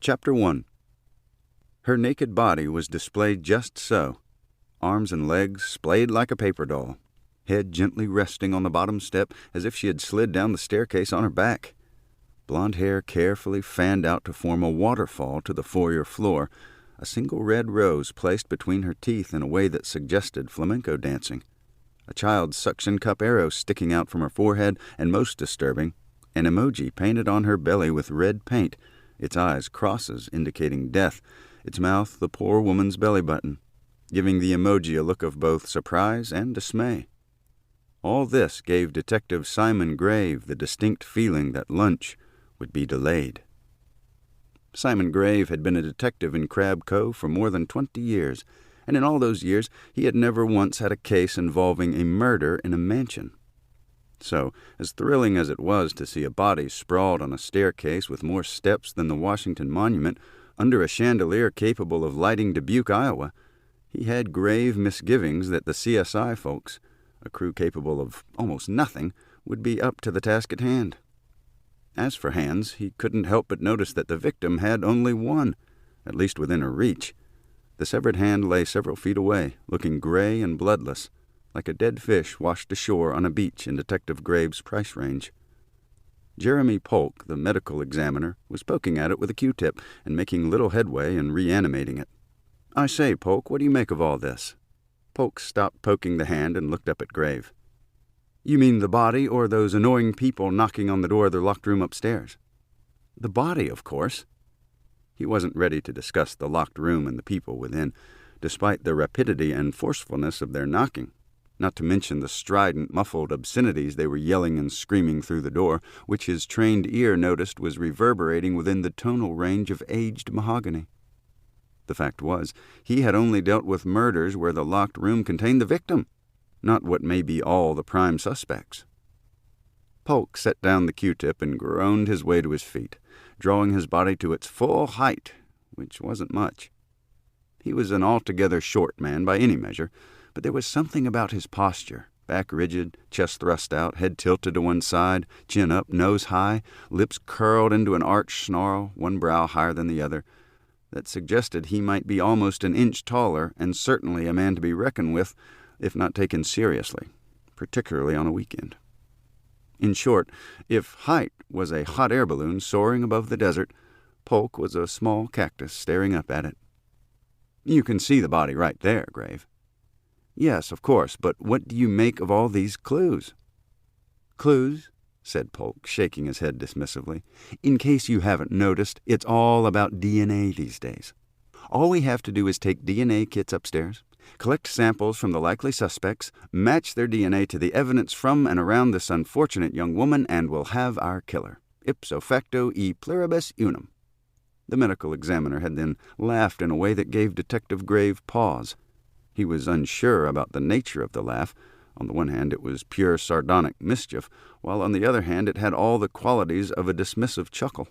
Chapter 1. Her naked body was displayed just so, arms and legs splayed like a paper doll, head gently resting on the bottom step as if she had slid down the staircase on her back. Blonde hair carefully fanned out to form a waterfall to the foyer floor, a single red rose placed between her teeth in a way that suggested flamenco dancing, a child's suction cup arrow sticking out from her forehead, and most disturbing, an emoji painted on her belly with red paint, its eyes crosses indicating death, its mouth the poor woman's belly button, giving the emoji a look of both surprise and dismay. All this gave Detective Simon Grave the distinct feeling that lunch would be delayed. Simon Grave had been a detective in Crab Cove for more than 20 years, and in all those years he had never once had a case involving a murder in a mansion. So, as thrilling as it was to see a body sprawled on a staircase with more steps than the Washington Monument, under a chandelier capable of lighting Dubuque, Iowa, he had grave misgivings that the CSI folks, a crew capable of almost nothing, would be up to the task at hand. As for hands, he couldn't help but notice that the victim had only one, at least within her reach. The severed hand lay several feet away, looking gray and bloodless, like a dead fish washed ashore on a beach in Detective Grave's price range. Jeremy Polk, the medical examiner, was poking at it with a Q-tip and making little headway in reanimating it. "I say, Polk, what do you make of all this?" Polk stopped poking the hand and looked up at Grave. "You mean the body or those annoying people knocking on the door of their locked room upstairs?" "The body, of course." He wasn't ready to discuss the locked room and the people within, despite the rapidity and forcefulness of their knocking, not to mention the strident, muffled obscenities they were yelling and screaming through the door, which his trained ear noticed was reverberating within the tonal range of aged mahogany. The fact was, he had only dealt with murders where the locked room contained the victim, not what may be all the prime suspects. Polk set down the Q-tip and groaned his way to his feet, drawing his body to its full height, which wasn't much. He was an altogether short man by any measure, but there was something about his posture, back rigid, chest thrust out, head tilted to one side, chin up, nose high, lips curled into an arched snarl, one brow higher than the other, that suggested he might be almost an inch taller and certainly a man to be reckoned with, if not taken seriously, particularly on a weekend. In short, if height was a hot air balloon soaring above the desert, Polk was a small cactus staring up at it. "You can see the body right there, Grave." "Yes, of course, but what do you make of all these clues?" "Clues?" said Polk, shaking his head dismissively. "In case you haven't noticed, it's all about DNA these days. All we have to do is take DNA kits upstairs, collect samples from the likely suspects, match their DNA to the evidence from and around this unfortunate young woman, and we'll have our killer. Ipso facto e pluribus unum." The medical examiner had then laughed in a way that gave Detective Grave pause. He was unsure about the nature of the laugh. On the one hand, it was pure sardonic mischief, while on the other hand it had all the qualities of a dismissive chuckle.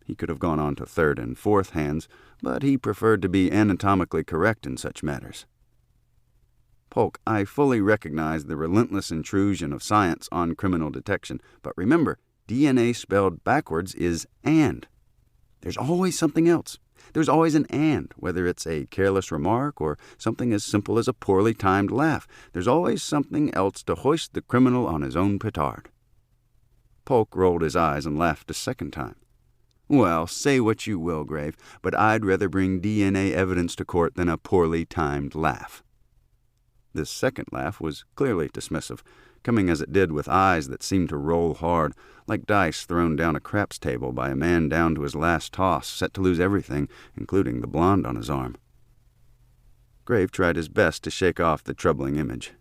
He could have gone on to third and fourth hands, but he preferred to be anatomically correct in such matters. "Polk, I fully recognize the relentless intrusion of science on criminal detection, but remember, DNA spelled backwards is and. There's always something else. There's always an and, whether it's a careless remark or something as simple as a poorly timed laugh. There's always something else to hoist the criminal on his own petard." Polk rolled his eyes and laughed a second time. "Well, say what you will, Grave, but I'd rather bring DNA evidence to court than a poorly timed laugh." This second laugh was clearly dismissive, coming as it did with eyes that seemed to roll hard, like dice thrown down a craps table by a man down to his last toss, set to lose everything, including the blonde on his arm. Grave tried his best to shake off the troubling image.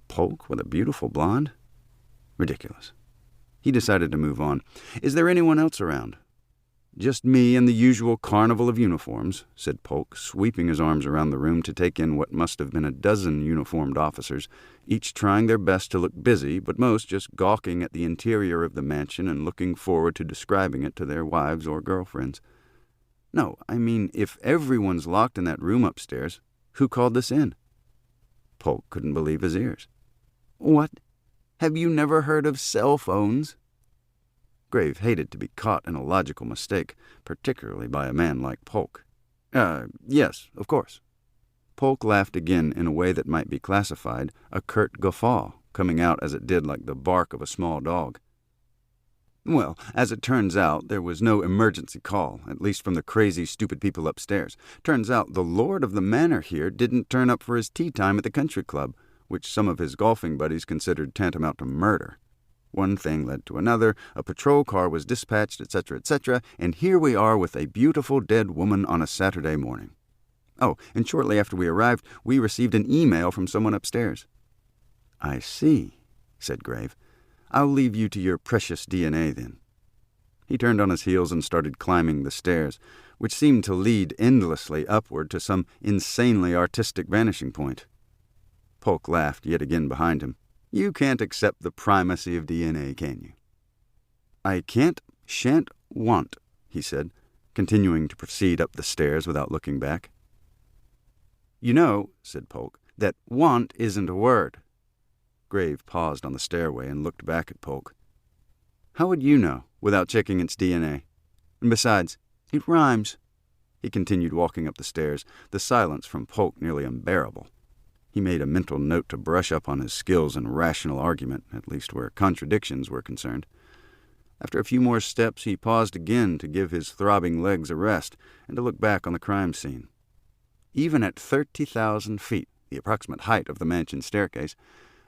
Polk with a beautiful blonde? Ridiculous. He decided to move on. "Is there anyone else around?" "Just me and the usual carnival of uniforms," said Polk, sweeping his arms around the room to take in what must have been a dozen uniformed officers, each trying their best to look busy, but most just gawking at the interior of the mansion and looking forward to describing it to their wives or girlfriends. "No, I mean, if everyone's locked in that room upstairs, who called this in?" Polk couldn't believe his ears. "What? Have you never heard of cell phones?" Grave hated to be caught in a logical mistake, particularly by a man like Polk. Yes, of course." Polk laughed again in a way that might be classified a curt guffaw, coming out as it did like the bark of a small dog. "Well, as it turns out, there was no emergency call, at least from the crazy, stupid people upstairs. Turns out the lord of the manor here didn't turn up for his tea time at the country club, which some of his golfing buddies considered tantamount to murder. One thing led to another, a patrol car was dispatched, etc., and here we are with a beautiful dead woman on a Saturday morning. Oh, and shortly after we arrived, we received an email from someone upstairs." "I see," said Grave. "I'll leave you to your precious DNA, then." He turned on his heels and started climbing the stairs, which seemed to lead endlessly upward to some insanely artistic vanishing point. Polk laughed yet again behind him. "You can't accept the primacy of DNA, can you?" "I can't, shan't, want," he said, continuing to proceed up the stairs without looking back. "You know," said Polk, "that want isn't a word." Grave paused on the stairway and looked back at Polk. "How would you know, without checking its DNA? And besides, it rhymes." He continued walking up the stairs, the silence from Polk nearly unbearable. He made a mental note to brush up on his skills in rational argument, at least where contradictions were concerned. After a few more steps, he paused again to give his throbbing legs a rest and to look back on the crime scene. Even at 30,000 feet, the approximate height of the mansion staircase,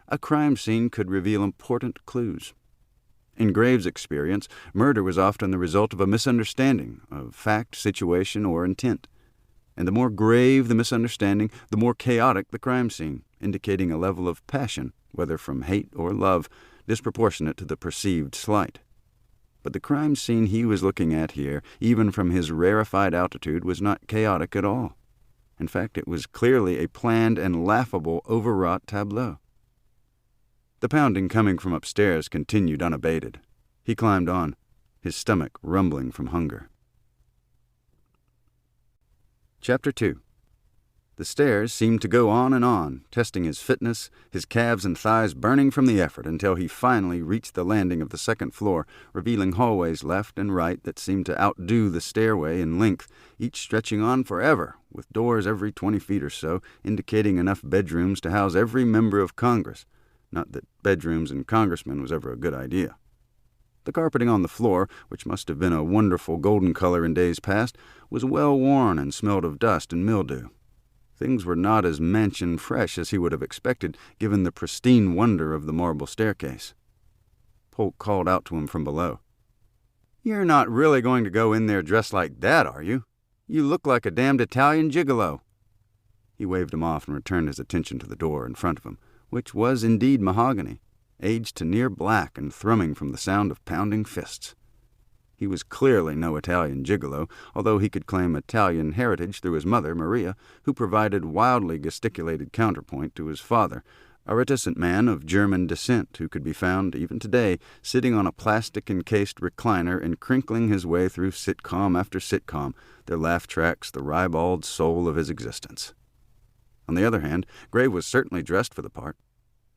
a crime scene could reveal important clues. In Graves' experience, murder was often the result of a misunderstanding of fact, situation, or intent. And the more grave the misunderstanding, the more chaotic the crime scene, indicating a level of passion, whether from hate or love, disproportionate to the perceived slight. But the crime scene he was looking at here, even from his rarefied altitude, was not chaotic at all. In fact, it was clearly a planned and laughable, overwrought tableau. The pounding coming from upstairs continued unabated. He climbed on, his stomach rumbling from hunger. Chapter 2. The stairs seemed to go on, testing his fitness, his calves and thighs burning from the effort until he finally reached the landing of the second floor, revealing hallways left and right that seemed to outdo the stairway in length, each stretching on forever, with doors every 20 feet or so, indicating enough bedrooms to house every member of Congress. Not that bedrooms and congressmen was ever a good idea. The carpeting on the floor, which must have been a wonderful golden color in days past, was well worn and smelled of dust and mildew. Things were not as mansion fresh as he would have expected, given the pristine wonder of the marble staircase. Polk called out to him from below. "You're not really going to go in there dressed like that, are you? You look like a damned Italian gigolo." He waved him off and returned his attention to the door in front of him, which was indeed mahogany, aged to near black and thrumming from the sound of pounding fists. He was clearly no Italian gigolo, although he could claim Italian heritage through his mother, Maria, who provided wildly gesticulated counterpoint to his father, a reticent man of German descent who could be found, even today, sitting on a plastic-encased recliner and crinkling his way through sitcom after sitcom, their laugh tracks the ribald soul of his existence. On the other hand, Grave was certainly dressed for the part.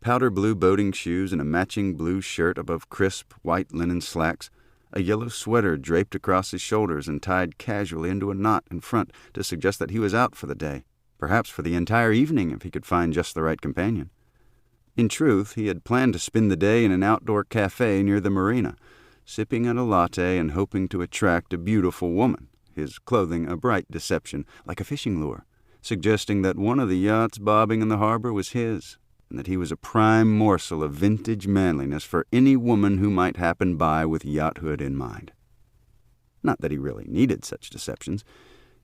Powder blue boating shoes and a matching blue shirt above crisp, white linen slacks, a yellow sweater draped across his shoulders and tied casually into a knot in front to suggest that he was out for the day, perhaps for the entire evening if he could find just the right companion. In truth, he had planned to spend the day in an outdoor cafe near the marina, sipping at a latte and hoping to attract a beautiful woman, his clothing a bright deception, like a fishing lure, suggesting that one of the yachts bobbing in the harbor was his, and that he was a prime morsel of vintage manliness for any woman who might happen by with yachthood in mind. Not that he really needed such deceptions.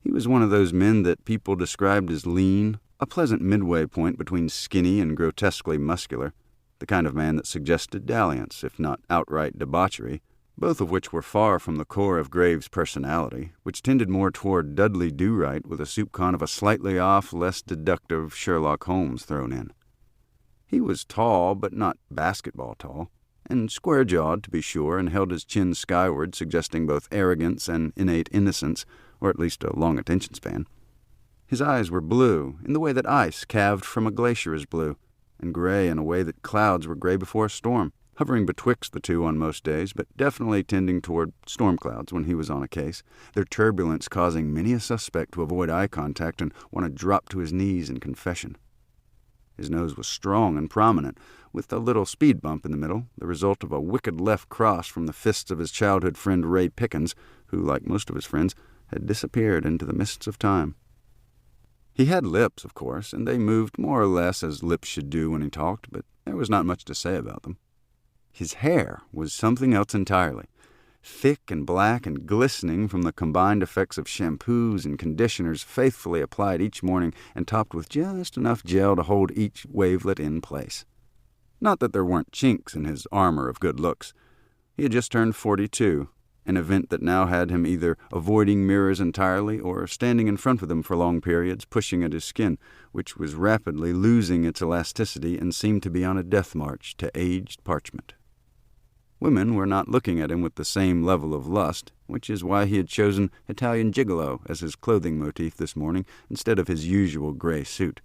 He was one of those men that people described as lean, a pleasant midway point between skinny and grotesquely muscular, the kind of man that suggested dalliance, if not outright debauchery, both of which were far from the core of Graves' personality, which tended more toward Dudley Do-Right with a soupcon of a slightly off, less deductive Sherlock Holmes thrown in. He was tall, but not basketball tall, and square-jawed, to be sure, and held his chin skyward, suggesting both arrogance and innate innocence, or at least a long attention span. His eyes were blue, in the way that ice calved from a glacier is blue, and gray in a way that clouds were gray before a storm. hovering betwixt the two on most days, but definitely tending toward storm clouds when he was on a case, their turbulence causing many a suspect to avoid eye contact and want to drop to his knees in confession. His nose was strong and prominent, with a little speed bump in the middle, the result of a wicked left cross from the fists of his childhood friend Ray Pickens, who, like most of his friends, had disappeared into the mists of time. He had lips, of course, and they moved more or less as lips should do when he talked, but there was not much to say about them. His hair was something else entirely, thick and black and glistening from the combined effects of shampoos and conditioners faithfully applied each morning and topped with just enough gel to hold each wavelet in place. Not that there weren't chinks in his armor of good looks. He had just turned 42, an event that now had him either avoiding mirrors entirely or standing in front of them for long periods, pushing at his skin, which was rapidly losing its elasticity and seemed to be on a death march to aged parchment. Women were not looking at him with the same level of lust, which is why he had chosen Italian gigolo as his clothing motif this morning instead of his usual gray suit.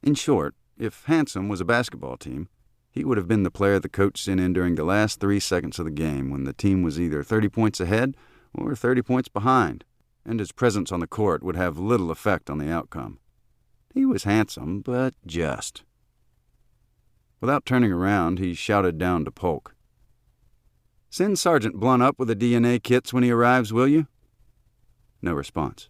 In short, if handsome was a basketball team, he would have been the player the coach sent in during the last 3 seconds of the game when the team was either 30 points ahead or 30 points behind, and his presence on the court would have little effect on the outcome. He was handsome, but just. Without turning around, he shouted down to Polk. "Send Sergeant Blunt up with the DNA kits when he arrives, will you?" No response.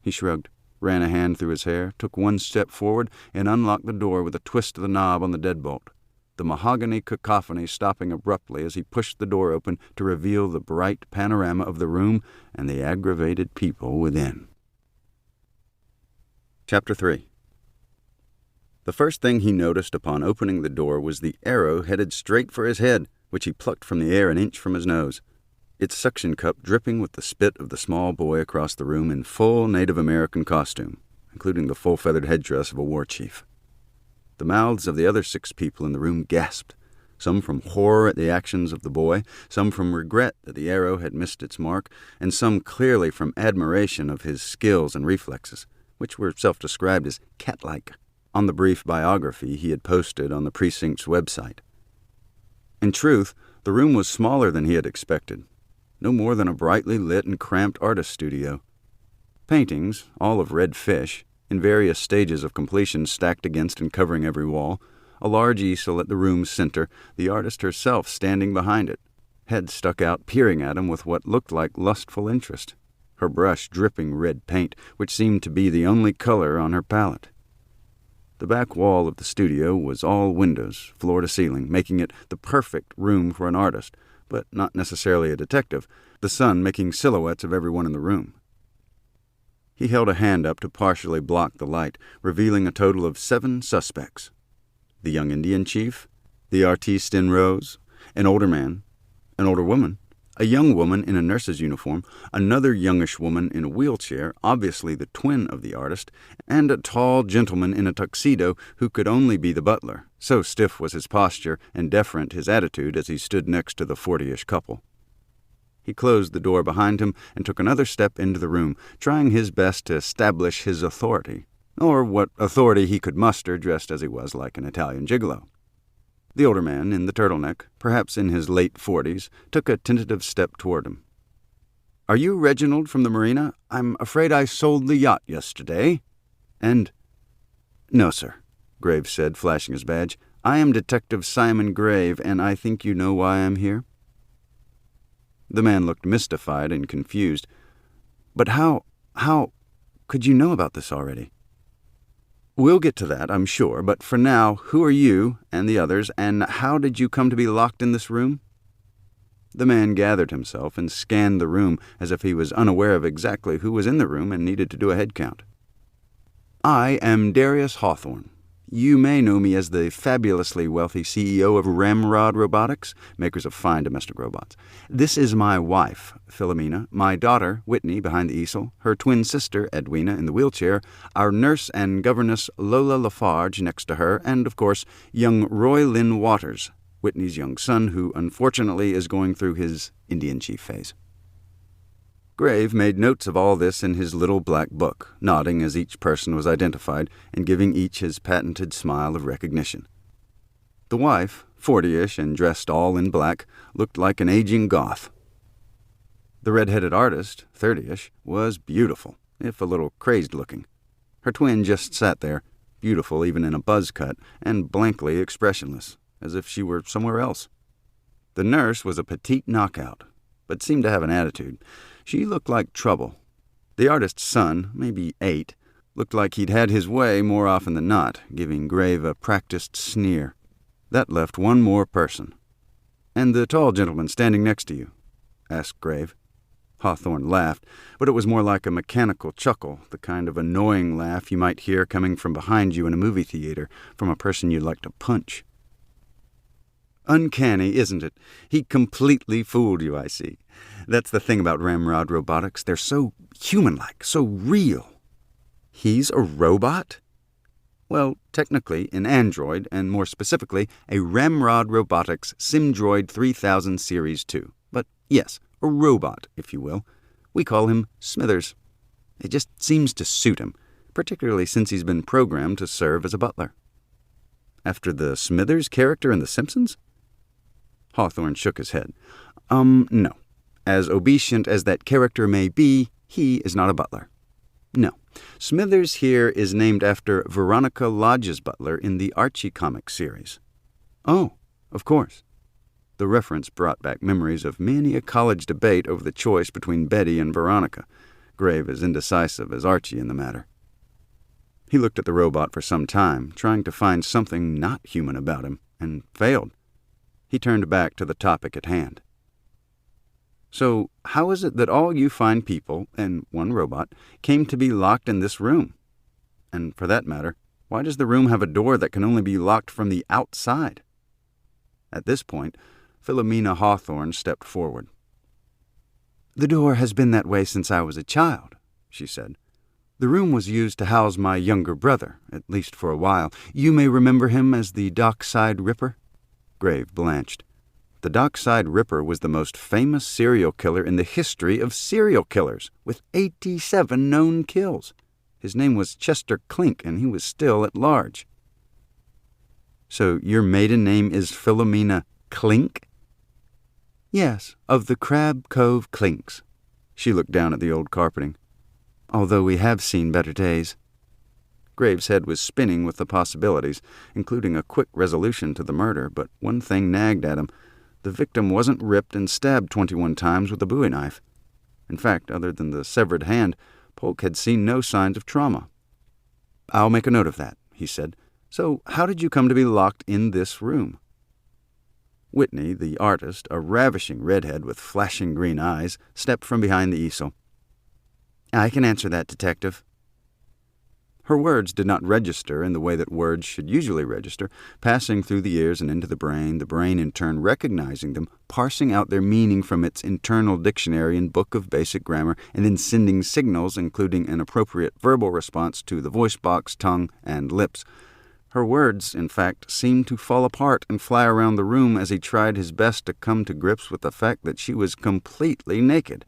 He shrugged, ran a hand through his hair, took one step forward, and unlocked the door with a twist of the knob on the deadbolt, the mahogany cacophony stopping abruptly as he pushed the door open to reveal the bright panorama of the room and the aggravated people within. Chapter 3. The first thing he noticed upon opening the door was the arrow headed straight for his head, which he plucked from the air an inch from his nose, its suction cup dripping with the spit of the small boy across the room in full Native American costume, including the full-feathered headdress of a war chief. The mouths of the other 6 people in the room gasped, some from horror at the actions of the boy, some from regret that the arrow had missed its mark, and some clearly from admiration of his skills and reflexes, which were self-described as cat-like, on the brief biography he had posted on the precinct's website. In truth, the room was smaller than he had expected, no more than a brightly lit and cramped artist studio. Paintings, all of red fish, in various stages of completion stacked against and covering every wall, a large easel at the room's center, the artist herself standing behind it, head stuck out peering at him with what looked like lustful interest, her brush dripping red paint, which seemed to be the only color on her palette. The back wall of the studio was all windows, floor to ceiling, making it the perfect room for an artist, but not necessarily a detective, the sun making silhouettes of everyone in the room. He held a hand up to partially block the light, revealing a total of 7 suspects. The young Indian chief, the artiste in rose, an older man, an older woman, a young woman in a nurse's uniform, another youngish woman in a wheelchair, obviously the twin of the artist, and a tall gentleman in a tuxedo who could only be the butler, so stiff was his posture and deferent his attitude as he stood next to the 40-ish couple. He closed the door behind him and took another step into the room, trying his best to establish his authority, or what authority he could muster dressed as he was like an Italian gigolo. The older man, in the turtleneck, perhaps in his late 40s, took a tentative step toward him. "Are you Reginald from the marina? I'm afraid I sold the yacht yesterday." And, "No, sir," Graves said, flashing his badge. "I am Detective Simon Grave, and I think you know why I'm here." The man looked mystified and confused. "But how could you know about this already?" "We'll get to that, I'm sure, but for now, who are you and the others, and how did you come to be locked in this room?" The man gathered himself and scanned the room as if he was unaware of exactly who was in the room and needed to do a head count. "I am Darius Hawthorne. You may know me as the fabulously wealthy CEO of Ramrod Robotics, makers of fine domestic robots. This is my wife, Filamina, my daughter, Whitney, behind the easel, her twin sister, Edwina, in the wheelchair, our nurse and governess, Lola LaFarge, next to her, and, of course, young Roy Lynn Waters, Whitney's young son, who, unfortunately, is going through his Indian chief phase." Grave made notes of all this in his little black book, nodding as each person was identified and giving each his patented smile of recognition. The wife, 40-ish and dressed all in black, looked like an aging goth. The red-headed artist, 30-ish, was beautiful, if a little crazed-looking. Her twin just sat there, beautiful even in a buzz cut, and blankly expressionless, as if she were somewhere else. The nurse was a petite knockout, but seemed to have an attitude. She looked like trouble. The artist's son, maybe 8, looked like he'd had his way more often than not, giving Grave a practiced sneer. That left one more person. "And the tall gentleman standing next to you?" asked Grave. Hawthorne laughed, but it was more like a mechanical chuckle, the kind of annoying laugh you might hear coming from behind you in a movie theater, from a person you'd like to punch. "Uncanny, isn't it? He completely fooled you, I see. That's the thing about ramrod robotics. They're so human-like, so real." "He's a robot?" "Well, technically an android, and more specifically, a Ramrod Robotics SimDroid 3000 Series 2. But yes, a robot, if you will. We call him Smithers. It just seems to suit him, particularly since he's been programmed to serve as a butler." "After the Smithers character in The Simpsons?" Hawthorne shook his head. No. As obedient as that character may be, he is not a butler. No. Smithers here is named after Veronica Lodge's butler in the Archie comic series." "Oh, of course." The reference brought back memories of many a college debate over the choice between Betty and Veronica, Grave as indecisive as Archie in the matter. He looked at the robot for some time, trying to find something not human about him, and failed. He turned back to the topic at hand. "So, how is it that all you fine people, and one robot, came to be locked in this room? And for that matter, why does the room have a door that can only be locked from the outside?" At this point, Filamina Hawthorne stepped forward. "The door has been that way since I was a child," she said. "The room was used to house my younger brother, at least for a while. You may remember him as the Dockside Ripper?" Grave blanched. The Dockside Ripper was the most famous serial killer in the history of serial killers, with 87 known kills. His name was Chester Clink, and he was still at large. "So your maiden name is Filamina Clink?" "Yes, of the Crab Cove Clinks." She looked down at the old carpeting. "Although we have seen better days." Grave's head was spinning with the possibilities, including a quick resolution to the murder, but one thing nagged at him. The victim wasn't ripped and stabbed 21 times with a bowie knife. In fact, other than the severed hand, Polk had seen no signs of trauma. "I'll make a note of that," he said. "So how did you come to be locked in this room?" Whitney, the artist, a ravishing redhead with flashing green eyes, stepped from behind the easel. "I can answer that, Detective." Her words did not register in the way that words should usually register, passing through the ears and into the brain in turn recognizing them, parsing out their meaning from its internal dictionary and book of basic grammar, and then sending signals including an appropriate verbal response to the voice box, tongue, and lips. Her words, in fact, seemed to fall apart and fly around the room as he tried his best to come to grips with the fact that she was completely naked,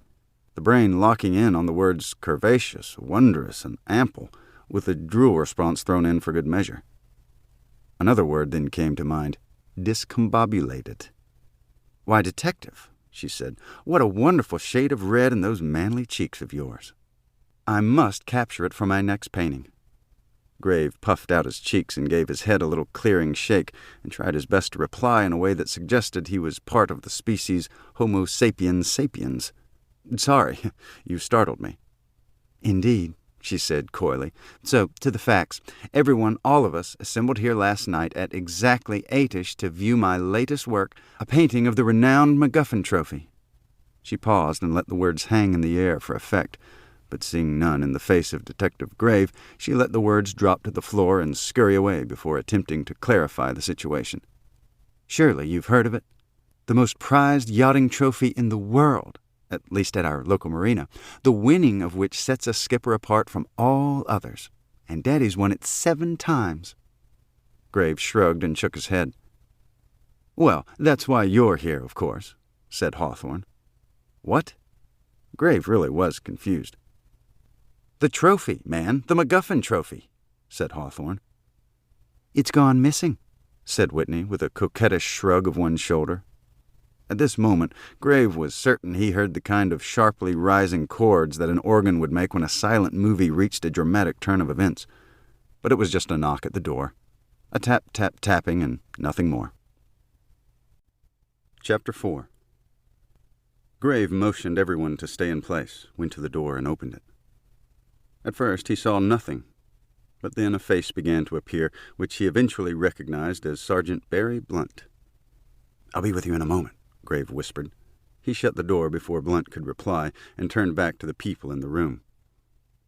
the brain locking in on the words curvaceous, wondrous, and ample, with a drool response thrown in for good measure. Another word then came to mind, discombobulated. "Why, Detective," she said, "what a wonderful shade of red in those manly cheeks of yours. I must capture it for my next painting." Grave puffed out his cheeks and gave his head a little clearing shake and tried his best to reply in a way that suggested he was part of the species Homo sapiens sapiens. "Sorry, you startled me." "Indeed," she said coyly. "So, to the facts. Everyone, all of us, assembled here last night at exactly 8-ish to view my latest work, a painting of the renowned MacGuffin Trophy." She paused and let the words hang in the air for effect, but seeing none in the face of Detective Grave, she let the words drop to the floor and scurry away before attempting to clarify the situation. "Surely you've heard of it? The most prized yachting trophy in the world, at least at our local marina, the winning of which sets a skipper apart from all others, and Daddy's won it 7 times. Grave shrugged and shook his head. "Well, that's why you're here, of course," said Hawthorne. "What?" Grave really was confused. "The trophy, man, the MacGuffin Trophy," said Hawthorne. "It's gone missing," said Whitney, with a coquettish shrug of one shoulder. At this moment, Grave was certain he heard the kind of sharply rising chords that an organ would make when a silent movie reached a dramatic turn of events. But it was just a knock at the door. A tap, tap, tapping, and nothing more. Chapter 4. Grave motioned everyone to stay in place, went to the door, and opened it. At first he saw nothing, but then a face began to appear, which he eventually recognized as Sergeant Barry Blunt. "I'll be with you in a moment," Grave whispered. He shut the door before Blunt could reply and turned back to the people in the room.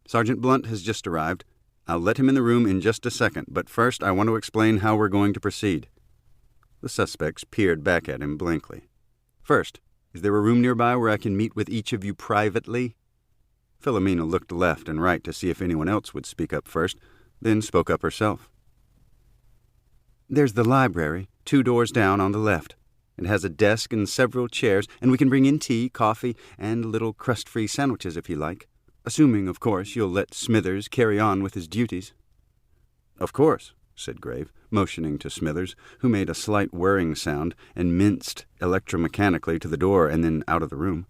"Sergeant Blunt has just arrived. I'll let him in the room in just a second, but first I want to explain how we're going to proceed." The suspects peered back at him blankly. "First, is there a room nearby where I can meet with each of you privately?" Filamina looked left and right to see if anyone else would speak up first, then spoke up herself. "There's the library, 2 doors down on the left. It has a desk and several chairs, and we can bring in tea, coffee, and little crust-free sandwiches if you like. Assuming, of course, you'll let Smithers carry on with his duties." "Of course," said Grave, motioning to Smithers, who made a slight whirring sound and minced electromechanically to the door and then out of the room.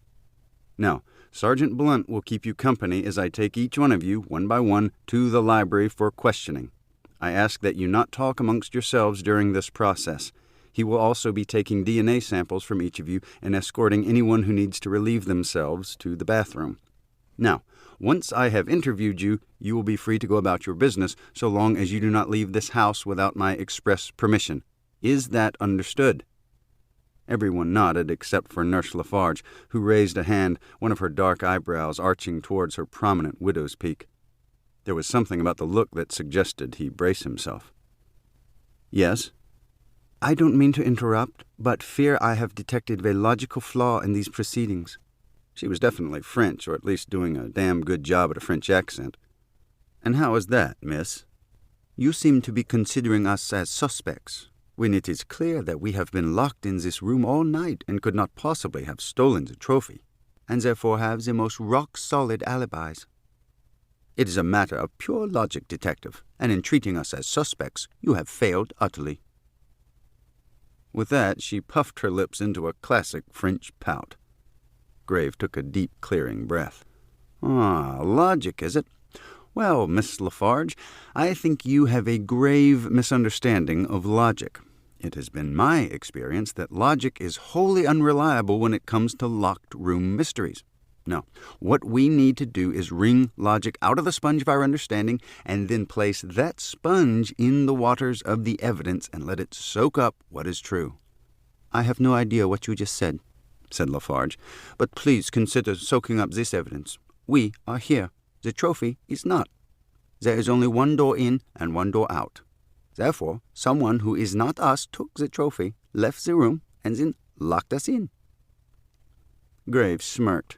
"Now, Sergeant Blunt will keep you company as I take each one of you, one by one, to the library for questioning. I ask that you not talk amongst yourselves during this process. He will also be taking DNA samples from each of you and escorting anyone who needs to relieve themselves to the bathroom. Now, once I have interviewed you, you will be free to go about your business so long as you do not leave this house without my express permission. Is that understood?" Everyone nodded except for Nurse LaFarge, who raised a hand, one of her dark eyebrows arching towards her prominent widow's peak. There was something about the look that suggested he brace himself. "Yes?" "I don't mean to interrupt, but fear I have detected a logical flaw in these proceedings." She was definitely French, or at least doing a damn good job at a French accent. "And how is that, miss?" "You seem to be considering us as suspects, when it is clear that we have been locked in this room all night and could not possibly have stolen the trophy, and therefore have the most rock-solid alibis. It is a matter of pure logic, detective, and in treating us as suspects, you have failed utterly." With that, she puffed her lips into a classic French pout. Grave took a deep, clearing breath. Logic, is it? Well, Miss LaFarge, I think you have a grave misunderstanding of logic. It has been my experience that logic is wholly unreliable when it comes to locked room mysteries. No, what we need to do is wring logic out of the sponge of our understanding and then place that sponge in the waters of the evidence and let it soak up what is true. "I have no idea what you just said," said LaFarge, "but please consider soaking up this evidence. We are here. The trophy is not. There is only one door in and one door out. Therefore, someone who is not us took the trophy, left the room, and then locked us in." Grave smirked.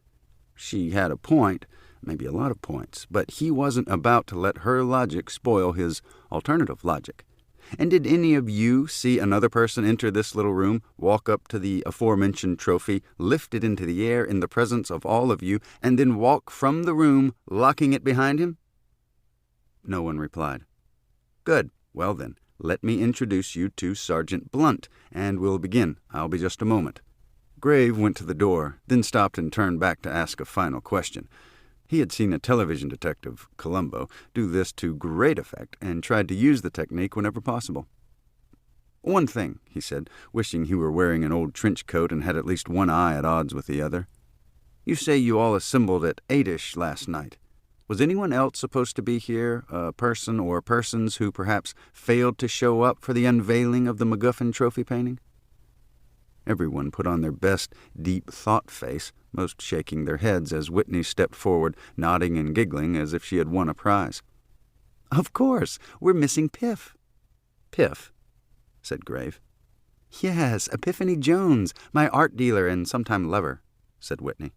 She had a point, maybe a lot of points, but he wasn't about to let her logic spoil his alternative logic. "And did any of you see another person enter this little room, walk up to the aforementioned trophy, lift it into the air in the presence of all of you, and then walk from the room, locking it behind him?" No one replied. "Good. Well then, let me introduce you to Sergeant Blunt, and we'll begin. I'll be just a moment." Grave went to the door, then stopped and turned back to ask a final question. He had seen a television detective, Columbo, do this to great effect and tried to use the technique whenever possible. "One thing," he said, wishing he were wearing an old trench coat and had at least one eye at odds with the other. "You say you all assembled at 8-ish last night. Was anyone else supposed to be here, a person or persons who perhaps failed to show up for the unveiling of the MacGuffin trophy painting?" Everyone put on their best deep thought face, most shaking their heads as Whitney stepped forward, nodding and giggling as if she had won a prize. "Of course, we're missing Piff." "Piff?" said Grave. "Yes, Epiphany Jones, my art dealer and sometime lover," said Whitney.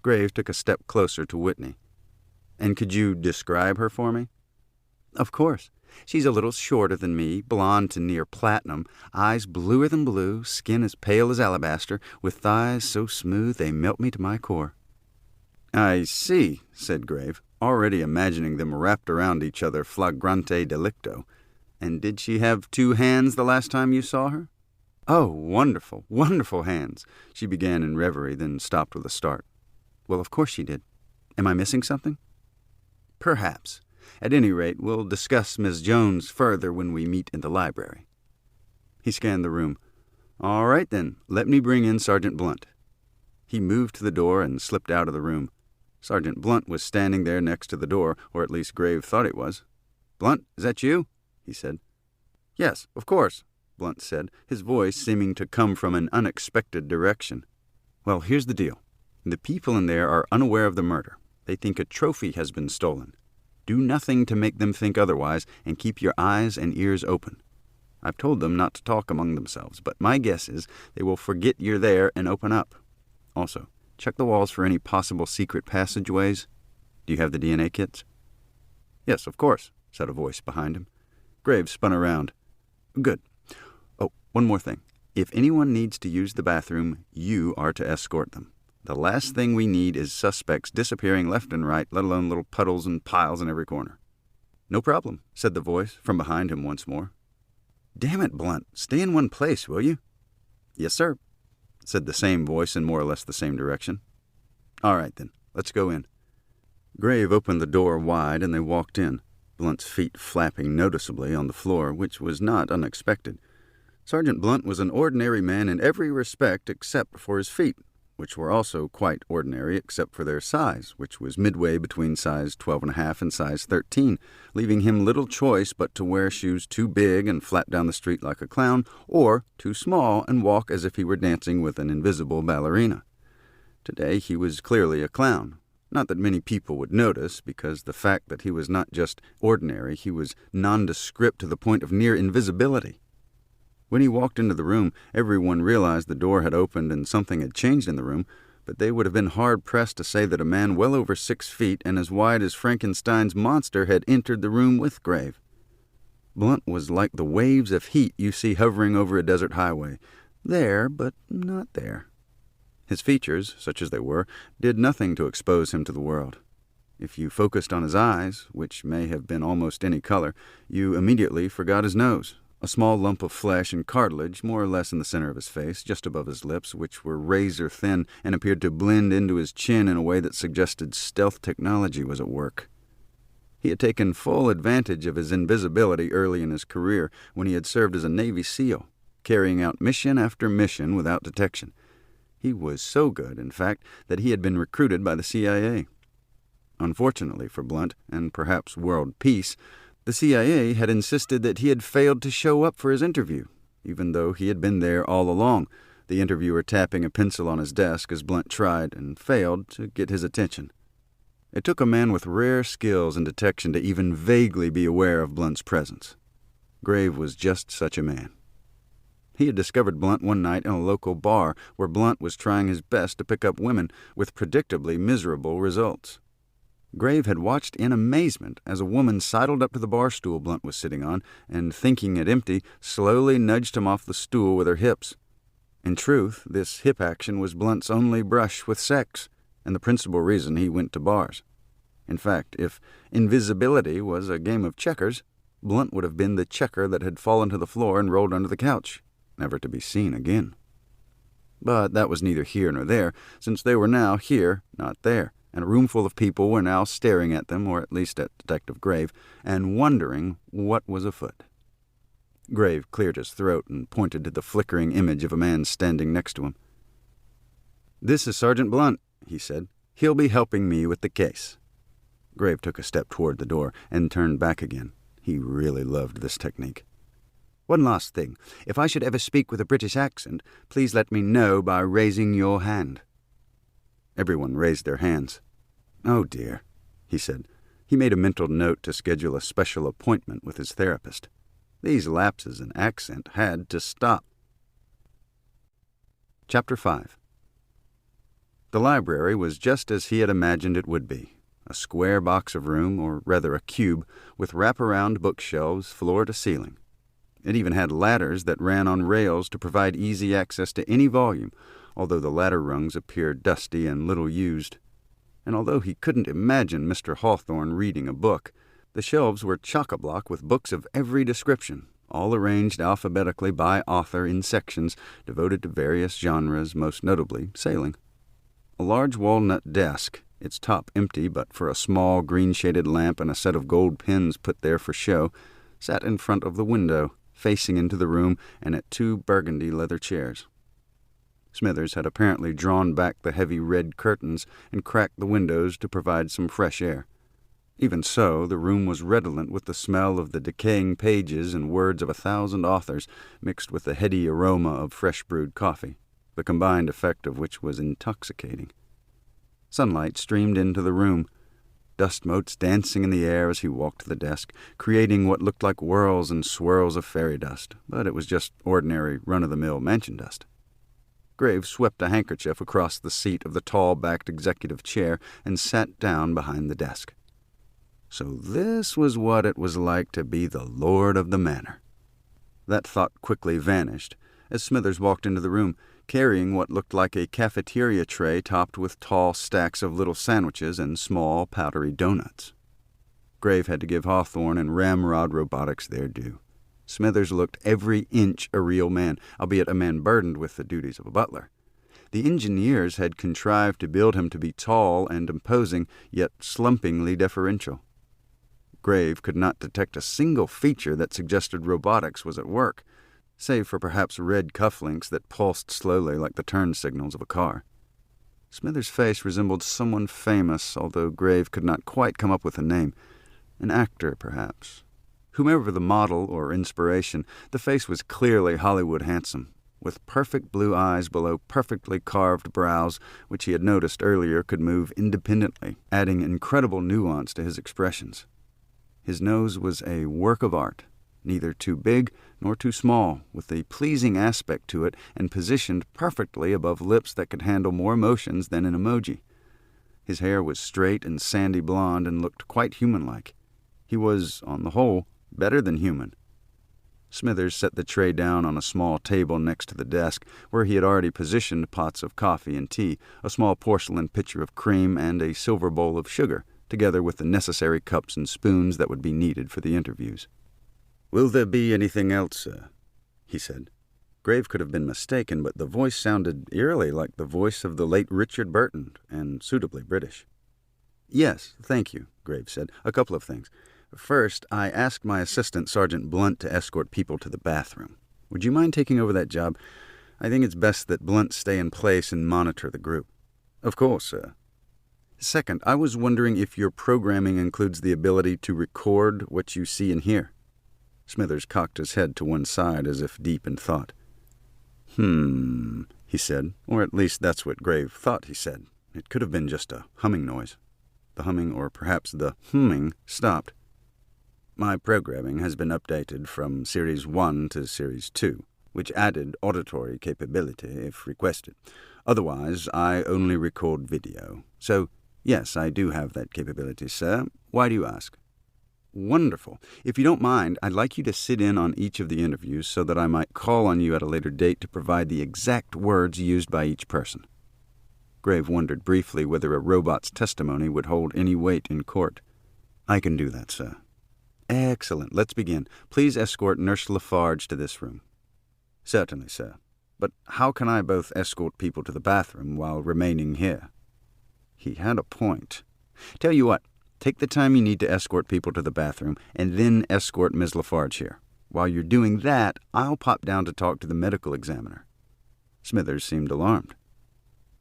Grave took a step closer to Whitney. "And could you describe her for me?" "Of course. She's a little shorter than me, blonde to near platinum, eyes bluer than blue, skin as pale as alabaster, with thighs so smooth they melt me to my core." "I see," said Grave, already imagining them wrapped around each other flagrante delicto. And did she have 2 hands the last time you saw her?" "Oh, wonderful, wonderful hands," she began in reverie, then stopped with a start. "Well, of course she did. Am I missing something?" "Perhaps. At any rate, we'll discuss Miss Jones further when we meet in the library." He scanned the room. "All right, then. Let me bring in Sergeant Blunt." He moved to the door and slipped out of the room. Sergeant Blunt was standing there next to the door, or at least Grave thought it was. "Blunt, is that you?" he said. "Yes, of course," Blunt said, his voice seeming to come from an unexpected direction. "Well, here's the deal. The people in there are unaware of the murder. They think a trophy has been stolen. Do nothing to make them think otherwise, and keep your eyes and ears open. I've told them not to talk among themselves, but my guess is they will forget you're there and open up. Also, check the walls for any possible secret passageways. Do you have the DNA kits?" "Yes, of course," said a voice behind him. Graves spun around. "Good. Oh, one more thing. If anyone needs to use the bathroom, you are to escort them. The last thing we need is suspects disappearing left and right, let alone little puddles and piles in every corner." "No problem," said the voice from behind him once more. "Damn it, Blunt, stay in one place, will you?" "Yes, sir," said the same voice in more or less the same direction. "All right, then. Let's go in." Grave opened the door wide, and they walked in, Blunt's feet flapping noticeably on the floor, which was not unexpected. Sergeant Blunt was an ordinary man in every respect except for his feet, which were also quite ordinary except for their size, which was midway between size 12.5 and size 13, leaving him little choice but to wear shoes too big and flap down the street like a clown, or too small and walk as if he were dancing with an invisible ballerina. Today he was clearly a clown. Not that many people would notice, because the fact that he was not just ordinary, he was nondescript to the point of near invisibility. When he walked into the room, everyone realized the door had opened and something had changed in the room, but they would have been hard-pressed to say that a man well over 6 feet and as wide as Frankenstein's monster had entered the room with Grave. Blunt was like the waves of heat you see hovering over a desert highway, there but not there. His features, such as they were, did nothing to expose him to the world. If you focused on his eyes, which may have been almost any color, you immediately forgot his nose. A small lump of flesh and cartilage, more or less in the center of his face, just above his lips, which were razor-thin and appeared to blend into his chin in a way that suggested stealth technology was at work. He had taken full advantage of his invisibility early in his career when he had served as a Navy SEAL, carrying out mission after mission without detection. He was so good, in fact, that he had been recruited by the CIA. Unfortunately for Blunt, and perhaps world peace, the CIA had insisted that he had failed to show up for his interview, even though he had been there all along, the interviewer tapping a pencil on his desk as Blunt tried and failed to get his attention. It took a man with rare skills in detection to even vaguely be aware of Blunt's presence. Grave was just such a man. He had discovered Blunt one night in a local bar where Blunt was trying his best to pick up women with predictably miserable results. Grave had watched in amazement as a woman sidled up to the bar stool Blunt was sitting on and, thinking it empty, slowly nudged him off the stool with her hips. In truth, this hip action was Blunt's only brush with sex, and the principal reason he went to bars. In fact, if invisibility was a game of checkers, Blunt would have been the checker that had fallen to the floor and rolled under the couch, never to be seen again. But that was neither here nor there, since they were now here, not there, and a roomful of people were now staring at them, or at least at Detective Grave, and wondering what was afoot. Grave cleared his throat and pointed to the flickering image of a man standing next to him. "This is Sergeant Blunt," he said. "He'll be helping me with the case." Grave took a step toward the door and turned back again. He really loved this technique. "One last thing. If I should ever speak with a British accent, please let me know by raising your hand." Everyone raised their hands. "Oh, dear," he said. He made a mental note to schedule a special appointment with his therapist. These lapses in accent had to stop. Chapter 5. The library was just as he had imagined it would be. A square box of room, or rather a cube, with wraparound bookshelves floor to ceiling. It even had ladders that ran on rails to provide easy access to any volume, although the ladder rungs appeared dusty and little used. And although he couldn't imagine Mr. Hawthorne reading a book, The shelves were chock-a-block with books of every description, all arranged alphabetically by author in sections devoted to various genres, most notably sailing. A large walnut desk, its top empty but for a small green-shaded lamp and a set of gold pins put there for show, sat in front of the window, facing into the room and at two burgundy leather chairs. Smithers had apparently drawn back the heavy red curtains and cracked the windows to provide some fresh air. Even so, the room was redolent with the smell of the decaying pages and words of 1,000 authors, mixed with the heady aroma of fresh-brewed coffee, the combined effect of which was intoxicating. Sunlight streamed into the room, dust motes dancing in the air as he walked to the desk, creating what looked like whirls and swirls of fairy dust, but it was just ordinary run-of-the-mill mansion dust. Graves swept a handkerchief across the seat of the tall-backed executive chair and sat down behind the desk. So this was what it was like to be the lord of the manor. That thought quickly vanished as Smithers walked into the room, carrying what looked like a cafeteria tray topped with tall stacks of little sandwiches and small, powdery donuts. Grave had to give Hawthorne and Ramrod Robotics their due. Smithers looked every inch a real man, albeit a man burdened with the duties of a butler. The engineers had contrived to build him to be tall and imposing, yet slumpingly deferential. Grave could not detect a single feature that suggested robotics was at work, save for perhaps red cufflinks that pulsed slowly like the turn signals of a car. Smithers' face resembled someone famous, although Grave could not quite come up with a name. An actor, perhaps. Whomever the model or inspiration, the face was clearly Hollywood handsome, with perfect blue eyes below perfectly carved brows, which he had noticed earlier could move independently, adding incredible nuance to his expressions. His nose was a work of art, neither too big nor too small, with a pleasing aspect to it and positioned perfectly above lips that could handle more emotions than an emoji. His hair was straight and sandy blonde and looked quite human-like. He was, on the whole, better than human. Smithers set the tray down on a small table next to the desk, where he had already positioned pots of coffee and tea, a small porcelain pitcher of cream, and a silver bowl of sugar, together with the necessary cups and spoons that would be needed for the interviews. "Will there be anything else, sir?" he said. Grave could have been mistaken, but the voice sounded eerily like the voice of the late Richard Burton, and suitably British. "Yes, thank you," Grave said. "A couple of things. First, I asked my assistant, Sergeant Blunt, to escort people to the bathroom. Would you mind taking over that job? I think it's best that Blunt stay in place and monitor the group." "Of course, sir." "Second, I was wondering if your programming includes the ability to record what you see and hear." Smithers cocked his head to one side as if deep in thought. He said, or at least that's what Grave thought he said. It could have been just a humming noise. The humming, or perhaps the humming, stopped. "My programming has been updated from Series 1 to Series 2, which added auditory capability if requested. Otherwise, I only record video. So, yes, I do have that capability, sir. Why do you ask?" "Wonderful. If you don't mind, I'd like you to sit in on each of the interviews so that I might call on you at a later date to provide the exact words used by each person." Grave wondered briefly whether a robot's testimony would hold any weight in court. "I can do that, sir." "Excellent. Let's begin. Please escort Nurse LaFarge to this room." "Certainly, sir. But how can I both escort people to the bathroom while remaining here?" He had a point. "Tell you what, take the time you need to escort people to the bathroom, and then escort Ms. LaFarge here. While you're doing that, I'll pop down to talk to the medical examiner." Smithers seemed alarmed.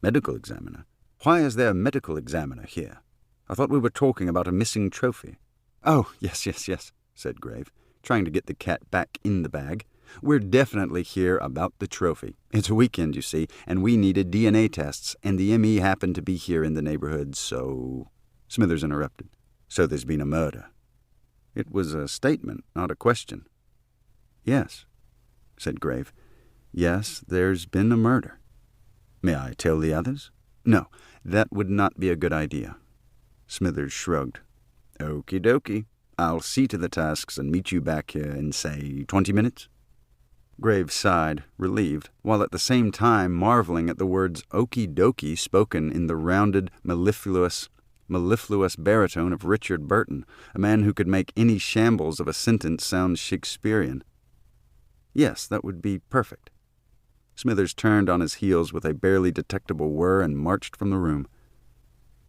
"Medical examiner? Why is there a medical examiner here? I thought we were talking about a missing trophy." "Oh, yes, said Grave, trying to get the cat back in the bag. "We're definitely here about the trophy. It's a weekend, you see, and we needed DNA tests, and the ME happened to be here in the neighborhood, so—" Smithers interrupted. "So there's been a murder." It was a statement, not a question. "Yes," said Grave. "Yes, there's been a murder." "May I tell the others?" "No, that would not be a good idea." Smithers shrugged. "Okie dokie. I'll see to the tasks and meet you back here in, say, 20 minutes? Grave sighed, relieved, while at the same time marveling at the words okie dokie spoken in the rounded, mellifluous mellifluous baritone of Richard Burton, a man who could make any shambles of a sentence sound Shakespearean. Yes, that would be perfect. Smithers turned on his heels with a barely detectable whir and marched from the room.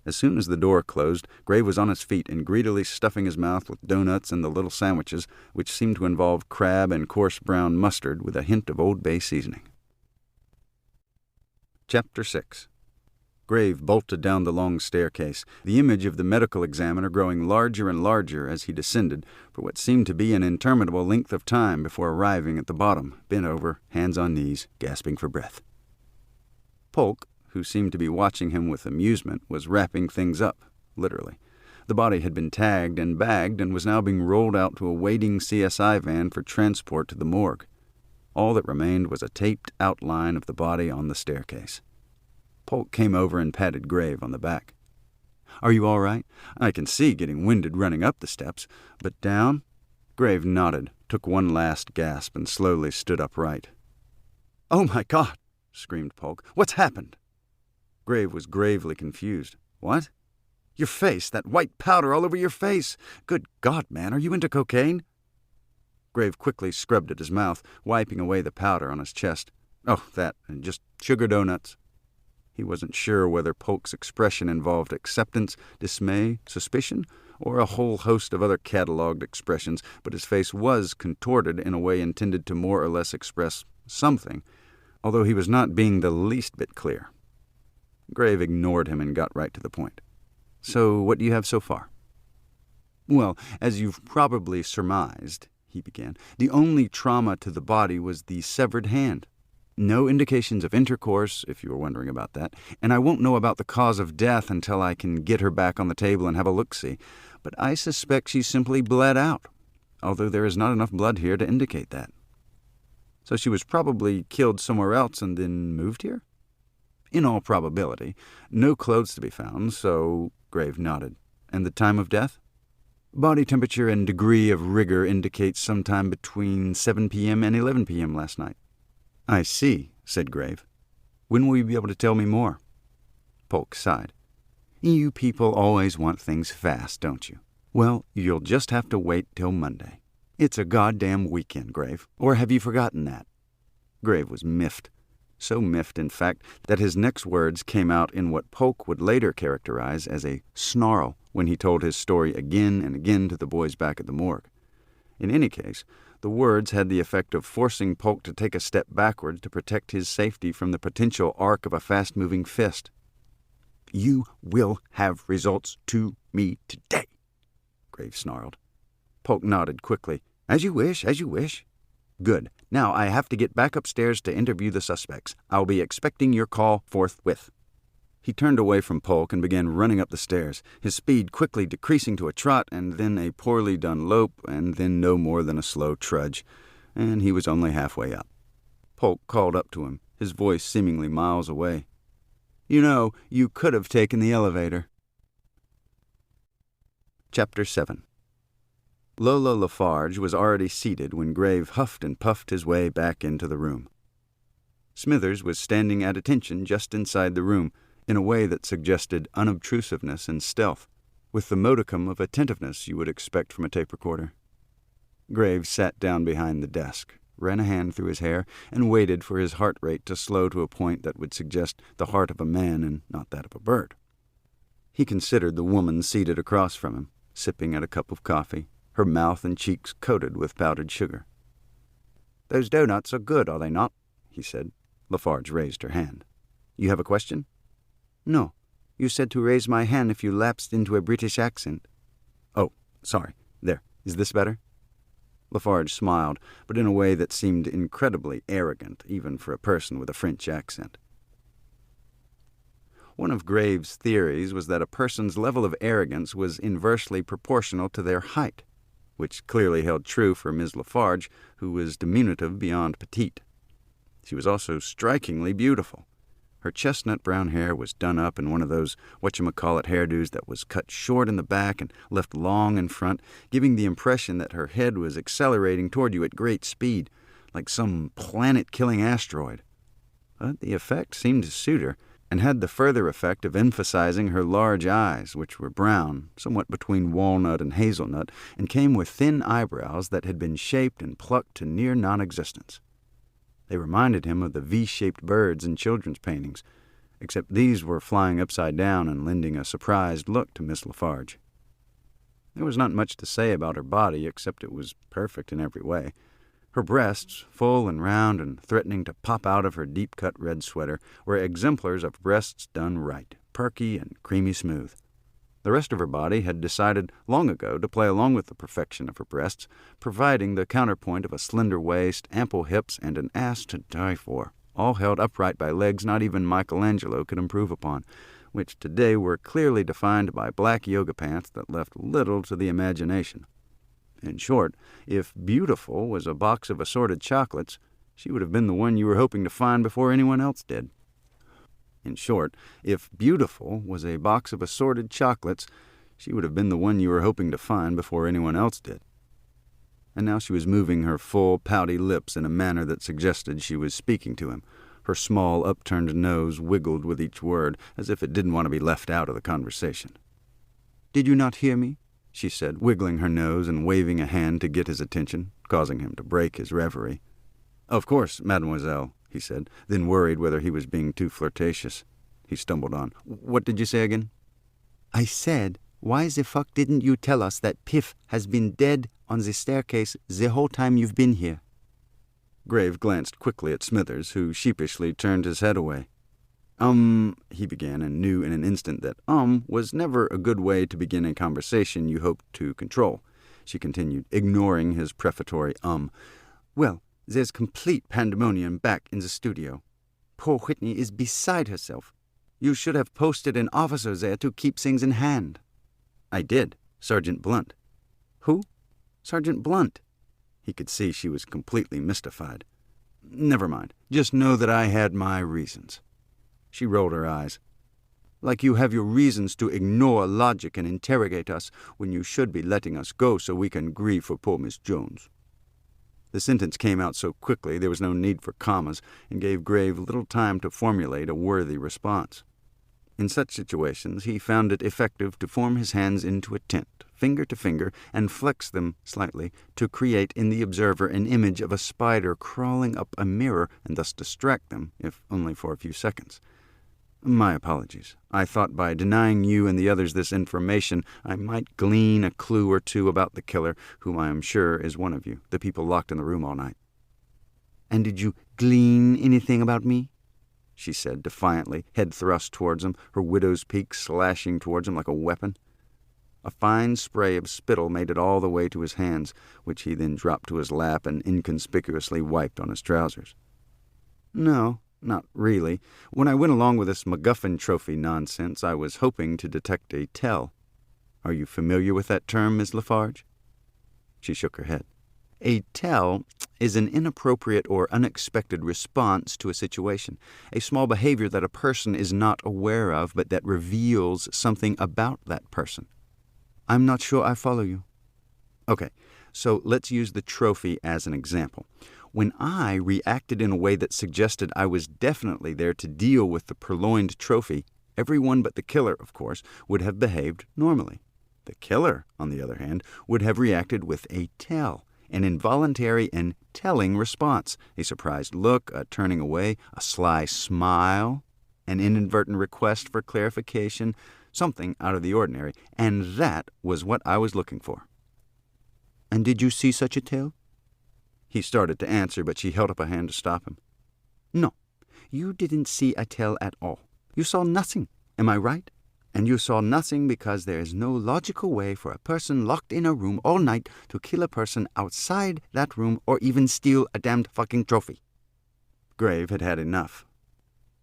As soon as the door closed, Grave was on his feet and greedily stuffing his mouth with doughnuts and the little sandwiches, which seemed to involve crab and coarse brown mustard with a hint of Old Bay seasoning. Chapter 6. Grave bolted down the long staircase, the image of the medical examiner growing larger and larger as he descended for what seemed to be an interminable length of time before arriving at the bottom, bent over, hands on knees, gasping for breath. Polk, who seemed to be watching him with amusement, was wrapping things up, literally. The body had been tagged and bagged and was now being rolled out to a waiting CSI van for transport to the morgue. All that remained was a taped outline of the body on the staircase. Polk came over and patted Grave on the back. "Are you all right? I can see getting winded running up the steps, but down?" Grave nodded, took one last gasp, and slowly stood upright. "Oh, my God!" screamed Polk. "What's happened?" Grave was gravely confused. "What?" "Your face, that white powder all over your face. Good God, man, are you into cocaine?" Grave quickly scrubbed at his mouth, wiping away the powder on his chest. "Oh, that, and just sugar donuts." He wasn't sure whether Polk's expression involved acceptance, dismay, suspicion, or a whole host of other catalogued expressions, but his face was contorted in a way intended to more or less express something, although he was not being the least bit clear. Grave ignored him and got right to the point. "So, what do you have so far?" "Well, as you've probably surmised," he began, "the only trauma to the body was the severed hand. No indications of intercourse, if you were wondering about that, and I won't know about the cause of death until I can get her back on the table and have a look-see. But I suspect she simply bled out, although there is not enough blood here to indicate that." "So she was probably killed somewhere else and then moved here?" "In all probability. No clothes to be found, so—" Grave nodded. "And the time of death?" "Body temperature and degree of rigor indicates sometime between 7 p.m. and 11 p.m. last night." "I see," said Grave. "When will you be able to tell me more?" Polk sighed. "You people always want things fast, don't you? Well, you'll just have to wait till Monday. It's a goddamn weekend, Grave. Or have you forgotten that?" Grave was miffed. So miffed, in fact, that his next words came out in what Polk would later characterize as a snarl when he told his story again and again to the boys back at the morgue. In any case, the words had the effect of forcing Polk to take a step backward to protect his safety from the potential arc of a fast-moving fist. "You will have results to me today," Grave snarled. Polk nodded quickly. "As you wish, as you wish." "Good. Now I have to get back upstairs to interview the suspects. I'll be expecting your call forthwith." He turned away from Polk and began running up the stairs, his speed quickly decreasing to a trot and then a poorly done lope and then no more than a slow trudge, and he was only halfway up. Polk called up to him, his voice seemingly miles away. "You know, you could have taken the elevator." Chapter 7. Lola LaFarge was already seated when Grave huffed and puffed his way back into the room. Smithers was standing at attention just inside the room, in a way that suggested unobtrusiveness and stealth, with the modicum of attentiveness you would expect from a tape recorder. Grave sat down behind the desk, ran a hand through his hair, and waited for his heart rate to slow to a point that would suggest the heart of a man and not that of a bird. He considered the woman seated across from him, sipping at a cup of coffee, her mouth and cheeks coated with powdered sugar. "Those doughnuts are good, are they not?" he said. LaFarge raised her hand. "You have a question?" "No. You said to raise my hand if you lapsed into a British accent." "Oh, sorry. There. Is this better?" LaFarge smiled, but in a way that seemed incredibly arrogant, even for a person with a French accent. One of Grave's theories was that a person's level of arrogance was inversely proportional to their height, which clearly held true for Miss LaFarge, who was diminutive beyond petite. She was also strikingly beautiful. Her chestnut brown hair was done up in one of those whatchamacallit hairdos that was cut short in the back and left long in front, giving the impression that her head was accelerating toward you at great speed, like some planet-killing asteroid. But the effect seemed to suit her, and had the further effect of emphasizing her large eyes, which were brown, somewhat between walnut and hazelnut, and came with thin eyebrows that had been shaped and plucked to near non-existence. They reminded him of the V-shaped birds in children's paintings, except these were flying upside down and lending a surprised look to Miss LaFarge. There was not much to say about her body, except it was perfect in every way. Her breasts, full and round and threatening to pop out of her deep-cut red sweater, were exemplars of breasts done right, perky and creamy smooth. The rest of her body had decided long ago to play along with the perfection of her breasts, providing the counterpoint of a slender waist, ample hips, and an ass to die for, all held upright by legs not even Michelangelo could improve upon, which today were clearly defined by black yoga pants that left little to the imagination. In short, if beautiful was a box of assorted chocolates, she would have been the one you were hoping to find before anyone else did. In short, if beautiful was a box of assorted chocolates, she would have been the one you were hoping to find before anyone else did. And now she was moving her full, pouty lips in a manner that suggested she was speaking to him. Her small, upturned nose wiggled with each word, as if it didn't want to be left out of the conversation. "Did you not hear me?" she said, wiggling her nose and waving a hand to get his attention, causing him to break his reverie. "Of course, mademoiselle," he said, then worried whether he was being too flirtatious. He stumbled on. "What did you say again?" "I said, why the fuck didn't you tell us that Piff has been dead on the staircase the whole time you've been here?" Grave glanced quickly at Smithers, who sheepishly turned his head away. He began, and knew in an instant that was never a good way to begin a conversation you hoped to control. She continued, ignoring his prefatory "Well, there's complete pandemonium back in the studio. Poor Whitney is beside herself. You should have posted an officer there to keep things in hand." "I did. Sergeant Blunt." "Who?" "Sergeant Blunt." He could see she was completely mystified. "Never mind. Just know that I had my reasons." She rolled her eyes. "Like you have your reasons to ignore logic and interrogate us when you should be letting us go so we can grieve for poor Miss Jones." The sentence came out so quickly there was no need for commas, and gave Grave little time to formulate a worthy response. In such situations he found it effective to form his hands into a tent, finger to finger, and flex them slightly to create in the observer an image of a spider crawling up a mirror and thus distract them, if only for a few seconds. "My apologies. I thought by denying you and the others this information, I might glean a clue or two about the killer, whom I am sure is one of you, the people locked in the room all night." "And did you glean anything about me?" she said defiantly, head thrust towards him, her widow's peak slashing towards him like a weapon. A fine spray of spittle made it all the way to his hands, which he then dropped to his lap and inconspicuously wiped on his trousers. "No, not really. When I went along with this MacGuffin trophy nonsense, I was hoping to detect a tell. Are you familiar with that term, Miss LaFarge?" She shook her head. "A tell is an inappropriate or unexpected response to a situation, a small behavior that a person is not aware of, but that reveals something about that person." "I'm not sure I follow you." "Okay, so let's use the trophy as an example. When I reacted in a way that suggested I was definitely there to deal with the purloined trophy, everyone but the killer, of course, would have behaved normally. The killer, on the other hand, would have reacted with a tell, an involuntary and telling response, a surprised look, a turning away, a sly smile, an inadvertent request for clarification, something out of the ordinary, and that was what I was looking for." "And did you see such a tell?" He started to answer, but she held up a hand to stop him. "No, you didn't see a tell at all. You saw nothing. Am I right? And you saw nothing because there is no logical way for a person locked in a room all night to kill a person outside that room or even steal a damned fucking trophy." Grave had had enough.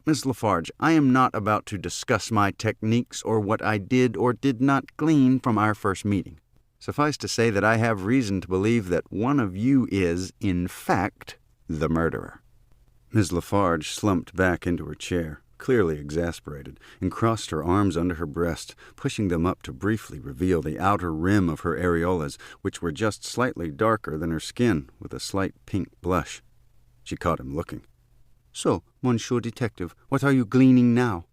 "Miss LaFarge, I am not about to discuss my techniques or what I did or did not glean from our first meeting. Suffice to say that I have reason to believe that one of you is, in fact, the murderer." Miss LaFarge slumped back into her chair, clearly exasperated, and crossed her arms under her breast, pushing them up to briefly reveal the outer rim of her areolas, which were just slightly darker than her skin, with a slight pink blush. She caught him looking. "So, Monsieur Detective, what are you gleaning now?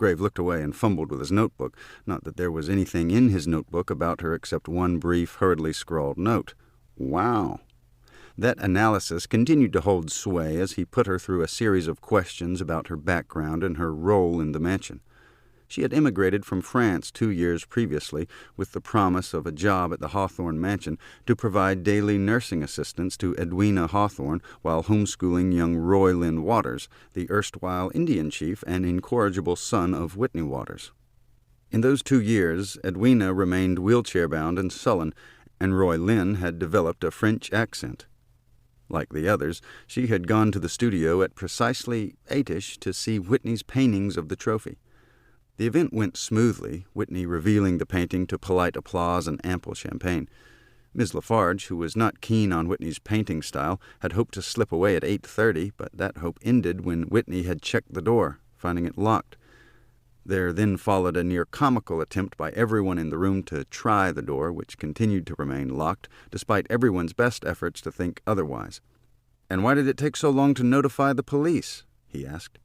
Grave looked away and fumbled with his notebook. Not that there was anything in his notebook about her except one brief, hurriedly scrawled note. Wow. That analysis continued to hold sway as he put her through a series of questions about her background and her role in the mansion. She had immigrated from France 2 years previously with the promise of a job at the Hawthorne mansion to provide daily nursing assistance to Edwina Hawthorne while homeschooling young Roy Lynn Waters, the erstwhile Indian chief and incorrigible son of Whitney Waters. In those 2 years, Edwina remained wheelchair-bound and sullen, and Roy Lynn had developed a French accent. Like the others, she had gone to the studio at precisely 8-ish to see Whitney's paintings of the trophy. The event went smoothly, Whitney revealing the painting to polite applause and ample champagne. Ms. LaFarge, who was not keen on Whitney's painting style, had hoped to slip away at 8:30, but that hope ended when Whitney had checked the door, finding it locked. There then followed a near-comical attempt by everyone in the room to try the door, which continued to remain locked, despite everyone's best efforts to think otherwise. "And why did it take so long to notify the police?" he asked.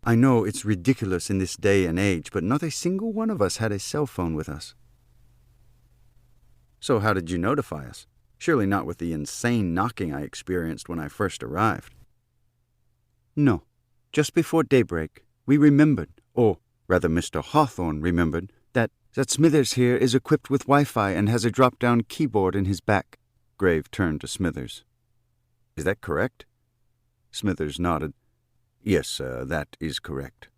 "I know it's ridiculous in this day and age, but not a single one of us had a cell phone with us." "So how did you notify us? Surely not with the insane knocking I experienced when I first arrived." "No. Just before daybreak, we remembered, or rather Mr. Hawthorne remembered, that Smithers here is equipped with Wi-Fi and has a drop-down keyboard in his back." Grave turned to Smithers. "Is that correct?" Smithers nodded. "Yes, sir, that is correct.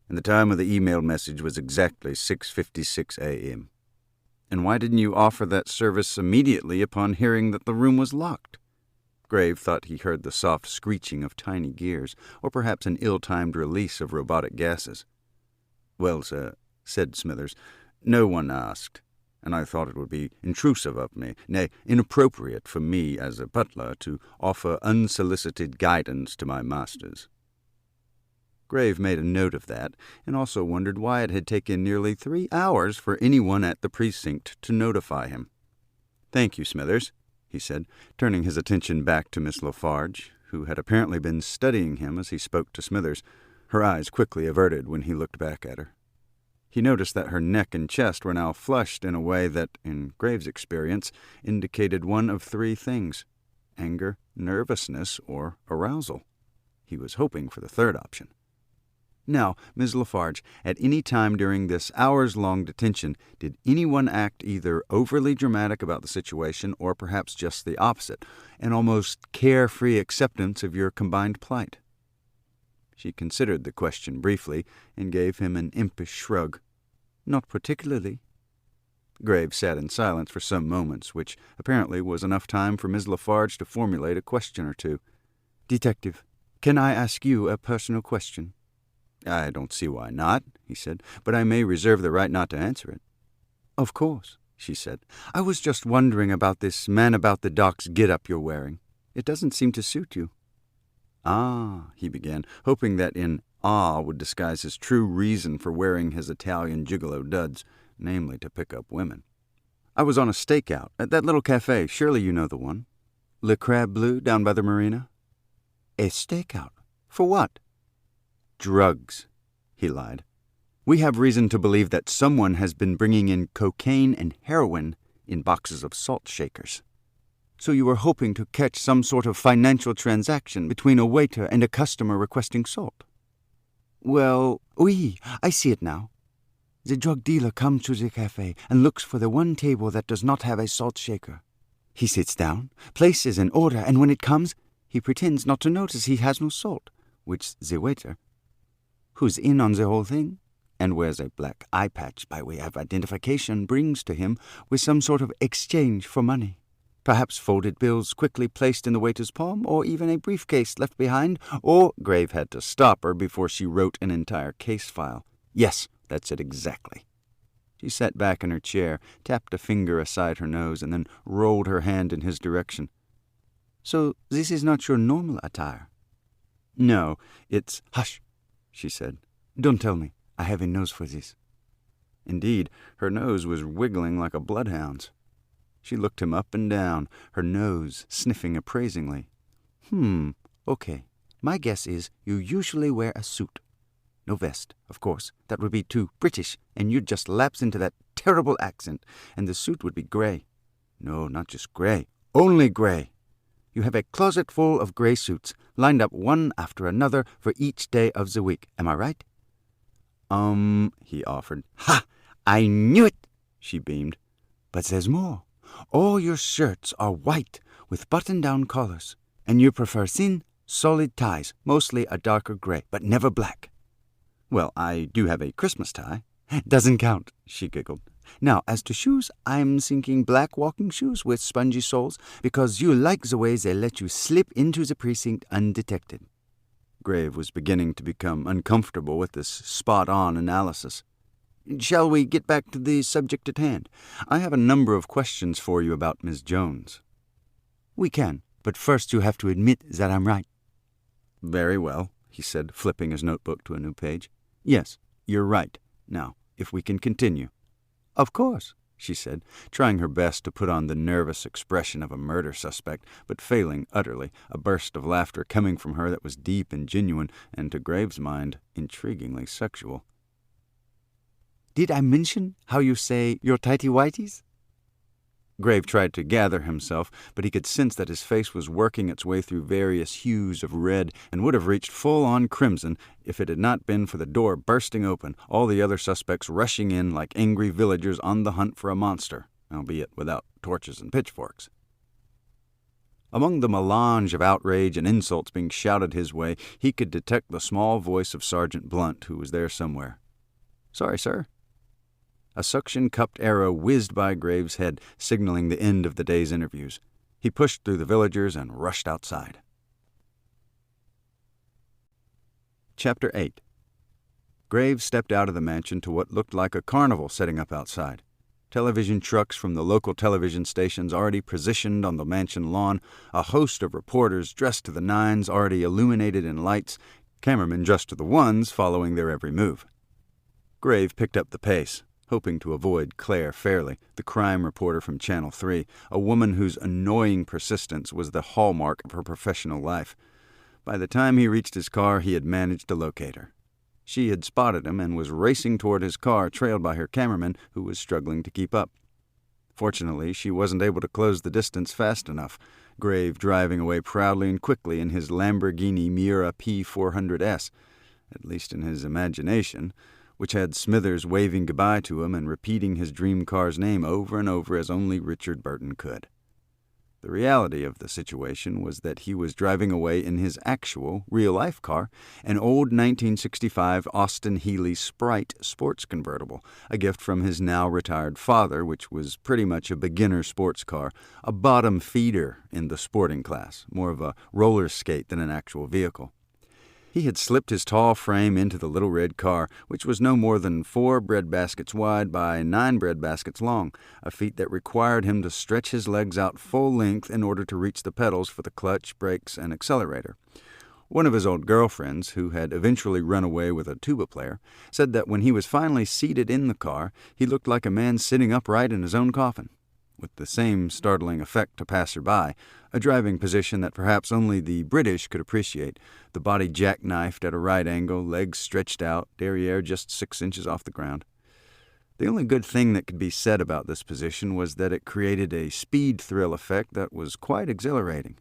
And the time of the email message was exactly 6:56 a.m. "And why didn't you offer that service immediately upon hearing that the room was locked?" Grave thought he heard the soft screeching of tiny gears, or perhaps an ill-timed release of robotic gases. "Well, sir," said Smithers, "no one asked, and I thought it would be intrusive of me, nay, inappropriate for me as a butler to offer unsolicited guidance to my masters." Grave made a note of that, and also wondered why it had taken nearly 3 hours for anyone at the precinct to notify him. "Thank you, Smithers," he said, turning his attention back to Miss LaFarge, who had apparently been studying him as he spoke to Smithers, her eyes quickly averted when he looked back at her. He noticed that her neck and chest were now flushed in a way that, in Grave's experience, indicated one of 3 things: anger, nervousness, or arousal. He was hoping for the third option. "Now, Ms. LaFarge, at any time during this hours-long detention, did anyone act either overly dramatic about the situation or perhaps just the opposite, an almost carefree acceptance of your combined plight?" She considered the question briefly and gave him an impish shrug. "Not particularly." Grave sat in silence for some moments, which apparently was enough time for Ms. LaFarge to formulate a question or two. "Detective, can I ask you a personal question?" "I don't see why not," he said, "but I may reserve the right not to answer it." "Of course," she said. "I was just wondering about this man-about-the-docks get-up you're wearing. It doesn't seem to suit you." "Ah," he began, hoping that in "ah" would disguise his true reason for wearing his Italian gigolo duds, namely to pick up women. "I was on a stakeout at that little cafe. Surely you know the one. Le Crab Bleu down by the marina." "A stakeout? For what?" "Drugs," he lied. "We have reason to believe that someone has been bringing in cocaine and heroin in boxes of salt shakers." "So you were hoping to catch some sort of financial transaction between a waiter and a customer requesting salt?" "Well, oui, I see it now. The drug dealer comes to the cafe and looks for the one table that does not have a salt shaker. He sits down, places an order, and when it comes, he pretends not to notice he has no salt, which the waiter, who's in on the whole thing, and wears a black eye patch by way of identification, brings to him with some sort of exchange for money. Perhaps folded bills quickly placed in the waiter's palm, or even a briefcase left behind, or—" Grave had to stop her before she wrote an entire case file. "Yes, that's it exactly." She sat back in her chair, tapped a finger aside her nose, and then rolled her hand in his direction. "So this is not your normal attire?" "No, it's—" "Hush," she said. "Don't tell me. I have a nose for this." Indeed, her nose was wiggling like a bloodhound's. She looked him up and down, her nose sniffing appraisingly. Okay. My guess is you usually wear a suit." No vest, of course. That would be too British, and you'd just lapse into that terrible accent, and the suit would be gray. No, not just gray. Only gray. You have a closet full of gray suits, lined up one after another for each day of the week. Am I right? He offered. Ha! I knew it, she beamed. But there's more. All your shirts are white with button-down collars, and you prefer thin, solid ties, mostly a darker gray, but never black. Well, I do have a Christmas tie. Doesn't count, she giggled. Now, as to shoes, I'm thinking black walking shoes with spongy soles, because you like the way they let you slip into the precinct undetected. Grave was beginning to become uncomfortable with this spot-on analysis. Shall we get back to the subject at hand? I have a number of questions for you about Miss Jones. We can, but first you have to admit that I'm right. Very well, he said, flipping his notebook to a new page. Yes, you're right. Now, if we can continue. Of course, she said, trying her best to put on the nervous expression of a murder suspect, but failing utterly, a burst of laughter coming from her that was deep and genuine, and to Grave's mind, intriguingly sexual. Did I mention how you say your tighty-whities? Grave tried to gather himself, but he could sense that his face was working its way through various hues of red and would have reached full-on crimson if it had not been for the door bursting open, all the other suspects rushing in like angry villagers on the hunt for a monster, albeit without torches and pitchforks. Among the melange of outrage and insults being shouted his way, he could detect the small voice of Sergeant Blunt, who was there somewhere. Sorry, sir. A suction-cupped arrow whizzed by Grave's head, signaling the end of the day's interviews. He pushed through the villagers and rushed outside. Chapter 8. Grave stepped out of the mansion to what looked like a carnival setting up outside. Television trucks from the local television stations already positioned on the mansion lawn, a host of reporters dressed to the nines already illuminated in lights, cameramen dressed to the ones following their every move. Grave picked up the pace, hoping to avoid Claire Fairley, the crime reporter from Channel 3, a woman whose annoying persistence was the hallmark of her professional life. By the time he reached his car, he had managed to locate her. She had spotted him and was racing toward his car, trailed by her cameraman, who was struggling to keep up. Fortunately, she wasn't able to close the distance fast enough, Grave driving away proudly and quickly in his Lamborghini Miura P400S, at least in his imagination, which had Smithers waving goodbye to him and repeating his dream car's name over and over as only Richard Burton could. The reality of the situation was that he was driving away in his actual, real-life car, an old 1965 Austin Healey Sprite sports convertible, a gift from his now-retired father, which was pretty much a beginner sports car, a bottom feeder in the sporting class, more of a roller skate than an actual vehicle. He had slipped his tall frame into the little red car, which was no more than 4 breadbaskets wide by 9 breadbaskets long, a feat that required him to stretch his legs out full length in order to reach the pedals for the clutch, brakes, and accelerator. One of his old girlfriends, who had eventually run away with a tuba player, said that when he was finally seated in the car, he looked like a man sitting upright in his own coffin, with the same startling effect to passer-by, a driving position that perhaps only the British could appreciate, the body jackknifed at a right angle, legs stretched out, derriere just 6 inches off the ground. The only good thing that could be said about this position was that it created a speed thrill effect that was quite exhilarating.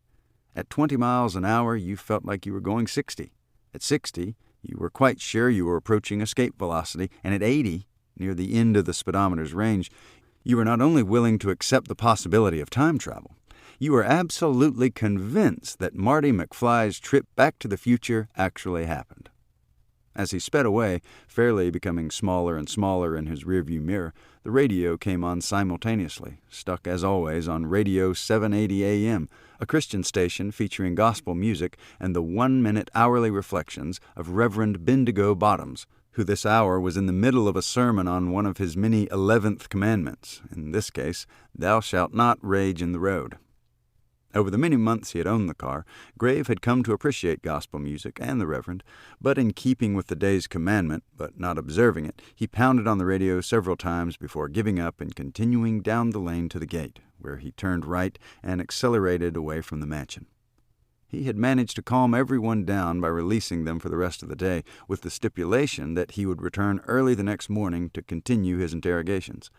At 20 miles an hour, you felt like you were going 60. At 60, you were quite sure you were approaching escape velocity, and at 80, near the end of the speedometer's range, you were not only willing to accept the possibility of time travel, you were absolutely convinced that Marty McFly's trip back to the future actually happened. As he sped away, fairly becoming smaller and smaller in his rearview mirror, the radio came on simultaneously, stuck as always on Radio 780 AM, a Christian station featuring gospel music and the 1-minute hourly reflections of Reverend Bendigo Bottoms, who this hour was in the middle of a sermon on one of his many 11th commandments, in this case, "Thou shalt not rage in the road." Over the many months he had owned the car, Grave had come to appreciate gospel music and the Reverend, but in keeping with the day's commandment, but not observing it, he pounded on the radio several times before giving up and continuing down the lane to the gate, where he turned right and accelerated away from the mansion. He had managed to calm everyone down by releasing them for the rest of the day, with the stipulation that he would return early the next morning to continue his interrogations.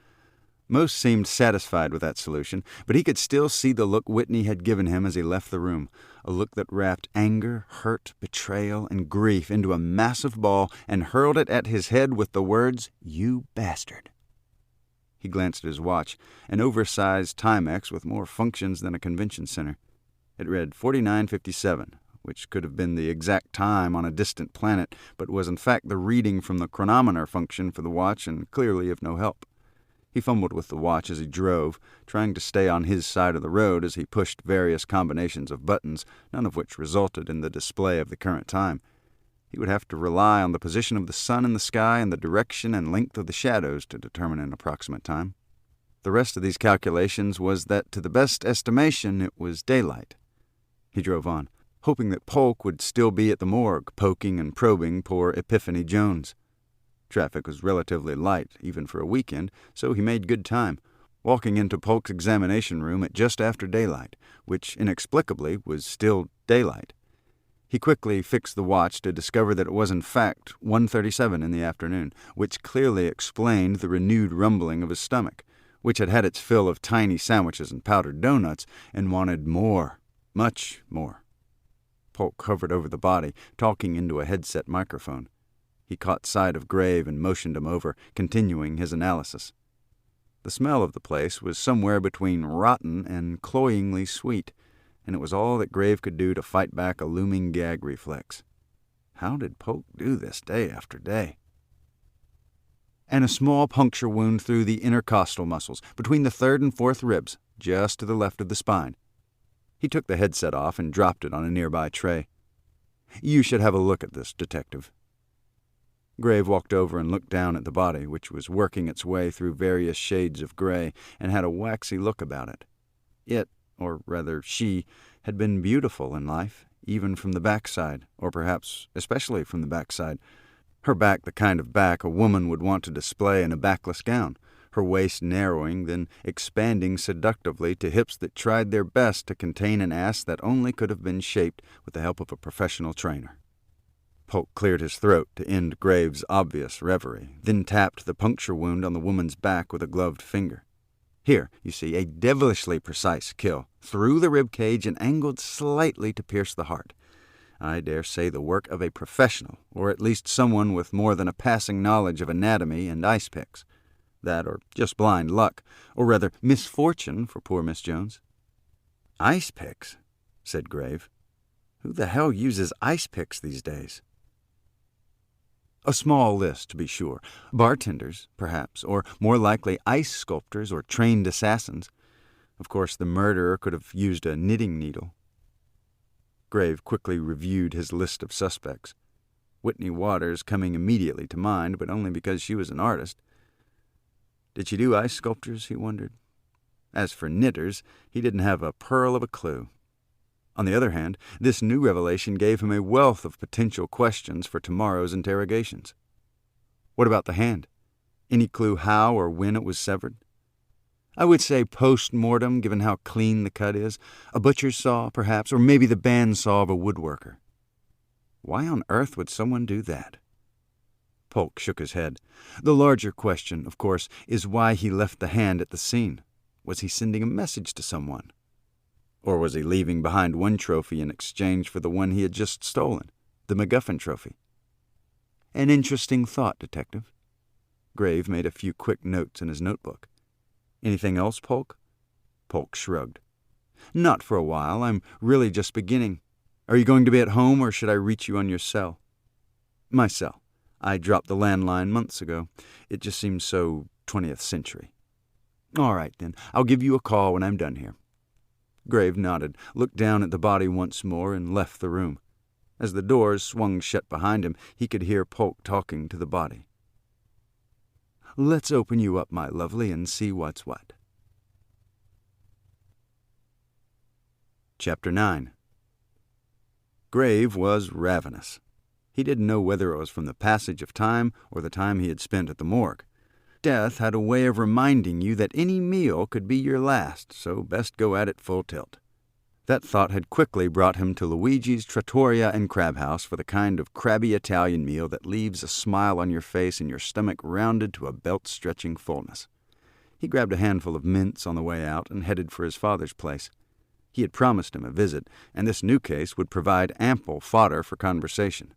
Most seemed satisfied with that solution, but he could still see the look Whitney had given him as he left the room, a look that wrapped anger, hurt, betrayal, and grief into a massive ball and hurled it at his head with the words, "You bastard." He glanced at his watch, an oversized Timex with more functions than a convention center. It read 49:57, which could have been the exact time on a distant planet, but was in fact the reading from the chronometer function for the watch and clearly of no help. He fumbled with the watch as he drove, trying to stay on his side of the road as he pushed various combinations of buttons, none of which resulted in the display of the current time. He would have to rely on the position of the sun in the sky and the direction and length of the shadows to determine an approximate time. The rest of these calculations was that, to the best estimation, it was daylight. He drove on, hoping that Polk would still be at the morgue, poking and probing poor Epiphany Jones. Traffic was relatively light, even for a weekend, so he made good time, walking into Polk's examination room at just after daylight, which inexplicably was still daylight. He quickly fixed the watch to discover that it was in fact 1:37 in the afternoon, which clearly explained the renewed rumbling of his stomach, which had had its fill of tiny sandwiches and powdered donuts, and wanted more, much more. Polk hovered over the body, talking into a headset microphone. He caught sight of Grave and motioned him over, continuing his analysis. The smell of the place was somewhere between rotten and cloyingly sweet, and it was all that Grave could do to fight back a looming gag reflex. How did Polk do this day after day? And a small puncture wound through the intercostal muscles, between the third and fourth ribs, just to the left of the spine. He took the headset off and dropped it on a nearby tray. "You should have a look at this, Detective." Grave walked over and looked down at the body, which was working its way through various shades of gray and had a waxy look about it. It, or rather she, had been beautiful in life, even from the backside, or perhaps especially from the backside. Her back the kind of back a woman would want to display in a backless gown, her waist narrowing, then expanding seductively to hips that tried their best to contain an ass that only could have been shaped with the help of a professional trainer. Polk cleared his throat to end Grave's obvious reverie, then tapped the puncture wound on the woman's back with a gloved finger. Here, you see, a devilishly precise kill, through the rib cage and angled slightly to pierce the heart. I dare say the work of a professional, or at least someone with more than a passing knowledge of anatomy and ice picks. That or just blind luck, or rather misfortune for poor Miss Jones. "Ice picks?" said Grave. "Who the hell uses ice picks these days?" "A small list, to be sure. Bartenders, perhaps, or more likely ice sculptors or trained assassins. Of course, the murderer could have used a knitting needle." Grave quickly reviewed his list of suspects, Whitney Waters coming immediately to mind, but only because she was an artist. Did she do ice sculptures, he wondered. As for knitters, he didn't have a pearl of a clue. On the other hand, this new revelation gave him a wealth of potential questions for tomorrow's interrogations. What about the hand? Any clue how or when it was severed? I would say post-mortem, given how clean the cut is. A butcher's saw, perhaps, or maybe the bandsaw of a woodworker. Why on earth would someone do that? Polk shook his head. The larger question, of course, is why he left the hand at the scene. Was he sending a message to someone? Or was he leaving behind one trophy in exchange for the one he had just stolen, the MacGuffin trophy? An interesting thought, Detective. Grave made a few quick notes in his notebook. Anything else, Polk? Polk shrugged. Not for a while. I'm really just beginning. Are you going to be at home, or should I reach you on your cell? My cell. I dropped the landline months ago. It just seems so 20th century. All right, then. I'll give you a call when I'm done here. Grave nodded, looked down at the body once more, and left the room. As the doors swung shut behind him, he could hear Polk talking to the body. Let's open you up, my lovely, and see what's what. Chapter 9. Grave was ravenous. He didn't know whether it was from the passage of time or the time he had spent at the morgue. Death had a way of reminding you that any meal could be your last, so best go at it full tilt. That thought had quickly brought him to Luigi's Trattoria and Crab House for the kind of crabby Italian meal that leaves a smile on your face and your stomach rounded to a belt-stretching fullness. He grabbed a handful of mints on the way out and headed for his father's place. He had promised him a visit, and this new case would provide ample fodder for conversation.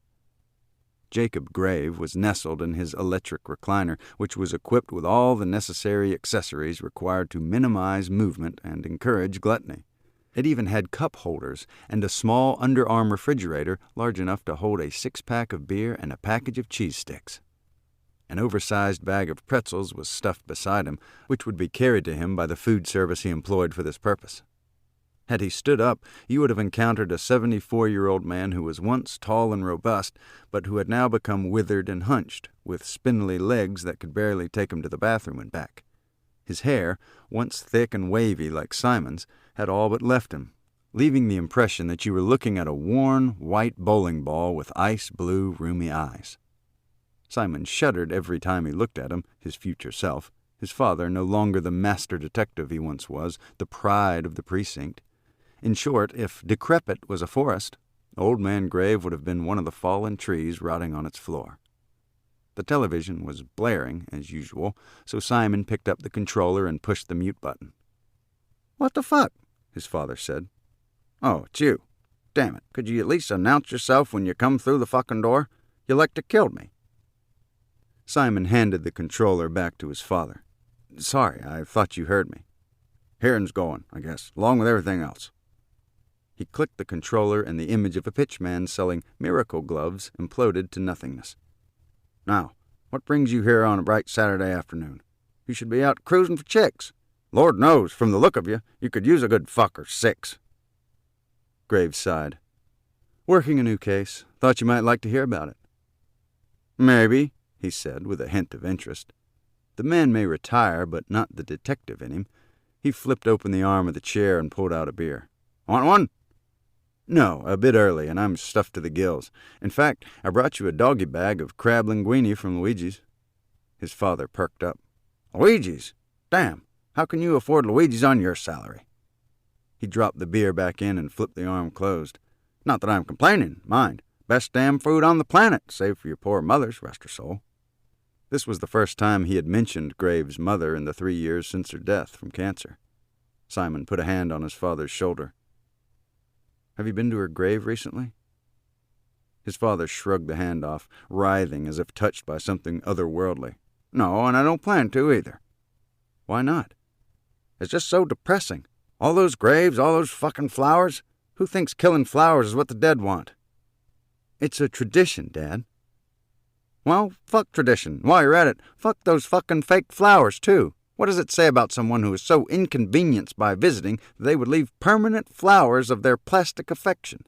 Jacob Grave was nestled in his electric recliner, which was equipped with all the necessary accessories required to minimize movement and encourage gluttony. It even had cup holders and a small underarm refrigerator large enough to hold a 6-pack of beer and a package of cheese sticks. An oversized bag of pretzels was stuffed beside him, which would be carried to him by the food service he employed for this purpose. Had he stood up, you would have encountered a 74-year-old man who was once tall and robust, but who had now become withered and hunched, with spindly legs that could barely take him to the bathroom and back. His hair, once thick and wavy like Simon's, had all but left him, leaving the impression that you were looking at a worn, white bowling ball with ice-blue, rheumy eyes. Simon shuddered every time he looked at him, his future self, his father no longer the master detective he once was, the pride of the precinct. In short, if decrepit was a forest, Old Man Grave would have been one of the fallen trees rotting on its floor. The television was blaring, as usual, so Simon picked up the controller and pushed the mute button. "What the fuck?" his father said. "Oh, it's you. Damn it, could you at least announce yourself when you come through the fucking door? You like to kill me." Simon handed the controller back to his father. "Sorry, I thought you heard me." "Hearing's going, I guess, along with everything else." He clicked the controller and the image of a pitchman selling miracle gloves imploded to nothingness. "Now, what brings you here on a bright Saturday afternoon? You should be out cruising for chicks. Lord knows, from the look of you, you could use a good fuck or 6. Graves sighed. "Working a new case. Thought you might like to hear about it." "Maybe," he said, with a hint of interest. The man may retire, but not the detective in him. He flipped open the arm of the chair and pulled out a beer. "Want one?" "No, a bit early, and I'm stuffed to the gills. In fact, I brought you a doggy bag of crab linguine from Luigi's." His father perked up. "Luigi's? Damn, how can you afford Luigi's on your salary?" He dropped the beer back in and flipped the arm closed. "Not that I'm complaining, mind. Best damn food on the planet, save for your poor mother's, rest her soul." This was the first time he had mentioned Graves' mother in the 3 years since her death from cancer. Simon put a hand on his father's shoulder. "Have you been to her grave recently?" His father shrugged the hand off, writhing as if touched by something otherworldly. "No, and I don't plan to either." "Why not?" "It's just so depressing. All those graves, all those fucking flowers. Who thinks killing flowers is what the dead want?" "It's a tradition, Dad." "Well, fuck tradition. While you're at it, fuck those fucking fake flowers, too. What does it say about someone who is so inconvenienced by visiting that they would leave permanent flowers of their plastic affection?"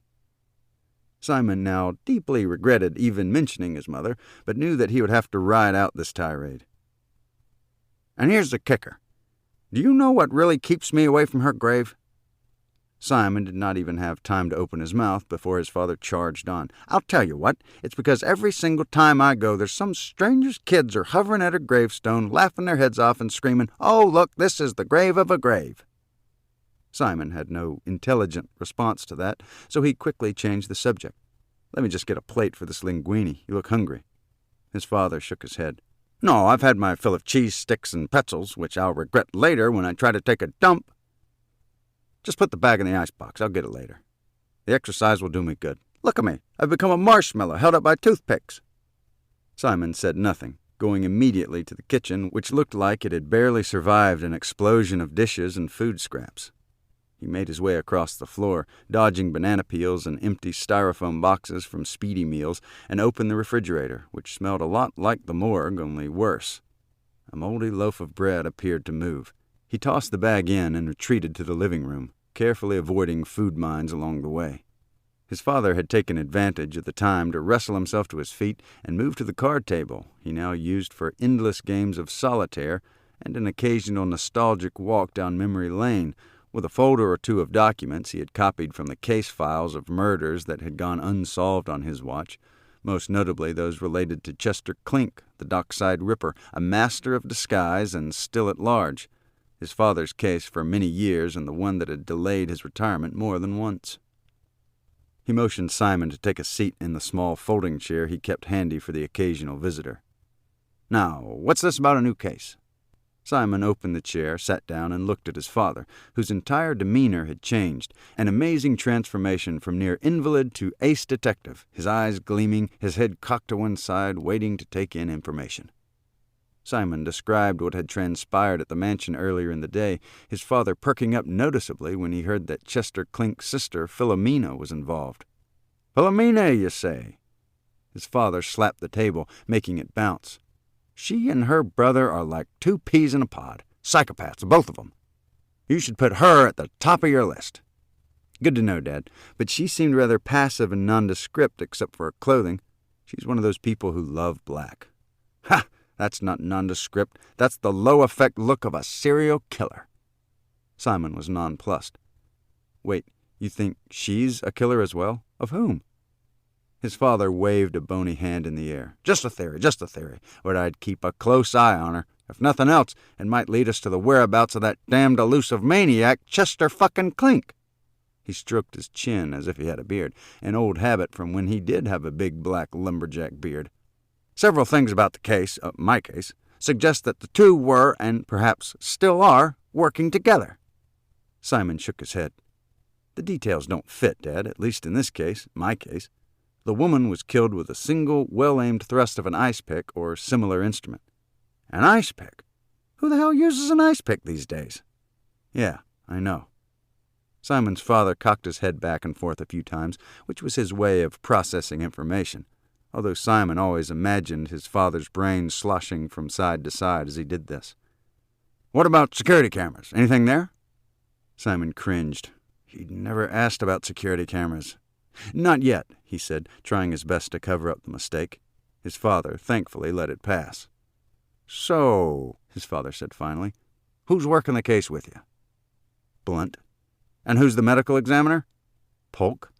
Simon now deeply regretted even mentioning his mother, but knew that he would have to ride out this tirade. "And here's the kicker. Do you know what really keeps me away from her grave?" Simon did not even have time to open his mouth before his father charged on. "I'll tell you what. It's because every single time I go, there's some stranger's kids are hovering at her gravestone, laughing their heads off and screaming, 'Oh, look, this is the grave of a grave.'" Simon had no intelligent response to that, so he quickly changed the subject. "Let me just get a plate for this linguine. You look hungry." His father shook his head. "No, I've had my fill of cheese sticks and pretzels, which I'll regret later when I try to take a dump. Just put the bag in the icebox. I'll get it later. The exercise will do me good. Look at me. I've become a marshmallow held up by toothpicks." Simon said nothing, going immediately to the kitchen, which looked like it had barely survived an explosion of dishes and food scraps. He made his way across the floor, dodging banana peels and empty styrofoam boxes from Speedy Meals, and opened the refrigerator, which smelled a lot like the morgue, only worse. A moldy loaf of bread appeared to move. He tossed the bag in and retreated to the living room, carefully avoiding food mines along the way. His father had taken advantage of the time to wrestle himself to his feet and move to the card table he now used for endless games of solitaire and an occasional nostalgic walk down memory lane, with a folder or two of documents he had copied from the case files of murders that had gone unsolved on his watch, most notably those related to Chester Clink, the dockside ripper, a master of disguise and still at large. his father's case for many years and the one that had delayed his retirement more than once. He motioned Simon to take a seat in the small folding chair he kept handy for the occasional visitor. "Now, what's this about a new case?" Simon opened the chair, sat down, and looked at his father, whose entire demeanor had changed, an amazing transformation from near invalid to ace detective, his eyes gleaming, his head cocked to one side, waiting to take in information. Simon described what had transpired at the mansion earlier in the day, his father perking up noticeably when he heard that Chester Clink's sister, Filamina, was involved. "Filamina, you say?" His father slapped the table, making it bounce. "She and her brother are like two peas in a pod. Psychopaths, both of them. You should put her at the top of your list." "Good to know, Dad, but she seemed rather passive and nondescript except for her clothing. She's one of those people who love black." "Ha! That's not nondescript. That's the low-effect look of a serial killer." Simon was nonplussed. "Wait, you think she's a killer as well? Of whom?" His father waved a bony hand in the air. Just a theory, but I'd keep a close eye on her. If nothing else, it might lead us to the whereabouts of that damned elusive maniac, Chester fucking Clink." He stroked his chin as if he had a beard, an old habit from when he did have a big black lumberjack beard. "Several things about the case, my case, suggest that the two were, and perhaps still are, working together." Simon shook his head. "The details don't fit, Dad, at least in this case, my case. The woman was killed with a single, well-aimed thrust of an ice pick or similar instrument." "An ice pick? Who the hell uses an ice pick these days?" "Yeah, I know." Simon's father cocked his head back and forth a few times, which was his way of processing information, although Simon always imagined his father's brain sloshing from side to side as he did this. "What about security cameras? Anything there?" Simon cringed. He'd never asked about security cameras. "Not yet," he said, trying his best to cover up the mistake. His father, thankfully, let it pass. "So," his father said finally, "who's working the case with you?" "Blunt." "And who's the medical examiner?" "Polk."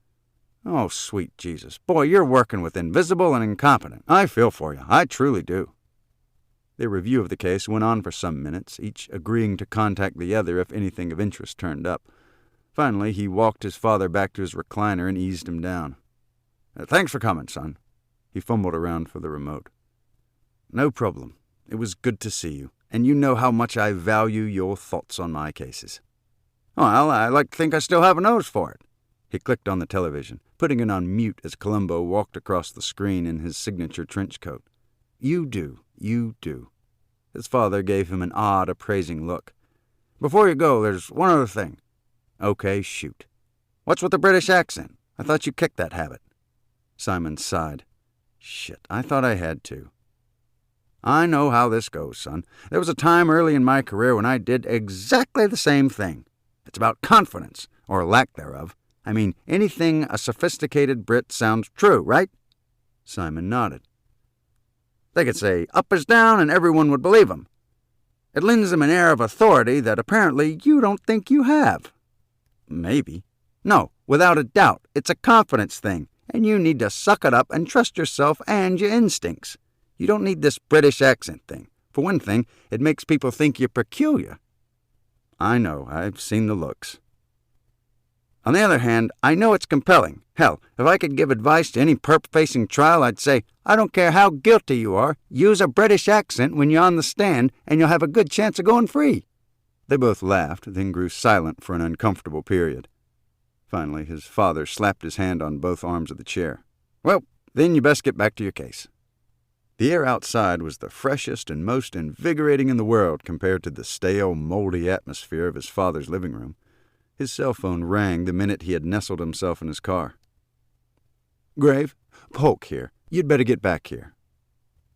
"Oh, sweet Jesus. Boy, you're working with invisible and incompetent. I feel for you. I truly do." Their review of the case went on for some minutes, each agreeing to contact the other if anything of interest turned up. Finally, he walked his father back to his recliner and eased him down. "Thanks for coming, son." He fumbled around for the remote. "No problem. It was good to see you, and you know how much I value your thoughts on my cases." "Well, I like to think I still have a nose for it." He clicked on the television, putting it on mute as Columbo walked across the screen in his signature trench coat. "You do. His father gave him an odd, appraising look. "Before you go, there's one other thing." "Okay, shoot." "What's with the British accent? I thought you kicked that habit." Simon sighed. "Shit, I thought I had to." "I know how this goes, son. There was a time early in my career when I did exactly the same thing. It's about confidence, or lack thereof. I mean, anything a sophisticated Brit sounds true, right?" Simon nodded. "They could say, 'Up is down,' and everyone would believe them. It lends them an air of authority that apparently you don't think you have." "Maybe." "No, without a doubt. It's a confidence thing, and you need to suck it up and trust yourself and your instincts. You don't need this British accent thing. For one thing, it makes people think you're peculiar." "I know. I've seen the looks." "On the other hand, I know it's compelling. Hell, if I could give advice to any perp facing trial, I'd say, I don't care how guilty you are, use a British accent when you're on the stand, and you'll have a good chance of going free." They both laughed, then grew silent for an uncomfortable period. Finally, his father slapped his hand on both arms of the chair. "Well, then you best get back to your case." The air outside was the freshest and most invigorating in the world compared to the stale, moldy atmosphere of his father's living room. His cell phone rang the minute he had nestled himself in his car. "Grave, Polk here. You'd better get back here."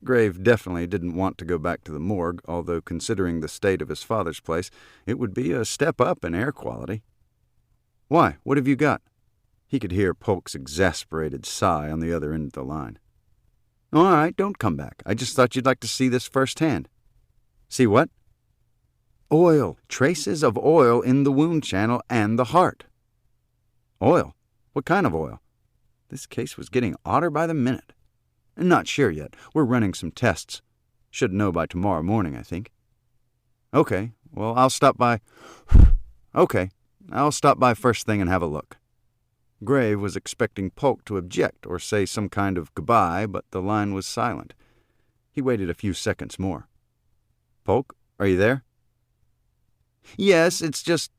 Grave definitely didn't want to go back to the morgue, although considering the state of his father's place, it would be a step up in air quality. "Why, what have you got?" He could hear Polk's exasperated sigh on the other end of the line. "All right, don't come back. I just thought you'd like to see this firsthand." "See what?" "Oil. Traces of oil in the wound channel and the heart." "Oil? What kind of oil?" This case was getting odder by the minute. "Not sure yet. We're running some tests. Should know by tomorrow morning, I think." "Okay, Well, I'll stop by... Okay, I'll stop by first thing and have a look. Grave was expecting Polk to object or say some kind of goodbye, but the line was silent. He waited a few seconds more. Polk, are you there? Yes, it's just...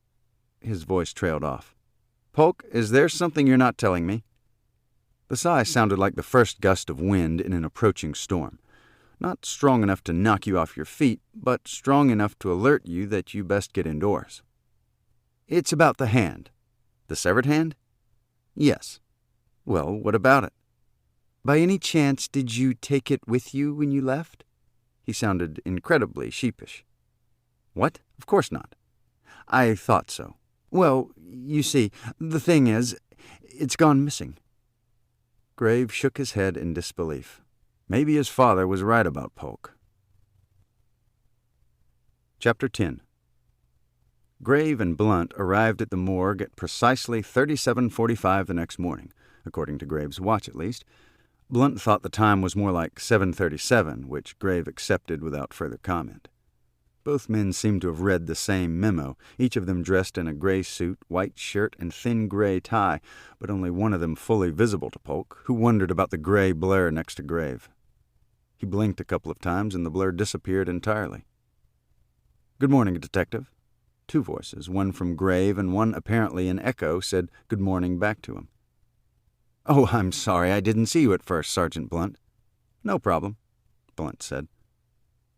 His voice trailed off. Polk, is there something you're not telling me? The sigh sounded like the first gust of wind in an approaching storm. Not strong enough to knock you off your feet, but strong enough to alert you that you best get indoors. It's about the hand. The severed hand? Yes. Well, what about it? By any chance, did you take it with you when you left? He sounded incredibly sheepish. What? Of course not. I thought so. Well, you see, the thing is, it's gone missing. Grave shook his head in disbelief. Maybe his father was right about Polk. Chapter 10. Grave and Blunt arrived at the morgue at precisely 37:45 the next morning, according to Grave's watch at least. Blunt thought the time was more like 7:37, which Grave accepted without further comment. Both men seemed to have read the same memo, each of them dressed in a gray suit, white shirt, and thin gray tie, but only one of them fully visible to Polk, who wondered about the gray blur next to Grave. He blinked a couple of times, and the blur disappeared entirely. Good morning, Detective. Two voices, one from Grave and one apparently an echo, said good morning back to him. Oh, I'm sorry, I didn't see you at first, Sergeant Blunt. No problem, Blunt said.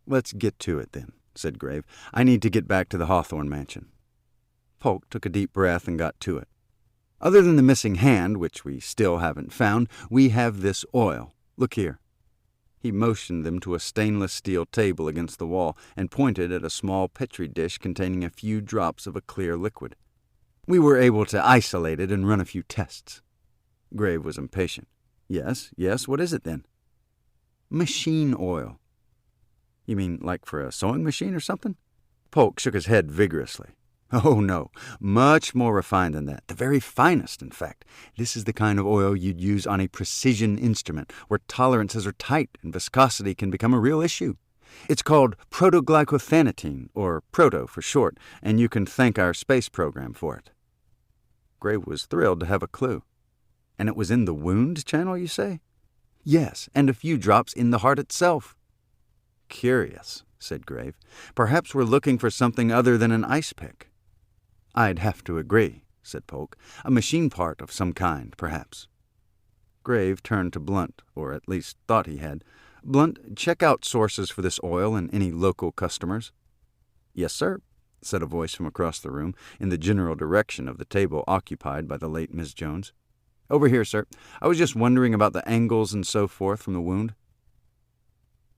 Let's get to it, then, said Grave. I need to get back to the Hawthorne mansion. Polk took a deep breath and got to it. Other than the missing hand, which we still haven't found, we have this oil. Look here. He motioned them to a stainless steel table against the wall and pointed at a small petri dish containing a few drops of a clear liquid. We were able to isolate it and run a few tests. Grave was impatient. Yes, what is it then? Machine oil. You mean like for a sewing machine or something? Polk shook his head vigorously. Oh, no, much more refined than that. The very finest, in fact. This is the kind of oil you'd use on a precision instrument, where tolerances are tight and viscosity can become a real issue. It's called protoglycophenatine, or proto for short, and you can thank our space program for it. Grave was thrilled to have a clue. And it was in the wound channel, you say? Yes, and a few drops in the heart itself. Curious, said Grave. Perhaps we're looking for something other than an ice pick. I'd have to agree, said Polk. A machine part of some kind, perhaps. Grave turned to Blunt, or at least thought he had. Blunt, check out sources for this oil and any local customers. Yes, sir, said a voice from across the room, in the general direction of the table occupied by the late Miss Jones. Over here, sir. I was just wondering about the angles and so forth from the wound.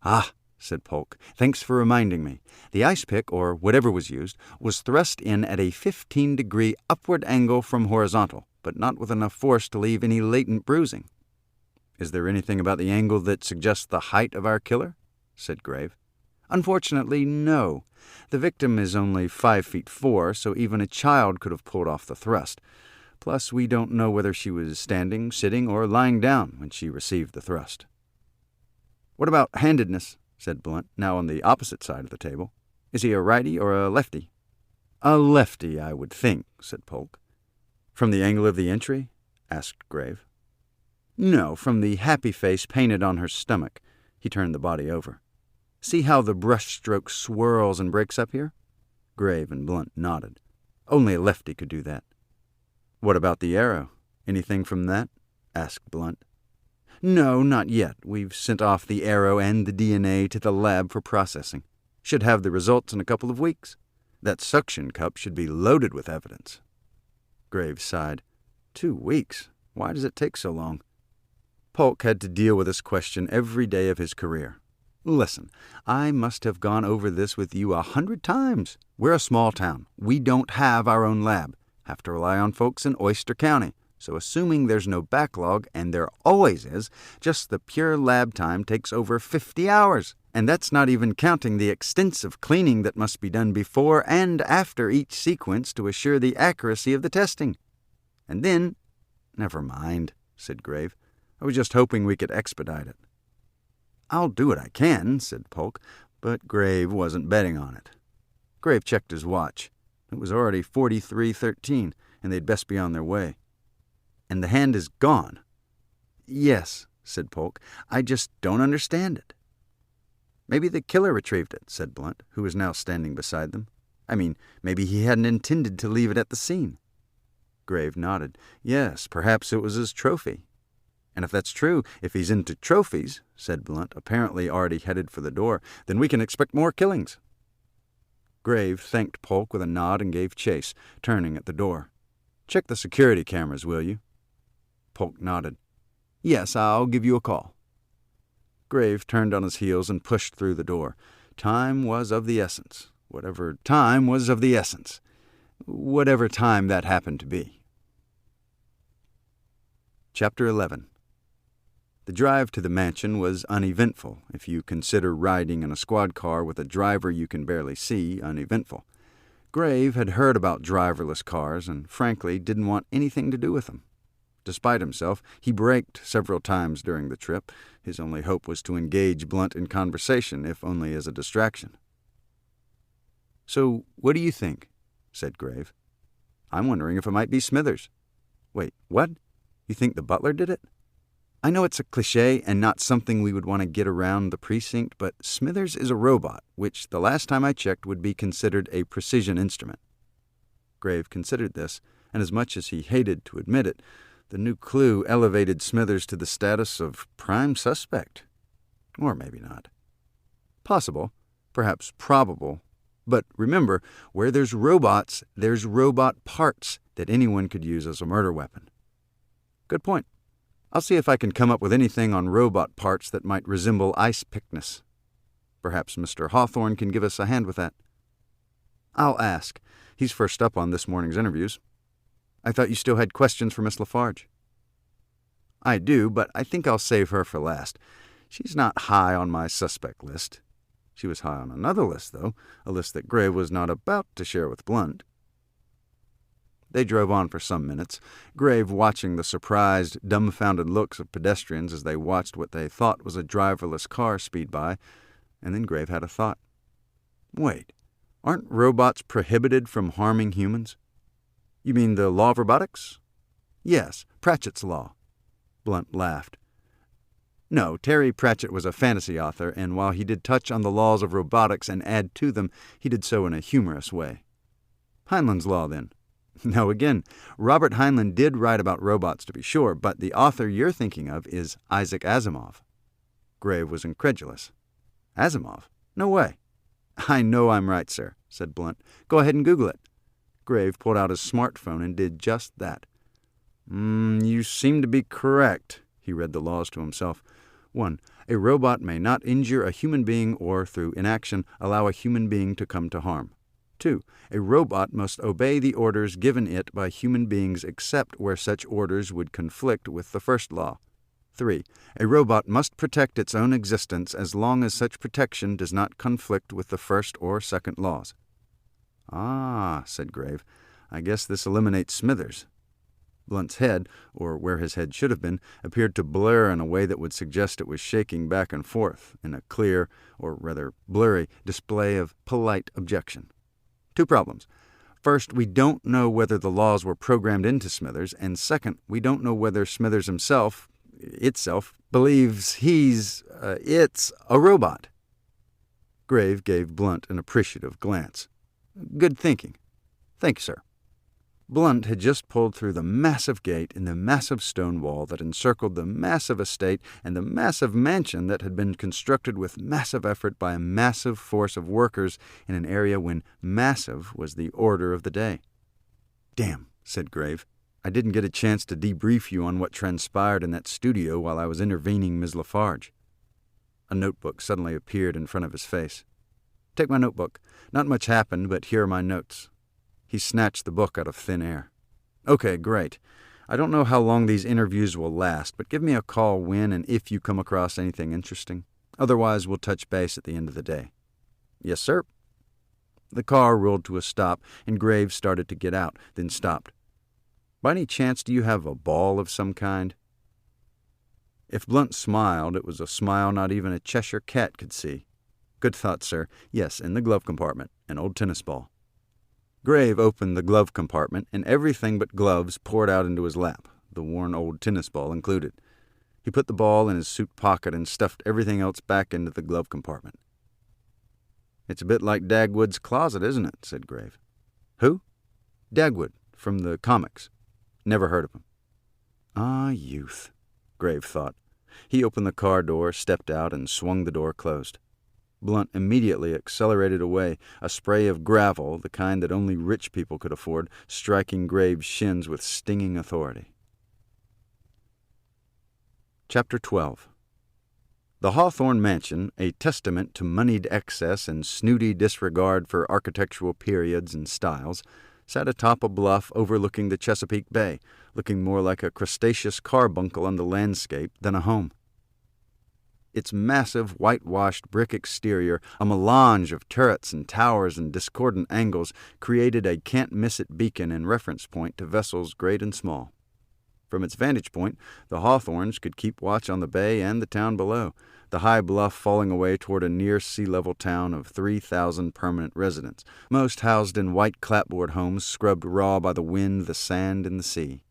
Ah, said Polk. Thanks for reminding me. The ice pick, or whatever was used, was thrust in at a 15-degree upward angle from horizontal, but not with enough force to leave any latent bruising. Is there anything about the angle that suggests the height of our killer? Said Grave. Unfortunately, no. The victim is only 5'4", so even a child could have pulled off the thrust. Plus, we don't know whether she was standing, sitting, or lying down when she received the thrust. What about handedness? Said Blunt, now on the opposite side of the table. Is he a righty or a lefty? A lefty, I would think, said Polk. From the angle of the entry? Asked Grave. No, from the happy face painted on her stomach. He turned the body over. See how the brushstroke swirls and breaks up here? Grave and Blunt nodded. Only a lefty could do that. What about the arrow? Anything from that? Asked Blunt. No, not yet. We've sent off the arrow and the DNA to the lab for processing. Should have the results in a couple of weeks. That suction cup should be loaded with evidence. Grave sighed. 2 weeks? Why does it take so long? Polk had to deal with this question every day of his career. Listen, I must have gone over this with you 100 times. We're a small town. We don't have our own lab. Have to rely on folks in Oyster County. So assuming there's no backlog, and there always is, just the pure lab time takes over 50 hours. And that's not even counting the extensive cleaning that must be done before and after each sequence to assure the accuracy of the testing. And then... Never mind, said Grave. I was just hoping we could expedite it. I'll do what I can, said Polk, but Grave wasn't betting on it. Grave checked his watch. It was already 43:13, and they'd best be on their way. And the hand is gone. Yes, said Polk. I just don't understand it. Maybe the killer retrieved it, said Blunt, who was now standing beside them. I mean, maybe he hadn't intended to leave it at the scene. Grave nodded. Yes, perhaps it was his trophy. And if that's true, if he's into trophies, said Blunt, apparently already headed for the door, then we can expect more killings. Grave thanked Polk with a nod and gave chase, turning at the door. Check the security cameras, will you? Polk nodded. Yes, I'll give you a call. Grave turned on his heels and pushed through the door. Time was of the essence. Whatever time was of the essence. Whatever time that happened to be. Chapter 11. The drive to the mansion was uneventful, if you consider riding in a squad car with a driver you can barely see uneventful. Grave had heard about driverless cars and, frankly, didn't want anything to do with them. Despite himself, he braked several times during the trip. His only hope was to engage Blunt in conversation, if only as a distraction. So, what do you think? Said Grave. I'm wondering if it might be Smithers. Wait, what? You think the butler did it? I know it's a cliché and not something we would want to get around the precinct, but Smithers is a robot, which the last time I checked would be considered a precision instrument. Grave considered this, and as much as he hated to admit it, the new clue elevated Smithers to the status of prime suspect. Or maybe not. Possible, perhaps probable, but remember, where there's robots, there's robot parts that anyone could use as a murder weapon. Good point. I'll see if I can come up with anything on robot parts that might resemble ice pickness. Perhaps Mr. Hawthorne can give us a hand with that. I'll ask. He's first up on this morning's interviews. I thought you still had questions for Miss LaFarge. I do, but I think I'll save her for last. She's not high on my suspect list. She was high on another list, though, a list that Grave was not about to share with Blunt. They drove on for some minutes, Grave watching the surprised, dumbfounded looks of pedestrians as they watched what they thought was a driverless car speed by, and then Grave had a thought. Wait, aren't robots prohibited from harming humans? You mean the law of robotics? Yes, Pratchett's law. Blunt laughed. No, Terry Pratchett was a fantasy author, and while he did touch on the laws of robotics and add to them, he did so in a humorous way. Heinlein's law, then. No, again, Robert Heinlein did write about robots, to be sure, but the author you're thinking of is Isaac Asimov. Grave was incredulous. Asimov? No way. I know I'm right, sir, said Blunt. Go ahead and Google it. Grave pulled out his smartphone and did just that. You seem to be correct, he read the laws to himself. 1. A robot may not injure a human being or, through inaction, allow a human being to come to harm. 2. A robot must obey the orders given it by human beings except where such orders would conflict with the first law. 3. A robot must protect its own existence as long as such protection does not conflict with the first or second laws. Ah, said Grave. I guess this eliminates Smithers. Blunt's head, or where his head should have been, appeared to blur in a way that would suggest it was shaking back and forth in a clear, or rather blurry, display of polite objection. 2 problems. First, we don't know whether the laws were programmed into Smithers, and second, we don't know whether Smithers himself, believes it's a robot. Grave gave Blunt an appreciative glance. Good thinking. Thank you, sir. Blunt had just pulled through the massive gate in the massive stone wall that encircled the massive estate and the massive mansion that had been constructed with massive effort by a massive force of workers in an area when massive was the order of the day. Damn, said Grave. I didn't get a chance to debrief you on what transpired in that studio while I was intervening Ms. LaFarge. A notebook suddenly appeared in front of his face. Take my notebook. Not much happened, but here are my notes. He snatched the book out of thin air. Okay, great. I don't know how long these interviews will last, but give me a call when and if you come across anything interesting. Otherwise, we'll touch base at the end of the day. Yes, sir. The car rolled to a stop, and Graves started to get out, then stopped. By any chance, do you have a ball of some kind? If Blunt smiled, it was a smile not even a Cheshire cat could see. Good thought, sir. Yes, in the glove compartment, an old tennis ball. Grave opened the glove compartment, and everything but gloves poured out into his lap, the worn old tennis ball included. He put the ball in his suit pocket and stuffed everything else back into the glove compartment. "It's a bit like Dagwood's closet, isn't it?" said Grave. "Who?" "Dagwood, from the comics. Never heard of him." "Ah, youth," Grave thought. He opened the car door, stepped out, and swung the door closed. Blunt immediately accelerated away, a spray of gravel, the kind that only rich people could afford, striking Grave's shins with stinging authority. Chapter 12. The Hawthorne mansion, a testament to moneyed excess and snooty disregard for architectural periods and styles, sat atop a bluff overlooking the Chesapeake Bay, looking more like a crustaceous carbuncle on the landscape than a home. Its massive, whitewashed brick exterior, a melange of turrets and towers and discordant angles, created a can't-miss-it beacon and reference point to vessels great and small. From its vantage point, the Hawthornes could keep watch on the bay and the town below, the high bluff falling away toward a near-sea-level town of 3,000 permanent residents, most housed in white clapboard homes scrubbed raw by the wind, the sand, and the sea.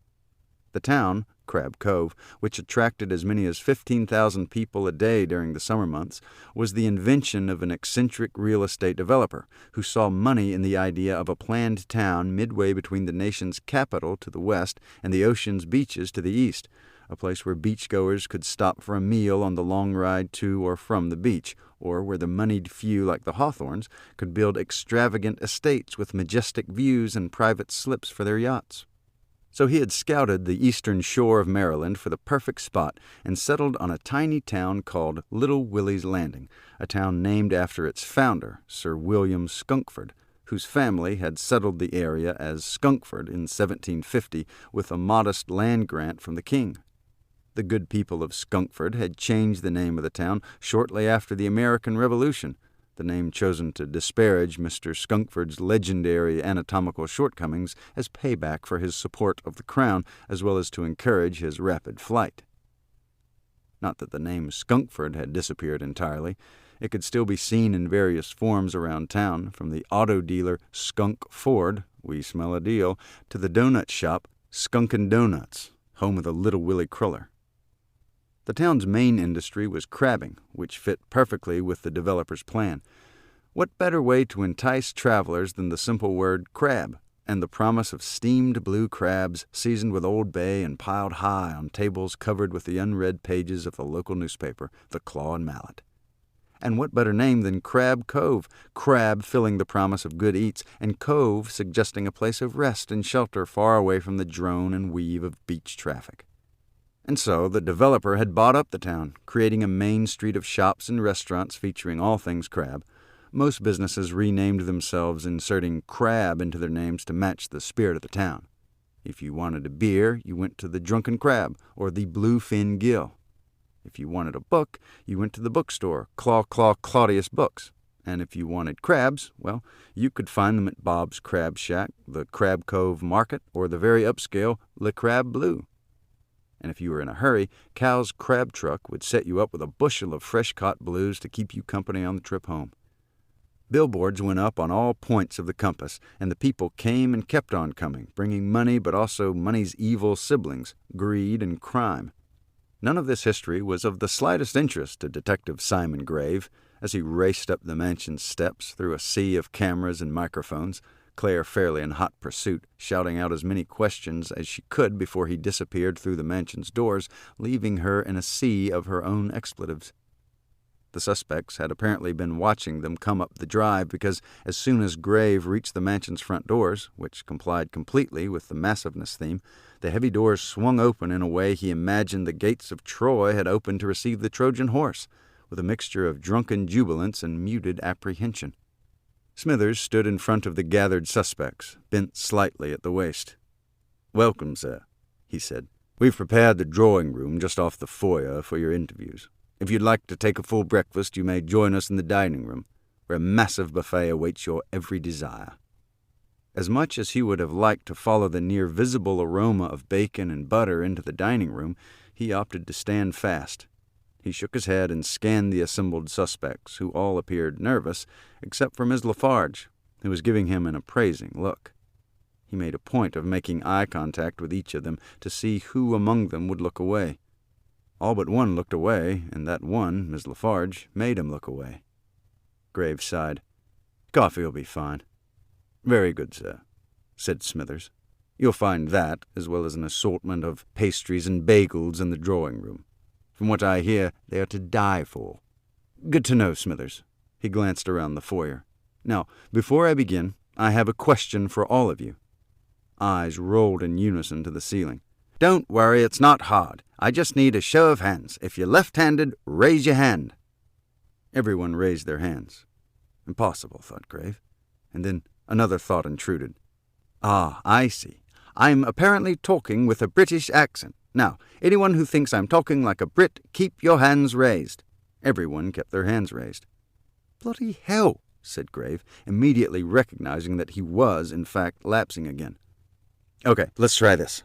The town, Crab Cove, which attracted as many as 15,000 people a day during the summer months, was the invention of an eccentric real estate developer who saw money in the idea of a planned town midway between the nation's capital to the west and the ocean's beaches to the east, a place where beachgoers could stop for a meal on the long ride to or from the beach, or where the moneyed few like the Hawthornes could build extravagant estates with majestic views and private slips for their yachts. So he had scouted the eastern shore of Maryland for the perfect spot and settled on a tiny town called Little Willie's Landing, a town named after its founder, Sir William Skunkford, whose family had settled the area as Skunkford in 1750 with a modest land grant from the king. The good people of Skunkford had changed the name of the town shortly after the American Revolution, the name chosen to disparage Mr. Skunkford's legendary anatomical shortcomings as payback for his support of the crown, as well as to encourage his rapid flight. Not that the name Skunkford had disappeared entirely. It could still be seen in various forms around town, from the auto dealer Skunk Ford, we smell a deal, to the donut shop Skunkin' Donuts, home of the Little Willie Cruller. The town's main industry was crabbing, which fit perfectly with the developer's plan. What better way to entice travelers than the simple word crab, and the promise of steamed blue crabs seasoned with Old Bay and piled high on tables covered with the unread pages of the local newspaper, the Claw and Mallet. And what better name than Crab Cove, crab filling the promise of good eats, and cove suggesting a place of rest and shelter far away from the drone and weave of beach traffic. And so the developer had bought up the town, creating a main street of shops and restaurants featuring all things crab. Most businesses renamed themselves, inserting crab into their names to match the spirit of the town. If you wanted a beer, you went to the Drunken Crab or the Bluefin Gill. If you wanted a book, you went to the bookstore, Claudius Books. And if you wanted crabs, well, you could find them at Bob's Crab Shack, the Crab Cove Market, or the very upscale Le Crab Bleu. And if you were in a hurry, Cal's crab truck would set you up with a bushel of fresh-caught blues to keep you company on the trip home. Billboards went up on all points of the compass, and the people came and kept on coming, bringing money but also money's evil siblings, greed and crime. None of this history was of the slightest interest to Detective Simon Grave as he raced up the mansion's steps through a sea of cameras and microphones, Claire fairly in hot pursuit, shouting out as many questions as she could before he disappeared through the mansion's doors, leaving her in a sea of her own expletives. The suspects had apparently been watching them come up the drive because as soon as Grave reached the mansion's front doors, which complied completely with the massiveness theme, the heavy doors swung open in a way he imagined the gates of Troy had opened to receive the Trojan horse, with a mixture of drunken jubilance and muted apprehension. Smithers stood in front of the gathered suspects, bent slightly at the waist. "Welcome, sir," he said. "We've prepared the drawing-room just off the foyer for your interviews. If you'd like to take a full breakfast, you may join us in the dining-room, where a massive buffet awaits your every desire." As much as he would have liked to follow the near-visible aroma of bacon and butter into the dining-room, he opted to stand fast. He shook his head and scanned the assembled suspects, who all appeared nervous, except for Miss LaFarge, who was giving him an appraising look. He made a point of making eye contact with each of them to see who among them would look away. All but one looked away, and that one, Miss LaFarge, made him look away. Graves sighed. "Coffee'll be fine." "Very good, sir," said Smithers. "You'll find that, as well as an assortment of pastries and bagels in the drawing-room. From what I hear, they are to die for." "Good to know, Smithers." He glanced around the foyer. "Now, before I begin, I have a question for all of you." Eyes rolled in unison to the ceiling. "Don't worry, it's not hard. I just need a show of hands. If you're left-handed, raise your hand." Everyone raised their hands. Impossible, thought Grave. And then another thought intruded. "Ah, I see. I'm apparently talking with a British accent. Now, anyone who thinks I'm talking like a Brit, keep your hands raised." Everyone kept their hands raised. "Bloody hell," said Grave, immediately recognizing that he was, in fact, lapsing again. "Okay, let's try this.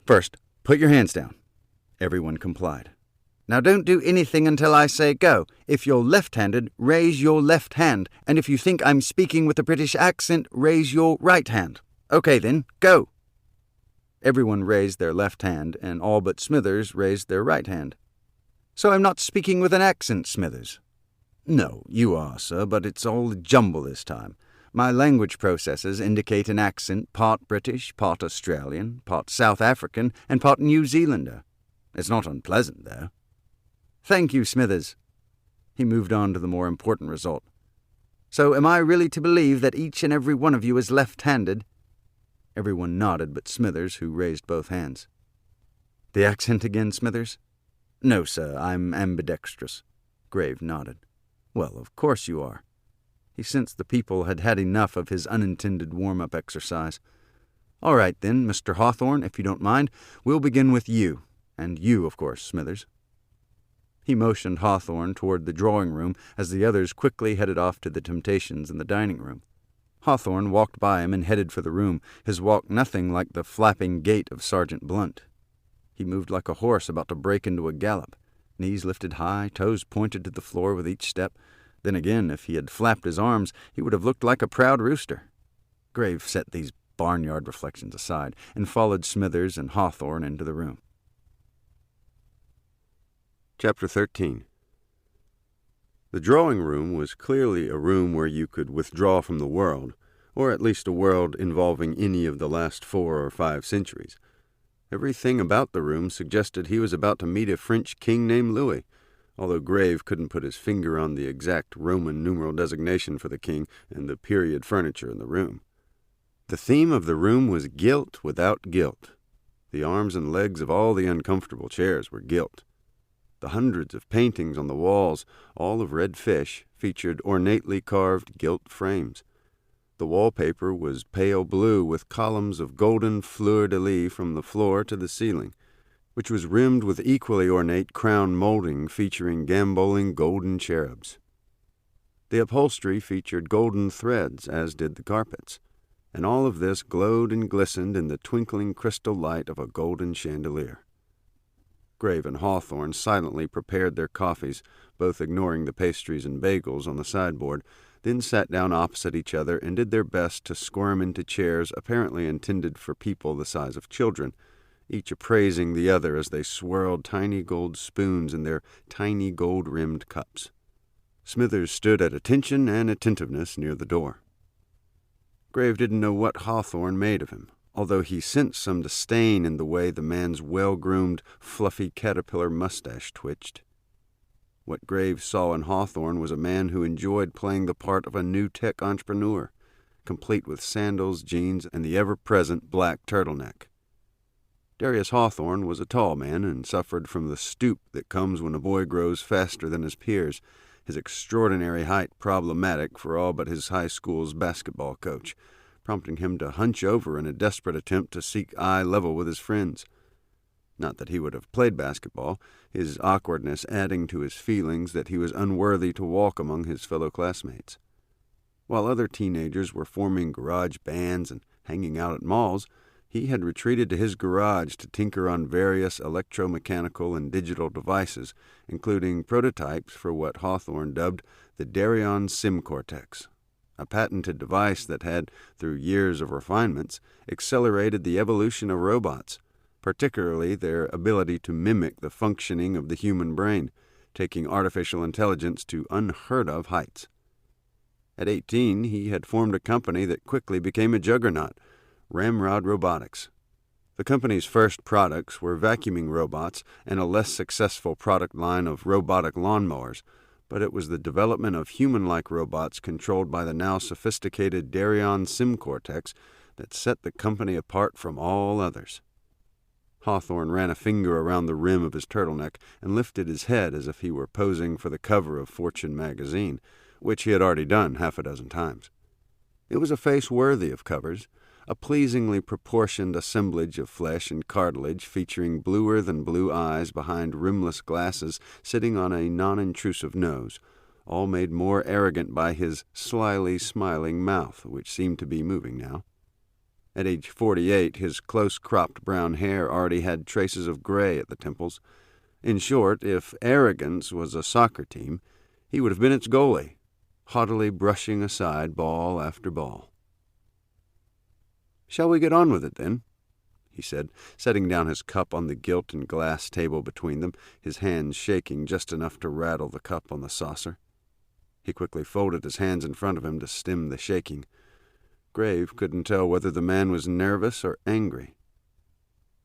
First, put your hands down." Everyone complied. "Now don't do anything until I say go. If you're left-handed, raise your left hand, and if you think I'm speaking with a British accent, raise your right hand. Okay then, go." Everyone raised their left hand, and all but Smithers raised their right hand. "So I'm not speaking with an accent, Smithers?" "No, you are, sir, but it's all a jumble this time. My language processes indicate an accent part British, part Australian, part South African, and part New Zealander. It's not unpleasant, though." "Thank you, Smithers." He moved on to the more important result. "So am I really to believe that each and every one of you is left-handed?" Everyone nodded but Smithers, who raised both hands. "The accent again, Smithers?" "No, sir, I'm ambidextrous." Grave nodded. "Well, of course you are." He sensed the people had had enough of his unintended warm-up exercise. "All right, then, Mr. Hawthorne, if you don't mind, we'll begin with you. And you, of course, Smithers." He motioned Hawthorne toward the drawing-room as the others quickly headed off to the temptations in the dining-room. Hawthorne walked by him and headed for the room, his walk nothing like the flapping gait of Sergeant Blunt. He moved like a horse about to break into a gallop, knees lifted high, toes pointed to the floor with each step. Then again, if he had flapped his arms, he would have looked like a proud rooster. Grave set these barnyard reflections aside and followed Smithers and Hawthorne into the room. Chapter 13. The drawing-room was clearly a room where you could withdraw from the world, or at least a world involving any of the last 4 or 5 centuries. Everything about the room suggested he was about to meet a French king named Louis, although Grave couldn't put his finger on the exact Roman numeral designation for the king and the period furniture in the room. The theme of the room was guilt without guilt. The arms and legs of all the uncomfortable chairs were gilt. The hundreds of paintings on the walls, all of red fish, featured ornately carved gilt frames. The wallpaper was pale blue with columns of golden fleur-de-lis from the floor to the ceiling, which was rimmed with equally ornate crown molding featuring gamboling golden cherubs. The upholstery featured golden threads, as did the carpets, and all of this glowed and glistened in the twinkling crystal light of a golden chandelier. Grave and Hawthorne silently prepared their coffees, both ignoring the pastries and bagels on the sideboard, then sat down opposite each other and did their best to squirm into chairs apparently intended for people the size of children, each appraising the other as they swirled tiny gold spoons in their tiny gold-rimmed cups. Smithers stood at attention and attentiveness near the door. Grave didn't know what Hawthorne made of him, although he sensed some disdain in the way the man's well-groomed, fluffy caterpillar mustache twitched. What Grave saw in Hawthorne was a man who enjoyed playing the part of a new-tech entrepreneur, complete with sandals, jeans, and the ever-present black turtleneck. Darius Hawthorne was a tall man and suffered from the stoop that comes when a boy grows faster than his peers, his extraordinary height problematic for all but his high school's basketball coach, prompting him to hunch over in a desperate attempt to seek eye level with his friends. Not that he would have played basketball, his awkwardness adding to his feelings that he was unworthy to walk among his fellow classmates. While other teenagers were forming garage bands and hanging out at malls, he had retreated to his garage to tinker on various electromechanical and digital devices, including prototypes for what Hawthorne dubbed the Daryon Sim Cortex, a patented device that had, through years of refinements, accelerated the evolution of robots, particularly their ability to mimic the functioning of the human brain, taking artificial intelligence to unheard-of heights. At 18, he had formed a company that quickly became a juggernaut, Ramrod Robotics. The company's first products were vacuuming robots and a less successful product line of robotic lawnmowers, but it was the development of human-like robots controlled by the now sophisticated Darius cortex that set the company apart from all others. Hawthorne ran a finger around the rim of his turtleneck and lifted his head as if he were posing for the cover of Fortune magazine, which he had already done half a dozen times. It was a face worthy of covers, a pleasingly proportioned assemblage of flesh and cartilage featuring bluer than blue eyes behind rimless glasses sitting on a non-intrusive nose, all made more arrogant by his slyly smiling mouth, which seemed to be moving now. At age 48, his close-cropped brown hair already had traces of gray at the temples. In short, if arrogance was a soccer team, he would have been its goalie, haughtily brushing aside ball after ball. "Shall we get on with it, then?" he said, setting down his cup on the gilt and glass table between them, his hands shaking just enough to rattle the cup on the saucer. He quickly folded his hands in front of him to stem the shaking. Grave couldn't tell whether the man was nervous or angry.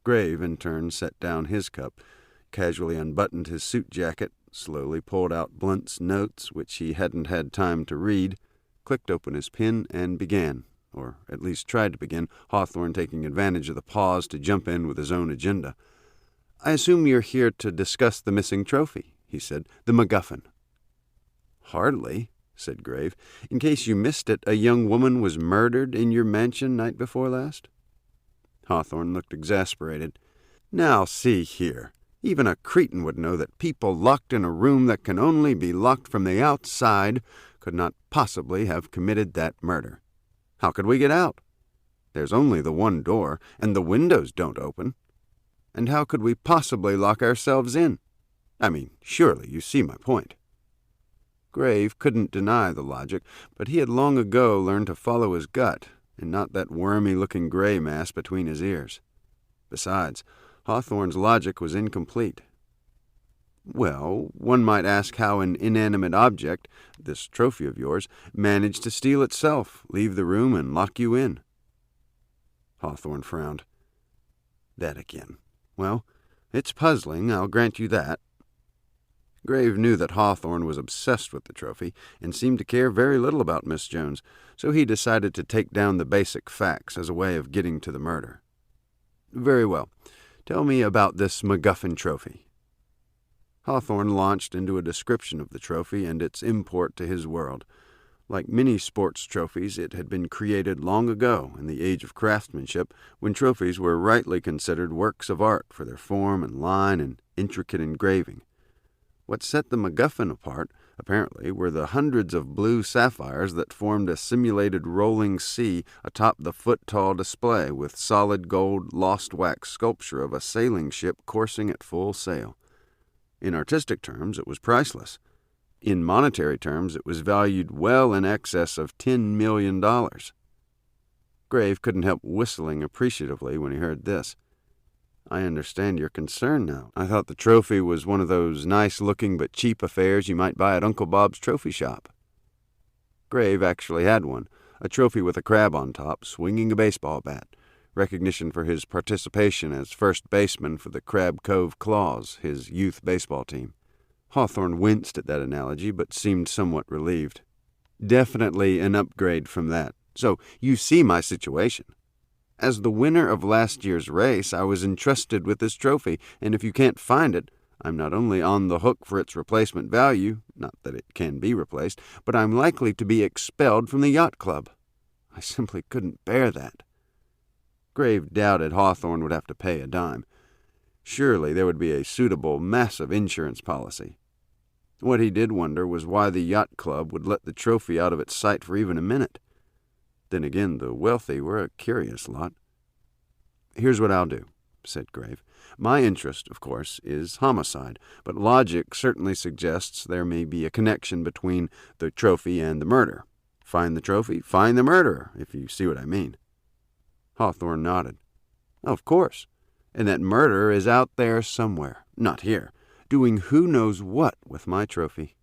Grave, in turn, set down his cup, casually unbuttoned his suit jacket, slowly pulled out Blunt's notes, which he hadn't had time to read, clicked open his pen, and began, or at least tried to begin, Hawthorne taking advantage of the pause to jump in with his own agenda. "I assume you're here to discuss the missing trophy," he said, "the MacGuffin." "Hardly," said Grave. "In case you missed it, a young woman was murdered in your mansion night before last?" Hawthorne looked exasperated. "Now, see here. Even a cretin would know that people locked in a room that can only be locked from the outside could not possibly have committed that murder. How could we get out? There's only the one door, and the windows don't open. And how could we possibly lock ourselves in? I mean, surely you see my point." Grave couldn't deny the logic, but he had long ago learned to follow his gut, and not that wormy-looking gray mass between his ears. Besides, Hawthorne's logic was incomplete. "Well, one might ask how an inanimate object, this trophy of yours, managed to steal itself, leave the room, and lock you in." Hawthorne frowned. "That again. Well, it's puzzling, I'll grant you that." Grave knew that Hawthorne was obsessed with the trophy and seemed to care very little about Miss Jones, so he decided to take down the basic facts as a way of getting to the murder. "Very well. Tell me about this MacGuffin trophy." Hawthorne launched into a description of the trophy and its import to his world. Like many sports trophies, it had been created long ago in the age of craftsmanship, when trophies were rightly considered works of art for their form and line and intricate engraving. What set the MacGuffin apart, apparently, were the hundreds of blue sapphires that formed a simulated rolling sea atop the foot-tall display with solid gold lost-wax sculpture of a sailing ship coursing at full sail. In artistic terms, it was priceless. In monetary terms, it was valued well in excess of $10 million. Grave couldn't help whistling appreciatively when he heard this. "I understand your concern now. I thought the trophy was one of those nice-looking but cheap affairs you might buy at Uncle Bob's trophy shop." Grave actually had one, a trophy with a crab on top, swinging a baseball bat, recognition for his participation as first baseman for the Crab Cove Claws, his youth baseball team. Hawthorne winced at that analogy, but seemed somewhat relieved. "Definitely an upgrade from that. So you see my situation. As the winner of last year's race, I was entrusted with this trophy, and if you can't find it, I'm not only on the hook for its replacement value, not that it can be replaced, but I'm likely to be expelled from the yacht club. I simply couldn't bear that." Grave doubted Hawthorne would have to pay a dime. Surely there would be a suitable, massive insurance policy. What he did wonder was why the yacht club would let the trophy out of its sight for even a minute. Then again, the wealthy were a curious lot. "Here's what I'll do," said Grave. "My interest, of course, is homicide, but logic certainly suggests there may be a connection between the trophy and the murder. Find the trophy, find the murderer, if you see what I mean. Hawthorne nodded. Of course. And that murderer is out there somewhere, not here, doing who knows what with my trophy.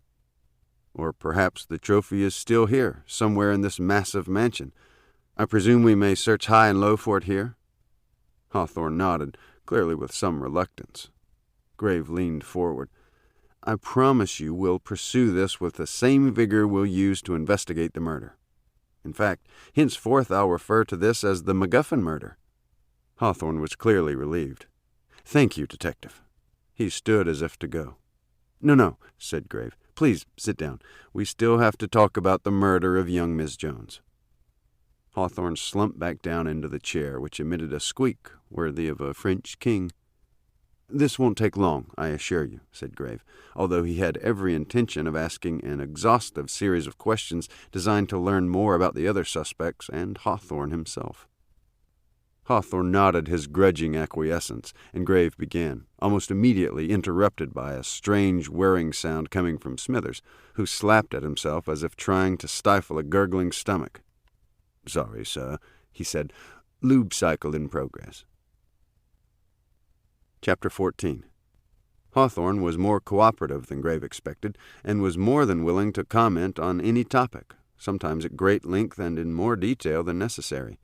Or perhaps the trophy is still here, somewhere in this massive mansion. I presume we may search high and low for it here? Hawthorne nodded, clearly with some reluctance. Grave leaned forward. I promise you we'll pursue this with the same vigor we'll use to investigate the murder. In fact, henceforth I'll refer to this as the MacGuffin murder. Hawthorne was clearly relieved. Thank you, Detective. He stood as if to go. No, said Grave. Please sit down. We still have to talk about the murder of young Miss Jones. Hawthorne slumped back down into the chair, which emitted a squeak worthy of a French king. This won't take long, I assure you, said Grave, although he had every intention of asking an exhaustive series of questions designed to learn more about the other suspects and Hawthorne himself. Hawthorne nodded his grudging acquiescence, and Grave began, almost immediately interrupted by a strange whirring sound coming from Smithers, who slapped at himself as if trying to stifle a gurgling stomach. Sorry, sir, he said. Lube cycle in progress. Chapter 14. Hawthorne was more cooperative than Grave expected, and was more than willing to comment on any topic, sometimes at great length and in more detail than necessary.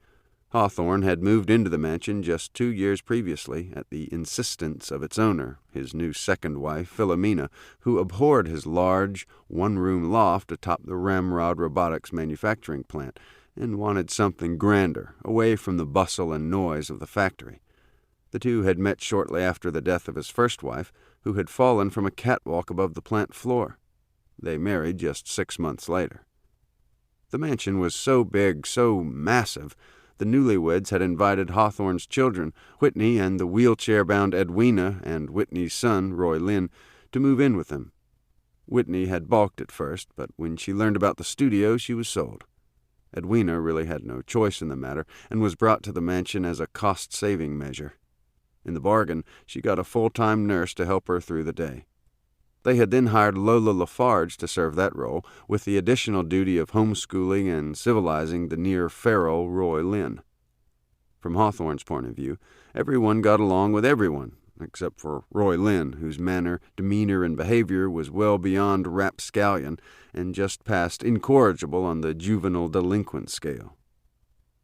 Hawthorne had moved into the mansion just 2 years previously, at the insistence of its owner, his new second wife, Filamina, who abhorred his large, one-room loft atop the Ramrod Robotics manufacturing plant, and wanted something grander, away from the bustle and noise of the factory. The two had met shortly after the death of his first wife, who had fallen from a catwalk above the plant floor. They married just 6 months later. The mansion was so big, so massive, the newlyweds had invited Hawthorne's children, Whitney and the wheelchair-bound Edwina and Whitney's son, Roy Lynn, to move in with them. Whitney had balked at first, but when she learned about the studio, she was sold. Edwina really had no choice in the matter, and was brought to the mansion as a cost-saving measure. In the bargain, she got a full-time nurse to help her through the day. They had then hired Lola LaFarge to serve that role, with the additional duty of homeschooling and civilizing the near-feral Roy Lynn. From Hawthorne's point of view, everyone got along with everyone, except for Roy Lynn, whose manner, demeanor, and behavior was well beyond rapscallion and just past incorrigible on the juvenile delinquent scale.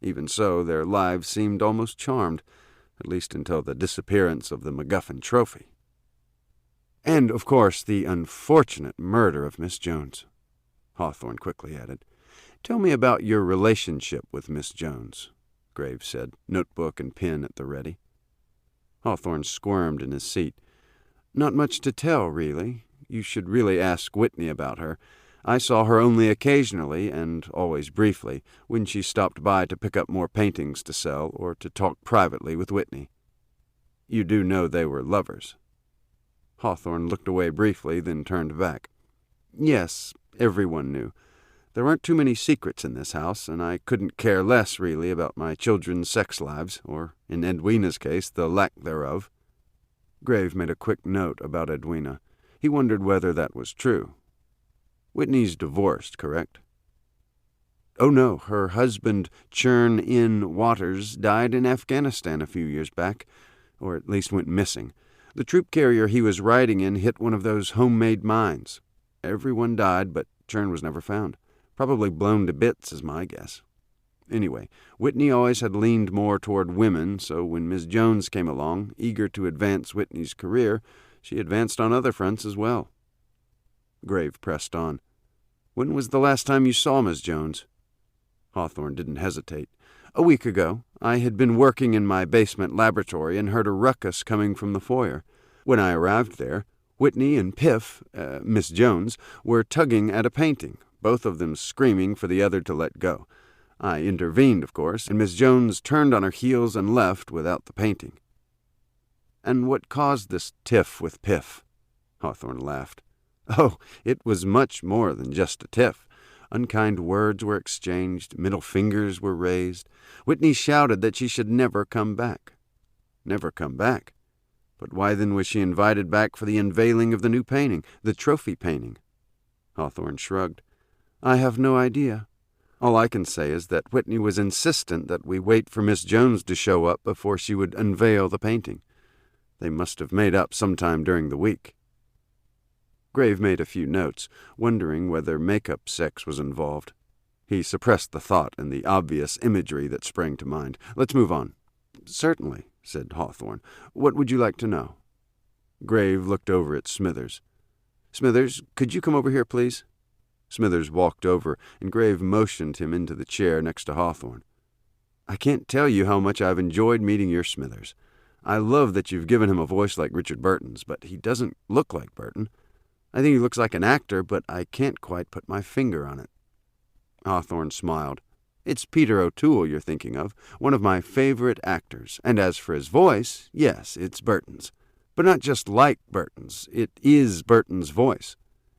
Even so, their lives seemed almost charmed, at least until the disappearance of the MacGuffin trophy. And, of course, the unfortunate murder of Miss Jones, Hawthorne quickly added. Tell me about your relationship with Miss Jones, Grave said, notebook and pen at the ready. Hawthorne squirmed in his seat. Not much to tell, really. You should really ask Whitney about her. I saw her only occasionally, and always briefly, when she stopped by to pick up more paintings to sell or to talk privately with Whitney. You do know they were lovers. Hawthorne looked away briefly, then turned back. Yes, everyone knew. There weren't too many secrets in this house, and I couldn't care less, really, about my children's sex lives, or, in Edwina's case, the lack thereof. Grave made a quick note about Edwina. He wondered whether that was true. Whitney's divorced, correct? Oh, no, her husband, Churn-In Waters, died in Afghanistan a few years back, or at least went missing. The troop carrier he was riding in hit one of those homemade mines. Everyone died, but Churn was never found. Probably blown to bits, is my guess. Anyway, Whitney always had leaned more toward women, so when Miss Jones came along, eager to advance Whitney's career, she advanced on other fronts as well. Grave pressed on. When was the last time you saw Miss Jones? Hawthorne didn't hesitate. A week ago. I had been working in my basement laboratory and heard a ruckus coming from the foyer. When I arrived there, Whitney and Piff, Miss Jones, were tugging at a painting, both of them screaming for the other to let go. I intervened, of course, and Miss Jones turned on her heels and left without the painting. And what caused this tiff with Piff? Hawthorne laughed. Oh, it was much more than just a tiff. Unkind words were exchanged, middle fingers were raised. Whitney shouted that she should never come back. Never come back? But why then was she invited back for the unveiling of the new painting, the trophy painting? Hawthorne shrugged. I have no idea. All I can say is that Whitney was insistent that we wait for Miss Jones to show up before she would unveil the painting. They must have made up sometime during the week." Grave made a few notes, wondering whether make-up sex was involved. He suppressed the thought and the obvious imagery that sprang to mind. "Let's move on." "Certainly," said Hawthorne. "What would you like to know?" Grave looked over at Smithers. "Smithers, could you come over here, please?" Smithers walked over, and Grave motioned him into the chair next to Hawthorne. "I can't tell you how much I've enjoyed meeting your Smithers. I love that you've given him a voice like Richard Burton's, but he doesn't look like Burton. I think he looks like an actor, but I can't quite put my finger on it." Hawthorne smiled. "It's Peter O'Toole you're thinking of, one of my favorite actors, and as for his voice, yes, it's Burton's. But not just like Burton's, it is Burton's voice.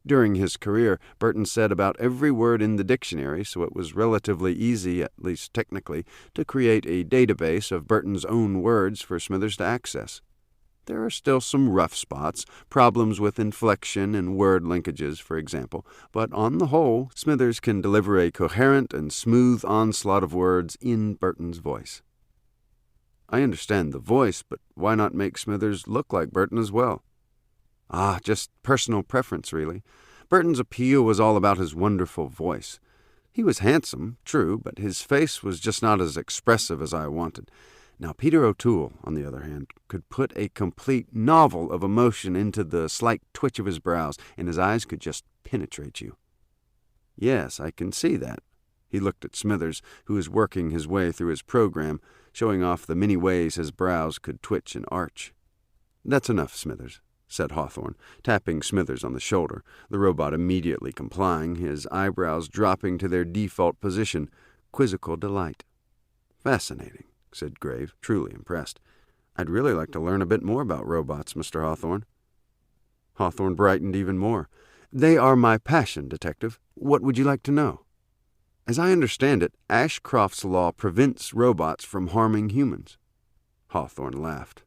During his career, Burton said about every word in the dictionary, so it was relatively easy, at least technically, to create a database of Burton's own words for Smithers to access. There are still some rough spots, problems with inflection and word linkages, for example, but on the whole, Smithers can deliver a coherent and smooth onslaught of words in Burton's voice." "I understand the voice, but why not make Smithers look like Burton as well?" Just personal preference, really. Burton's appeal was all about his wonderful voice. He was handsome, true, but his face was just not as expressive as I wanted. Now, Peter O'Toole, on the other hand, could put a complete novel of emotion into the slight twitch of his brows, and his eyes could just penetrate you. "Yes, I can see that." He looked at Smithers, who was working his way through his program, showing off the many ways his brows could twitch and arch. "That's enough, Smithers," said Hawthorne, tapping Smithers on the shoulder, the robot immediately complying, his eyebrows dropping to their default position, quizzical delight. "Fascinating," said Grave, truly impressed. "I'd really like to learn a bit more about robots, Mr. Hawthorne." Hawthorne brightened even more. "They are my passion, Detective. What would you like to know?" "As I understand it, Ashcroft's law prevents robots from harming humans." Hawthorne laughed.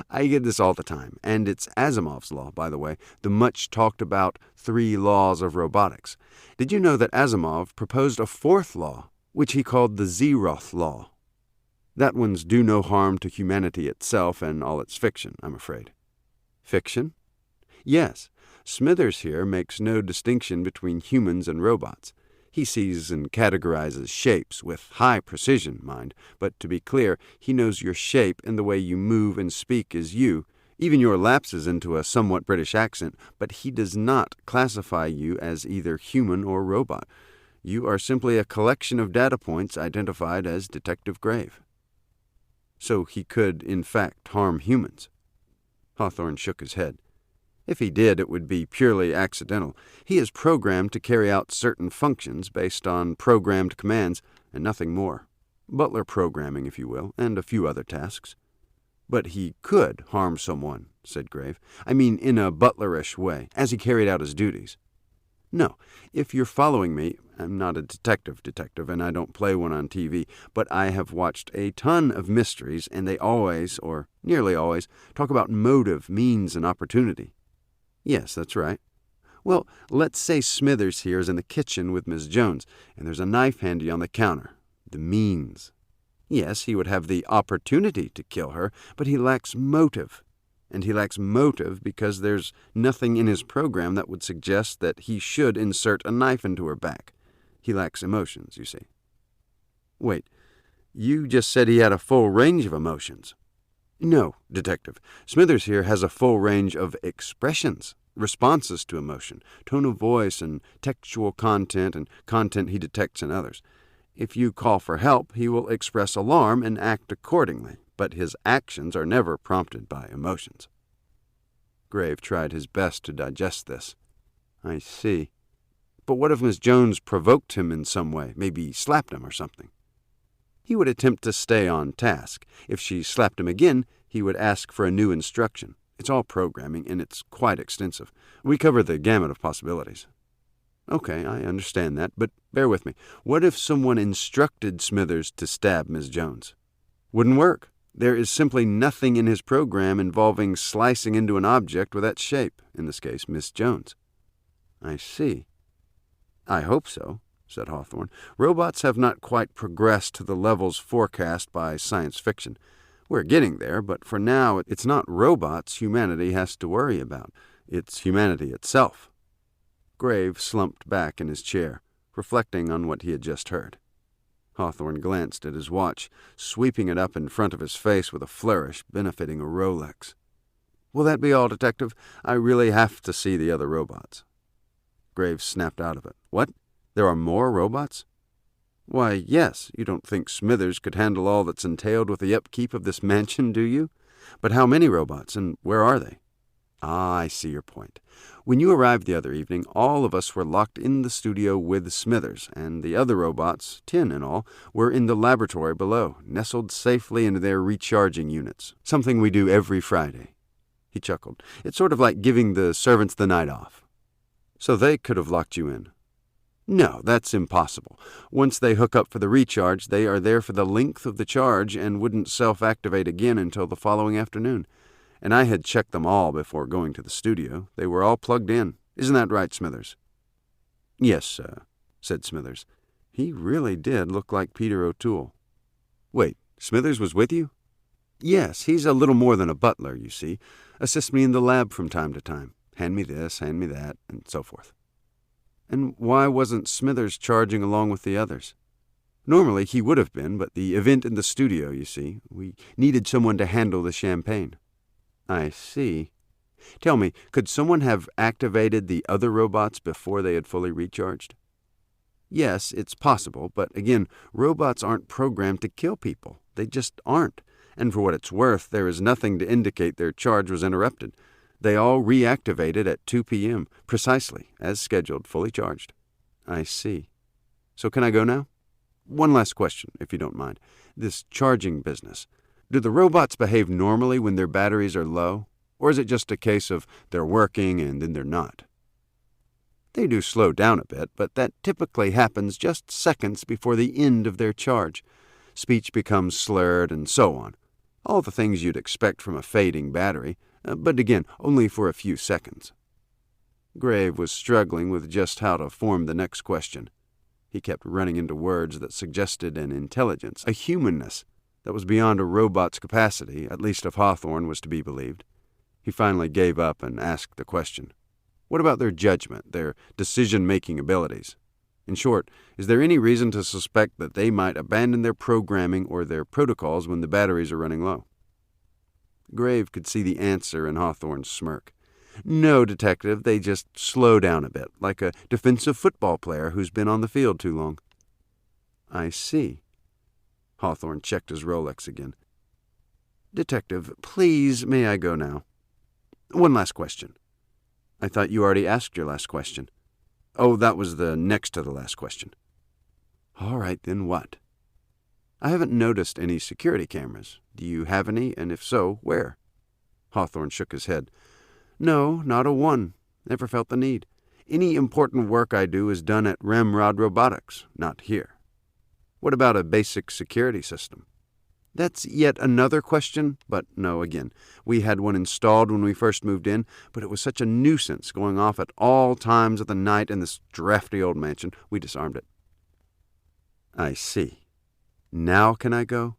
"I get this all the time, and it's Asimov's law, by the way, the much-talked-about 3 laws of robotics. Did you know that Asimov proposed a 4th law, which he called the Zeroth law? That one's do no harm to humanity itself and all its fiction, I'm afraid." "Fiction?" "Yes. Smithers here makes no distinction between humans and robots. He sees and categorizes shapes, with high precision, mind, but to be clear, he knows your shape and the way you move and speak is you, even your lapses into a somewhat British accent, but he does not classify you as either human or robot. You are simply a collection of data points identified as Detective Grave." "So he could, in fact, harm humans?" Hawthorne shook his head. "If he did, it would be purely accidental. He is programmed to carry out certain functions based on programmed commands, and nothing more. Butler programming, if you will, and a few other tasks." "But he could harm someone," said Grave. "I mean in a butlerish way, as he carried out his duties." "No. If you're following me, I'm not a detective, and I don't play one on TV, but I have watched a ton of mysteries, and they always, or nearly always, talk about motive, means, and opportunity." "Yes, that's right." "Well, let's say Smithers here is in the kitchen with Miss Jones, and there's a knife handy on the counter. The means. Yes, he would have the opportunity to kill her, but he lacks motive. And he lacks motive because there's nothing in his program that would suggest that he should insert a knife into her back. He lacks emotions, you see." "Wait, you just said he had a full range of emotions." "No, Detective. Smithers here has a full range of expressions, responses to emotion, tone of voice and textual content and content he detects in others. If you call for help, he will express alarm and act accordingly, but his actions are never prompted by emotions." Grave tried his best to digest this. "I see. But what if Miss Jones provoked him in some way, maybe slapped him or something?" "He would attempt to stay on task. If she slapped him again, he would ask for a new instruction. It's all programming, and it's quite extensive. We cover the gamut of possibilities." "Okay, I understand that, but bear with me. What if someone instructed Smithers to stab Miss Jones?" "Wouldn't work. There is simply nothing in his program involving slicing into an object with that shape, in this case, Miss Jones." "I see." "I hope so," said Hawthorne. "Robots have not quite progressed to the levels forecast by science fiction. We're getting there, but for now it's not robots humanity has to worry about. It's humanity itself." Grave slumped back in his chair, reflecting on what he had just heard. Hawthorne glanced at his watch, sweeping it up in front of his face with a flourish benefiting a Rolex. "Will that be all, Detective? I really have to see the other robots." Graves snapped out of it. "What? There are more robots?" "Why, yes. You don't think Smithers could handle all that's entailed with the upkeep of this mansion, do you? But how many robots, and where are they?" "Ah, I see your point. When you arrived the other evening, all of us were locked in the studio with Smithers, and the other robots, 10 in all, were in the laboratory below, nestled safely into their recharging units. Something we do every Friday." He chuckled. "It's sort of like giving the servants the night off." "So they could have locked you in?" "No, that's impossible. Once they hook up for the recharge, they are there for the length of the charge and wouldn't self-activate again until the following afternoon. And I had checked them all before going to the studio. They were all plugged in. Isn't that right, Smithers?" "Yes, sir," said Smithers. He really did look like Peter O'Toole. "Wait, Smithers was with you?" "Yes, he's a little more than a butler, you see. Assists me in the lab from time to time. Hand me this, hand me that, and so forth." "And why wasn't Smithers charging along with the others?" "Normally he would have been, but the event in the studio, you see. We needed someone to handle the champagne." "I see. Tell me, could someone have activated the other robots before they had fully recharged?" "Yes, it's possible, but again, robots aren't programmed to kill people. They just aren't. And for what it's worth, there is nothing to indicate their charge was interrupted. They all reactivated at 2 p.m., precisely, as scheduled, fully charged." "I see. So can I go now?" "One last question, if you don't mind. This charging business. Do the robots behave normally when their batteries are low? Or is it just a case of they're working and then they're not?" "They do slow down a bit, but that typically happens just seconds before the end of their charge. Speech becomes slurred and so on. All the things you'd expect from a fading battery, but again, only for a few seconds." Grave was struggling with just how to form the next question. He kept running into words that suggested an intelligence, a humanness, that was beyond a robot's capacity, at least if Hawthorne was to be believed. He finally gave up and asked the question. What about their judgment, their decision-making abilities? In short, is there any reason to suspect that they might abandon their programming or their protocols when the batteries are running low? Grave could see the answer in Hawthorne's smirk. "No, Detective, they just slow down a bit, like a defensive football player who's been on the field too long." "I see." Hawthorne checked his Rolex again. "Detective, please, may I go now?" "One last question." "I thought you already asked your last question." "Oh, that was the next to the last question." "All right, then what?" "I haven't noticed any security cameras. Do you have any, and if so, where?" Hawthorne shook his head. "No, not a one. Never felt the need. Any important work I do is done at Ramrod Robotics, not here." "What about a basic security system?" "That's yet another question, but no, again. We had one installed when we first moved in, but it was such a nuisance going off at all times of the night in this drafty old mansion, we disarmed it." "I see. Now can I go?"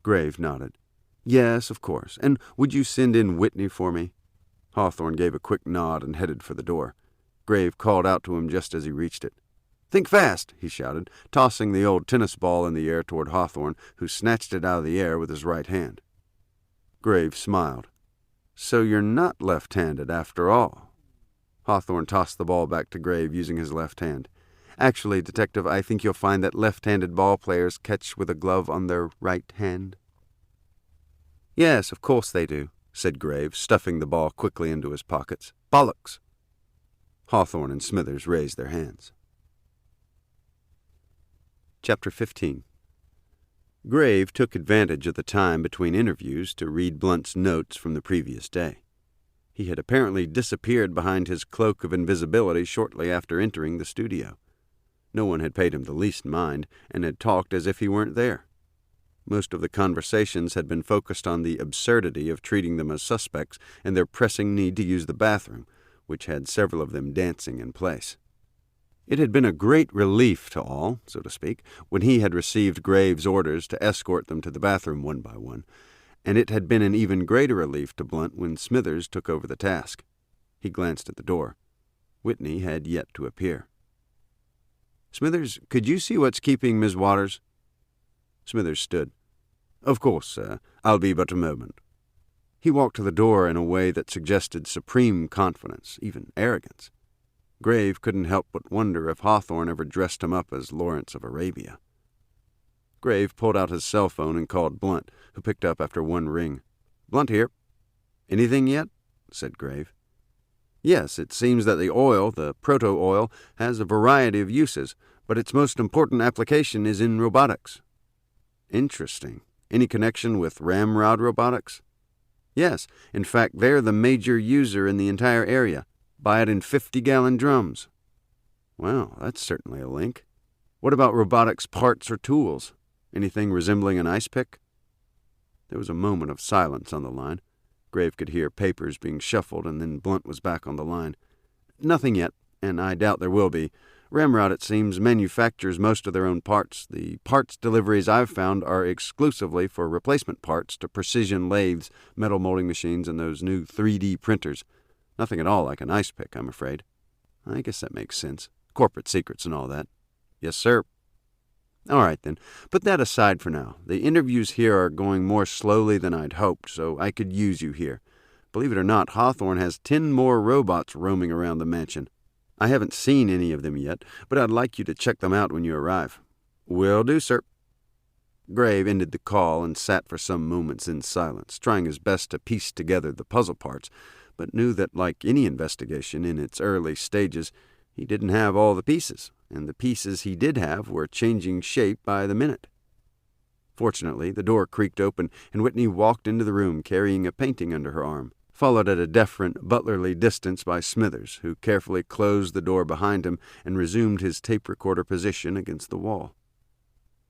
Grave nodded. "Yes, of course. And would you send in Whitney for me?" Hawthorne gave a quick nod and headed for the door. Grave called out to him just as he reached it. "Think fast," he shouted, tossing the old tennis ball in the air toward Hawthorne, who snatched it out of the air with his right hand. Grave smiled. "So you're not left-handed after all." Hawthorne tossed the ball back to Grave using his left hand. "Actually, Detective, I think you'll find that left-handed ball players catch with a glove on their right hand." "Yes, of course they do," said Grave, stuffing the ball quickly into his pockets. "Bollocks!" Hawthorne and Smithers raised their hands. Chapter 15. Grave took advantage of the time between interviews to read Blunt's notes from the previous day. He had apparently disappeared behind his cloak of invisibility shortly after entering the studio. No one had paid him the least mind, and had talked as if he weren't there. Most of the conversations had been focused on the absurdity of treating them as suspects and their pressing need to use the bathroom, which had several of them dancing in place. It had been a great relief to all, so to speak, when he had received Graves' orders to escort them to the bathroom one by one, and it had been an even greater relief to Blunt when Smithers took over the task. He glanced at the door. Whitney had yet to appear. "Smithers, could you see what's keeping Miss Waters?" Smithers stood. "Of course, sir. I'll be but a moment." He walked to the door in a way that suggested supreme confidence, even arrogance. Grave couldn't help but wonder if Hawthorne ever dressed him up as Lawrence of Arabia. Grave pulled out his cell phone and called Blunt, who picked up after one ring. "Blunt here." "Anything yet?" said Grave. "Yes, it seems that the oil, the proto-oil, has a variety of uses, but its most important application is in robotics." "Interesting. Any connection with Ramrod Robotics?" "Yes. In fact, they're the major user in the entire area. Buy it in 50-gallon drums." "Well, that's certainly a link. What about robotics parts or tools? Anything resembling an ice pick?" There was a moment of silence on the line. Grave could hear papers being shuffled, and then Blunt was back on the line. "Nothing yet, and I doubt there will be. Ramrod, it seems, manufactures most of their own parts. The parts deliveries I've found are exclusively for replacement parts to precision lathes, metal molding machines, and those new 3D printers. Nothing at all like an ice pick, I'm afraid." "I guess that makes sense. Corporate secrets and all that." "Yes, sir." "All right, then. Put that aside for now. The interviews here are going more slowly than I'd hoped, so I could use you here. Believe it or not, Hawthorne has 10 more robots roaming around the mansion. I haven't seen any of them yet, but I'd like you to check them out when you arrive." "Will do, sir." Grave ended the call and sat for some moments in silence, trying his best to piece together the puzzle parts, but knew that, like any investigation in its early stages, he didn't have all the pieces, and the pieces he did have were changing shape by the minute. Fortunately, the door creaked open, and Whitney walked into the room carrying a painting under her arm, followed at a deferent, butlerly distance by Smithers, who carefully closed the door behind him and resumed his tape recorder position against the wall.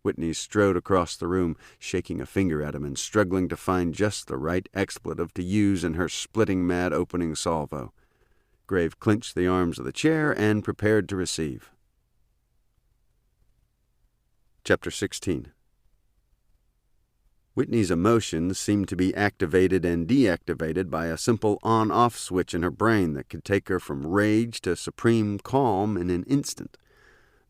Whitney strode across the room, shaking a finger at him and struggling to find just the right expletive to use in her splitting-mad opening salvo. Grave clenched the arms of the chair and prepared to receive. Chapter 16. Whitney's emotions seemed to be activated and deactivated by a simple on-off switch in her brain that could take her from rage to supreme calm in an instant.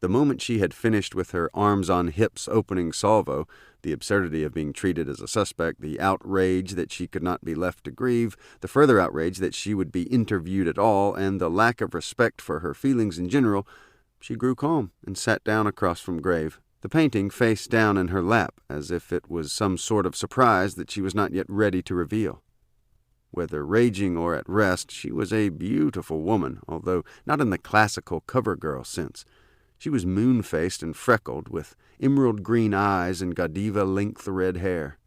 The moment she had finished with her arms-on-hips opening salvo, the absurdity of being treated as a suspect, the outrage that she could not be left to grieve, the further outrage that she would be interviewed at all, and the lack of respect for her feelings in general, she grew calm and sat down across from Grave, the painting face down in her lap, as if it was some sort of surprise that she was not yet ready to reveal. Whether raging or at rest, she was a beautiful woman, although not in the classical cover-girl sense. She was moon-faced and freckled, with emerald-green eyes and Godiva-length red hair.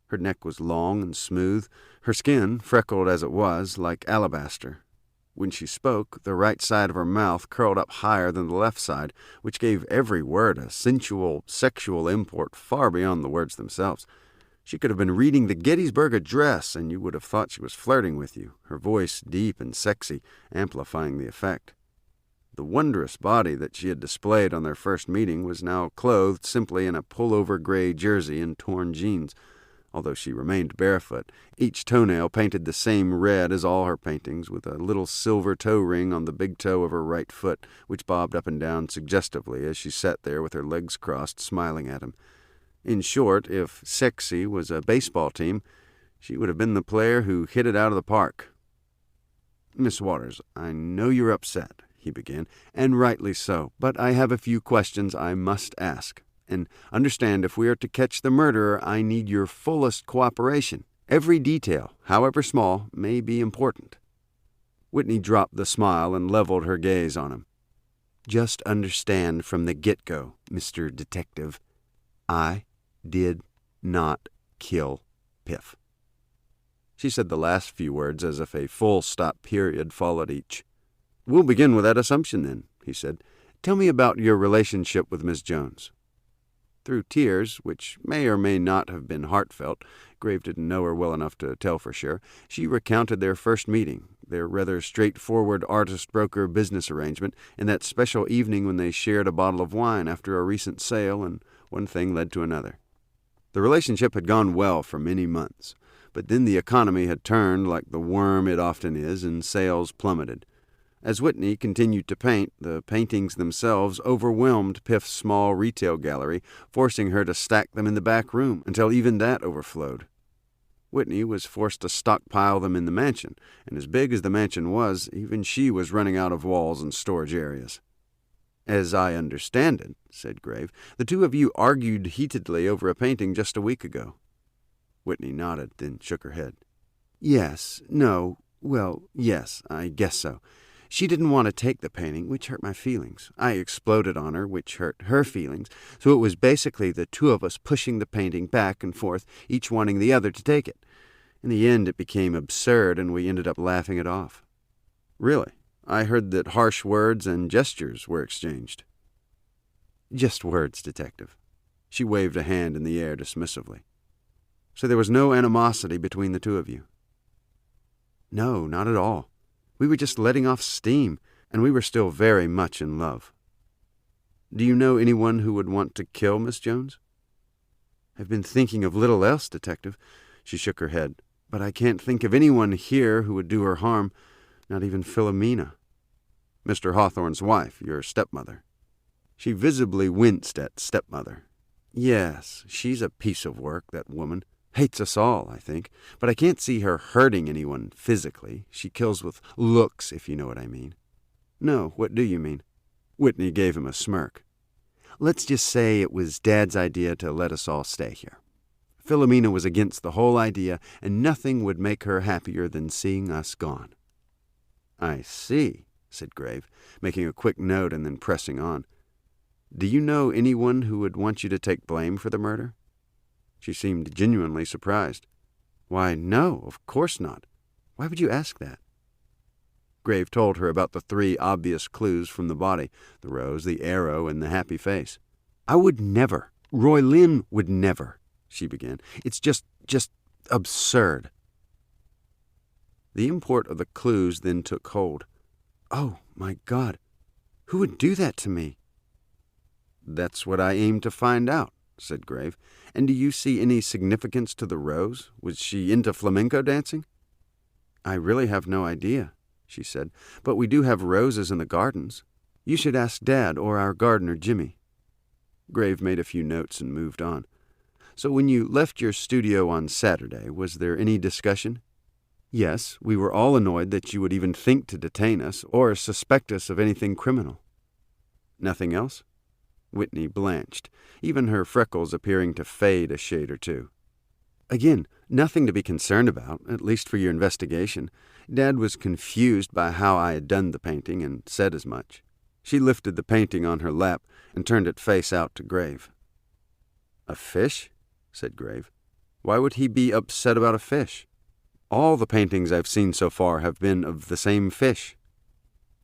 Her neck was long and smooth, her skin, freckled as it was, like alabaster. When she spoke, the right side of her mouth curled up higher than the left side, which gave every word a sensual, sexual import far beyond the words themselves. She could have been reading the Gettysburg Address, and you would have thought she was flirting with you, her voice deep and sexy, amplifying the effect. The wondrous body that she had displayed on their first meeting was now clothed simply in a pullover gray jersey and torn jeans. Although she remained barefoot, each toenail painted the same red as all her paintings, with a little silver toe ring on the big toe of her right foot, which bobbed up and down suggestively as she sat there with her legs crossed, smiling at him. In short, if sexy was a baseball team, she would have been the player who hit it out of the park. "Miss Waters, I know you're upset," he began, "and rightly so, but I have a few questions I must ask. And understand, if we are to catch the murderer, I need your fullest cooperation. Every detail, however small, may be important." Whitney dropped the smile and leveled her gaze on him. "Just understand from the get-go, Mr. Detective, I did not kill Piff." She said the last few words as if a full-stop period followed each. "We'll begin with that assumption, then," he said. "Tell me about your relationship with Miss Jones." Through tears, which may or may not have been heartfelt, Grave didn't know her well enough to tell for sure, she recounted their first meeting, their rather straightforward artist-broker business arrangement, and that special evening when they shared a bottle of wine after a recent sale, and one thing led to another. The relationship had gone well for many months, but then the economy had turned like the worm it often is, and sales plummeted. As Whitney continued to paint, the paintings themselves overwhelmed Piff's small retail gallery, forcing her to stack them in the back room until even that overflowed. Whitney was forced to stockpile them in the mansion, and as big as the mansion was, even she was running out of walls and storage areas. "As I understand it," said Grave, "the two of you argued heatedly over a painting just a week ago." Whitney nodded, then shook her head. "Yes, I guess so. She didn't want to take the painting, which hurt my feelings. I exploded on her, which hurt her feelings. So it was basically the two of us pushing the painting back and forth, each wanting the other to take it. In the end, it became absurd, and we ended up laughing it off." "Really? I heard that harsh words and gestures were exchanged." "Just words, Detective." She waved a hand in the air dismissively. "So there was no animosity between the two of you?" "No, not at all. We were just letting off steam, and we were still very much in love." "Do you know anyone who would want to kill Miss Jones?" "I've been thinking of little else, Detective." She shook her head. "But I can't think of anyone here who would do her harm, not even Filamina." "Mr. Hawthorne's wife, your stepmother." She visibly winced at stepmother. "Yes, she's a piece of work, that woman. Hates us all, I think, but I can't see her hurting anyone physically. She kills with looks, if you know what I mean." "No, what do you mean?" Whitney gave him a smirk. "Let's just say it was Dad's idea to let us all stay here. Filamina was against the whole idea, and nothing would make her happier than seeing us gone." "I see," said Grave, making a quick note and then pressing on. "Do you know anyone who would want you to take blame for the murder?" She seemed genuinely surprised. "Why, no, of course not. Why would you ask that?" Grave told her about the 3 obvious clues from the body, the rose, the arrow, and the happy face. "I would never. Roy Lynn would never," she began. "It's just absurd." The import of the clues then took hold. "Oh, my God. Who would do that to me?" "That's what I aim to find out," said Grave. "And do you see any significance to the rose? Was she into flamenco dancing?" "I really have no idea," she said, "but we do have roses in the gardens. You should ask Dad or our gardener, Jimmy." Grave made a few notes and moved on. "So when you left your studio on Saturday, was there any discussion?" "Yes, we were all annoyed that you would even think to detain us or suspect us of anything criminal." "Nothing else?" Whitney blanched, even her freckles appearing to fade a shade or two. "Again, nothing to be concerned about, at least for your investigation. Dad was confused by how I had done the painting and said as much." She lifted the painting on her lap and turned it face out to Grave. "A fish?" said Grave. "Why would he be upset about a fish? All the paintings I've seen so far have been of the same fish."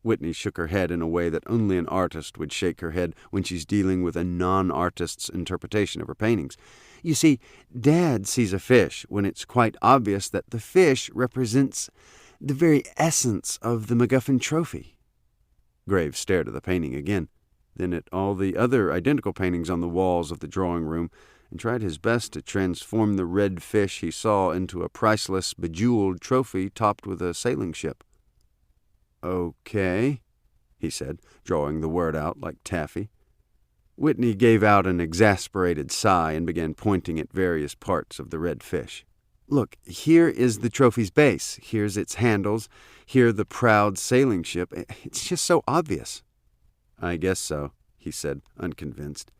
Whitney shook her head in a way that only an artist would shake her head when she's dealing with a non-artist's interpretation of her paintings. "You see, Dad sees a fish when it's quite obvious that the fish represents the very essence of the MacGuffin trophy." Grave stared at the painting again, then at all the other identical paintings on the walls of the drawing room, and tried his best to transform the red fish he saw into a priceless, bejeweled trophy topped with a sailing ship. "Okay," he said, drawing the word out like taffy. Whitney gave out an exasperated sigh and began pointing at various parts of the red fish. "Look, here is the trophy's base. Here's its handles. Here the proud sailing ship. It's just so obvious." "I guess so," he said, unconvinced.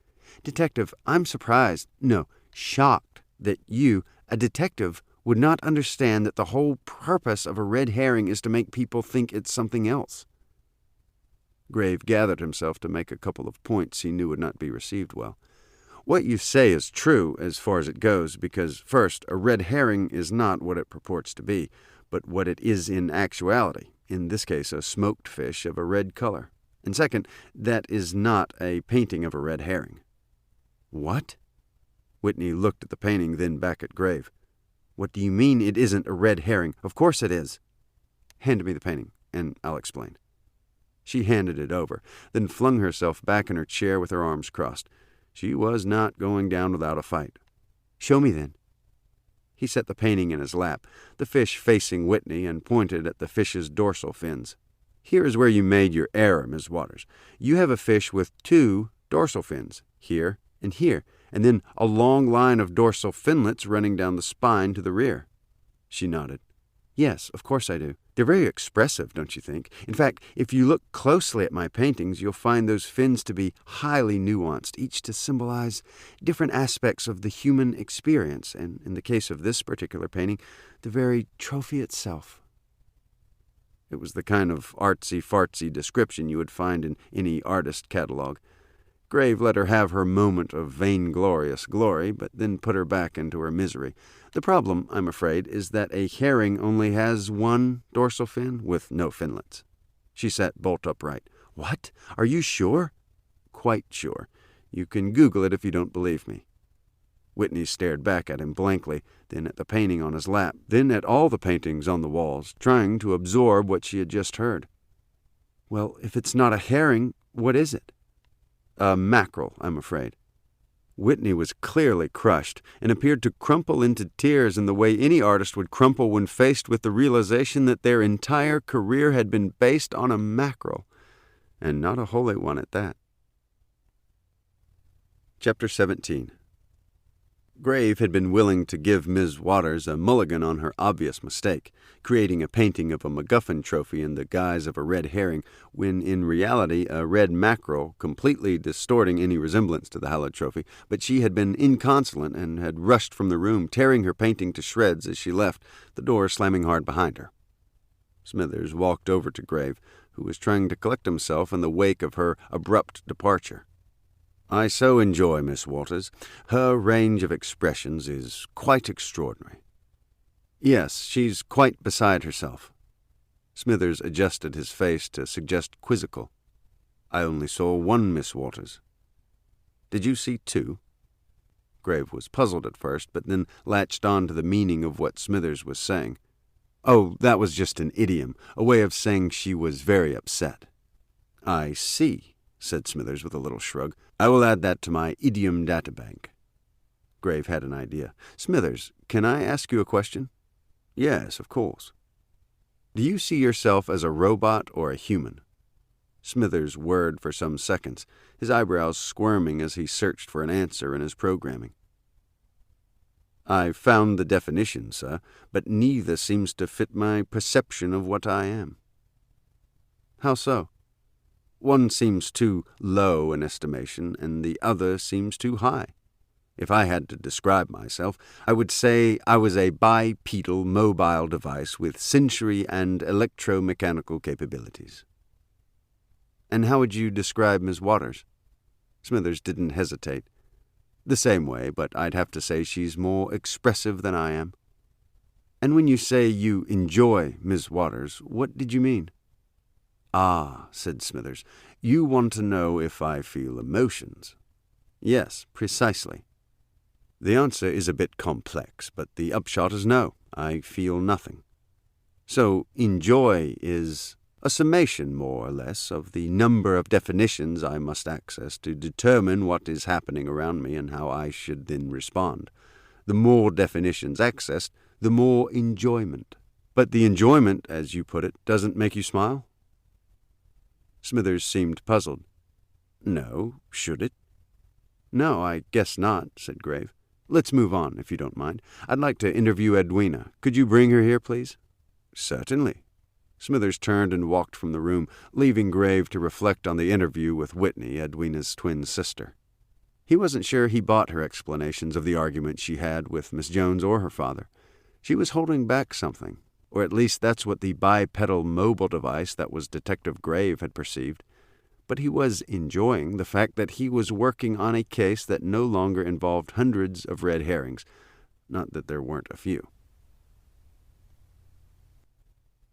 "Detective, I'm surprised, no, shocked, that you, a detective, would not understand that the whole purpose of a red herring is to make people think it's something else." Grave gathered himself to make a couple of points he knew would not be received well. "What you say is true as far as it goes, because, first, a red herring is not what it purports to be, but what it is in actuality, in this case a smoked fish of a red color. And second, that is not a painting of a red herring." "What?" Whitney looked at the painting, then back at Grave. "What do you mean it isn't a red herring? Of course it is." Hand me the painting, and I'll explain." She handed it over, then flung herself back in her chair with her arms crossed. She was not going down without a fight. "Show me, then." He set the painting in his lap, the fish facing Whitney, and pointed at the fish's dorsal fins. "Here is where you made your error, Miss Waters. You have a fish with 2 dorsal fins, here and here, and then a long line of dorsal finlets running down the spine to the rear." She nodded. "Yes, of course I do. They're very expressive, don't you think? In fact, if you look closely at my paintings, you'll find those fins to be highly nuanced, each to symbolize different aspects of the human experience, and in the case of this particular painting, the very trophy itself." It was the kind of artsy-fartsy description you would find in any artist catalog. Grave let her have her moment of vainglorious glory, but then put her back into her misery. The problem, I'm afraid, is that a herring only has 1 dorsal fin with no finlets. She sat bolt upright. "What? Are you sure?" "Quite sure. You can Google it if you don't believe me." Whitney stared back at him blankly, then at the painting on his lap, then at all the paintings on the walls, trying to absorb what she had just heard. "Well, if it's not a herring, what is it?" "A mackerel, I'm afraid." Whitney was clearly crushed and appeared to crumple into tears in the way any artist would crumple when faced with the realization that their entire career had been based on a mackerel, and not a holy one at that. Chapter 17. Grave had been willing to give Ms. Waters a mulligan on her obvious mistake, creating a painting of a MacGuffin trophy in the guise of a red herring, when in reality a red mackerel, completely distorting any resemblance to the hallowed trophy, but she had been inconsolent and had rushed from the room, tearing her painting to shreds as she left, the door slamming hard behind her. Smithers walked over to Grave, who was trying to collect himself in the wake of her abrupt departure. "I so enjoy Miss Waters. Her range of expressions is quite extraordinary." "Yes, she's quite beside herself." Smithers adjusted his face to suggest quizzical. "I only saw 1 Miss Waters." "Did you see 2? Grave was puzzled at first, but then latched on to the meaning of what Smithers was saying. "Oh, that was just an idiom, a way of saying she was very upset." "I see," said Smithers with a little shrug. "I will add that to my idiom databank." Grave had an idea. "Smithers, can I ask you a question?" "Yes, of course." "Do you see yourself as a robot or a human?" Smithers whirred for some seconds, his eyebrows squirming as he searched for an answer in his programming. "I found the definition, sir, but neither seems to fit my perception of what I am." "How so?" "One seems too low in estimation, and the other seems too high. If I had to describe myself, I would say I was a bipedal mobile device with sensory and electromechanical capabilities." "And how would you describe Miss Waters?" Smithers didn't hesitate. "The same way, but I'd have to say she's more expressive than I am." "And when you say you enjoy Miss Waters, what did you mean?" "Ah," said Smithers, "you want to know if I feel emotions." "Yes, precisely." "The answer is a bit complex, but the upshot is no, I feel nothing." "So enjoy is a summation, more or less, of the number of definitions I must access to determine what is happening around me and how I should then respond. The more definitions accessed, the more enjoyment. But the enjoyment, as you put it, doesn't make you smile?" Smithers seemed puzzled. "No, should it?" "No, I guess not," said Grave. "Let's move on, if you don't mind. I'd like to interview Edwina. Could you bring her here, please?" "Certainly." Smithers turned and walked from the room, leaving Grave to reflect on the interview with Whitney, Edwina's twin sister. He wasn't sure he bought her explanations of the argument she had with Miss Jones or her father. She was holding back something, or at least that's what the bipedal mobile device that was Detective Grave had perceived. But he was enjoying the fact that he was working on a case that no longer involved hundreds of red herrings, not that there weren't a few.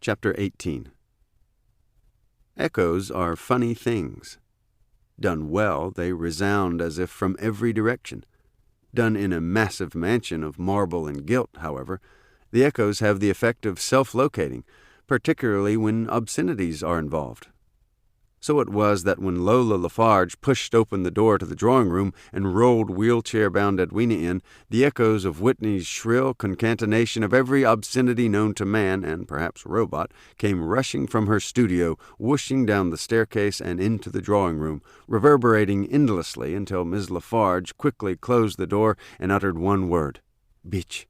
Chapter 18. Echoes are funny things. Done well, they resound as if from every direction. Done in a massive mansion of marble and gilt, however, the echoes have the effect of self-locating, particularly when obscenities are involved. So it was that when Lola LaFarge pushed open the door to the drawing room and rolled wheelchair-bound Edwina in, the echoes of Whitney's shrill concatenation of every obscenity known to man, and perhaps robot, came rushing from her studio, whooshing down the staircase and into the drawing room, reverberating endlessly until Ms. LaFarge quickly closed the door and uttered one word, "Bitch."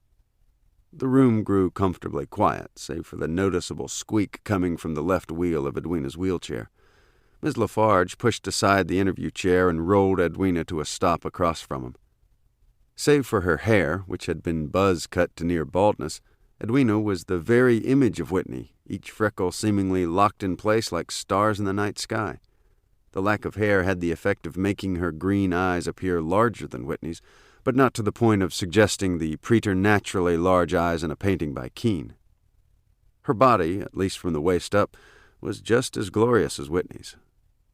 The room grew comfortably quiet, save for the noticeable squeak coming from the left wheel of Edwina's wheelchair. Ms. LaFarge pushed aside the interview chair and rolled Edwina to a stop across from him. Save for her hair, which had been buzz-cut to near baldness, Edwina was the very image of Whitney, each freckle seemingly locked in place like stars in the night sky. The lack of hair had the effect of making her green eyes appear larger than Whitney's, but not to the point of suggesting the preternaturally large eyes in a painting by Keane. Her body, at least from the waist up, was just as glorious as Whitney's.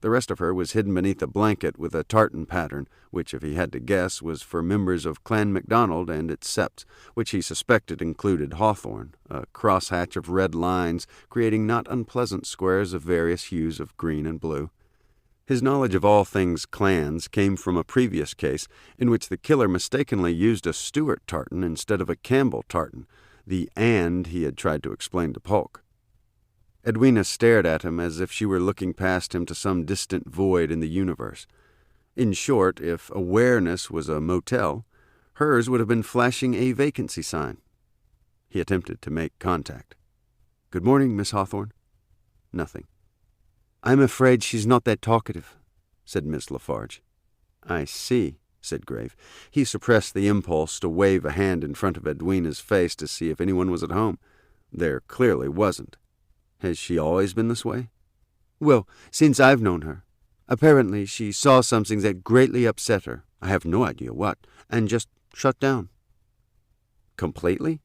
The rest of her was hidden beneath a blanket with a tartan pattern, which, if he had to guess, was for members of Clan MacDonald and its septs, which he suspected included Hawthorne, a crosshatch of red lines creating not unpleasant squares of various hues of green and blue. His knowledge of all things clans came from a previous case in which the killer mistakenly used a Stewart tartan instead of a Campbell tartan, the "and" he had tried to explain to Polk. Edwina stared at him as if she were looking past him to some distant void in the universe. In short, if awareness was a motel, hers would have been flashing a vacancy sign. He attempted to make contact. "Good morning, Miss Hawthorne." Nothing. "I'm afraid she's not that talkative," said Miss LaFarge. "I see," said Grave. He suppressed the impulse to wave a hand in front of Edwina's face to see if anyone was at home. There clearly wasn't. Has she always been this way? "Well, since I've known her. Apparently she saw something that greatly upset her, I have no idea what, and just shut down." "Completely?"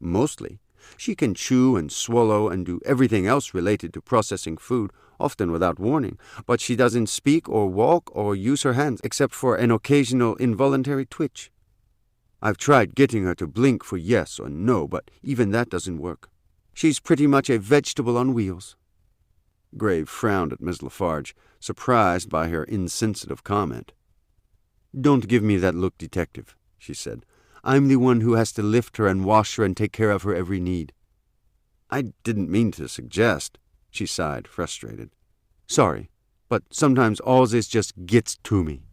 "Mostly. She can chew and swallow and do everything else related to processing food, often without warning, but she doesn't speak or walk or use her hands except for an occasional involuntary twitch. I've tried getting her to blink for yes or no, but even that doesn't work. She's pretty much a vegetable on wheels." Grave frowned at Miss LaFarge, surprised by her insensitive comment. "Don't give me that look, detective," she said. "I'm the one who has to lift her and wash her and take care of her every need." "I didn't mean to suggest," she sighed, frustrated. "Sorry, but sometimes all this just gets to me."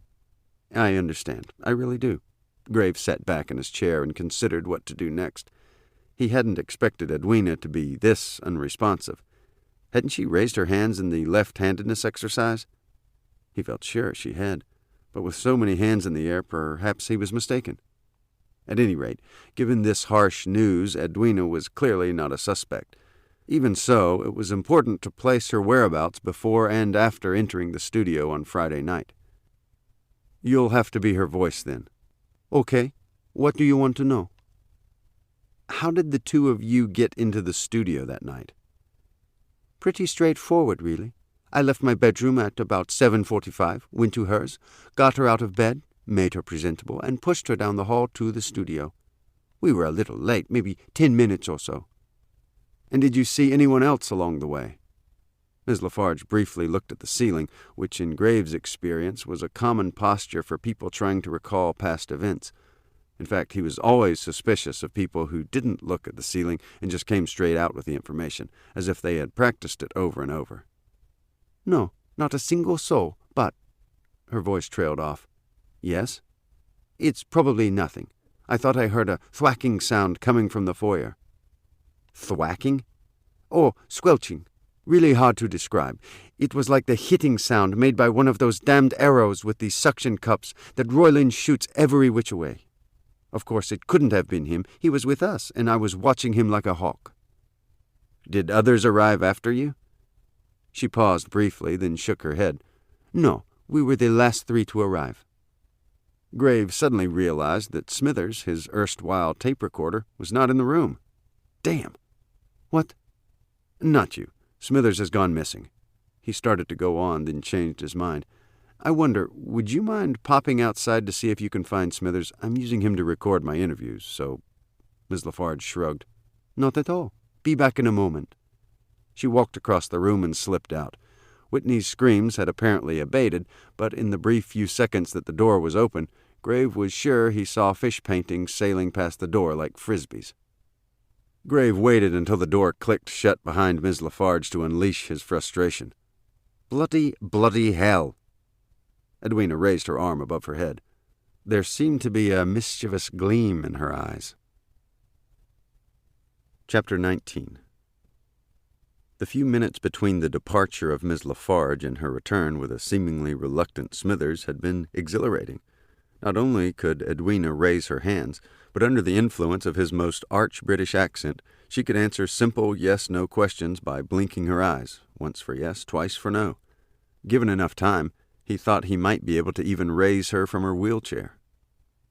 "I understand. I really do." Grave sat back in his chair and considered what to do next. He hadn't expected Edwina to be this unresponsive. Hadn't she raised her hands in the left-handedness exercise? He felt sure she had, but with so many hands in the air, perhaps he was mistaken. At any rate, given this harsh news, Edwina was clearly not a suspect. Even so, it was important to place her whereabouts before and after entering the studio on Friday night. "You'll have to be her voice, then." "Okay. What do you want to know?" "How did the two of you get into the studio that night?" "Pretty straightforward, really. I left my bedroom at about 7:45, went to hers, got her out of bed, made her presentable, and pushed her down the hall to the studio. We were a little late, maybe 10 minutes or so." "And did you see anyone else along the way?" Ms. LaFarge briefly looked at the ceiling, which in Graves' experience was a common posture for people trying to recall past events. In fact, he was always suspicious of people who didn't look at the ceiling and just came straight out with the information, as if they had practiced it over and over. "No, not a single soul, but—" Her voice trailed off. "Yes?" "It's probably nothing. I thought I heard a thwacking sound coming from the foyer." "Thwacking?" "Oh, squelching. Really hard to describe. It was like the hitting sound made by one of those damned arrows with the suction cups that Royland shoots every which way. Of course, it couldn't have been him. He was with us, and I was watching him like a hawk." "Did others arrive after you?" She paused briefly, then shook her head. "No, we were the last 3 to arrive." Graves suddenly realized that Smithers, his erstwhile tape recorder, was not in the room. "Damn!" "What?" "Not you. Smithers has gone missing." He started to go on, then changed his mind. "I wonder, would you mind popping outside to see if you can find Smithers? I'm using him to record my interviews, so—" Ms. LaFarge shrugged. "Not at all. Be back in a moment." She walked across the room and slipped out. Whitney's screams had apparently abated, but in the brief few seconds that the door was open, Grave was sure he saw fish paintings sailing past the door like frisbees. Grave waited until the door clicked shut behind Miss LaFarge to unleash his frustration. Bloody hell! Edwina raised her arm above her head. There seemed to be a mischievous gleam in her eyes. Chapter 19. The few minutes between the departure of Miss LaFarge and her return with a seemingly reluctant Smithers had been exhilarating. Not only could Edwina raise her hands, but under the influence of his most arch British accent, she could answer simple yes-no questions by blinking her eyes, once for yes, twice for no. Given enough time, he thought he might be able to even raise her from her wheelchair.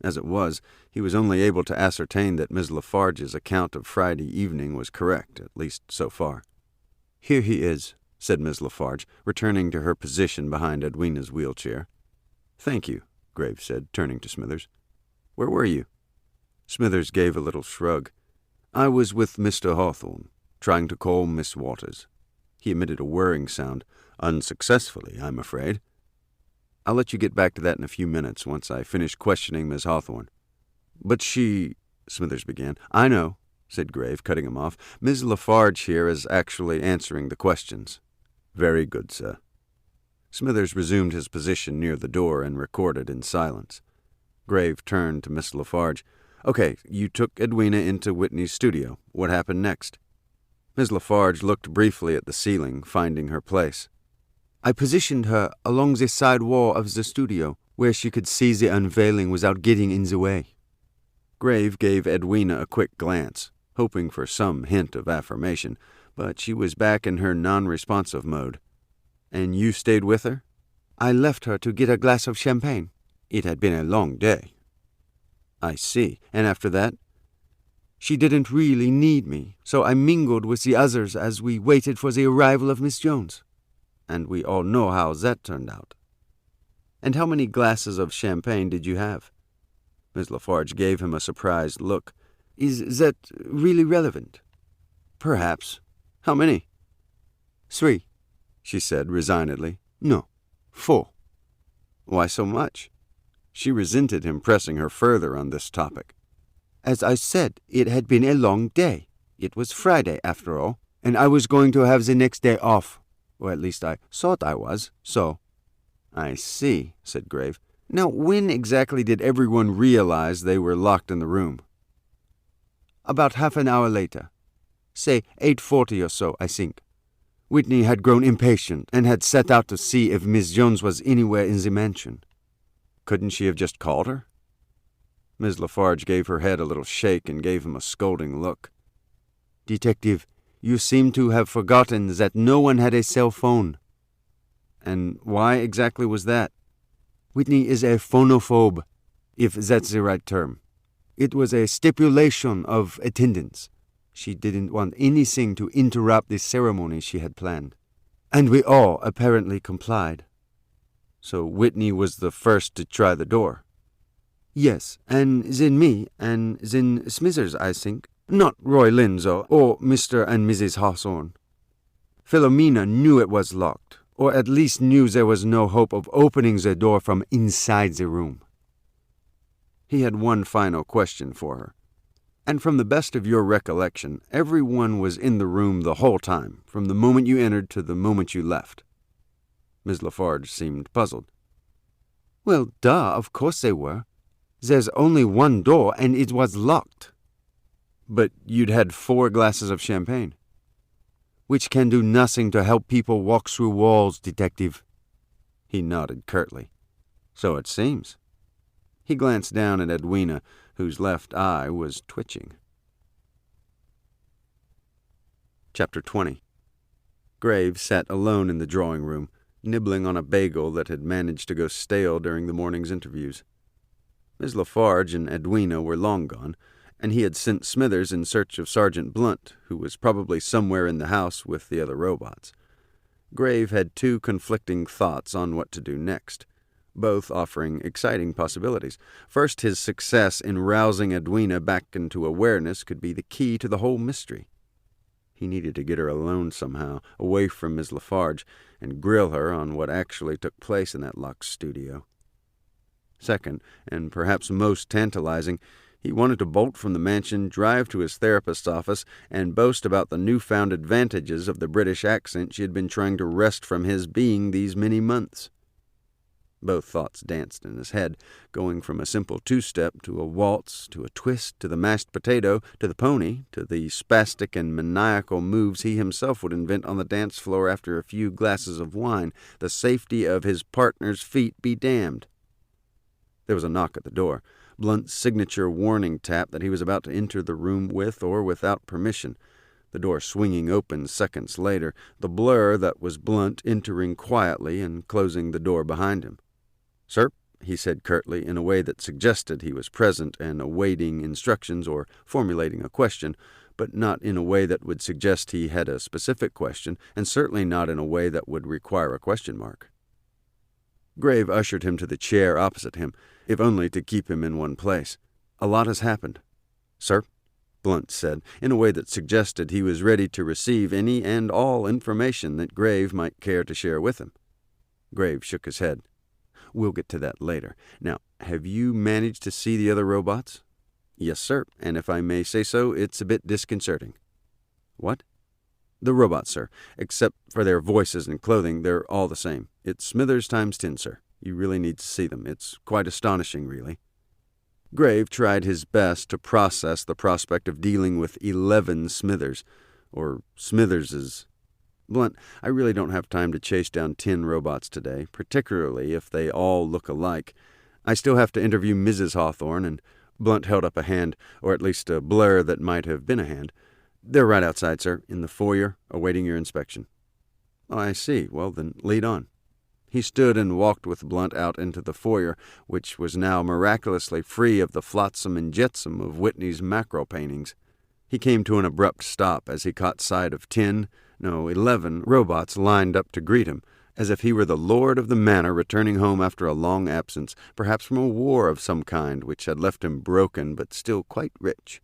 As it was, he was only able to ascertain that Miss LaFarge's account of Friday evening was correct, at least so far. "Here he is," said Miss LaFarge, returning to her position behind Edwina's wheelchair. "Thank you," Grave said, turning to Smithers. "Where were you?" Smithers gave a little shrug. "I was with Mr. Hawthorne, trying to call Miss Waters." He emitted a whirring sound, unsuccessfully, I'm afraid. "I'll let you get back to that in a few minutes, once I finish questioning Miss Hawthorne." "But she—" Smithers began. "I know," said Grave, cutting him off. "Miss LaFarge here is actually answering the questions." "Very good, sir." Smithers resumed his position near the door and recorded in silence. Grave turned to Miss LaFarge. "Okay, you took Edwina into Whitney's studio. What happened next?" Miss LaFarge looked briefly at the ceiling, finding her place. "I positioned her along the side wall of the studio, where she could see the unveiling without getting in the way." Grave gave Edwina a quick glance, hoping for some hint of affirmation, but she was back in her non-responsive mode. "And you stayed with her?" "I left her to get a glass of champagne. It had been a long day." "I see. And after that?" "She didn't really need me, so I mingled with the others as we waited for the arrival of Miss Jones. And we all know how that turned out." "And how many glasses of champagne did you have?" Miss LaFarge gave him a surprised look. "Is that really relevant?" "Perhaps. How many?" "3, she said resignedly. "No, 4. "Why so much?" She resented him pressing her further on this topic. "As I said, it had been a long day. It was Friday, after all, and I was going to have the next day off. Or at least I thought I was, so." "I see," said Grave. "Now, when exactly did everyone realize they were locked in the room?" "About half an hour later. Say 8:40 or so, I think. Whitney had grown impatient and had set out to see if Miss Jones was anywhere in the mansion." "Couldn't she have just called her?" Miss LaFarge gave her head a little shake and gave him a scolding look. "Detective, you seem to have forgotten that no one had a cell phone." "And why exactly was that?" "Whitney is a phonophobe, if that's the right term. It was a stipulation of attendance. She didn't want anything to interrupt the ceremony she had planned. And we all apparently complied." "So Whitney was the first to try the door?" "Yes, and then me, and then Smithers, I think. Not Roy Linzo or Mr. and Mrs. Hawthorne. Filamina knew it was locked, or at least knew there was no hope of opening the door from inside the room." He had one final question for her. "And from the best of your recollection, everyone was in the room the whole time, from the moment you entered to the moment you left?" Miss LaFarge seemed puzzled. "Well, duh, of course they were. There's only one door, and it was locked." "But you'd had 4 glasses of champagne." "Which can do nothing to help people walk through walls, detective." He nodded curtly. "So it seems." He glanced down at Edwina, whose left eye was twitching. Chapter 20. Grave sat alone in the drawing room, nibbling on a bagel that had managed to go stale during the morning's interviews. Miss LaFarge and Edwina were long gone, and he had sent Smithers in search of Sergeant Blunt, who was probably somewhere in the house with the other robots. Grave had 2 conflicting thoughts on what to do next, both offering exciting possibilities. First, his success in rousing Edwina back into awareness could be the key to the whole mystery. He needed to get her alone somehow, away from Ms. LaFarge, and grill her on what actually took place in that locked studio. Second, and perhaps most tantalizing, he wanted to bolt from the mansion, drive to his therapist's office, and boast about the newfound advantages of the British accent she had been trying to wrest from his being these many months. Both thoughts danced in his head, going from a simple two-step to a waltz, to a twist, to the mashed potato, to the pony, to the spastic and maniacal moves he himself would invent on the dance floor after a few glasses of wine, the safety of his partner's feet be damned. There was a knock at the door, Blunt's signature warning tap that he was about to enter the room with or without permission. The door swinging open seconds later, the blur that was Blunt entering quietly and closing the door behind him. "Sir," he said curtly, in a way that suggested he was present and awaiting instructions or formulating a question, but not in a way that would suggest he had a specific question, and certainly not in a way that would require a question mark. Grave ushered him to the chair opposite him, if only to keep him in one place. "A lot has happened." "Sir," Blunt said, in a way that suggested he was ready to receive any and all information that Grave might care to share with him. Grave shook his head. "We'll get to that later. Now, have you managed to see the other robots?" "Yes, sir, and if I may say so, it's a bit disconcerting." "What?" "The robots, sir. Except for their voices and clothing, they're all the same. It's Smithers times 10, sir. You really need to see them. It's quite astonishing, really." Grave tried his best to process the prospect of dealing with 11 Smithers, or Smitherses. "Blunt, I really don't have time to chase down 10 robots today, particularly if they all look alike. I still have to interview Mrs. Hawthorne," and Blunt held up a hand, or at least a blur that might have been a hand. "They're right outside, sir, in the foyer, awaiting your inspection." "Oh, I see. Well, then, lead on." He stood and walked with Blunt out into the foyer, which was now miraculously free of the flotsam and jetsam of Whitney's mackerel paintings. He came to an abrupt stop as he caught sight of 11 robots lined up to greet him, as if he were the lord of the manor returning home after a long absence, perhaps from a war of some kind which had left him broken but still quite rich.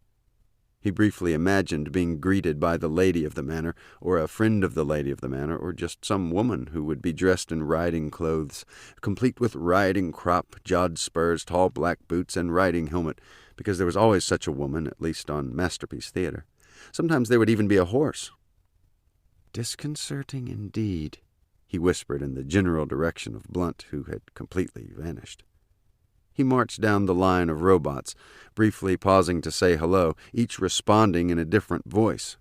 He briefly imagined being greeted by the lady of the manor, or a friend of the lady of the manor, or just some woman who would be dressed in riding clothes, complete with riding crop, jod spurs, tall black boots, and riding helmet, because there was always such a woman, at least on Masterpiece Theater. Sometimes there would even be a horse. "Disconcerting indeed," he whispered in the general direction of Blunt, who had completely vanished. He marched down the line of robots, briefly pausing to say hello, each responding in a different voice.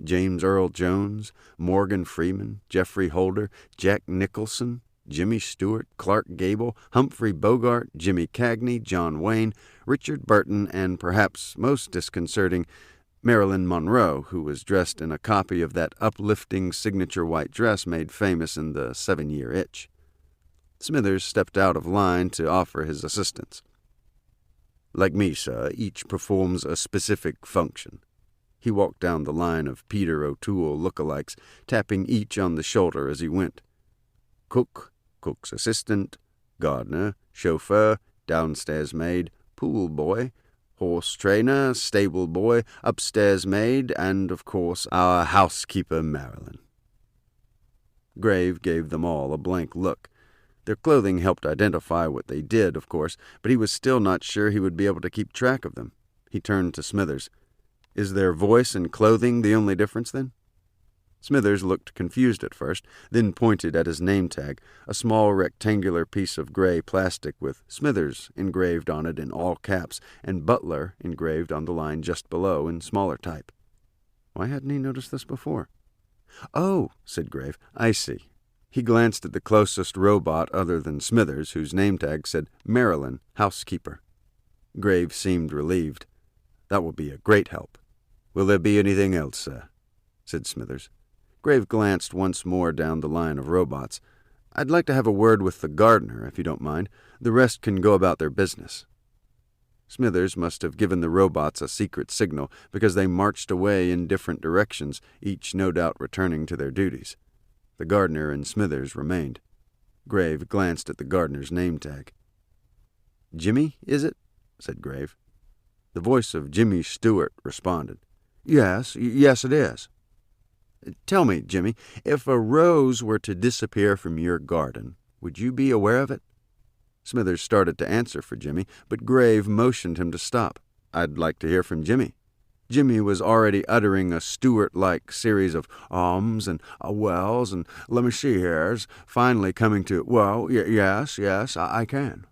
James Earl Jones, Morgan Freeman, Jeffrey Holder, Jack Nicholson, Jimmy Stewart, Clark Gable, Humphrey Bogart, Jimmy Cagney, John Wayne, Richard Burton, and perhaps most disconcerting, Marilyn Monroe, who was dressed in a copy of that uplifting signature white dress made famous in the 7-Year Itch. Smithers stepped out of line to offer his assistance. "Like me, sir, each performs a specific function." He walked down the line of Peter O'Toole lookalikes, tapping each on the shoulder as he went. "Cook, cook's assistant, gardener, chauffeur, downstairs maid, pool boy, horse trainer, stable boy, upstairs maid, and, of course, our housekeeper Marilyn." Grave gave them all a blank look. Their clothing helped identify what they did, of course, but he was still not sure he would be able to keep track of them. He turned to Smithers. "Is their voice and clothing the only difference, then?" Smithers looked confused at first, then pointed at his name tag, a small rectangular piece of gray plastic with Smithers engraved on it in all caps, and Butler engraved on the line just below in smaller type. Why hadn't he noticed this before? "Oh," said Grave, "I see." He glanced at the closest robot other than Smithers, whose name tag said Marilyn, housekeeper. Grave seemed relieved. "That will be a great help." "Will there be anything else, sir?" said Smithers. Grave glanced once more down the line of robots. "I'd like to have a word with the gardener, if you don't mind. The rest can go about their business." Smithers must have given the robots a secret signal, because they marched away in different directions, each no doubt returning to their duties. The gardener and Smithers remained. Grave glanced at the gardener's name tag. "Jimmy, is it?" said Grave. The voice of Jimmy Stewart responded. Yes, it is." Tell me, Jimmy, if a rose were to disappear from your garden, would you be aware of it?" Smithers started to answer for Jimmy, but Grave motioned him to stop. "I'd like to hear from Jimmy." Jimmy was already uttering a Stewart-like series of ums and wells and let me see here's, finally coming to, "Well, yes, I can."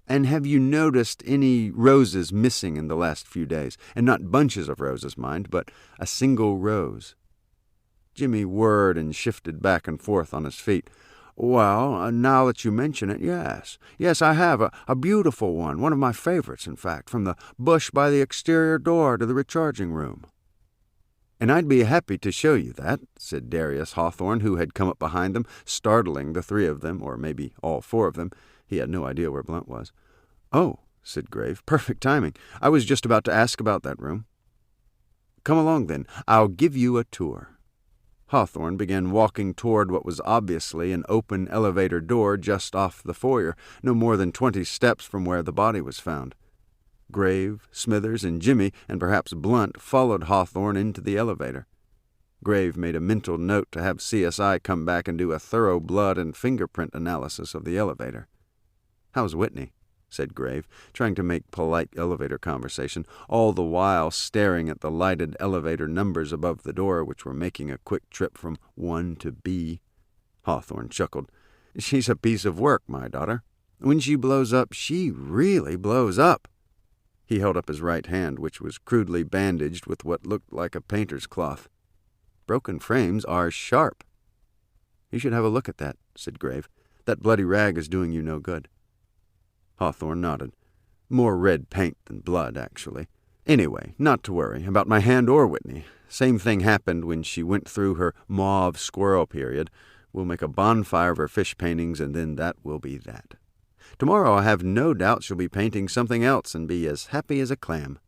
"And have you noticed any roses missing in the last few days? And not bunches of roses, mind, but a single rose." Jimmy whirred and shifted back and forth on his feet. "Well, now that you mention it, yes. Yes, I have. A beautiful one of my favorites, in fact, from the bush by the exterior door to the recharging room." "And I'd be happy to show you that," said Darius Hawthorne, who had come up behind them, startling the three of them, or maybe all four of them. He had no idea where Blunt was. "Oh," said Grave, "perfect timing. I was just about to ask about that room." "Come along, then. I'll give you a tour." Hawthorne began walking toward what was obviously an open elevator door just off the foyer, no more than 20 steps from where the body was found. Grave, Smithers, and Jimmy, and perhaps Blunt, followed Hawthorne into the elevator. Grave made a mental note to have CSI come back and do a thorough blood and fingerprint analysis of the elevator. "How's Whitney?" said Grave, trying to make polite elevator conversation, all the while staring at the lighted elevator numbers above the door, which were making a quick trip from 1 to B. Hawthorne chuckled. "She's a piece of work, my daughter. When she blows up, she really blows up." He held up his right hand, which was crudely bandaged with what looked like a painter's cloth. "Broken frames are sharp." "You should have a look at that," said Grave. "That bloody rag is doing you no good." Hawthorne nodded. "More red paint than blood, actually. Anyway, not to worry about my hand or Whitney. Same thing happened when she went through her mauve squirrel period. We'll make a bonfire of her fish paintings, and then that will be that. Tomorrow I have no doubt she'll be painting something else and be as happy as a clam."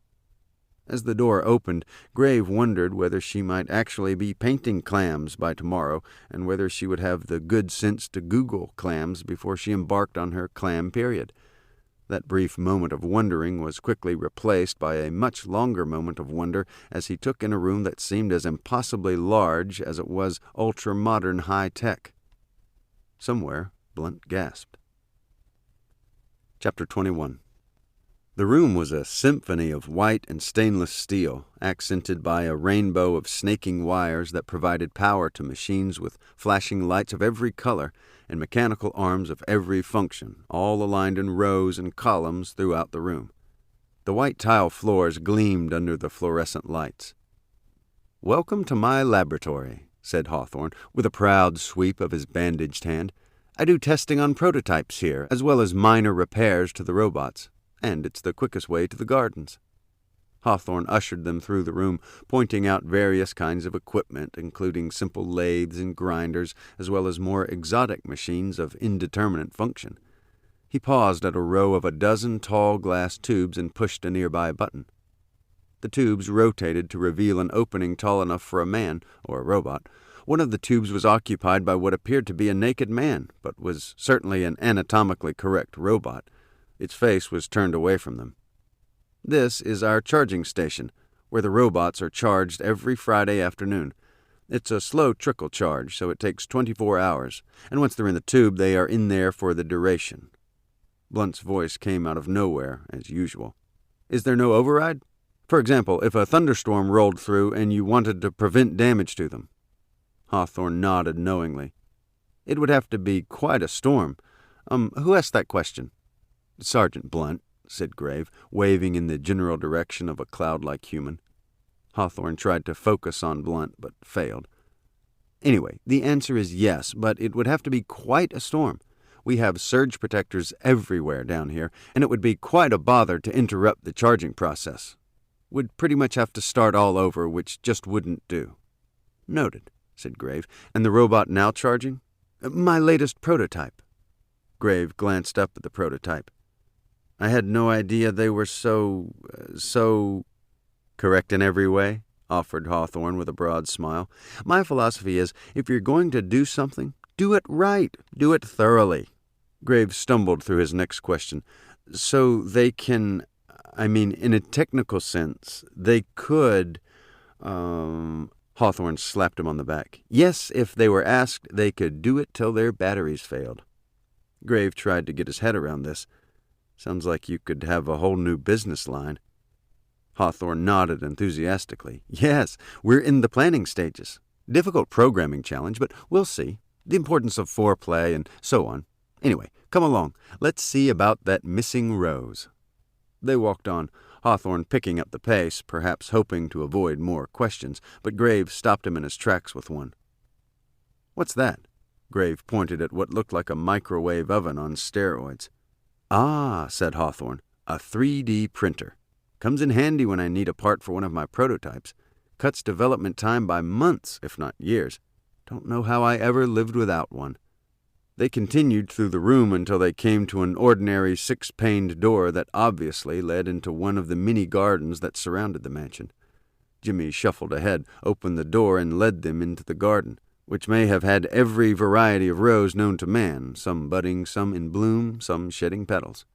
As the door opened, Grave wondered whether she might actually be painting clams by tomorrow, and whether she would have the good sense to Google clams before she embarked on her clam period. That brief moment of wondering was quickly replaced by a much longer moment of wonder as he took in a room that seemed as impossibly large as it was ultra-modern high-tech. Somewhere, Blunt gasped. Chapter 21. The room was a symphony of white and stainless steel, accented by a rainbow of snaking wires that provided power to machines with flashing lights of every color and mechanical arms of every function, all aligned in rows and columns throughout the room. The white tile floors gleamed under the fluorescent lights. "Welcome to my laboratory," said Hawthorne, with a proud sweep of his bandaged hand. "I do testing on prototypes here, as well as minor repairs to the robots. And it's the quickest way to the gardens." Hawthorne ushered them through the room, pointing out various kinds of equipment, including simple lathes and grinders, as well as more exotic machines of indeterminate function. He paused at a row of a dozen tall glass tubes and pushed a nearby button. The tubes rotated to reveal an opening tall enough for a man, or a robot. One of the tubes was occupied by what appeared to be a naked man, but was certainly an anatomically correct robot. Its face was turned away from them. "This is our charging station, where the robots are charged every Friday afternoon. It's a slow trickle charge, so it takes 24 hours, and once they're in the tube, they are in there for the duration." Blunt's voice came out of nowhere, as usual. "Is there no override? For example, if a thunderstorm rolled through and you wanted to prevent damage to them?" Hawthorne nodded knowingly. "It would have to be quite a storm. Who asked that question?" "Sergeant Blunt," said Grave, waving in the general direction of a cloud-like human. Hawthorne tried to focus on Blunt, but failed. "Anyway, the answer is yes, but it would have to be quite a storm. We have surge protectors everywhere down here, and it would be quite a bother to interrupt the charging process. Would pretty much have to start all over, which just wouldn't do." "Noted," said Grave. "And the robot now charging?" "My latest prototype." Grave glanced up at the prototype. "I had no idea they were so correct in every way," offered Hawthorne with a broad smile. "My philosophy is, if you're going to do something, do it right. Do it thoroughly." Grave stumbled through his next question. "So they can, in a technical sense, they could, Hawthorne slapped him on the back. Yes, if they were asked, they could do it till their batteries failed. Grave tried to get his head around this. Sounds like you could have a whole new business line. Hawthorne nodded enthusiastically. Yes, we're in the planning stages. Difficult programming challenge, but we'll see. The importance of foreplay and so on. Anyway, come along. Let's see about that missing rose. They walked on, Hawthorne picking up the pace, perhaps hoping to avoid more questions, but Grave stopped him in his tracks with one. What's that? Grave pointed at what looked like a microwave oven on steroids. Ah, said Hawthorne, a 3D printer. Comes in handy when I need a part for one of my prototypes. Cuts development time by months, if not years. Don't know how I ever lived without one. They continued through the room until they came to an ordinary 6-paned door that obviously led into one of the mini gardens that surrounded the mansion. Jimmy shuffled ahead, opened the door, and led them into the garden, which may have had every variety of rose known to man, some budding, some in bloom, some shedding petals.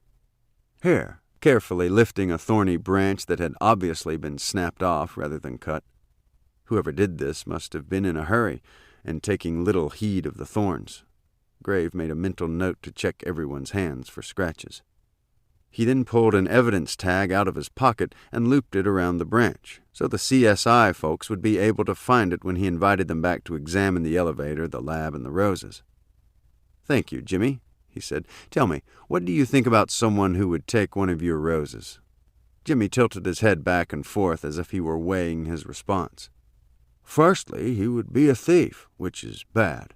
Here, carefully lifting a thorny branch that had obviously been snapped off rather than cut. Whoever did this must have been in a hurry and taking little heed of the thorns. Grave made a mental note to check everyone's hands for scratches. He then pulled an evidence tag out of his pocket and looped it around the branch, so the CSI folks would be able to find it when he invited them back to examine the elevator, the lab, and the roses. Thank you, Jimmy, he said. Tell me, what do you think about someone who would take one of your roses? Jimmy tilted his head back and forth as if he were weighing his response. Firstly, he would be a thief, which is bad.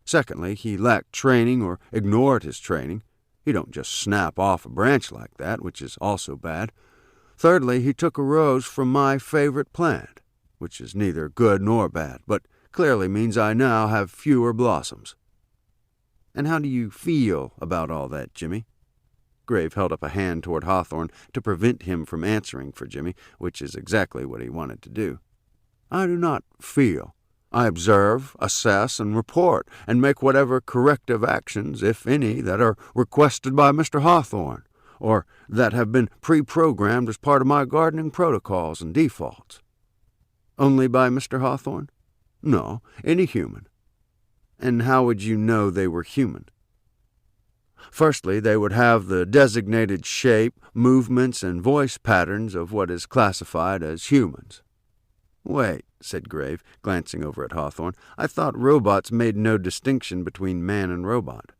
Secondly, he lacked training or ignored his training. He don't just snap off a branch like that, which is also bad. Thirdly, he took a rose from my favorite plant, which is neither good nor bad, but clearly means I now have fewer blossoms. And how do you feel about all that, Jimmy? Grave held up a hand toward Hawthorne to prevent him from answering for Jimmy, which is exactly what he wanted to do. I do not feel. I observe, assess, and report, and make whatever corrective actions, if any, that are requested by Mr. Hawthorne, or that have been pre-programmed as part of my gardening protocols and defaults. Only by Mr. Hawthorne? No, any human. And how would you know they were human? Firstly, they would have the designated shape, movements, and voice patterns of what is classified as humans. Wait, said Grave, glancing over at Hawthorne. I thought robots made no distinction between man and robot.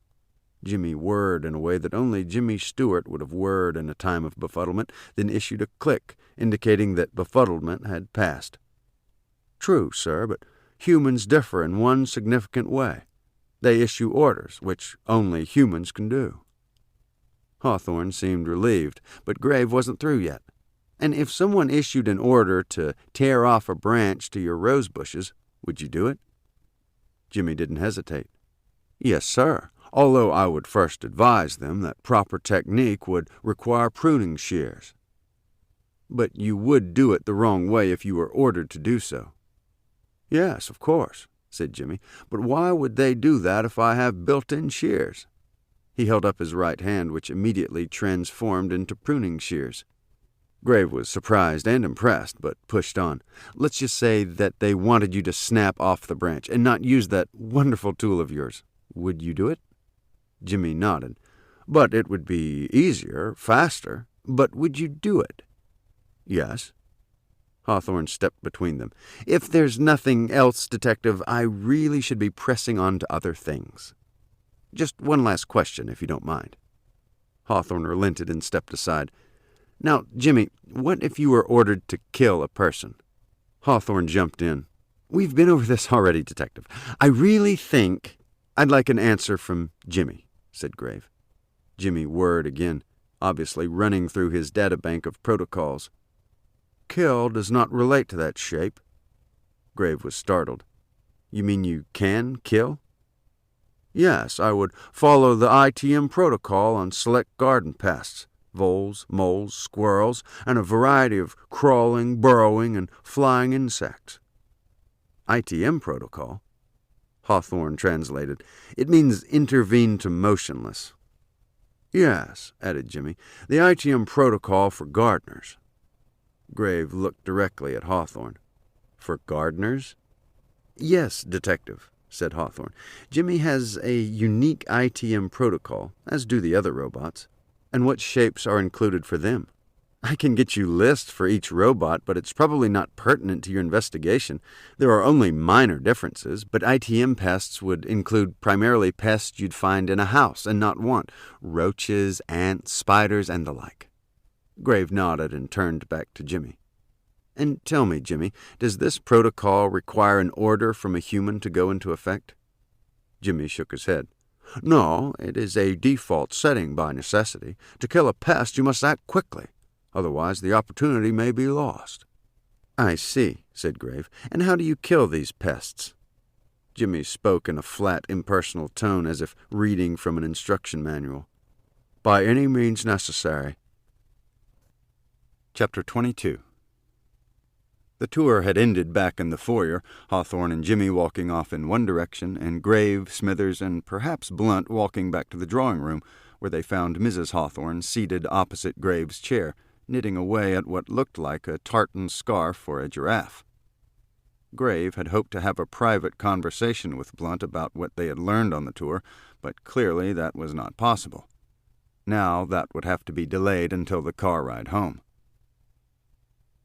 Jimmy whirred in a way that only Jimmy Stewart would have whirred in a time of befuddlement, then issued a click, indicating that befuddlement had passed. True, sir, but humans differ in one significant way. They issue orders, which only humans can do. Hawthorne seemed relieved, but Grave wasn't through yet. And if someone issued an order to tear off a branch to your rose bushes, would you do it? Jimmy didn't hesitate. Yes, sir, although I would first advise them that proper technique would require pruning shears. But you would do it the wrong way if you were ordered to do so. Yes, of course, said Jimmy, but why would they do that if I have built-in shears? He held up his right hand, which immediately transformed into pruning shears. Grave was surprised and impressed, but pushed on. Let's just say that they wanted you to snap off the branch and not use that wonderful tool of yours. Would you do it? Jimmy nodded. But it would be easier, faster. But would you do it? Yes. Hawthorne stepped between them. If there's nothing else, Detective, I really should be pressing on to other things. Just one last question, if you don't mind. Hawthorne relented and stepped aside. Now, Jimmy, what if you were ordered to kill a person? Hawthorne jumped in. We've been over this already, Detective. I really think I'd like an answer from Jimmy, said Grave. Jimmy whirred again, obviously running through his databank of protocols. Kill does not relate to that shape. Grave was startled. You mean you can kill? Yes, I would follow the ITM protocol on select garden pests. Voles, moles, squirrels, and a variety of crawling, burrowing, and flying insects. ITM protocol? Hawthorne translated. It means intervene to motionless. Yes, added Jimmy, the ITM protocol for gardeners. Grave looked directly at Hawthorne. For gardeners? "Yes, Detective," said Hawthorne. "Jimmy has a unique ITM protocol, as do the other robots. And what shapes are included for them? I can get you lists for each robot, but it's probably not pertinent to your investigation. There are only minor differences, but ITM pests would include primarily pests you'd find in a house and not want: roaches, ants, spiders, and the like." Grave nodded and turned back to Jimmy. "And tell me, Jimmy, does this protocol require an order from a human to go into effect?" Jimmy shook his head. "No, it is a default setting by necessity. To kill a pest, you must act quickly. Otherwise, the opportunity may be lost." "I see," said Grave. "And how do you kill these pests?" Jimmy spoke in a flat, impersonal tone, as if reading from an instruction manual. "By any means necessary." Chapter 22. The tour had ended back in the foyer, Hawthorne and Jimmy walking off in one direction, and Grave, Smithers, and perhaps Blunt walking back to the drawing room, where they found Mrs. Hawthorne seated opposite Grave's chair, knitting away at what looked like a tartan scarf for a giraffe. Grave had hoped to have a private conversation with Blunt about what they had learned on the tour, but clearly that was not possible. Now that would have to be delayed until the car ride home.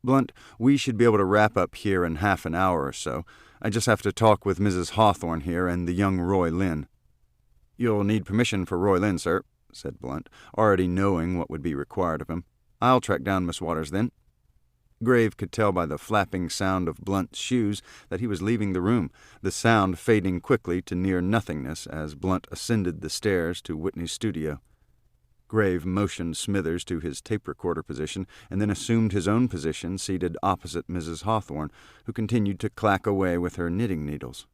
"Blunt, we should be able to wrap up here in half an hour or so. I just have to talk with Mrs. Hawthorne here and the young Roy Lynn." "You'll need permission for Roy Lynn, sir," said Blunt, already knowing what would be required of him. "I'll track down Miss Waters, then." Grave could tell by the flapping sound of Blunt's shoes that he was leaving the room, the sound fading quickly to near nothingness as Blunt ascended the stairs to Whitney's studio. Grave motioned Smithers to his tape recorder position, and then assumed his own position seated opposite Mrs. Hawthorne, who continued to clack away with her knitting needles.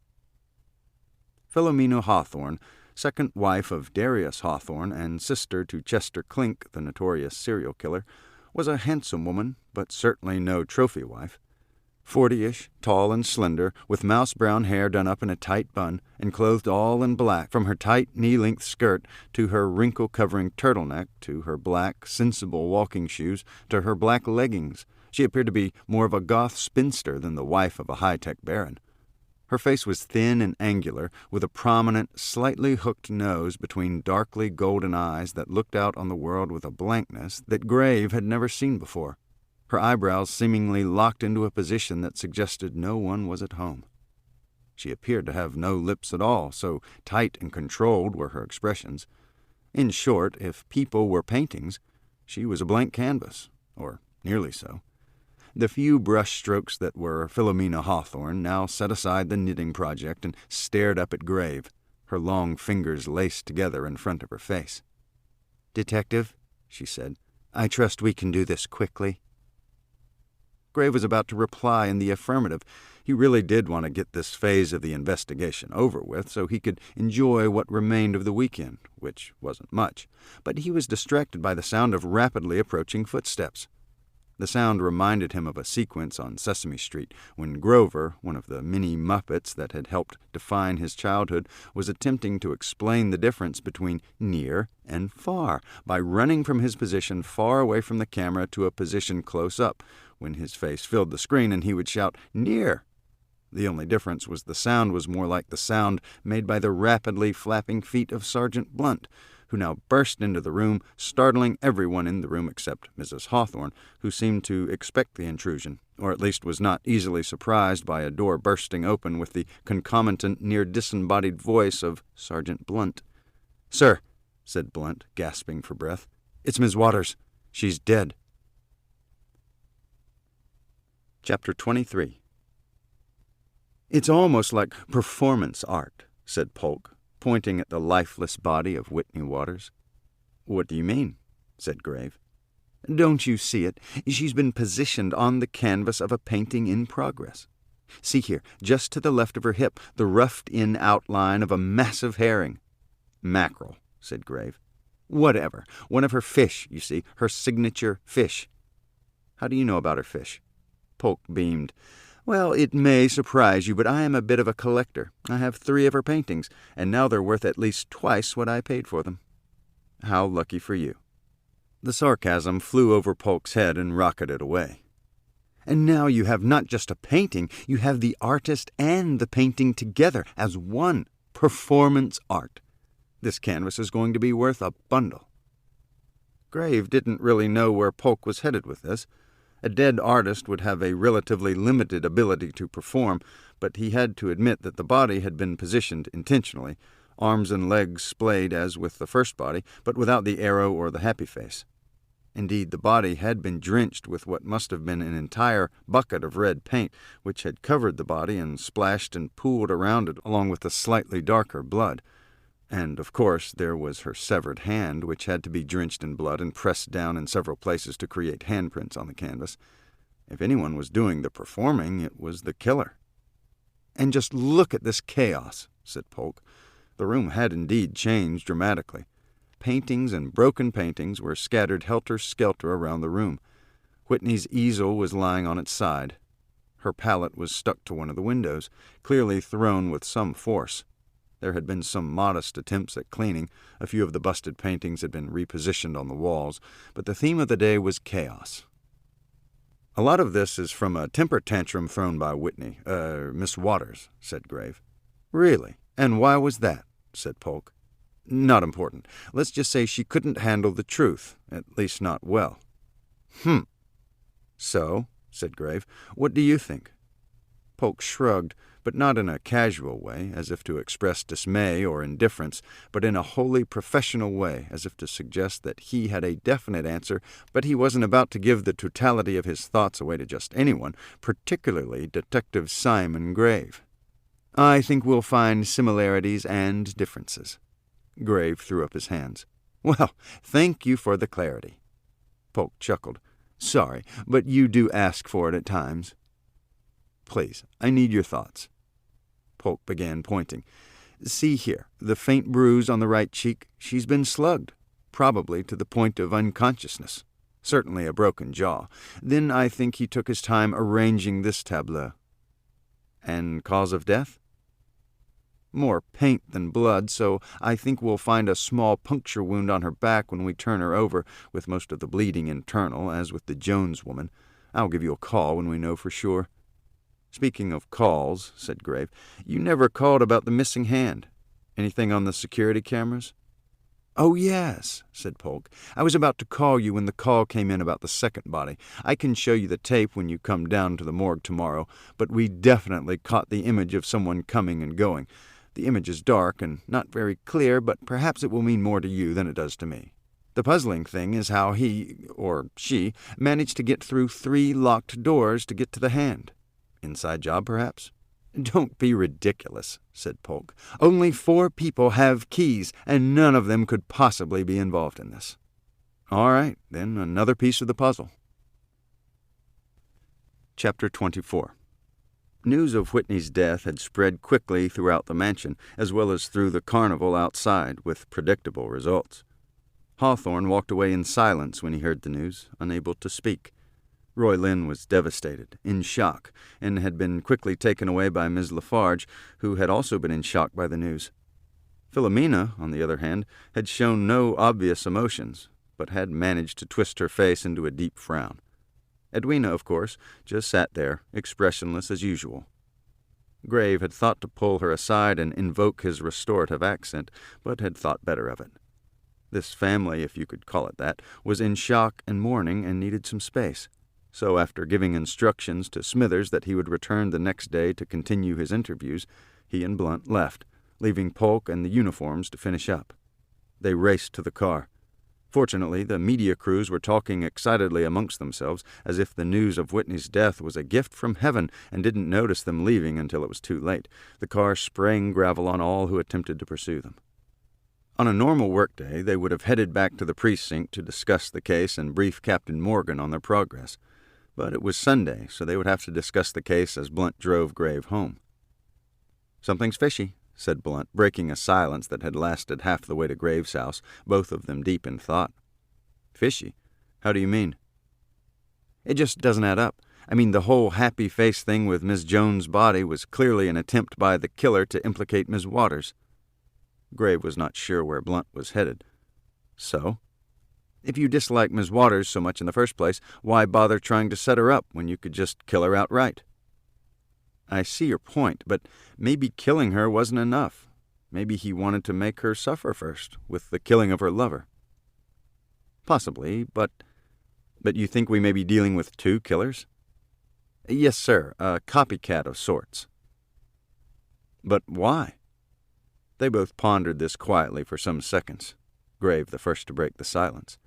Filamina Hawthorne, second wife of Darius Hawthorne and sister to Chester Clink, the notorious serial killer, was a handsome woman, but certainly no trophy wife. 40-ish, tall and slender, with mouse-brown hair done up in a tight bun, and clothed all in black, from her tight knee-length skirt to her wrinkle-covering turtleneck, to her black, sensible walking shoes, to her black leggings. She appeared to be more of a goth spinster than the wife of a high-tech baron. Her face was thin and angular, with a prominent, slightly hooked nose between darkly golden eyes that looked out on the world with a blankness that Grave had never seen before. Her eyebrows seemingly locked into a position that suggested no one was at home. She appeared to have no lips at all, so tight and controlled were her expressions. In short, if people were paintings, she was a blank canvas, or nearly so. The few brush strokes that were Filamina Hawthorne now set aside the knitting project and stared up at Grave, her long fingers laced together in front of her face. "Detective," she said, "I trust we can do this quickly." Grave was about to reply in the affirmative. He really did want to get this phase of the investigation over with so he could enjoy what remained of the weekend, which wasn't much. But he was distracted by the sound of rapidly approaching footsteps. The sound reminded him of a sequence on Sesame Street when Grover, one of the many Muppets that had helped define his childhood, was attempting to explain the difference between near and far by running from his position far away from the camera to a position close up, when his face filled the screen and he would shout, "Near!" The only difference was the sound was more like the sound made by the rapidly flapping feet of Sergeant Blunt, who now burst into the room, startling everyone in the room except Mrs. Hawthorne, who seemed to expect the intrusion, or at least was not easily surprised by a door bursting open with the concomitant near-disembodied voice of Sergeant Blunt. "Sir," said Blunt, gasping for breath, "it's Miss Waters. She's dead." Chapter 23. "It's almost like performance art," said Polk, pointing at the lifeless body of Whitney Waters. "What do you mean?" said Grave. "Don't you see it? She's been positioned on the canvas of a painting in progress. See here, just to the left of her hip, the roughed-in outline of a massive herring." "Mackerel," said Grave. "Whatever. One of her fish, you see, her signature fish." "How do you know about her fish?" Polk beamed. "Well, it may surprise you, but I am a bit of a collector. I have 3 of her paintings, and now they're worth at least twice what I paid for them." "How lucky for you." The sarcasm flew over Polk's head and rocketed away. And now you have not just a painting, you have the artist and the painting together as one performance art. This canvas is going to be worth a bundle." Grave didn't really know where Polk was headed with this. A dead artist would have a relatively limited ability to perform, but he had to admit that the body had been positioned intentionally, arms and legs splayed as with the first body, but without the arrow or the happy face. Indeed, the body had been drenched with what must have been an entire bucket of red paint, which had covered the body and splashed and pooled around it along with the slightly darker blood. And, of course, there was her severed hand, which had to be drenched in blood and pressed down in several places to create handprints on the canvas. If anyone was doing the performing, it was the killer. "And just look at this chaos," said Polk. The room had indeed changed dramatically. Paintings and broken paintings were scattered helter-skelter around the room. Whitney's easel was lying on its side. Her palette was stuck to one of the windows, clearly thrown with some force. There had been some modest attempts at cleaning. A few of the busted paintings had been repositioned on the walls, but the theme of the day was chaos. "A lot of this is from a temper tantrum thrown by Whitney, Miss Waters," said Grave. "Really? And why was that?" said Polk. "Not important. Let's just say she couldn't handle the truth, at least not well." "So," said Grave, "what do you think?" Polk shrugged, but not in a casual way, as if to express dismay or indifference, but in a wholly professional way, as if to suggest that he had a definite answer, but he wasn't about to give the totality of his thoughts away to just anyone, particularly Detective Simon Grave. "I think we'll find similarities and differences." Grave threw up his hands. "Well, thank you for the clarity." Polk chuckled. "Sorry, but you do ask for it at times." "Please, I need your thoughts." Polk began pointing. "See here, the faint bruise on the right cheek. She's been slugged, probably to the point of unconsciousness. Certainly a broken jaw. Then I think he took his time arranging this tableau." "And cause of death?" "More paint than blood, so I think we'll find a small puncture wound on her back when we turn her over, with most of the bleeding internal, as with the Jones woman. I'll give you a call when we know for sure." "Speaking of calls," said Grave, "you never called about the missing hand. Anything on the security cameras?" "Oh, yes," said Polk. "I was about to call you when the call came in about the second body. I can show you the tape when you come down to the morgue tomorrow, but we definitely caught the image of someone coming and going. The image is dark and not very clear, but perhaps it will mean more to you than it does to me. The puzzling thing is how he, or she, managed to get through 3 locked doors to get to the hand. Inside job, perhaps?" "Don't be ridiculous," said Polk. "Only 4 people have keys, and none of them could possibly be involved in this." "All right, then another piece of the puzzle." Chapter 24. News of Whitney's death had spread quickly throughout the mansion, as well as through the carnival outside, with predictable results. Hawthorne walked away in silence when he heard the news, unable to speak. Roy Lynn was devastated, in shock, and had been quickly taken away by Ms. LaFarge, who had also been in shock by the news. Filamina, on the other hand, had shown no obvious emotions, but had managed to twist her face into a deep frown. Edwina, of course, just sat there, expressionless as usual. Grave had thought to pull her aside and invoke his restorative accent, but had thought better of it. This family, if you could call it that, was in shock and mourning and needed some space. So after giving instructions to Smithers that he would return the next day to continue his interviews, he and Blunt left, leaving Polk and the uniforms to finish up. They raced to the car. Fortunately, the media crews were talking excitedly amongst themselves, as if the news of Whitney's death was a gift from heaven, and didn't notice them leaving until it was too late, the car spraying gravel on all who attempted to pursue them. On a normal workday, they would have headed back to the precinct to discuss the case and brief Captain Morgan on their progress. But it was Sunday, so they would have to discuss the case as Blunt drove Grave home. "Something's fishy," said Blunt, breaking a silence that had lasted half the way to Grave's house, both of them deep in thought. "Fishy? How do you mean?" "It just doesn't add up. I mean, the whole happy face thing with Miss Jones' body was clearly an attempt by the killer to implicate Miss Waters." Grave was not sure where Blunt was headed. "So?" If you dislike Ms. Waters so much in the first place, why bother trying to set her up when you could just kill her outright? I see your point, but maybe killing her wasn't enough. Maybe he wanted to make her suffer first, with the killing of her lover. Possibly, but you think we may be dealing with two killers? Yes, sir, a copycat of sorts. But why? They both pondered this quietly for some seconds, Grave the first to break the silence.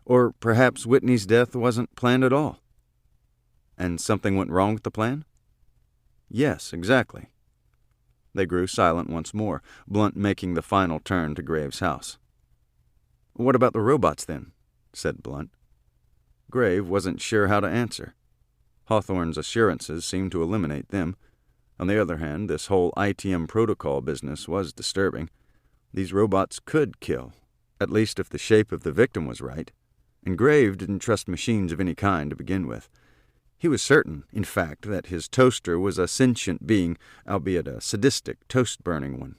Or perhaps Whitney's death wasn't planned at all. And something went wrong with the plan? Yes, exactly. They grew silent once more, Blunt making the final turn to Grave's house. What about the robots, then? Said Blunt. Grave wasn't sure how to answer. Hawthorne's assurances seemed to eliminate them. On the other hand, this whole ITM protocol business was disturbing. These robots could kill, at least if the shape of the victim was right, and Grave didn't trust machines of any kind to begin with. He was certain, in fact, that his toaster was a sentient being, albeit a sadistic, toast-burning one.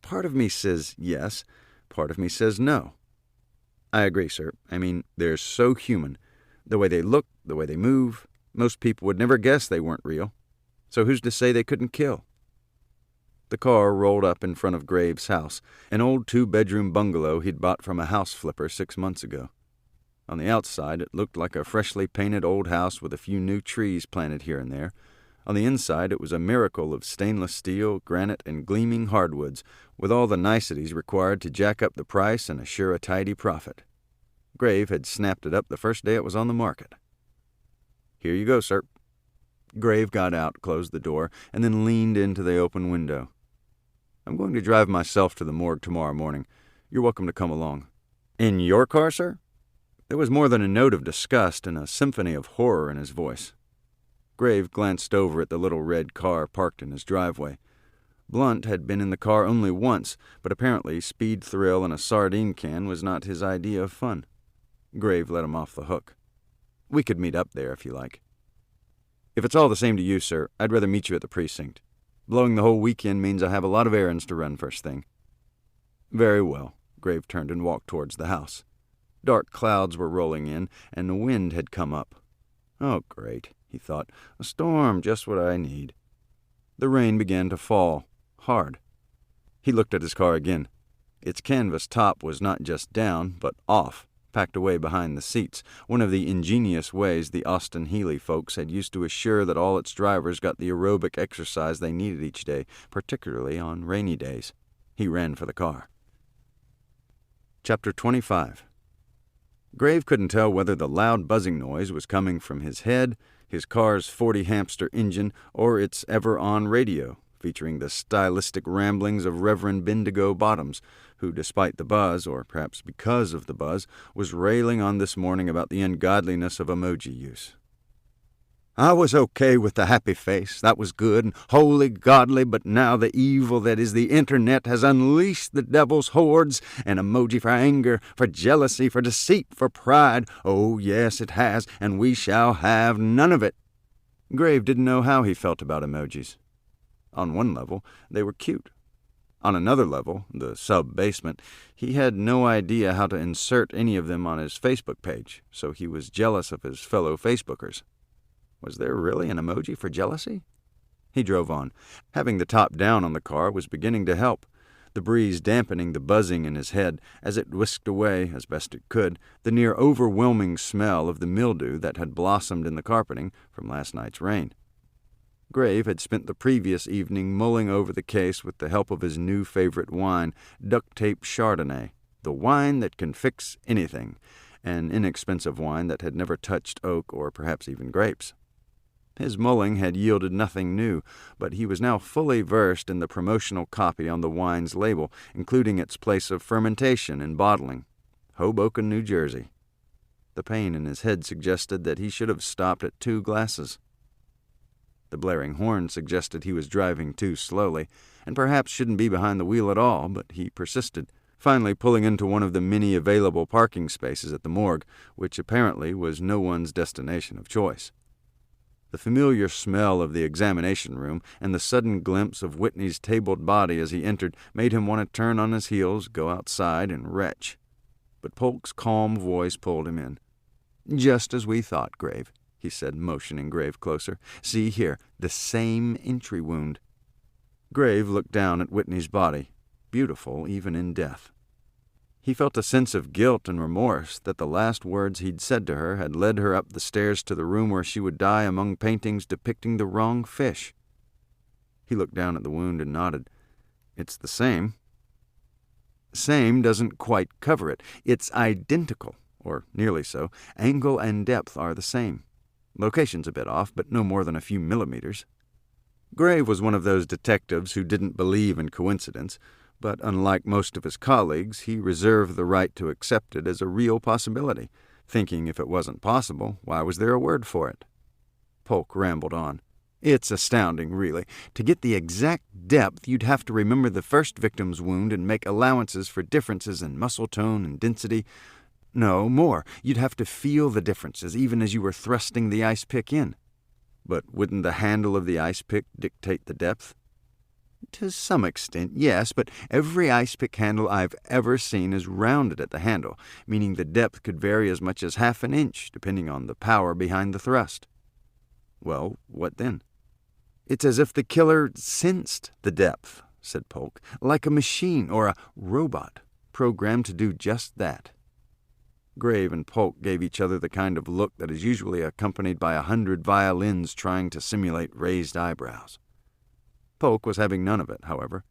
Part of me says yes, part of me says no. I agree, sir. I mean, they're so human. The way they look, the way they move, most people would never guess they weren't real. So who's to say they couldn't kill? The car rolled up in front of Grave's house, an old 2-bedroom bungalow he'd bought from a house flipper 6 months ago. On the outside, it looked like a freshly painted old house with a few new trees planted here and there. On the inside, it was a miracle of stainless steel, granite, and gleaming hardwoods, with all the niceties required to jack up the price and assure a tidy profit. Grave had snapped it up the first day it was on the market. Here you go, sir. Grave got out, closed the door, and then leaned into the open window. I'm going to drive myself to the morgue tomorrow morning. You're welcome to come along. In your car, sir? There was more than a note of disgust and a symphony of horror in his voice. Grave glanced over at the little red car parked in his driveway. Blunt had been in the car only once, but apparently speed thrill in a sardine can was not his idea of fun. Grave let him off the hook. We could meet up there if you like. If it's all the same to you, sir, I'd rather meet you at the precinct. Blowing the whole weekend means I have a lot of errands to run first thing. Very well. Grave turned and walked towards the house. Dark clouds were rolling in, and the wind had come up. Oh, great, he thought. A storm, just what I need. The rain began to fall, hard. He looked at his car again. Its canvas top was not just down, but off, packed away behind the seats, one of the ingenious ways the Austin Healey folks had used to assure that all its drivers got the aerobic exercise they needed each day, particularly on rainy days. He ran for the car. Chapter 25. Grave couldn't tell whether the loud buzzing noise was coming from his head, his car's 40-hamster engine, or its ever-on radio, featuring the stylistic ramblings of Reverend Bendigo Bottoms, who, despite the buzz, or perhaps because of the buzz, was railing on this morning about the ungodliness of emoji use. I was okay with the happy face. That was good and wholly godly, but now the evil that is the internet has unleashed the devil's hordes, an emoji for anger, for jealousy, for deceit, for pride. Oh, yes, it has, and we shall have none of it. Grave didn't know how he felt about emojis. On one level, they were cute. On another level, the sub-basement, he had no idea how to insert any of them on his Facebook page, so he was jealous of his fellow Facebookers. Was there really an emoji for jealousy? He drove on. Having the top down on the car was beginning to help, the breeze dampening the buzzing in his head as it whisked away, as best it could, the near overwhelming smell of the mildew that had blossomed in the carpeting from last night's rain. Grave had spent the previous evening mulling over the case with the help of his new favorite wine, duct-tape Chardonnay, the wine that can fix anything, an inexpensive wine that had never touched oak or perhaps even grapes. His mulling had yielded nothing new, but he was now fully versed in the promotional copy on the wine's label, including its place of fermentation and bottling, Hoboken, New Jersey. The pain in his head suggested that he should have stopped at 2 glasses. The blaring horn suggested he was driving too slowly, and perhaps shouldn't be behind the wheel at all, but he persisted, finally pulling into one of the many available parking spaces at the morgue, which apparently was no one's destination of choice. The familiar smell of the examination room and the sudden glimpse of Whitney's tabled body as he entered made him want to turn on his heels, go outside, and retch. but Polk's calm voice pulled him in. "Just as we thought, Grave," he said, motioning Grave closer. "See here, the same entry wound." Grave looked down at Whitney's body, beautiful even in death. He felt a sense of guilt and remorse that the last words he'd said to her had led her up the stairs to the room where she would die among paintings depicting the wrong fish. He looked down at the wound and nodded. "It's the same." "Same doesn't quite cover it. It's identical, or nearly so. Angle and depth are the same. Location's a bit off, but no more than a few millimeters." Grave was one of those detectives who didn't believe in coincidence, but unlike most of his colleagues, he reserved the right to accept it as a real possibility, thinking if it wasn't possible, why was there a word for it? Polk rambled on. "It's astounding, really. To get the exact depth, you'd have to remember the first victim's wound and make allowances for differences in muscle tone and density. No, more. You'd have to feel the differences, even as you were thrusting the ice pick in. But wouldn't the handle of the ice pick dictate the depth?" "To some extent, yes, but every ice pick handle I've ever seen is rounded at the handle, meaning the depth could vary as much as half an inch, depending on the power behind the thrust." "Well, what then?" "It's as if the killer sensed the depth," said Polk, "like a machine or a robot, programmed to do just that." Grave and Polk gave each other the kind of look that is usually accompanied by 100 violins trying to simulate raised eyebrows. Polk was having none of it, however.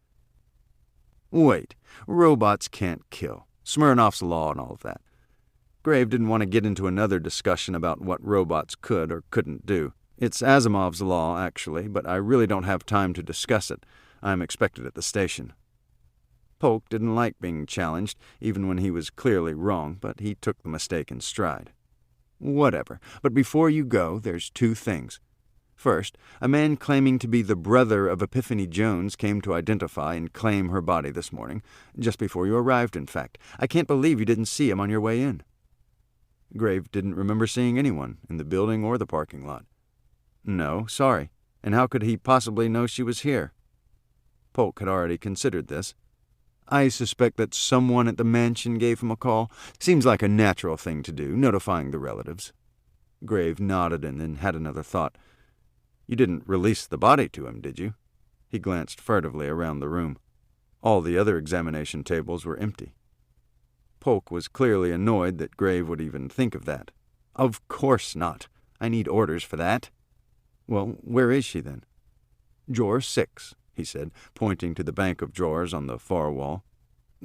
"Wait, robots can't kill. Smirnoff's law and all of that." Grave didn't want to get into another discussion about what robots could or couldn't do. "It's Asimov's law, actually, but I really don't have time to discuss it. I'm expected at the station." Polk didn't like being challenged, even when he was clearly wrong, but he took the mistake in stride. "Whatever. But before you go, there's 2 things. First, a man claiming to be the brother of Epiphany Jones came to identify and claim her body this morning, just before you arrived, in fact. I can't believe you didn't see him on your way in." Grave didn't remember seeing anyone, in the building or the parking lot. "No, sorry. And how could he possibly know she was here?" Polk had already considered this. "I suspect that someone at the mansion gave him a call. Seems like a natural thing to do, notifying the relatives." Grave nodded and then had another thought. "You didn't release the body to him, did you?" He glanced furtively around the room. All the other examination tables were empty. Polk was clearly annoyed that Grave would even think of that. "Of course not. I need orders for that." "Well, where is she, then?" "Drawer 6, he said, pointing to the bank of drawers on the far wall.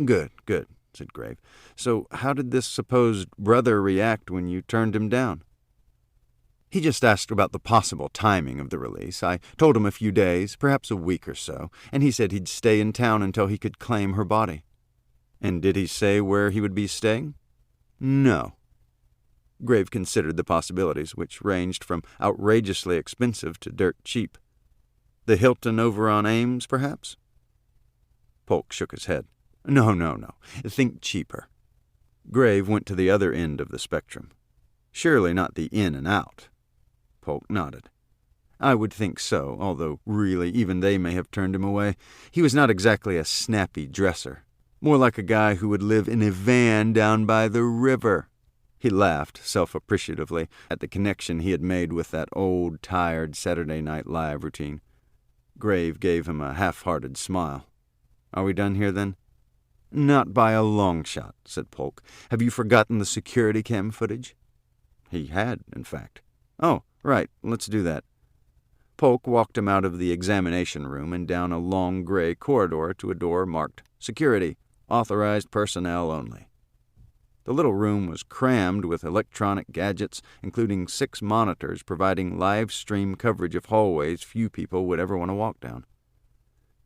"Good, good," said Grave. "So how did this supposed brother react when you turned him down?" "He just asked about the possible timing of the release. I told him a few days, perhaps a week or so, and he said he'd stay in town until he could claim her body." "And did he say where he would be staying?" "No." Grave considered the possibilities, which ranged from outrageously expensive to dirt cheap. "The Hilton over on Ames, perhaps?" Polk shook his head. No. Think cheaper." Grave went to the other end of the spectrum. "Surely not the in and out." Polk nodded. "I would think so, although really even they may have turned him away. He was not exactly a snappy dresser. More like a guy who would live in a van down by the river." He laughed self-appreciatively at the connection he had made with that old, tired Saturday Night Live routine. Grave gave him a half-hearted smile. "Are we done here, then?" "Not by a long shot," said Polk. "Have you forgotten the security cam footage?" He had, in fact. "Oh, right, let's do that." Polk walked him out of the examination room and down a long gray corridor to a door marked "Security, Authorized Personnel Only." The little room was crammed with electronic gadgets, including 6 monitors providing live stream coverage of hallways few people would ever want to walk down.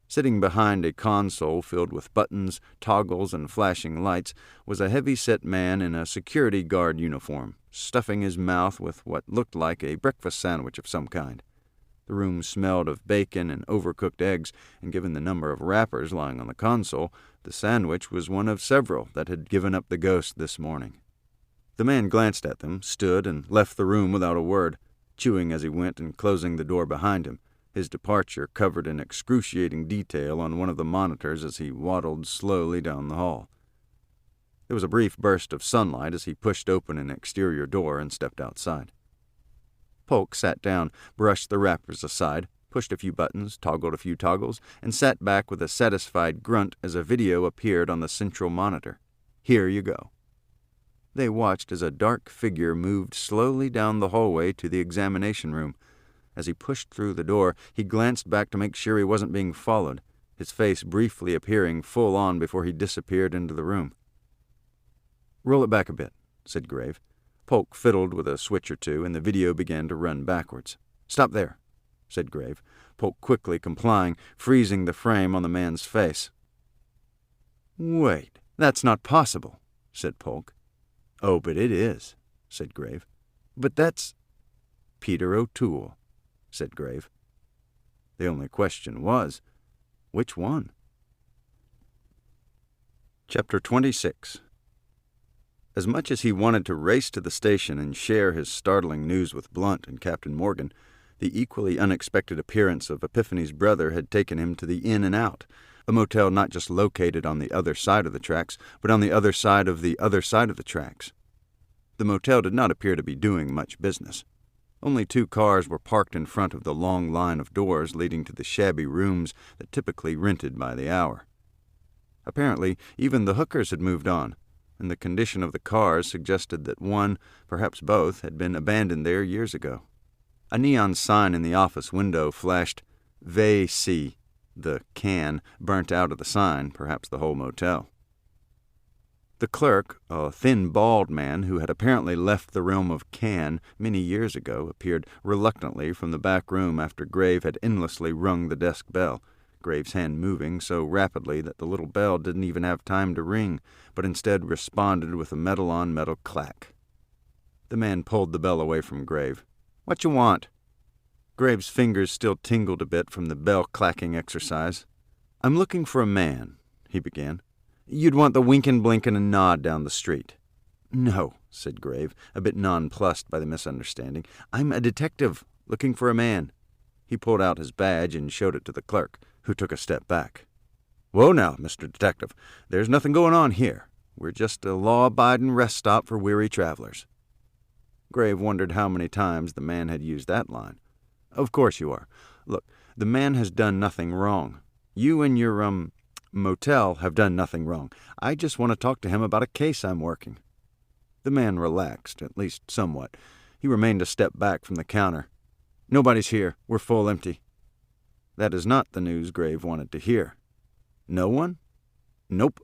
Sitting behind a console filled with buttons, toggles, and flashing lights was a heavy-set man in a security guard uniform, stuffing his mouth with what looked like a breakfast sandwich of some kind. The room smelled of bacon and overcooked eggs, and given the number of wrappers lying on the console, the sandwich was one of several that had given up the ghost this morning. The man glanced at them, stood, and left the room without a word, chewing as he went and closing the door behind him, his departure covered in excruciating detail on one of the monitors as he waddled slowly down the hall. There was a brief burst of sunlight as he pushed open an exterior door and stepped outside. Polk sat down, brushed the wrappers aside, pushed a few buttons, toggled a few toggles, and sat back with a satisfied grunt as a video appeared on the central monitor. Here you go. They watched as a dark figure moved slowly down the hallway to the examination room. As he pushed through the door, he glanced back to make sure he wasn't being followed, his face briefly appearing full on before he disappeared into the room. "Roll it back a bit," said Grave. Polk fiddled with a switch or two, and the video began to run backwards. "Stop there," said Grave, Polk quickly complying, freezing the frame on the man's face. "Wait, that's not possible," said Polk. "Oh, but it is," said Grave. "But that's—" "Peter O'Toole," said Grave. The only question was, which one? Chapter 26. As much as he wanted to race to the station and share his startling news with Blunt and Captain Morgan, the equally unexpected appearance of Epiphany's brother had taken him to the In and Out, a motel not just located on the other side of the tracks, but on the other side of the other side of the tracks. The motel did not appear to be doing much business. Only 2 cars were parked in front of the long line of doors leading to the shabby rooms that typically rented by the hour. Apparently, even the hookers had moved on, and the condition of the cars suggested that one, perhaps both, had been abandoned there years ago. A neon sign in the office window flashed, "VC," the can burnt out of the sign, perhaps the whole motel. The clerk, a thin, bald man who had apparently left the realm of can many years ago, appeared reluctantly from the back room after Grave had endlessly rung the desk bell, Grave's hand moving so rapidly that the little bell didn't even have time to ring, but instead responded with a metal-on-metal clack. The man pulled the bell away from Grave. "What you want?" Grave's fingers still tingled a bit from the bell-clacking exercise. "I'm looking for a man," he began. "You'd want the winkin', blinkin', and nod down the street." "No," said Grave, a bit nonplussed by the misunderstanding. "I'm a detective, looking for a man." He pulled out his badge and showed it to the clerk, who took a step back. "Whoa now, Mr. Detective, there's nothing going on here. We're just a law-abiding rest stop for weary travelers." Grave wondered how many times the man had used that line. "Of course you are. Look, the man has done nothing wrong. You and your, motel have done nothing wrong. I just want to talk to him about a case I'm working." The man relaxed, at least somewhat. He remained a step back from the counter. "Nobody's here. We're full empty." That is not the news Grave wanted to hear. "No one?" "Nope."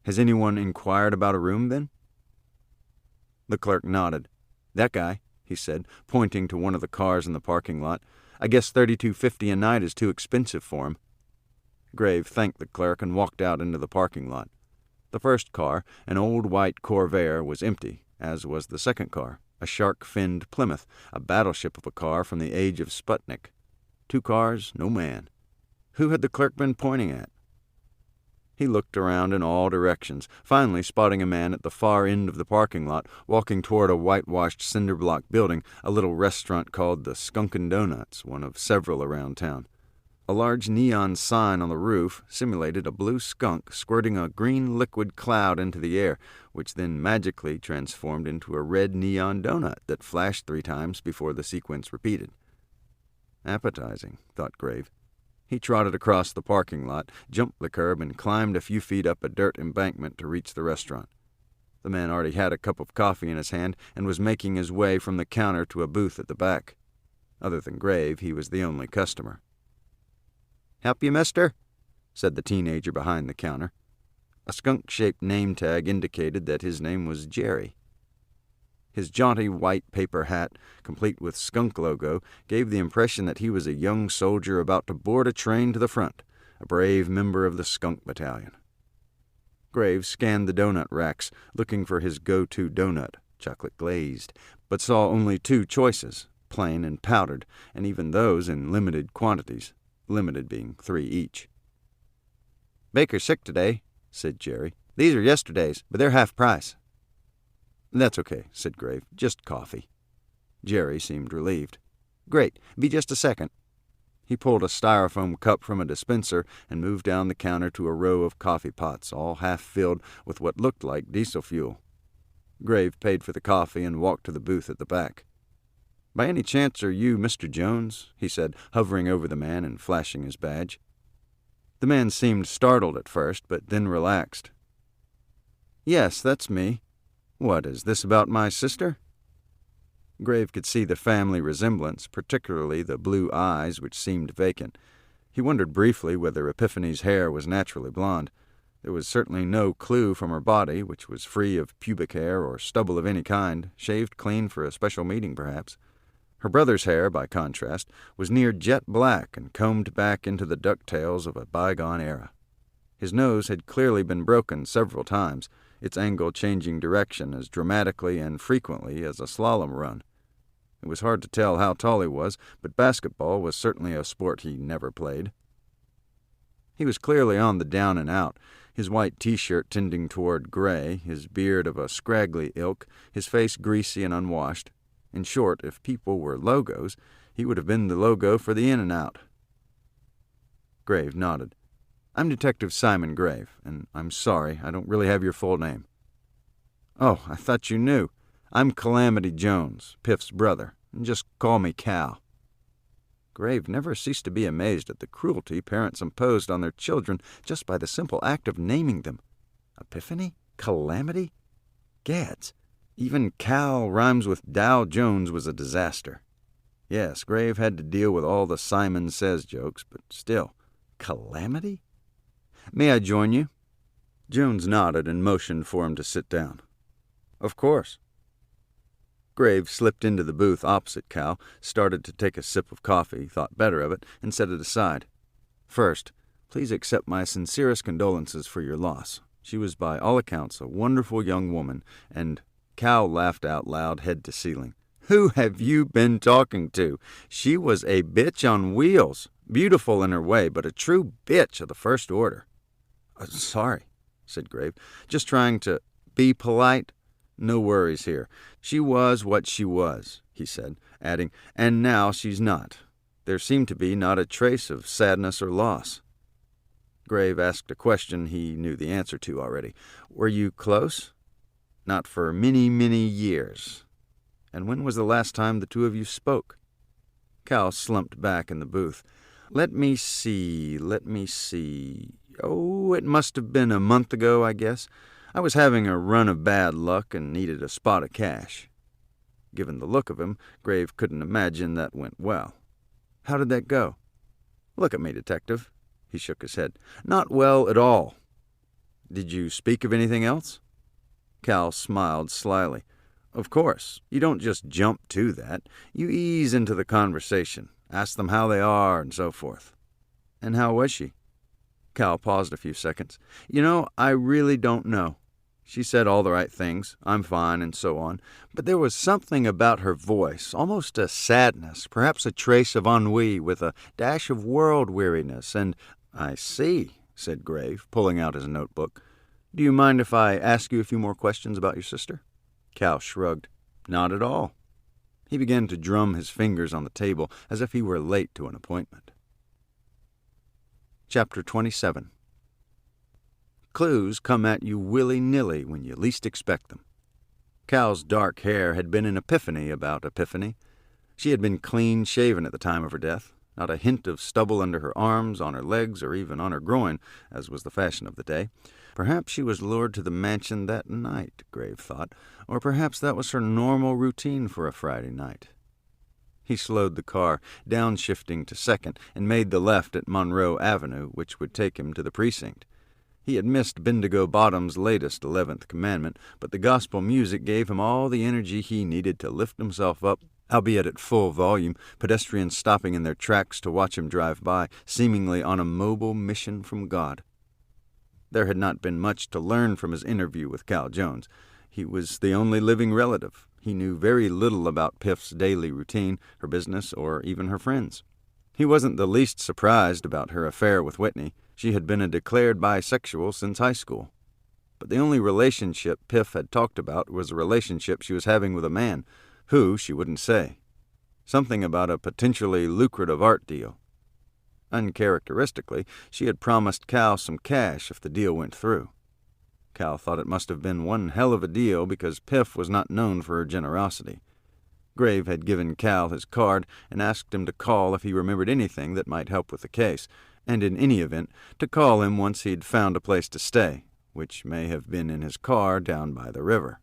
"Has anyone inquired about a room, then?" The clerk nodded. "That guy," he said, pointing to one of the cars in the parking lot. "I guess $32.50 a night is too expensive for him." Grave thanked the clerk and walked out into the parking lot. The first car, an old white Corvair, was empty, as was the second car, a shark-finned Plymouth, a battleship of a car from the age of Sputnik. 2 cars, no man. Who had the clerk been pointing at? He looked around in all directions, finally spotting a man at the far end of the parking lot, walking toward a whitewashed cinder-block building, a little restaurant called the Skunkin' Donuts, one of several around town. A large neon sign on the roof simulated a blue skunk squirting a green liquid cloud into the air, which then magically transformed into a red neon donut that flashed 3 times before the sequence repeated. Appetizing, thought Grave. He trotted across the parking lot, jumped the curb, and climbed a few feet up a dirt embankment to reach the restaurant. The man already had a cup of coffee in his hand and was making his way from the counter to a booth at the back. Other than Grave, he was the only customer. "Help you, mister?" said the teenager behind the counter. A skunk-shaped name tag indicated that his name was Jerry. His jaunty white paper hat, complete with skunk logo, gave the impression that he was a young soldier about to board a train to the front, a brave member of the skunk battalion. Grave scanned the donut racks, looking for his go-to donut, chocolate glazed, but saw only 2 choices, plain and powdered, and even those in limited quantities, limited being 3 each. "Baker's sick today," said Jerry. "These are yesterday's, but they're half price." "That's okay," said Grave. "Just coffee." Jerry seemed relieved. "Great. Be just a second." He pulled a styrofoam cup from a dispenser and moved down the counter to a row of coffee pots, all half filled with what looked like diesel fuel. Grave paid for the coffee and walked to the booth at the back. "By any chance are you Mr. Jones?" he said, hovering over the man and flashing his badge. The man seemed startled at first, but then relaxed. "Yes, that's me. What, is this about my sister?" Grave could see the family resemblance, particularly the blue eyes, which seemed vacant. He wondered briefly whether Epiphany's hair was naturally blonde. There was certainly no clue from her body, which was free of pubic hair or stubble of any kind, shaved clean for a special meeting, perhaps. Her brother's hair, by contrast, was near jet black and combed back into the ducktails of a bygone era. His nose had clearly been broken several times, its angle changing direction as dramatically and frequently as a slalom run. It was hard to tell how tall he was, but basketball was certainly a sport he never played. He was clearly on the down and out, his white T-shirt tending toward gray, his beard of a scraggly ilk, his face greasy and unwashed. In short, if people were logos, he would have been the logo for the In-N-Out. Grave nodded. "I'm Detective Simon Grave, and I'm sorry, I don't really have your full name." "Oh, I thought you knew. I'm Calamity Jones, Piff's brother, and just call me Cal." Grave never ceased to be amazed at the cruelty parents imposed on their children just by the simple act of naming them. Epiphany? Calamity? Gads! Even Cal rhymes with Dow Jones was a disaster. Yes, Grave had to deal with all the Simon Says jokes, but still, Calamity? "May I join you?" Jones nodded and motioned for him to sit down. "Of course." Grave slipped into the booth opposite Cal, started to take a sip of coffee, thought better of it, and set it aside. "First, please accept my sincerest condolences for your loss. She was by all accounts a wonderful young woman, and—" Cal laughed out loud, head to ceiling. "Who have you been talking to? She was a bitch on wheels, beautiful in her way, but a true bitch of the first order." "Sorry," said Grave, "just trying to be polite." "No worries here. She was what she was," he said, adding, "and now she's not. There seemed to be not a trace of sadness or loss." Grave asked a question he knew the answer to already. "Were you close?" "Not for many, many years." "And when was the last time the two of you spoke?" Cal slumped back in the booth. Let me see. Oh, it must have been a month ago, I guess. I was having a run of bad luck and needed a spot of cash." Given the look of him, Grave couldn't imagine that went well. "How did that go?" "Look at me, Detective." He shook his head. "Not well at all." "Did you speak of anything else?" Cal smiled slyly. "Of course. You don't just jump to that. You ease into the conversation, ask them how they are, and so forth." "And how was she?" Cal paused a few seconds. "You know, I really don't know. She said all the right things, I'm fine, and so on. But there was something about her voice, almost a sadness, perhaps a trace of ennui with a dash of world-weariness, and—" "I see," said Grave, pulling out his notebook. "Do you mind if I ask you a few more questions about your sister?" Cal shrugged. "Not at all." He began to drum his fingers on the table as if he were late to an appointment. Chapter 27. Clues come at you willy-nilly when you least expect them. Cal's dark hair had been an epiphany about Epiphany. She had been clean-shaven at the time of her death, not a hint of stubble under her arms, on her legs, or even on her groin, as was the fashion of the day. Perhaps she was lured to the mansion that night, Grave thought, or perhaps that was her normal routine for a Friday night. He slowed the car, downshifting to Second, and made the left at Monroe Avenue, which would take him to the precinct. He had missed Bendigo Bottom's latest 11th commandment, but the gospel music gave him all the energy he needed to lift himself up, albeit at full volume, pedestrians stopping in their tracks to watch him drive by, seemingly on a mobile mission from God. There had not been much to learn from his interview with Cal Jones. He was the only living relative. He knew very little about Piff's daily routine, her business, or even her friends. He wasn't the least surprised about her affair with Whitney. She had been a declared bisexual since high school. But the only relationship Piff had talked about was a relationship she was having with a man, who, she wouldn't say. Something about a potentially lucrative art deal. He knew nothing about her Uncharacteristically, she had promised Cal some cash if the deal went through. Cal thought it must have been one hell of a deal because Piff was not known for her generosity. Grave had given Cal his card and asked him to call if he remembered anything that might help with the case, and in any event, to call him once he'd found a place to stay, which may have been in his car down by the river.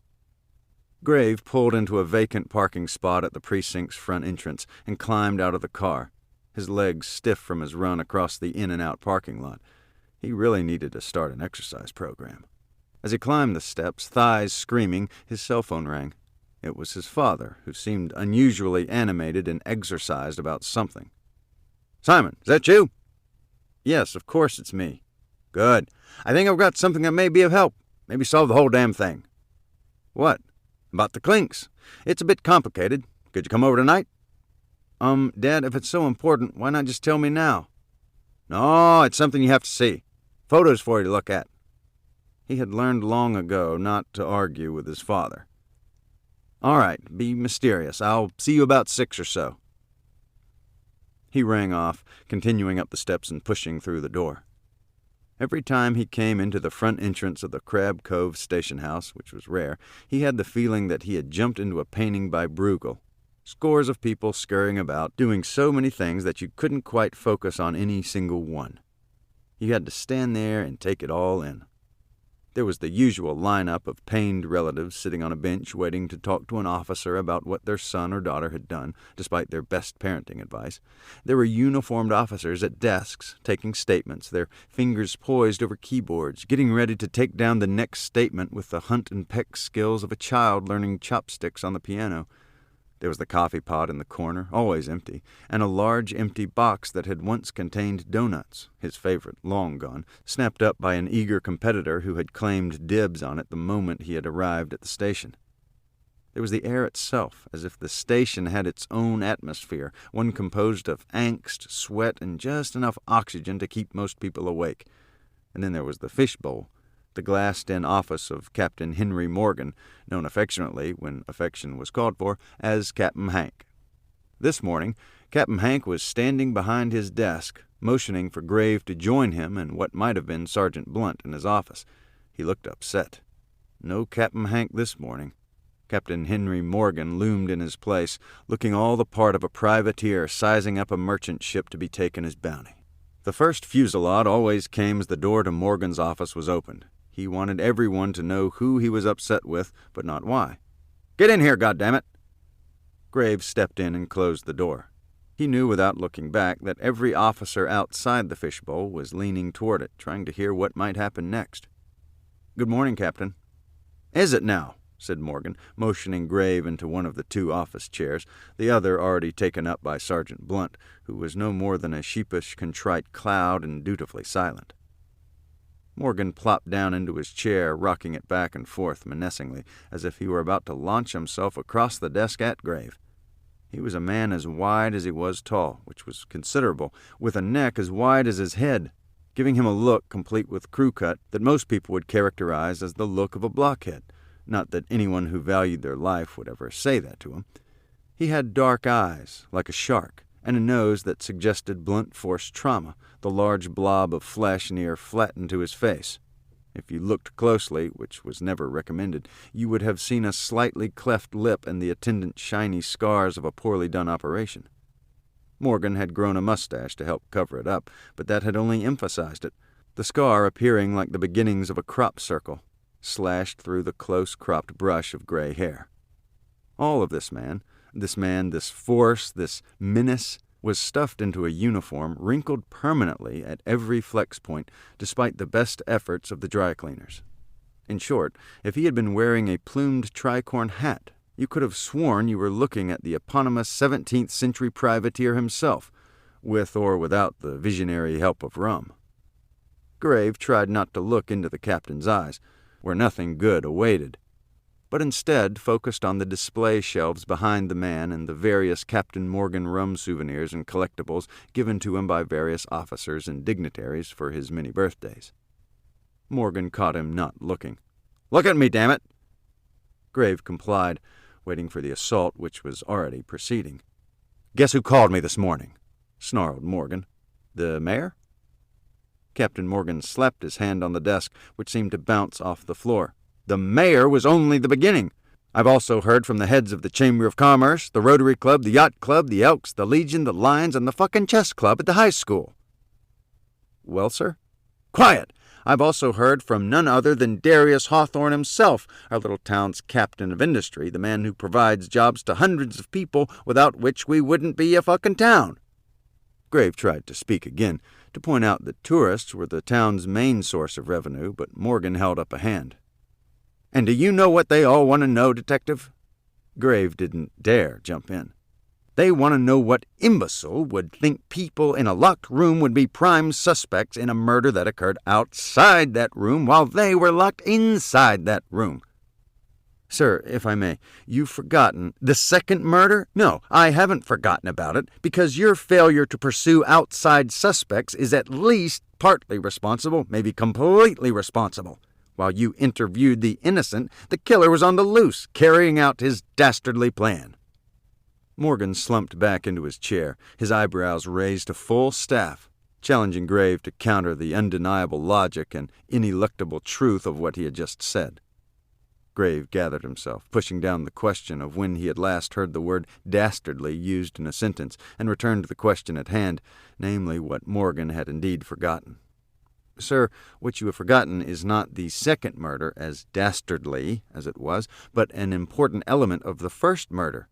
Grave pulled into a vacant parking spot at the precinct's front entrance and climbed out of the car, his legs stiff from his run across the in-and-out parking lot. He really needed to start an exercise program. As he climbed the steps, thighs screaming, his cell phone rang. It was his father, who seemed unusually animated and exercised about something. "Simon, is that you?" "Yes, of course it's me." "Good. I think I've got something that may be of help. Maybe solve the whole damn thing." "What?" "About the Clinks. It's a bit complicated. Could you come over tonight?" Dad, if it's so important, why not just tell me now?" "No, it's something you have to see. Photos for you to look at." He had learned long ago not to argue with his father. "All right, be mysterious. I'll see you about 6 or so." He rang off, continuing up the steps and pushing through the door. Every time he came into the front entrance of the Crab Cove station house, which was rare, he had the feeling that he had jumped into a painting by Bruegel. Scores of people scurrying about, doing so many things that you couldn't quite focus on any single one. You had to stand there and take it all in. There was the usual lineup of pained relatives sitting on a bench waiting to talk to an officer about what their son or daughter had done, despite their best parenting advice. There were uniformed officers at desks taking statements, their fingers poised over keyboards, getting ready to take down the next statement with the hunt and peck skills of a child learning chopsticks on the piano. There was the coffee pot in the corner, always empty, and a large empty box that had once contained donuts, his favorite, long gone, snapped up by an eager competitor who had claimed dibs on it the moment he had arrived at the station. There was the air itself, as if the station had its own atmosphere, one composed of angst, sweat, and just enough oxygen to keep most people awake. And then there was the fishbowl, the glassed-in office of Captain Henry Morgan, known affectionately, when affection was called for, as Captain Hank. This morning, Captain Hank was standing behind his desk, motioning for Grave to join him in what might have been Sergeant Blunt in his office. He looked upset. No Captain Hank this morning. Captain Henry Morgan loomed in his place, looking all the part of a privateer sizing up a merchant ship to be taken as bounty. The first fusillade always came as the door to Morgan's office was opened. He wanted everyone to know who he was upset with, but not why. "Get in here, goddammit!" Graves stepped in and closed the door. He knew without looking back that every officer outside the fishbowl was leaning toward it, trying to hear what might happen next. "Good morning, Captain." "Is it now?" said Morgan, motioning Grave into one of the 2 office chairs, the other already taken up by Sergeant Blunt, who was no more than a sheepish, contrite cloud and dutifully silent. Morgan plopped down into his chair, rocking it back and forth menacingly, as if he were about to launch himself across the desk at Grave. He was a man as wide as he was tall, which was considerable, with a neck as wide as his head, giving him a look complete with crew cut that most people would characterize as the look of a blockhead. Not that anyone who valued their life would ever say that to him. He had dark eyes, like a shark, and a nose that suggested blunt force trauma, the large blob of flesh near flattened to his face. If you looked closely, which was never recommended, you would have seen a slightly cleft lip and the attendant shiny scars of a poorly done operation. Morgan had grown a mustache to help cover it up, but that had only emphasized it, the scar appearing like the beginnings of a crop circle, slashed through the close-cropped brush of gray hair. All of this force, this menace, was stuffed into a uniform wrinkled permanently at every flex point, despite the best efforts of the dry cleaners. In short, if he had been wearing a plumed tricorn hat, you could have sworn you were looking at the eponymous 17th-century privateer himself, with or without the visionary help of rum. Grave tried not to look into the captain's eyes, where nothing good awaited, but instead focused on the display shelves behind the man and the various Captain Morgan rum souvenirs and collectibles given to him by various officers and dignitaries for his many birthdays. Morgan caught him not looking. "Look at me, damn it!" Grave complied, waiting for the assault which was already proceeding. "Guess who called me this morning?" snarled Morgan. The mayor? Captain Morgan slapped his hand on the desk, which seemed to bounce off the floor. The mayor was only the beginning. I've also heard from the heads of the Chamber of Commerce, the Rotary Club, the Yacht Club, the Elks, the Legion, the Lions, and the fucking chess club at the high school. Well, sir? Quiet! I've also heard from none other than Darius Hawthorne himself, our little town's captain of industry, the man who provides jobs to hundreds of people without which we wouldn't be a fucking town. Grave tried to speak again, to point out that tourists were the town's main source of revenue, but Morgan held up a hand. And do you know what they all want to know, Detective? Grave didn't dare jump in. They want to know what imbecile would think people in a locked room would be prime suspects in a murder that occurred outside that room while they were locked inside that room. Sir, if I may, you've forgotten the second murder? No, I haven't forgotten about it, because your failure to pursue outside suspects is at least partly responsible, maybe completely responsible. While you interviewed the innocent, the killer was on the loose, carrying out his dastardly plan. Morgan slumped back into his chair, his eyebrows raised to full staff, challenging Grave to counter the undeniable logic and ineluctable truth of what he had just said. Grave gathered himself, pushing down the question of when he had last heard the word dastardly used in a sentence, and returned to the question at hand, namely what Morgan had indeed forgotten. Sir, what you have forgotten is not the second murder, as dastardly as it was, but an important element of the first murder,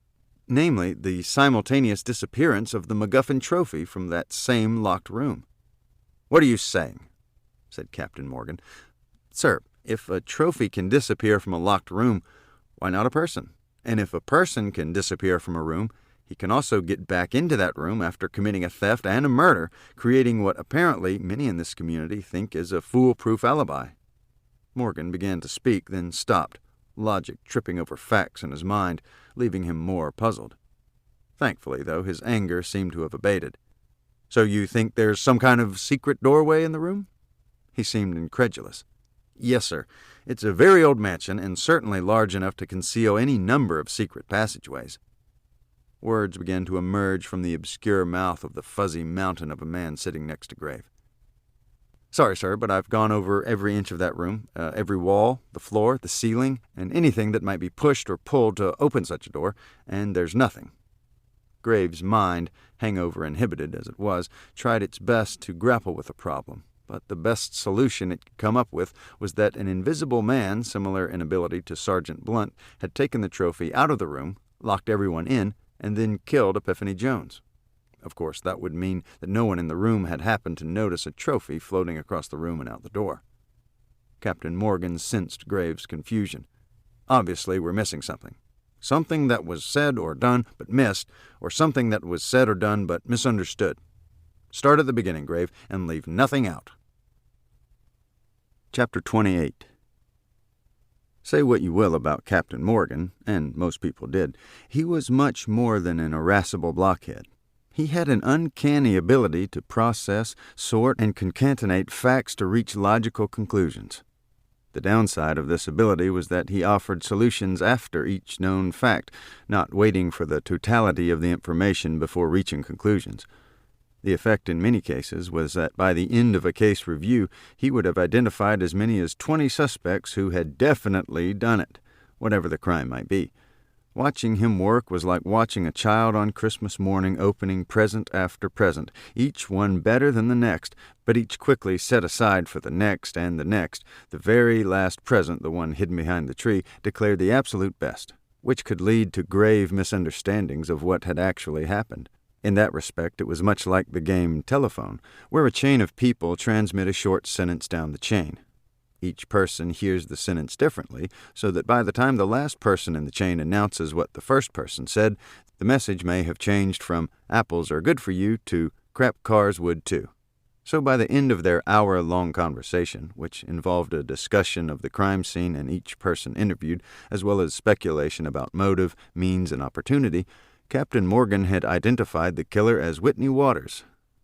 namely the simultaneous disappearance of the MacGuffin trophy from that same locked room. What are you saying? Said Captain Morgan. Sir, if a trophy can disappear from a locked room, why not a person? And if a person can disappear from a room, he can also get back into that room after committing a theft and a murder, creating what apparently many in this community think is a foolproof alibi. Morgan began to speak, then stopped, logic tripping over facts in his mind, leaving him more puzzled. Thankfully, though, his anger seemed to have abated. So you think there's some kind of secret doorway in the room? He seemed incredulous. Yes, sir. It's a very old mansion, and certainly large enough to conceal any number of secret passageways. Words began to emerge from the obscure mouth of the fuzzy mountain of a man sitting next to Grave. Sorry, sir, but I've gone over every inch of that room, every wall, the floor, the ceiling, and anything that might be pushed or pulled to open such a door, and there's nothing. Grave's mind, hangover inhibited as it was, tried its best to grapple with the problem, but the best solution it could come up with was that an invisible man, similar in ability to Sergeant Blunt, had taken the trophy out of the room, locked everyone in, and then killed Epiphany Jones. Of course, that would mean that no one in the room had happened to notice a trophy floating across the room and out the door. Captain Morgan sensed Grave's confusion. Obviously, we're missing something. Something that was said or done but missed, or something that was said or done but misunderstood. Start at the beginning, Grave, and leave nothing out. Chapter 28. Say what you will about Captain Morgan, and most people did, he was much more than an irascible blockhead. He had an uncanny ability to process, sort, and concatenate facts to reach logical conclusions. The downside of this ability was that he offered solutions after each known fact, not waiting for the totality of the information before reaching conclusions. The effect in many cases was that by the end of a case review, he would have identified as many as 20 suspects who had definitely done it, whatever the crime might be. Watching him work was like watching a child on Christmas morning opening present after present, each one better than the next, but each quickly set aside for the next and the next. The very last present, the one hidden behind the tree, declared the absolute best, which could lead to grave misunderstandings of what had actually happened. In that respect, it was much like the game telephone, where a chain of people transmit a short sentence down the chain. Each person hears the sentence differently, so that by the time the last person in the chain announces what the first person said, the message may have changed from "apples are good for you" to "crap cars would too." So by the end of their hour-long conversation, which involved a discussion of the crime scene and each person interviewed, as well as speculation about motive, means, and opportunity, Captain Morgan had identified the killer as Whitney Waters.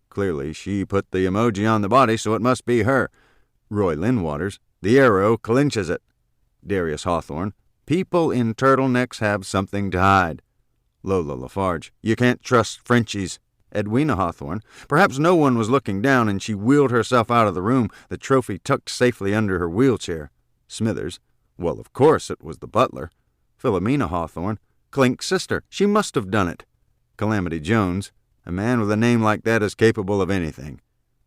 Clearly, she put the emoji on the body, so it must be her. Roy Lynn Waters, the arrow clinches it. Darius Hawthorne, people in turtlenecks have something to hide. Lola LaFarge, you can't trust Frenchies. Edwina Hawthorne. Perhaps no one was looking down, and she wheeled herself out of the room, the trophy tucked safely under her wheelchair. Smithers. Well, of course it was the butler. Filamina Hawthorne. Clink's sister. She must have done it. Calamity Jones. A man with a name like that is capable of anything.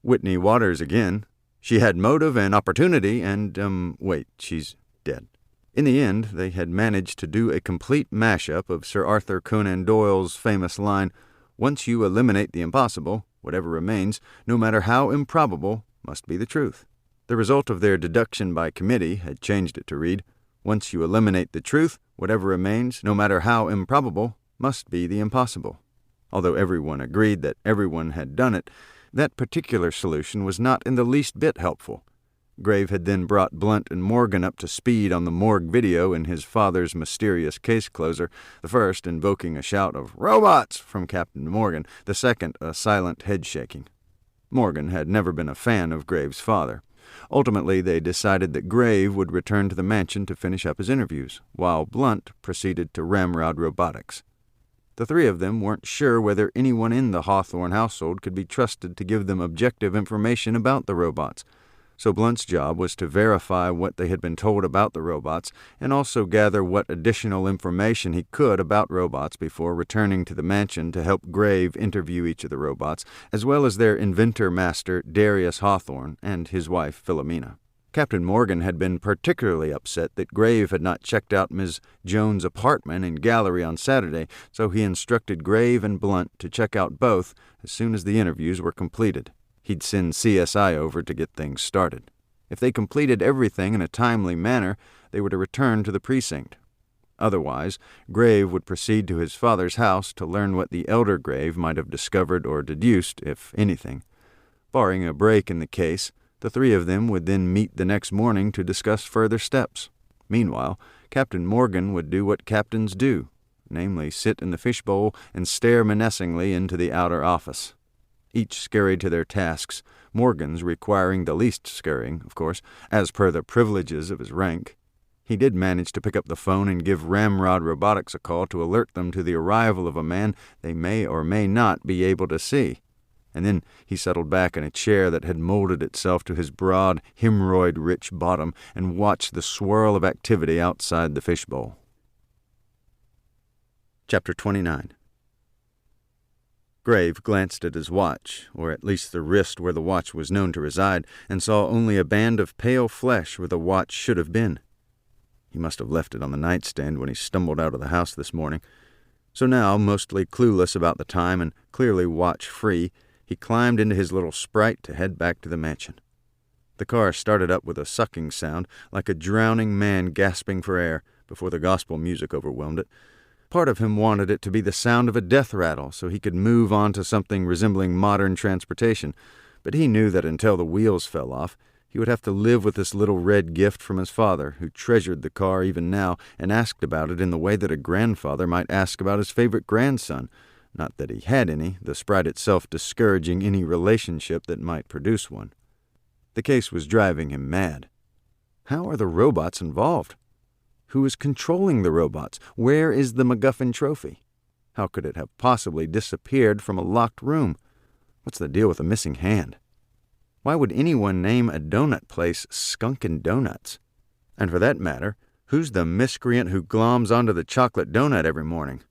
Whitney Waters again. She had motive and opportunity and, wait, she's dead. In the end, they had managed to do a complete mashup of Sir Arthur Conan Doyle's famous line, "Once you eliminate the impossible, whatever remains, no matter how improbable, must be the truth." The result of their deduction by committee had changed it to read, "Once you eliminate the truth, whatever remains, no matter how improbable, must be the impossible." Although everyone agreed that everyone had done it, that particular solution was not in the least bit helpful. Grave had then brought Blunt and Morgan up to speed on the morgue video in his father's mysterious case closer, the first invoking a shout of "Robots!" from Captain Morgan, the second a silent head-shaking. Morgan had never been a fan of Grave's father. Ultimately, they decided that Grave would return to the mansion to finish up his interviews, while Blunt proceeded to Ramrod Robotics. The three of them weren't sure whether anyone in the Hawthorne household could be trusted to give them objective information about the robots, so Blunt's job was to verify what they had been told about the robots and also gather what additional information he could about robots before returning to the mansion to help Grave interview each of the robots, as well as their inventor-master Darius Hawthorne and his wife Filamina. Captain Morgan had been particularly upset that Grave had not checked out Ms. Jones' apartment and gallery on Saturday, so he instructed Grave and Blunt to check out both as soon as the interviews were completed. He'd send CSI over to get things started. If they completed everything in a timely manner, they were to return to the precinct. Otherwise, Grave would proceed to his father's house to learn what the elder Grave might have discovered or deduced, if anything. Barring a break in the case, the three of them would then meet the next morning to discuss further steps. Meanwhile, Captain Morgan would do what captains do, namely sit in the fishbowl and stare menacingly into the outer office. Each scurried to their tasks, Morgan's requiring the least scurrying, of course, as per the privileges of his rank. He did manage to pick up the phone and give Ramrod Robotics a call to alert them to the arrival of a man they may or may not be able to see. And then he settled back in a chair that had molded itself to his broad, hemorrhoid-rich bottom and watched the swirl of activity outside the fishbowl. Chapter 29. Grave glanced at his watch, or at least the wrist where the watch was known to reside, and saw only a band of pale flesh where the watch should have been. He must have left it on the nightstand when he stumbled out of the house this morning. So now, mostly clueless about the time and clearly watch-free, he climbed into his little Sprite to head back to the mansion. The car started up with a sucking sound, like a drowning man gasping for air, before the gospel music overwhelmed it. Part of him wanted it to be the sound of a death rattle so he could move on to something resembling modern transportation, but he knew that until the wheels fell off, he would have to live with this little red gift from his father, who treasured the car even now and asked about it in the way that a grandfather might ask about his favorite grandson. Not that he had any, the Sprite itself discouraging any relationship that might produce one. The case was driving him mad. How are the robots involved? Who is controlling the robots? Where is the MacGuffin trophy? How could it have possibly disappeared from a locked room? What's the deal with a missing hand? Why would anyone name a donut place Skunkin' Donuts? And for that matter, who's the miscreant who gloms onto the chocolate donut every morning?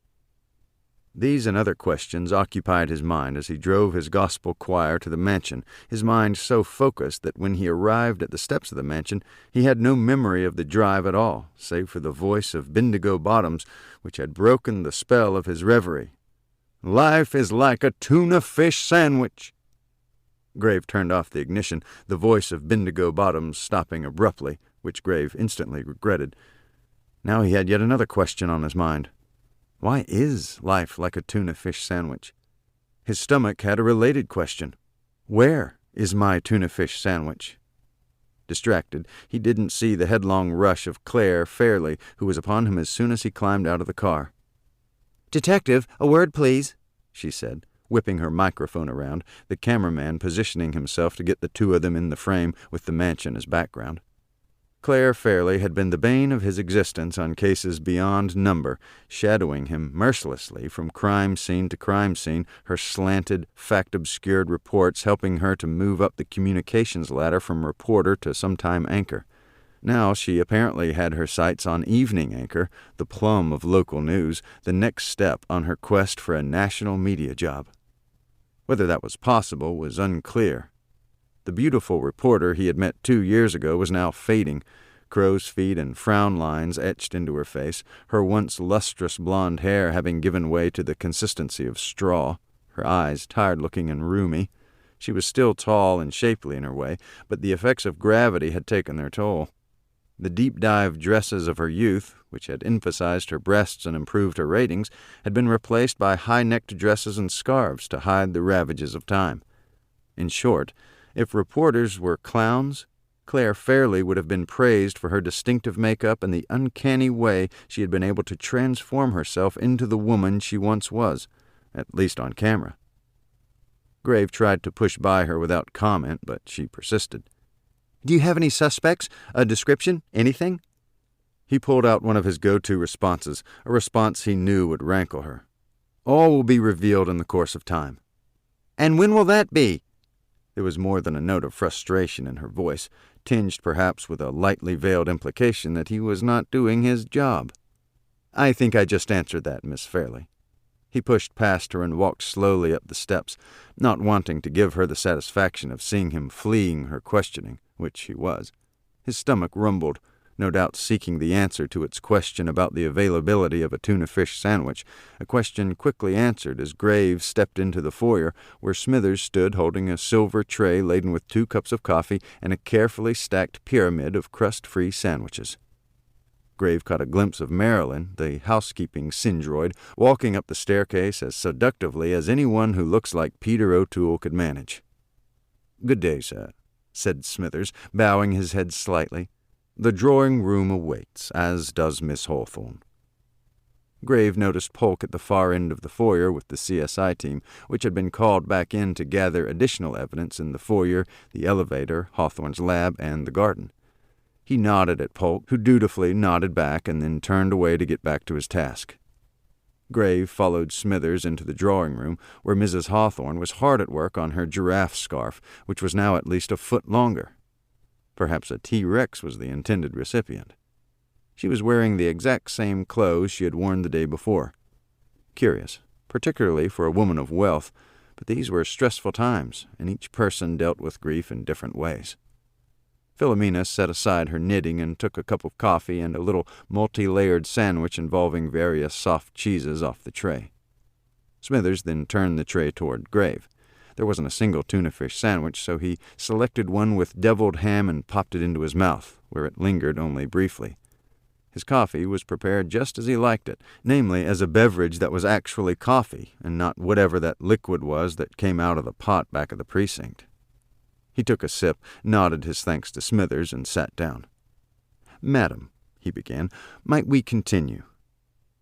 These and other questions occupied his mind as he drove his gospel choir to the mansion, his mind so focused that when he arrived at the steps of the mansion, he had no memory of the drive at all, save for the voice of Bendigo Bottoms, which had broken the spell of his reverie. "Life is like a tuna fish sandwich." Grave turned off the ignition, the voice of Bendigo Bottoms stopping abruptly, which Grave instantly regretted. Now he had yet another question on his mind. Why is life like a tuna fish sandwich? His stomach had a related question. Where is my tuna fish sandwich? Distracted, he didn't see the headlong rush of Claire Fairley, who was upon him as soon as he climbed out of the car. "Detective, a word, please," she said, whipping her microphone around, the cameraman positioning himself to get the two of them in the frame with the mansion as background. Claire Fairley had been the bane of his existence on cases beyond number, shadowing him mercilessly from crime scene to crime scene, her slanted, fact-obscured reports helping her to move up the communications ladder from reporter to sometime anchor. Now she apparently had her sights on evening anchor, the plum of local news, the next step on her quest for a national media job. Whether that was possible was unclear. The beautiful reporter he had met 2 years ago was now fading, crow's feet and frown lines etched into her face, her once lustrous blonde hair having given way to the consistency of straw, her eyes tired-looking and rheumy. She was still tall and shapely in her way, but the effects of gravity had taken their toll. The deep-dive dresses of her youth, which had emphasized her breasts and improved her ratings, had been replaced by high-necked dresses and scarves to hide the ravages of time. In short, if reporters were clowns, Claire Fairley would have been praised for her distinctive makeup and the uncanny way she had been able to transform herself into the woman she once was, at least on camera. Grave tried to push by her without comment, but she persisted. "Do you have any suspects? A description? Anything?" He pulled out one of his go-to responses, a response he knew would rankle her. "All will be revealed in the course of time." "And when will that be?" There was more than a note of frustration in her voice, tinged perhaps with a lightly veiled implication that he was not doing his job. "I think I just answered that, Miss Fairley." He pushed past her and walked slowly up the steps, not wanting to give her the satisfaction of seeing him fleeing her questioning, which he was. His stomach rumbled, no doubt seeking the answer to its question about the availability of a tuna fish sandwich, a question quickly answered as Graves stepped into the foyer, where Smithers stood holding a silver tray laden with 2 cups of coffee and a carefully stacked pyramid of crust-free sandwiches. Grave caught a glimpse of Marilyn, the housekeeping syndroid, walking up the staircase as seductively as anyone who looks like Peter O'Toole could manage. "Good day, sir," said Smithers, bowing his head slightly. "The drawing-room awaits, as does Miss Hawthorne." Grave noticed Polk at the far end of the foyer with the CSI team, which had been called back in to gather additional evidence in the foyer, the elevator, Hawthorne's lab, and the garden. He nodded at Polk, who dutifully nodded back and then turned away to get back to his task. Grave followed Smithers into the drawing-room, where Mrs. Hawthorne was hard at work on her giraffe scarf, which was now at least a foot longer. Perhaps a T-Rex was the intended recipient. She was wearing the exact same clothes she had worn the day before. Curious, particularly for a woman of wealth, but these were stressful times, and each person dealt with grief in different ways. Filamina set aside her knitting and took a cup of coffee and a little multi-layered sandwich involving various soft cheeses off the tray. Smithers then turned the tray toward Grave. There wasn't a single tuna fish sandwich, so he selected one with deviled ham and popped it into his mouth, where it lingered only briefly. His coffee was prepared just as he liked it, namely as a beverage that was actually coffee, and not whatever that liquid was that came out of the pot back of the precinct. He took a sip, nodded his thanks to Smithers, and sat down. "Madam," he began, "might we continue?"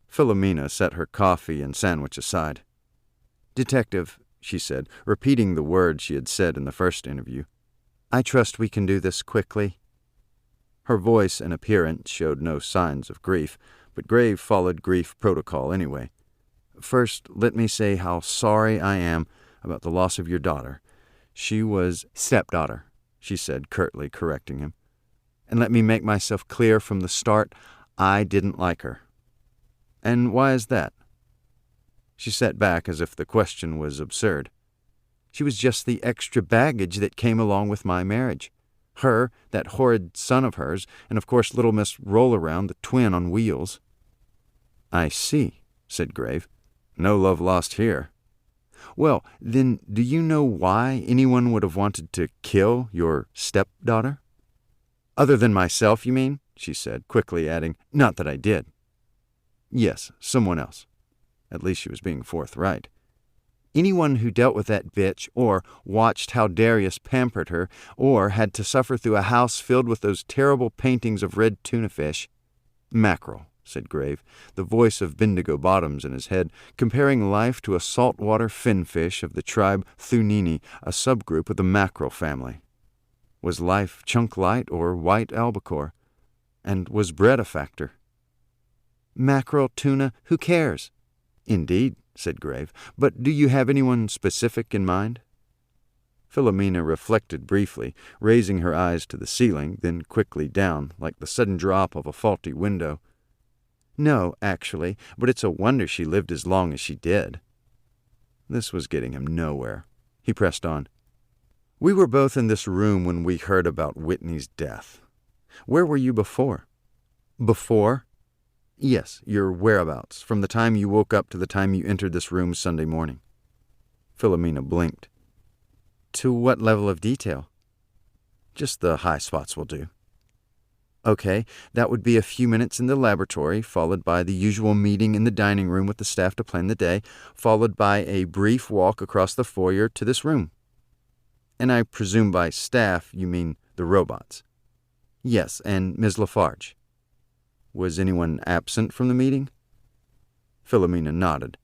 Filamina set her coffee and sandwich aside. "Detective," she said, repeating the words she had said in the first interview, "I trust we can do this quickly." Her voice and appearance showed no signs of grief, but Grave followed grief protocol anyway. "First, let me say how sorry I am about the loss of your daughter. She was stepdaughter," she said, curtly correcting him. "And let me make myself clear from the start, I didn't like her." "And why is that?" She sat back as if the question was absurd. "She was just the extra baggage that came along with my marriage. Her, that horrid son of hers, and of course little Miss Roll-Around, the twin on wheels." "I see," said Grave. "No love lost here." "Well, then, do you know why anyone would have wanted to kill your stepdaughter?" "Other than myself, you mean?" she said, quickly adding, "Not that I did." "Yes, someone else." At least she was being forthright. "Anyone who dealt with that bitch, or watched how Darius pampered her, or had to suffer through a house filled with those terrible paintings of red tuna fish." "Mackerel," said Grave, the voice of Bendigo Bottoms in his head, comparing life to a saltwater finfish of the tribe Thunini, a subgroup of the mackerel family. Was life chunk light or white albacore? And was bread a factor? Mackerel, tuna, who cares? Indeed, said Grave, but do you have anyone specific in mind? Filamina reflected briefly, raising her eyes to the ceiling, then quickly down, like the sudden drop of a faulty window. No, actually, but it's a wonder she lived as long as she did. This was getting him nowhere. He pressed on. We were both in this room when we heard about Whitney's death. Where were you before? Before? Yes, your whereabouts, from the time you woke up to the time you entered this room Sunday morning. Filamina blinked. To what level of detail? Just the high spots will do. Okay, that would be a few minutes in the laboratory, followed by the usual meeting in the dining room with the staff to plan the day, followed by a brief walk across the foyer to this room. And I presume by staff you mean the robots. Yes, and Ms. LaFarge. Was anyone absent from the meeting? Filamina nodded.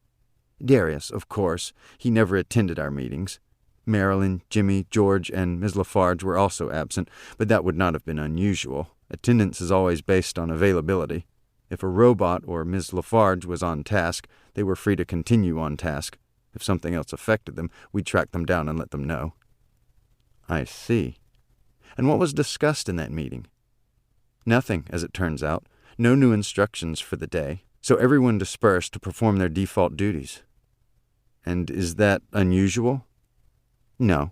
Darius, of course. He never attended our meetings. Marilyn, Jimmy, George, and Ms. LaFarge were also absent, but that would not have been unusual. Attendance is always based on availability. If a robot or Ms. LaFarge was on task, they were free to continue on task. If something else affected them, we'd track them down and let them know. I see. And what was discussed in that meeting? Nothing, as it turns out. No new instructions for the day, so everyone dispersed to perform their default duties. And is that unusual? No.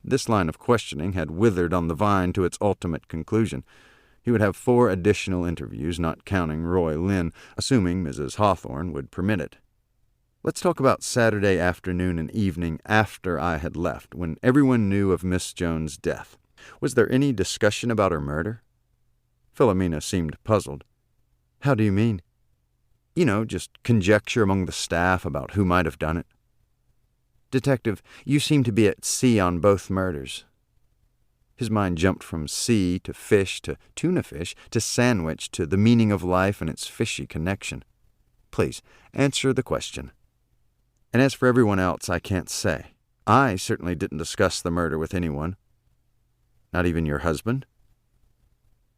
This line of questioning had withered on the vine to its ultimate conclusion. He would have 4 additional interviews, not counting Roy Lynn, assuming Mrs. Hawthorne would permit it. Let's talk about Saturday afternoon and evening after I had left, when everyone knew of Miss Jones' death. Was there any discussion about her murder? Filamina seemed puzzled. How do you mean? You know, just conjecture among the staff about who might have done it. Detective, you seem to be at sea on both murders. His mind jumped from sea to fish to tuna fish to sandwich to the meaning of life and its fishy connection. Please, answer the question. And as for everyone else, I can't say. I certainly didn't discuss the murder with anyone. Not even your husband?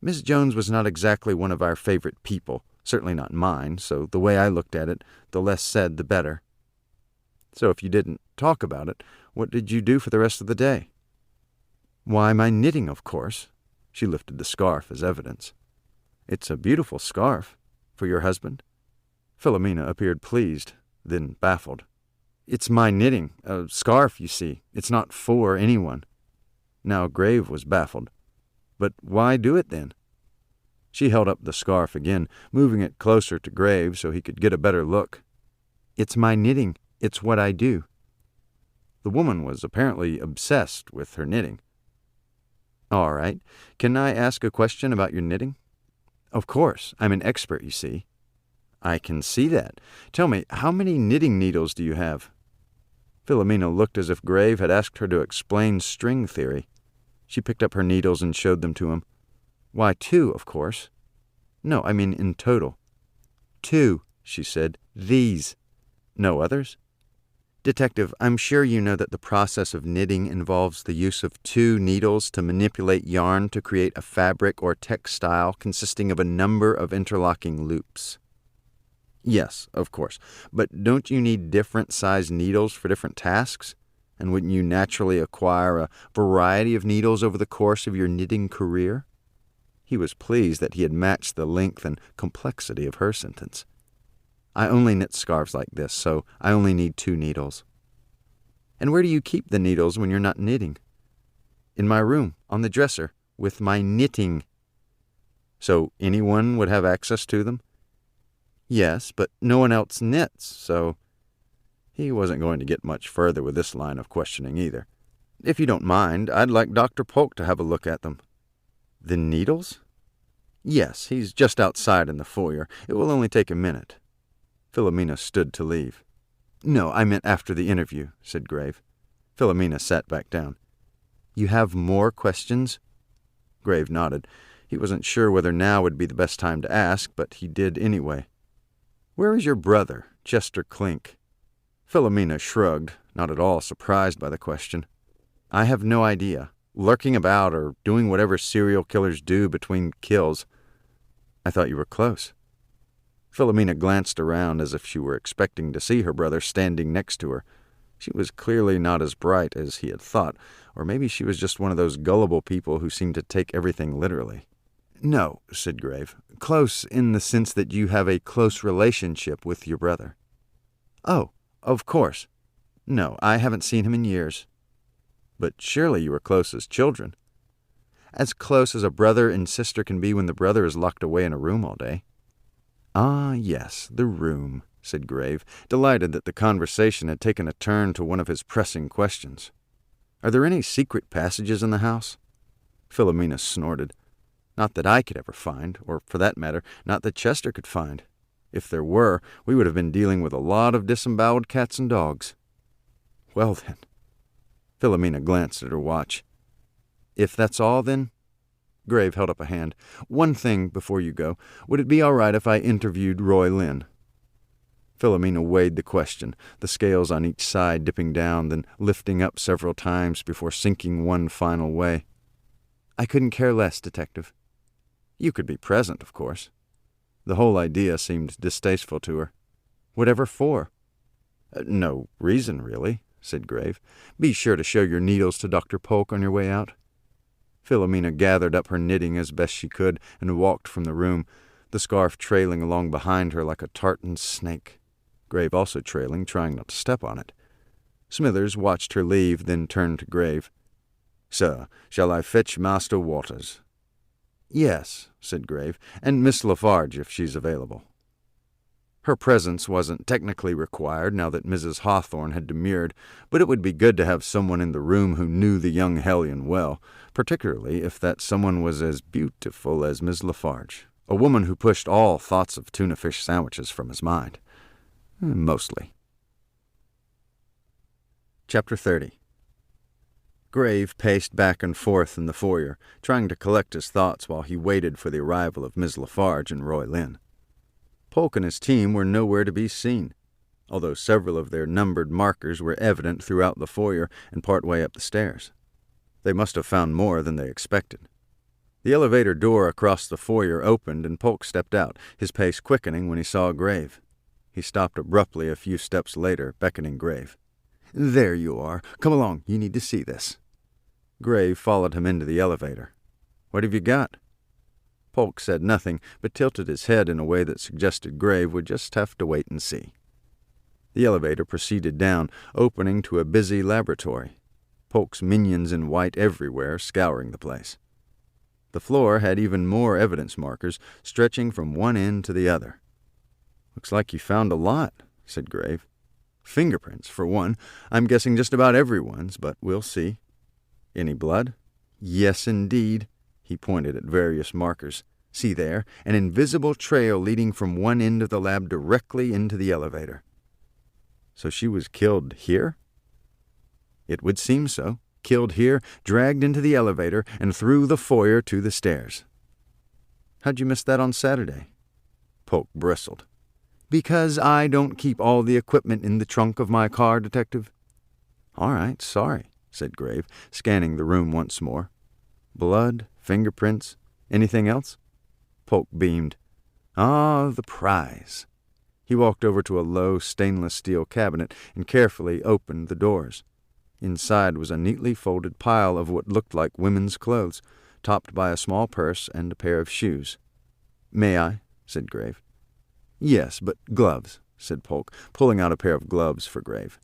Miss Jones was not exactly one of our favorite people, certainly not mine, so the way I looked at it, the less said the better. So if you didn't talk about it, what did you do for the rest of the day? Why, my knitting, of course. She lifted the scarf as evidence. It's a beautiful scarf. For your husband? Filamina appeared pleased, then baffled. It's my knitting, a scarf, you see. It's not for anyone. Now Grave was baffled. But why do it then? She held up the scarf again, moving it closer to Grave so he could get a better look. It's my knitting. It's what I do. The woman was apparently obsessed with her knitting. All right. Can I ask a question about your knitting? Of course. I'm an expert, you see. I can see that. Tell me, how many knitting needles do you have? Filamina looked as if Grave had asked her to explain string theory. She picked up her needles and showed them to him. Why, 2, of course. No, I mean in total. 2, she said. These. No others? Detective, I'm sure you know that the process of knitting involves the use of 2 needles to manipulate yarn to create a fabric or textile consisting of a number of interlocking loops. Yes, of course. But don't you need different size needles for different tasks? And wouldn't you naturally acquire a variety of needles over the course of your knitting career? He was pleased that he had matched the length and complexity of her sentence. I only knit scarves like this, so I only need 2 needles. And where do you keep the needles when you're not knitting? In my room, on the dresser, with my knitting. So anyone would have access to them? Yes, but no one else knits, so... He wasn't going to get much further with this line of questioning either. If you don't mind, I'd like Dr. Polk to have a look at them. The needles? Yes, he's just outside in the foyer. It will only take a minute. Filamina stood to leave. No, I meant after the interview, said Grave. Filamina sat back down. You have more questions? Grave nodded. He wasn't sure whether now would be the best time to ask, but he did anyway. Where is your brother, Chester Clink? Filamina shrugged, not at all surprised by the question. I have no idea. Lurking about or doing whatever serial killers do between kills. I thought you were close." Filamina glanced around as if she were expecting to see her brother standing next to her. She was clearly not as bright as he had thought, or maybe she was just one of those gullible people who seem to take everything literally. "No," said Grave. "Close in the sense that you have a close relationship with your brother." "Oh, of course. No, I haven't seen him in years." "But surely you were close as children." "As close as a brother and sister can be when the brother is locked away in a room all day." "Ah, yes, the room," said Grave, delighted that the conversation had taken a turn to one of his pressing questions. "Are there any secret passages in the house?" Filamina snorted. "Not that I could ever find, or for that matter, not that Chester could find. If there were, we would have been dealing with a lot of disemboweled cats and dogs." "Well, then." Filamina glanced at her watch. "If that's all, then?" Grave held up a hand. "One thing before you go. Would it be all right if I interviewed Roy Lynn?" Filamina weighed the question, the scales on each side dipping down, then lifting up several times before sinking one final way. "I couldn't care less, Detective." "You could be present, of course." The whole idea seemed distasteful to her. "Whatever for?" "No reason, really," said Grave. "Be sure to show your needles to Dr. Polk on your way out." Filamina gathered up her knitting as best she could and walked from the room, the scarf trailing along behind her like a tartan snake. Grave also trailing, trying not to step on it. Smithers watched her leave, then turned to Grave. "Sir, shall I fetch Master Waters?" "Yes," said Grave, "and Miss LaFarge if she's available." Her presence wasn't technically required now that Mrs. Hawthorne had demurred, but it would be good to have someone in the room who knew the young hellion well, particularly if that someone was as beautiful as Miss LaFarge, a woman who pushed all thoughts of tuna fish sandwiches from his mind. Mostly. Chapter 30. Grave paced back and forth in the foyer, trying to collect his thoughts while he waited for the arrival of Miss LaFarge and Roy Lynn. Polk and his team were nowhere to be seen, although several of their numbered markers were evident throughout the foyer and part way up the stairs. They must have found more than they expected. The elevator door across the foyer opened and Polk stepped out, his pace quickening when he saw Grave. He stopped abruptly a few steps later, beckoning Grave. "There you are. Come along, you need to see this." Grave followed him into the elevator. "What have you got?" Polk said nothing, but tilted his head in a way that suggested Grave would just have to wait and see. The elevator proceeded down, opening to a busy laboratory, Polk's minions in white everywhere scouring the place. The floor had even more evidence markers, stretching from one end to the other. "Looks like you found a lot," said Grave. "Fingerprints, for one. I'm guessing just about everyone's, but we'll see." "Any blood?" "Yes, indeed." He pointed at various markers. "See there, an invisible trail leading from one end of the lab directly into the elevator." "So she was killed here?" "It would seem so. Killed here, dragged into the elevator, and through the foyer to the stairs." "How'd you miss that on Saturday?" Polk bristled. "Because I don't keep all the equipment in the trunk of my car, Detective." "All right, sorry," said Grave, scanning the room once more. "Blood, fingerprints, anything else?" Polk beamed. "Ah, the prize." He walked over to a low stainless steel cabinet and carefully opened the doors. Inside was a neatly folded pile of what looked like women's clothes, topped by a small purse and a pair of shoes. "May I?" said Grave. "Yes, but gloves," said Polk, pulling out a pair of gloves for Grave.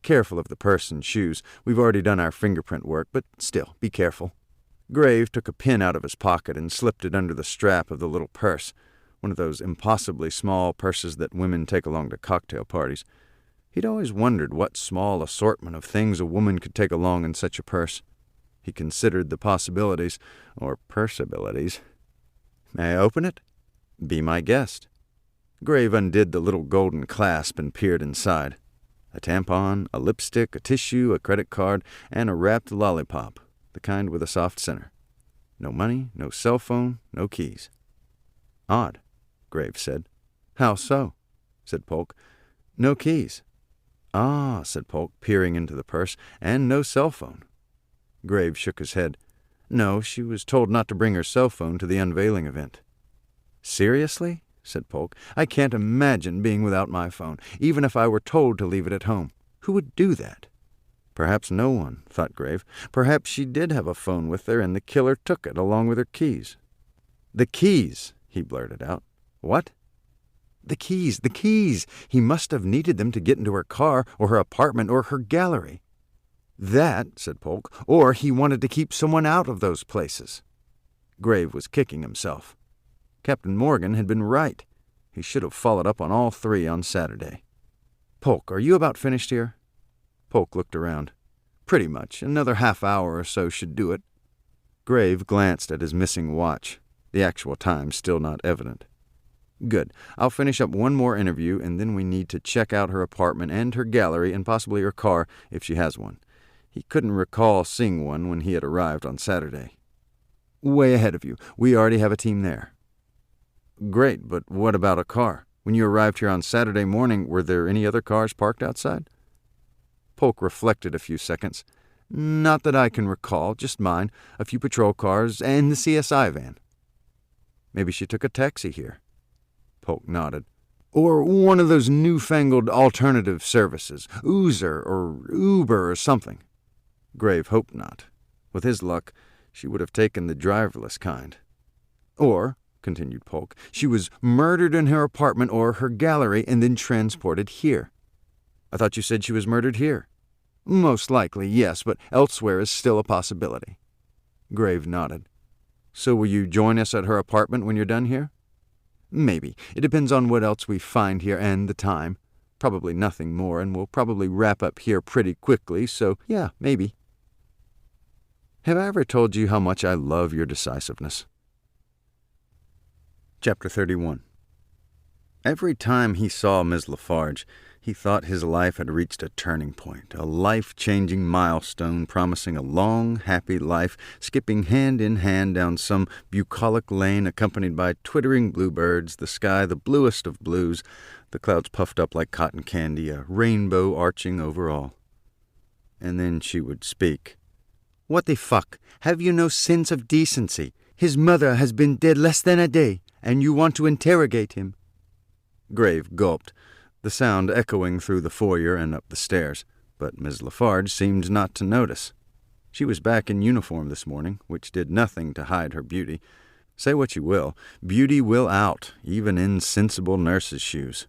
"Careful of the purse and shoes. We've already done our fingerprint work, but still, be careful." Grave took a pin out of his pocket and slipped it under the strap of the little purse, one of those impossibly small purses that women take along to cocktail parties. He'd always wondered what small assortment of things a woman could take along in such a purse. He considered the possibilities, or purseabilities. "May I open it?" "Be my guest." Grave undid the little golden clasp and peered inside. A tampon, a lipstick, a tissue, a credit card, and a wrapped lollipop, the kind with a soft center. No money, no cell phone, no keys. "Odd," Grave said. "How so?" said Polk. "No keys." "Ah," said Polk, peering into the purse, "and no cell phone." Grave shook his head. "No, she was told not to bring her cell phone to the unveiling event." "Seriously?" said Polk. "I can't imagine being without my phone, even if I were told to leave it at home. Who would do that?" Perhaps no one, thought Grave. Perhaps she did have a phone with her, and the killer took it along with her keys. "The keys," he blurted out. "What?" The keys. He must have needed them to get into her car or her apartment or her gallery." "That," said Polk, "or he wanted to keep someone out of those places." Grave was kicking himself. Captain Morgan had been right. He should have followed up on all three on Saturday. "Polk, are you about finished here?" Polk looked around. "Pretty much. Another half-hour or so should do it." Grave glanced at his missing watch, the actual time still not evident. "Good. I'll finish up one more interview, and then we need to check out her apartment and her gallery and possibly her car, if she has one." He couldn't recall seeing one when he had arrived on Saturday. "Way ahead of you. We already have a team there." "Great, but what about a car? When you arrived here on Saturday morning, were there any other cars parked outside?" Polk reflected a few seconds. "Not that I can recall, just mine, a few patrol cars, and the CSI van." "Maybe she took a taxi here." Polk nodded. "Or one of those newfangled alternative services, Oozer or Uber or something." Grave hoped not. With his luck, she would have taken the driverless kind. "Or," continued Polk, "she was murdered in her apartment or her gallery and then transported here." "I thought you said she was murdered here." "Most likely, yes, but elsewhere is still a possibility." Grave nodded. "So will you join us at her apartment when you're done here?" "Maybe. It depends on what else we find here and the time. Probably nothing more, and we'll probably wrap up here pretty quickly, so yeah, maybe." Have I ever told you how much I love your decisiveness? Chapter 31. Every time he saw Ms. LaFarge, he thought his life had reached a turning point, a life-changing milestone promising a long, happy life, skipping hand in hand down some bucolic lane accompanied by twittering bluebirds, the sky the bluest of blues, the clouds puffed up like cotton candy, a rainbow arching over all. And then she would speak. "What the fuck? Have you no sense of decency? His mother has been dead less than a day, and you want to interrogate him." Grave gulped, the sound echoing through the foyer and up the stairs, but Ms. LaFarge seemed not to notice. She was back in uniform this morning, which did nothing to hide her beauty. Say what you will, beauty will out, even in sensible nurse's shoes.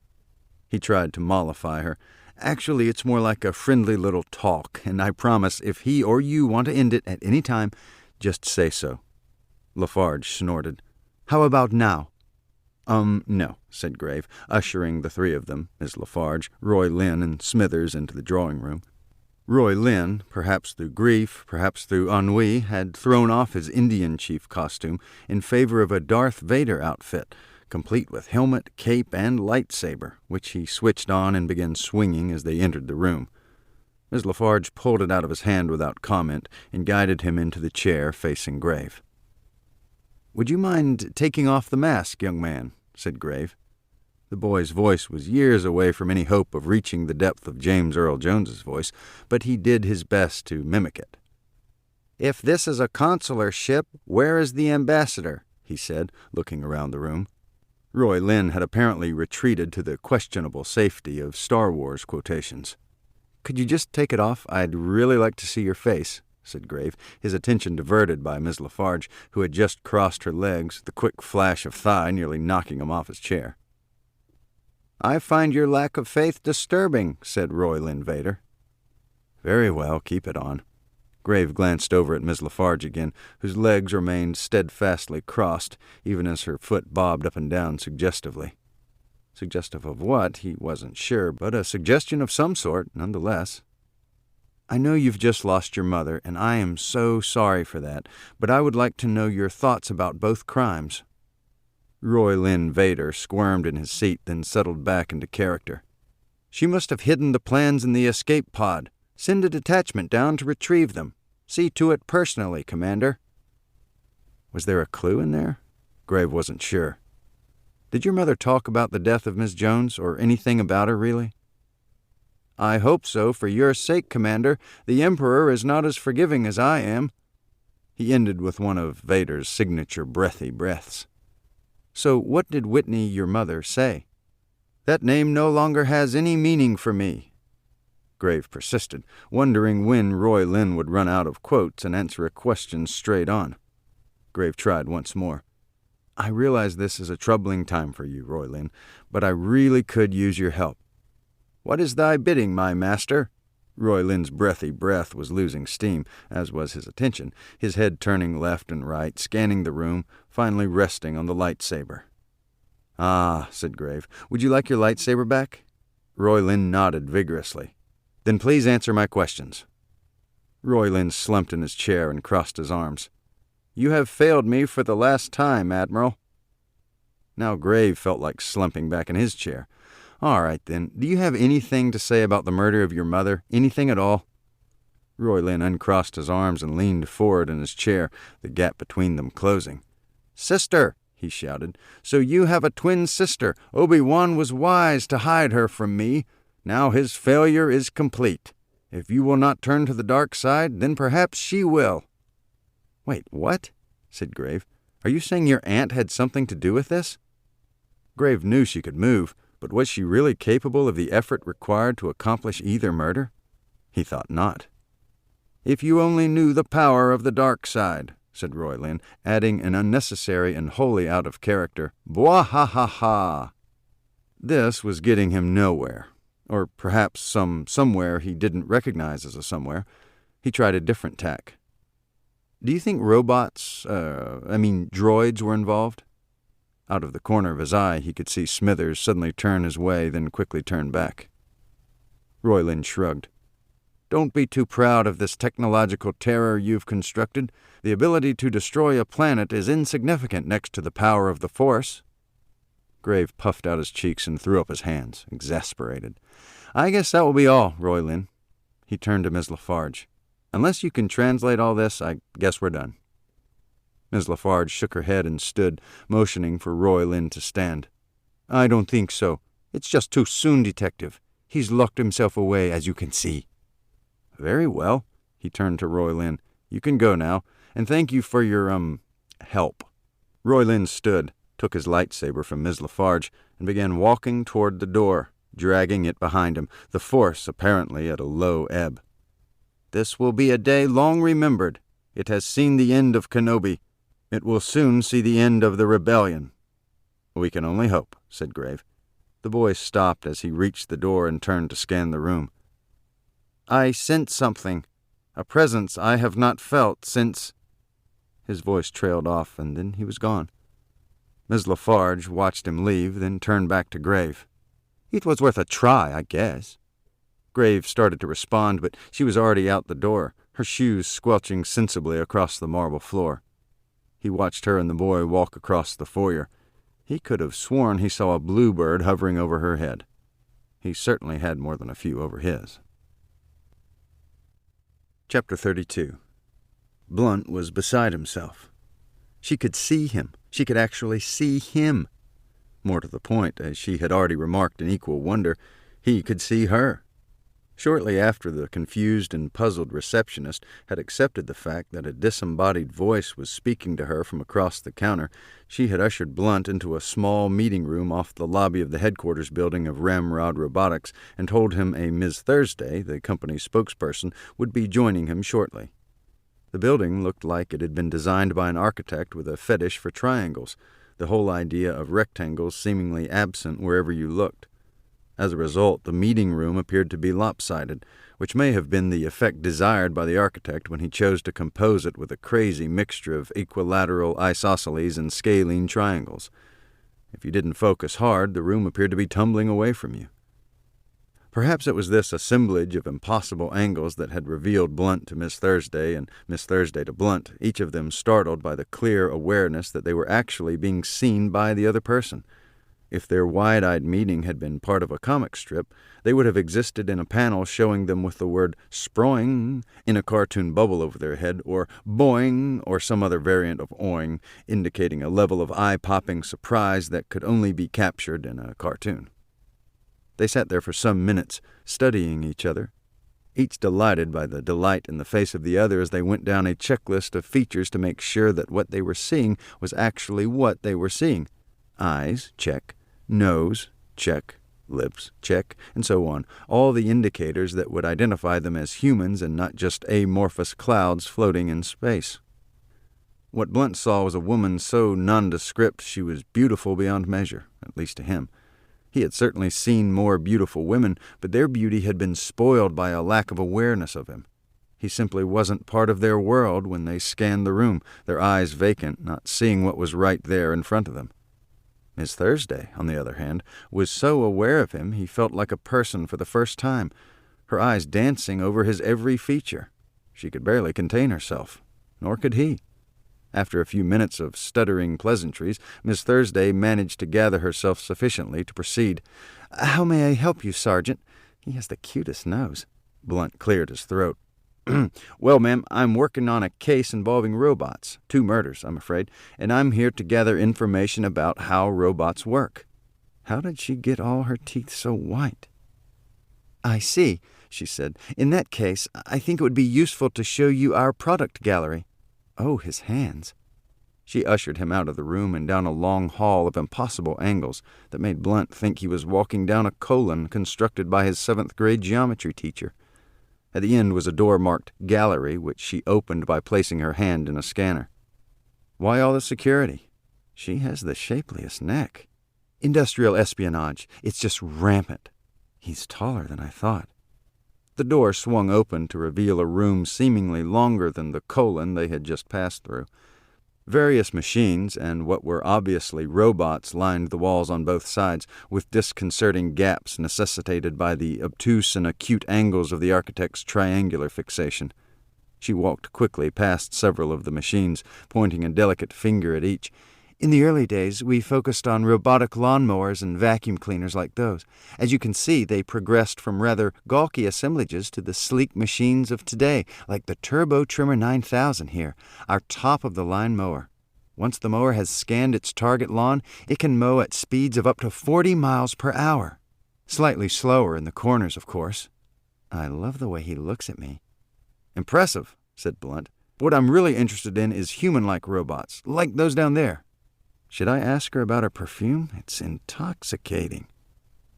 He tried to mollify her. "Actually, it's more like a friendly little talk, and I promise if he or you want to end it at any time, just say so." LaFarge snorted. "How about now?" No," said Grave, ushering the three of them, Miss LaFarge, Roy Lynn, and Smithers, into the drawing-room. Roy Lynn, perhaps through grief, perhaps through ennui, had thrown off his Indian chief costume in favor of a Darth Vader outfit, complete with helmet, cape, and lightsaber, which he switched on and began swinging as they entered the room. Miss LaFarge pulled it out of his hand without comment and guided him into the chair facing Grave. "Would you mind taking off the mask, young man?" said Grave. The boy's voice was years away from any hope of reaching the depth of James Earl Jones's voice, but he did his best to mimic it. "If this is a consular ship, where is the ambassador?" he said, looking around the room. Roy Lynn had apparently retreated to the questionable safety of Star Wars quotations. "Could you just take it off? I'd really like to see your face," said Grave, his attention diverted by Miss LaFarge, who had just crossed her legs, the quick flash of thigh nearly knocking him off his chair. "I find your lack of faith disturbing," said Roy Lynn Vader. "Very well, keep it on." Grave glanced over at Miss LaFarge again, whose legs remained steadfastly crossed, even as her foot bobbed up and down suggestively. Suggestive of what, he wasn't sure, but a suggestion of some sort, nonetheless. "I know you've just lost your mother, and I am so sorry for that, but I would like to know your thoughts about both crimes." Roy Lynn Vader squirmed in his seat, then settled back into character. "She must have hidden the plans in the escape pod. Send a detachment down to retrieve them. See to it personally, Commander." Was there a clue in there? Grave wasn't sure. "Did your mother talk about the death of Miss Jones, or anything about her, really?" "I hope so, for your sake, Commander. The Emperor is not as forgiving as I am." He ended with one of Vader's signature breathy breaths. So what did Whitney, your mother, say? That name no longer has any meaning for me. Grave persisted, wondering when Roy Lynn would run out of quotes and answer a question straight on. Grave tried once more. I realize this is a troubling time for you, Roy Lynn, but I really could use your help. What is thy bidding, my master? Roy Lynn's breathy breath was losing steam, as was his attention, his head turning left and right, scanning the room, finally resting on the lightsaber. Ah, said Grave, would you like your lightsaber back? Roy Lynn nodded vigorously. Then please answer my questions. Roy Lynn slumped in his chair and crossed his arms. You have failed me for the last time, Admiral. Now Grave felt like slumping back in his chair. All right, then, do you have anything to say about the murder of your mother? Anything at all? Roy Lynn uncrossed his arms and leaned forward in his chair, the gap between them closing. Sister, he shouted, so you have a twin sister. Obi-Wan was wise to hide her from me. Now his failure is complete. If you will not turn to the dark side, then perhaps she will. Wait, what? Said Grave. Are you saying your aunt had something to do with this? Grave knew she could move, but was she really capable of the effort required to accomplish either murder? He thought not. If you only knew the power of the dark side, said Roy Lynn, adding an unnecessary and wholly out of character, Bwah-ha-ha-ha. This was getting him nowhere, or perhaps somewhere he didn't recognize as a somewhere. He tried a different tack. Do you think droids were involved? Out of the corner of his eye, he could see Smithers suddenly turn his way, then quickly turn back. Roy Lynn shrugged. Don't be too proud of this technological terror you've constructed. The ability to destroy a planet is insignificant next to the power of the Force. Grave puffed out his cheeks and threw up his hands, exasperated. I guess that will be all, Roy Lynn. He turned to Ms. LaFarge. Unless you can translate all this, I guess we're done. Ms. LaFarge shook her head and stood, motioning for Roy Lynn to stand. I don't think so. It's just too soon, Detective. He's locked himself away, as you can see. Very well. He turned to Roy Lynn. You can go now, and thank you for your, help. Roy Lynn stood, took his lightsaber from Ms. LaFarge, and began walking toward the door, dragging it behind him, the Force apparently at a low ebb. This will be a day long remembered. It has seen the end of Kenobi. It will soon see the end of the rebellion. We can only hope, said Grave. The boy stopped as he reached the door and turned to scan the room. I sense something, a presence I have not felt since... His voice trailed off, and then he was gone. Ms. LaFarge watched him leave, then turned back to Grave. It was worth a try, I guess. Grave started to respond, but she was already out the door, her shoes squelching sensibly across the marble floor. He watched her and the boy walk across the foyer. He could have sworn he saw a bluebird hovering over her head. He certainly had more than a few over his. Chapter 32. Blunt was beside himself. She could see him. She could actually see him. More to the point, as she had already remarked in equal wonder, he could see her. Shortly after the confused and puzzled receptionist had accepted the fact that a disembodied voice was speaking to her from across the counter, she had ushered Blunt into a small meeting room off the lobby of the headquarters building of Ramrod Robotics and told him a Ms. Thursday, the company's spokesperson, would be joining him shortly. The building looked like it had been designed by an architect with a fetish for triangles, the whole idea of rectangles seemingly absent wherever you looked. As a result, the meeting room appeared to be lopsided, which may have been the effect desired by the architect when he chose to compose it with a crazy mixture of equilateral isosceles and scalene triangles. If you didn't focus hard, the room appeared to be tumbling away from you. Perhaps it was this assemblage of impossible angles that had revealed Blunt to Miss Thursday and Miss Thursday to Blunt, each of them startled by the clear awareness that they were actually being seen by the other person. If their wide-eyed meeting had been part of a comic strip, they would have existed in a panel showing them with the word sproing in a cartoon bubble over their head, or boing, or some other variant of oing, indicating a level of eye-popping surprise that could only be captured in a cartoon. They sat there for some minutes, studying each other, each delighted by the delight in the face of the other as they went down a checklist of features to make sure that what they were seeing was actually what they were seeing. Eyes, check. Nose, check. Lips, check, and so on. All the indicators that would identify them as humans and not just amorphous clouds floating in space. What Blunt saw was a woman so nondescript she was beautiful beyond measure, at least to him. He had certainly seen more beautiful women, but their beauty had been spoiled by a lack of awareness of him. He simply wasn't part of their world when they scanned the room, their eyes vacant, not seeing what was right there in front of them. Miss Thursday, on the other hand, was so aware of him he felt like a person for the first time, her eyes dancing over his every feature. She could barely contain herself, nor could he. After a few minutes of stuttering pleasantries, Miss Thursday managed to gather herself sufficiently to proceed. "How may I help you, Sergeant? He has the cutest nose." Blunt cleared his throat. "Well, ma'am, I'm working on a case involving robots. 2 murders, I'm afraid, and I'm here to gather information about how robots work." How did she get all her teeth so white? "I see," she said. "In that case, I think it would be useful to show you our product gallery." Oh, his hands. She ushered him out of the room and down a long hall of impossible angles that made Blunt think he was walking down a colon constructed by his 7th-grade geometry teacher. At the end was a door marked Gallery, which she opened by placing her hand in a scanner. Why all the security? She has the shapeliest neck. Industrial espionage. It's just rampant. He's taller than I thought. The door swung open to reveal a room seemingly longer than the colon they had just passed through. Various machines and what were obviously robots lined the walls on both sides, with disconcerting gaps necessitated by the obtuse and acute angles of the architect's triangular fixation. She walked quickly past several of the machines, pointing a delicate finger at each. "In the early days, we focused on robotic lawnmowers and vacuum cleaners like those. As you can see, they progressed from rather gawky assemblages to the sleek machines of today, like the Turbo Trimmer 9000 here, our top-of-the-line mower. Once the mower has scanned its target lawn, it can mow at speeds of up to 40 miles per hour. Slightly slower in the corners, of course." I love the way he looks at me. "Impressive," said Blunt. "What I'm really interested in is human-like robots, like those down there." Should I ask her about her perfume? It's intoxicating.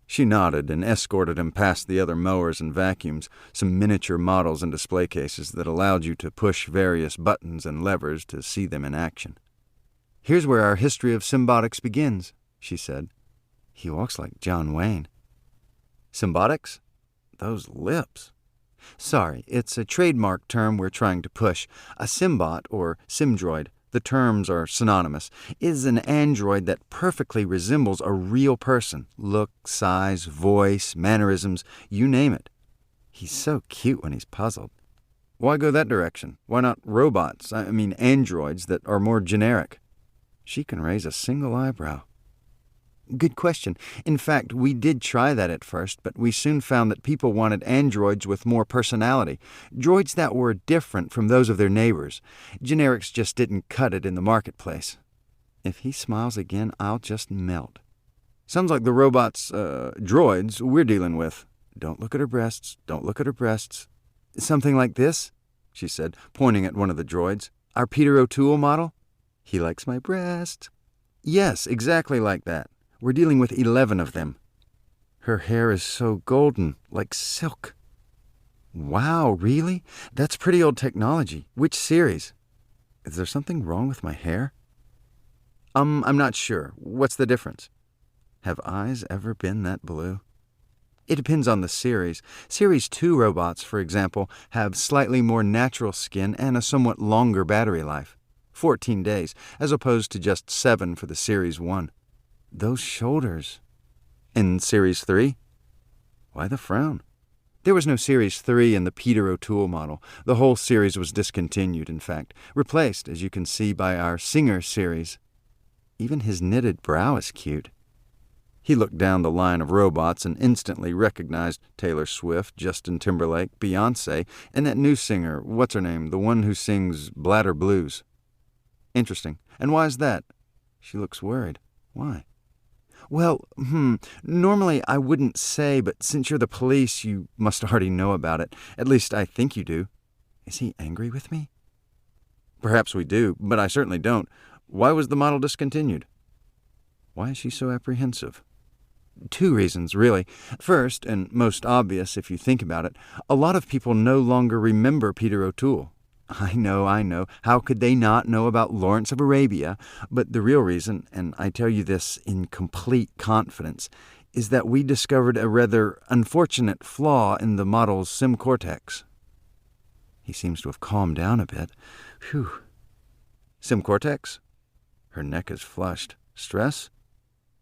She nodded and escorted him past the other mowers and vacuums, some miniature models and display cases that allowed you to push various buttons and levers to see them in action. "Here's where our history of symbiotics begins," she said. He walks like John Wayne. "Symbiotics? Those lips." "Sorry, it's a trademark term we're trying to push. A symbot, or simdroid, the terms are synonymous, is an android that perfectly resembles a real person. Look, size, voice, mannerisms, you name it. He's so cute when he's puzzled." "Why go that direction? Why not robots? I mean androids that are more generic?" She can raise a single eyebrow. "Good question. In fact, we did try that at first, but we soon found that people wanted androids with more personality, droids that were different from those of their neighbors. Generics just didn't cut it in the marketplace." If he smiles again, I'll just melt. "Sounds like the robots, droids, we're dealing with." "Don't look at her breasts. Don't look at her breasts." "Something like this?" she said, pointing at one of the droids. "Our Peter O'Toole model?" "He likes my breast." "Yes, exactly like that. We're dealing with 11 of them." Her hair is so golden, like silk. "Wow, really? That's pretty old technology. Which series?" "Is there something wrong with my hair?" I'm not sure. What's the difference?" Have eyes ever been that blue? "It depends on the series. Series 2 robots, for example, have slightly more natural skin and a somewhat longer battery life. 14 days, as opposed to just 7 for the Series 1. Those shoulders. In Series 3? Why the frown? There was no Series 3 in the Peter O'Toole model. The whole series was discontinued, in fact, replaced, as you can see, by our Singer series. Even his knitted brow is cute. He looked down the line of robots and instantly recognized Taylor Swift, Justin Timberlake, Beyoncé, and that new singer, what's her name, the one who sings Bladder Blues. Interesting. And why is that? She looks worried. Why? "Well, normally I wouldn't say, but since you're the police, you must already know about it. At least I think you do." Is he angry with me? "Perhaps we do, but I certainly don't. Why was the model discontinued?" Why is she so apprehensive? Two reasons, really. First, and most obvious if you think about it, a lot of people no longer remember Peter O'Toole. I know. How could they not know about Lawrence of Arabia? But the real reason, and I tell you this in complete confidence, is that we discovered a rather unfortunate flaw in the model's sim-cortex. He seems to have calmed down a bit. Phew. Sim-cortex? Her neck is flushed. Stress?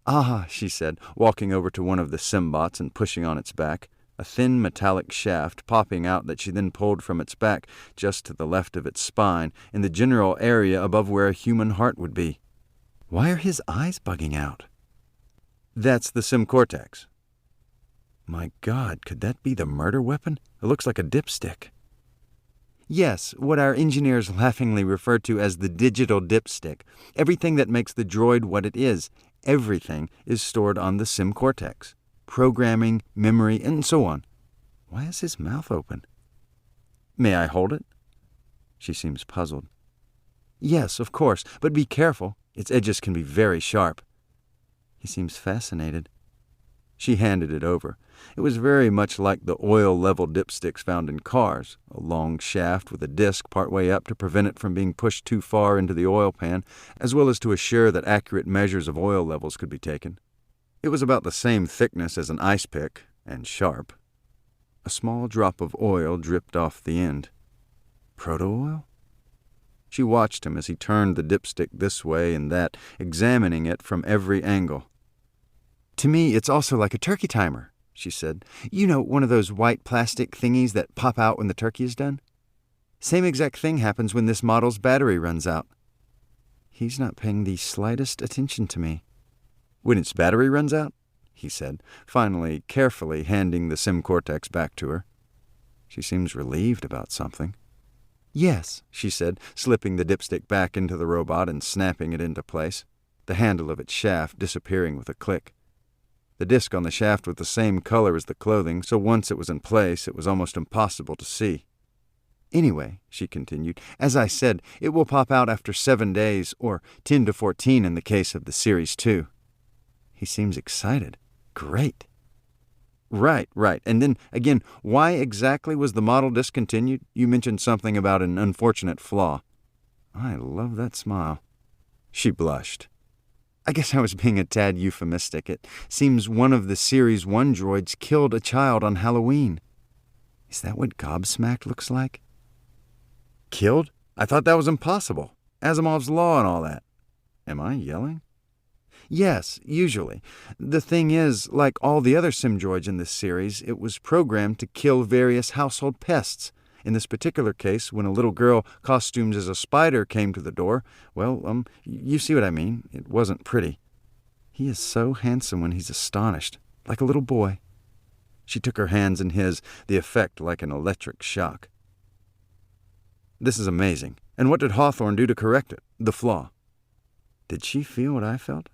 Ah, she said, walking over to one of the sim-bots and pushing on its back, a thin metallic shaft popping out that she then pulled from its back just to the left of its spine, in the general area above where a human heart would be. Why are his eyes bugging out? That's the sim-cortex. My God, could that be the murder weapon? It looks like a dipstick. Yes, what our engineers laughingly refer to as the digital dipstick. Everything that makes the droid what it is, everything is stored on the sim-cortex. Programming, memory, and so on. Why is his mouth open? May I hold it? She seems puzzled. Yes, of course, but be careful. Its edges can be very sharp. He seems fascinated. She handed it over. It was very much like the oil-level dipsticks found in cars, a long shaft with a disc partway up to prevent it from being pushed too far into the oil pan, as well as to assure that accurate measures of oil levels could be taken. It was about the same thickness as an ice pick, and sharp. A small drop of oil dripped off the end. Proto-oil? She watched him as he turned the dipstick this way and that, examining it from every angle. To me, it's also like a turkey timer, she said. You know, one of those white plastic thingies that pop out when the turkey is done? Same exact thing happens when this model's battery runs out. He's not paying the slightest attention to me. When its battery runs out? He said, finally carefully handing the sim-cortex back to her. She seems relieved about something. Yes, she said, slipping the dipstick back into the robot and snapping it into place, the handle of its shaft disappearing with a click. The disc on the shaft was the same color as the clothing, so once it was in place, it was almost impossible to see. Anyway, she continued, as I said, it will pop out after 7 days, or 10 to 14 in the case of the Series 2. He seems excited. Great. Right. And then, again, why exactly was the model discontinued? You mentioned something about an unfortunate flaw. I love that smile. She blushed. I guess I was being a tad euphemistic. It seems one of the Series 1 droids killed a child on Halloween. Is that what gobsmacked looks like? Killed? I thought that was impossible. Asimov's law and all that. Am I yelling? Yes, usually. The thing is, like all the other sim droids in this series, it was programmed to kill various household pests. In this particular case, when a little girl costumed as a spider came to the door, well, you see what I mean. It wasn't pretty. He is so handsome when he's astonished, like a little boy. She took her hands in his, the effect like an electric shock. This is amazing. And what did Hawthorne do to correct it, the flaw? Did she feel what I felt?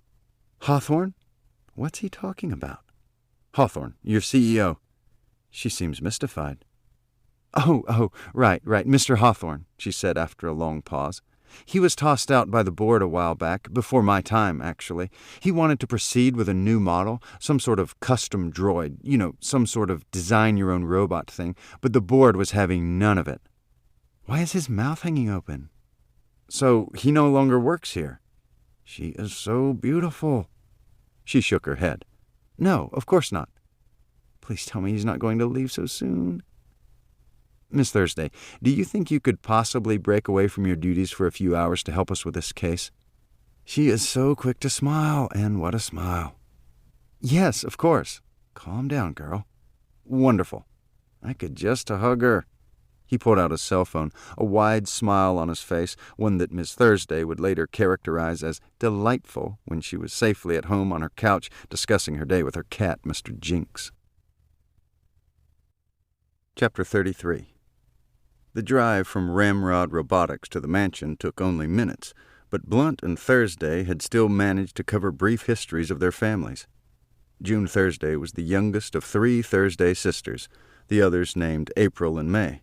Hawthorne? What's he talking about? Hawthorne, your CEO. She seems mystified. Oh, right, Mr. Hawthorne, she said after a long pause. He was tossed out by the board a while back, before my time, actually. He wanted to proceed with a new model, some sort of custom droid, some sort of design-your-own-robot thing, but the board was having none of it. Why is his mouth hanging open? So he no longer works here. She is so beautiful. She shook her head. No, of course not. Please tell me he's not going to leave so soon. Miss Thursday, do you think you could possibly break away from your duties for a few hours to help us with this case? She is so quick to smile, and what a smile. Yes, of course. Calm down, girl. Wonderful. I could just hug her. He pulled out his cell phone, a wide smile on his face, one that Miss Thursday would later characterize as delightful when she was safely at home on her couch discussing her day with her cat, Mr. Jinx. Chapter 33. The drive from Ramrod Robotics to the mansion took only minutes, but Blunt and Thursday had still managed to cover brief histories of their families. June Thursday was the youngest of 3 Thursday sisters, the others named April and May.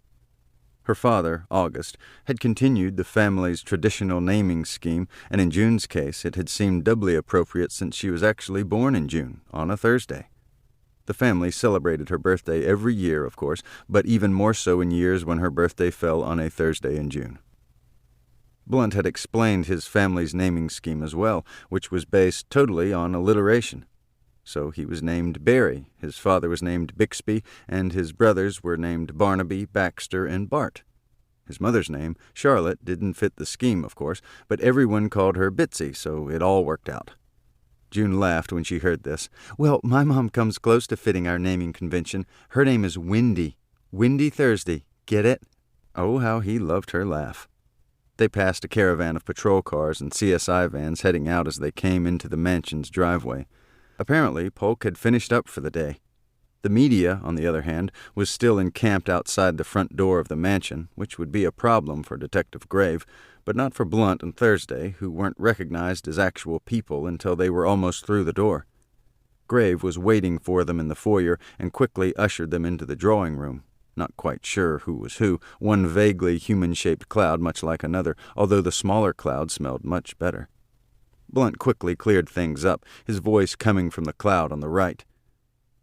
Her father, August, had continued the family's traditional naming scheme, and in June's case it had seemed doubly appropriate since she was actually born in June, on a Thursday. The family celebrated her birthday every year, of course, but even more so in years when her birthday fell on a Thursday in June. Blunt had explained his family's naming scheme as well, which was based totally on alliteration. So he was named Barry, his father was named Bixby, and his brothers were named Barnaby, Baxter, and Bart. His mother's name, Charlotte, didn't fit the scheme, of course, but everyone called her Bitsy, so it all worked out. June laughed when she heard this. "Well, my mom comes close to fitting our naming convention. Her name is Windy. Windy Thursday. Get it?" Oh, how he loved her laugh. They passed a caravan of patrol cars and CSI vans heading out as they came into the mansion's driveway. Apparently, Polk had finished up for the day. The media, on the other hand, was still encamped outside the front door of the mansion, which would be a problem for Detective Grave, but not for Blunt and Thursday, who weren't recognized as actual people until they were almost through the door. Grave was waiting for them in the foyer and quickly ushered them into the drawing room. Not quite sure who was who, one vaguely human-shaped cloud much like another, although the smaller cloud smelled much better. Blunt quickly cleared things up, his voice coming from the cloud on the right.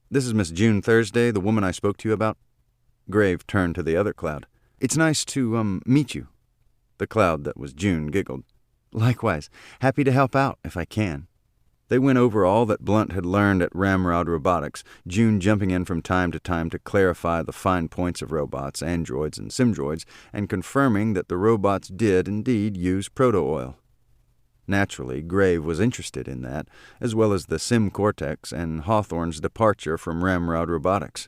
"This is Miss June Thursday, the woman I spoke to you about?" Grave turned to the other cloud. "It's nice to, meet you." The cloud that was June giggled. "Likewise. Happy to help out, if I can." They went over all that Blunt had learned at Ramrod Robotics, June jumping in from time to clarify the fine points of robots, androids, and simdroids, and confirming that the robots did indeed use proto-oil. Naturally, Grave was interested in that, as well as the sim cortex and Hawthorne's departure from Ramrod Robotics.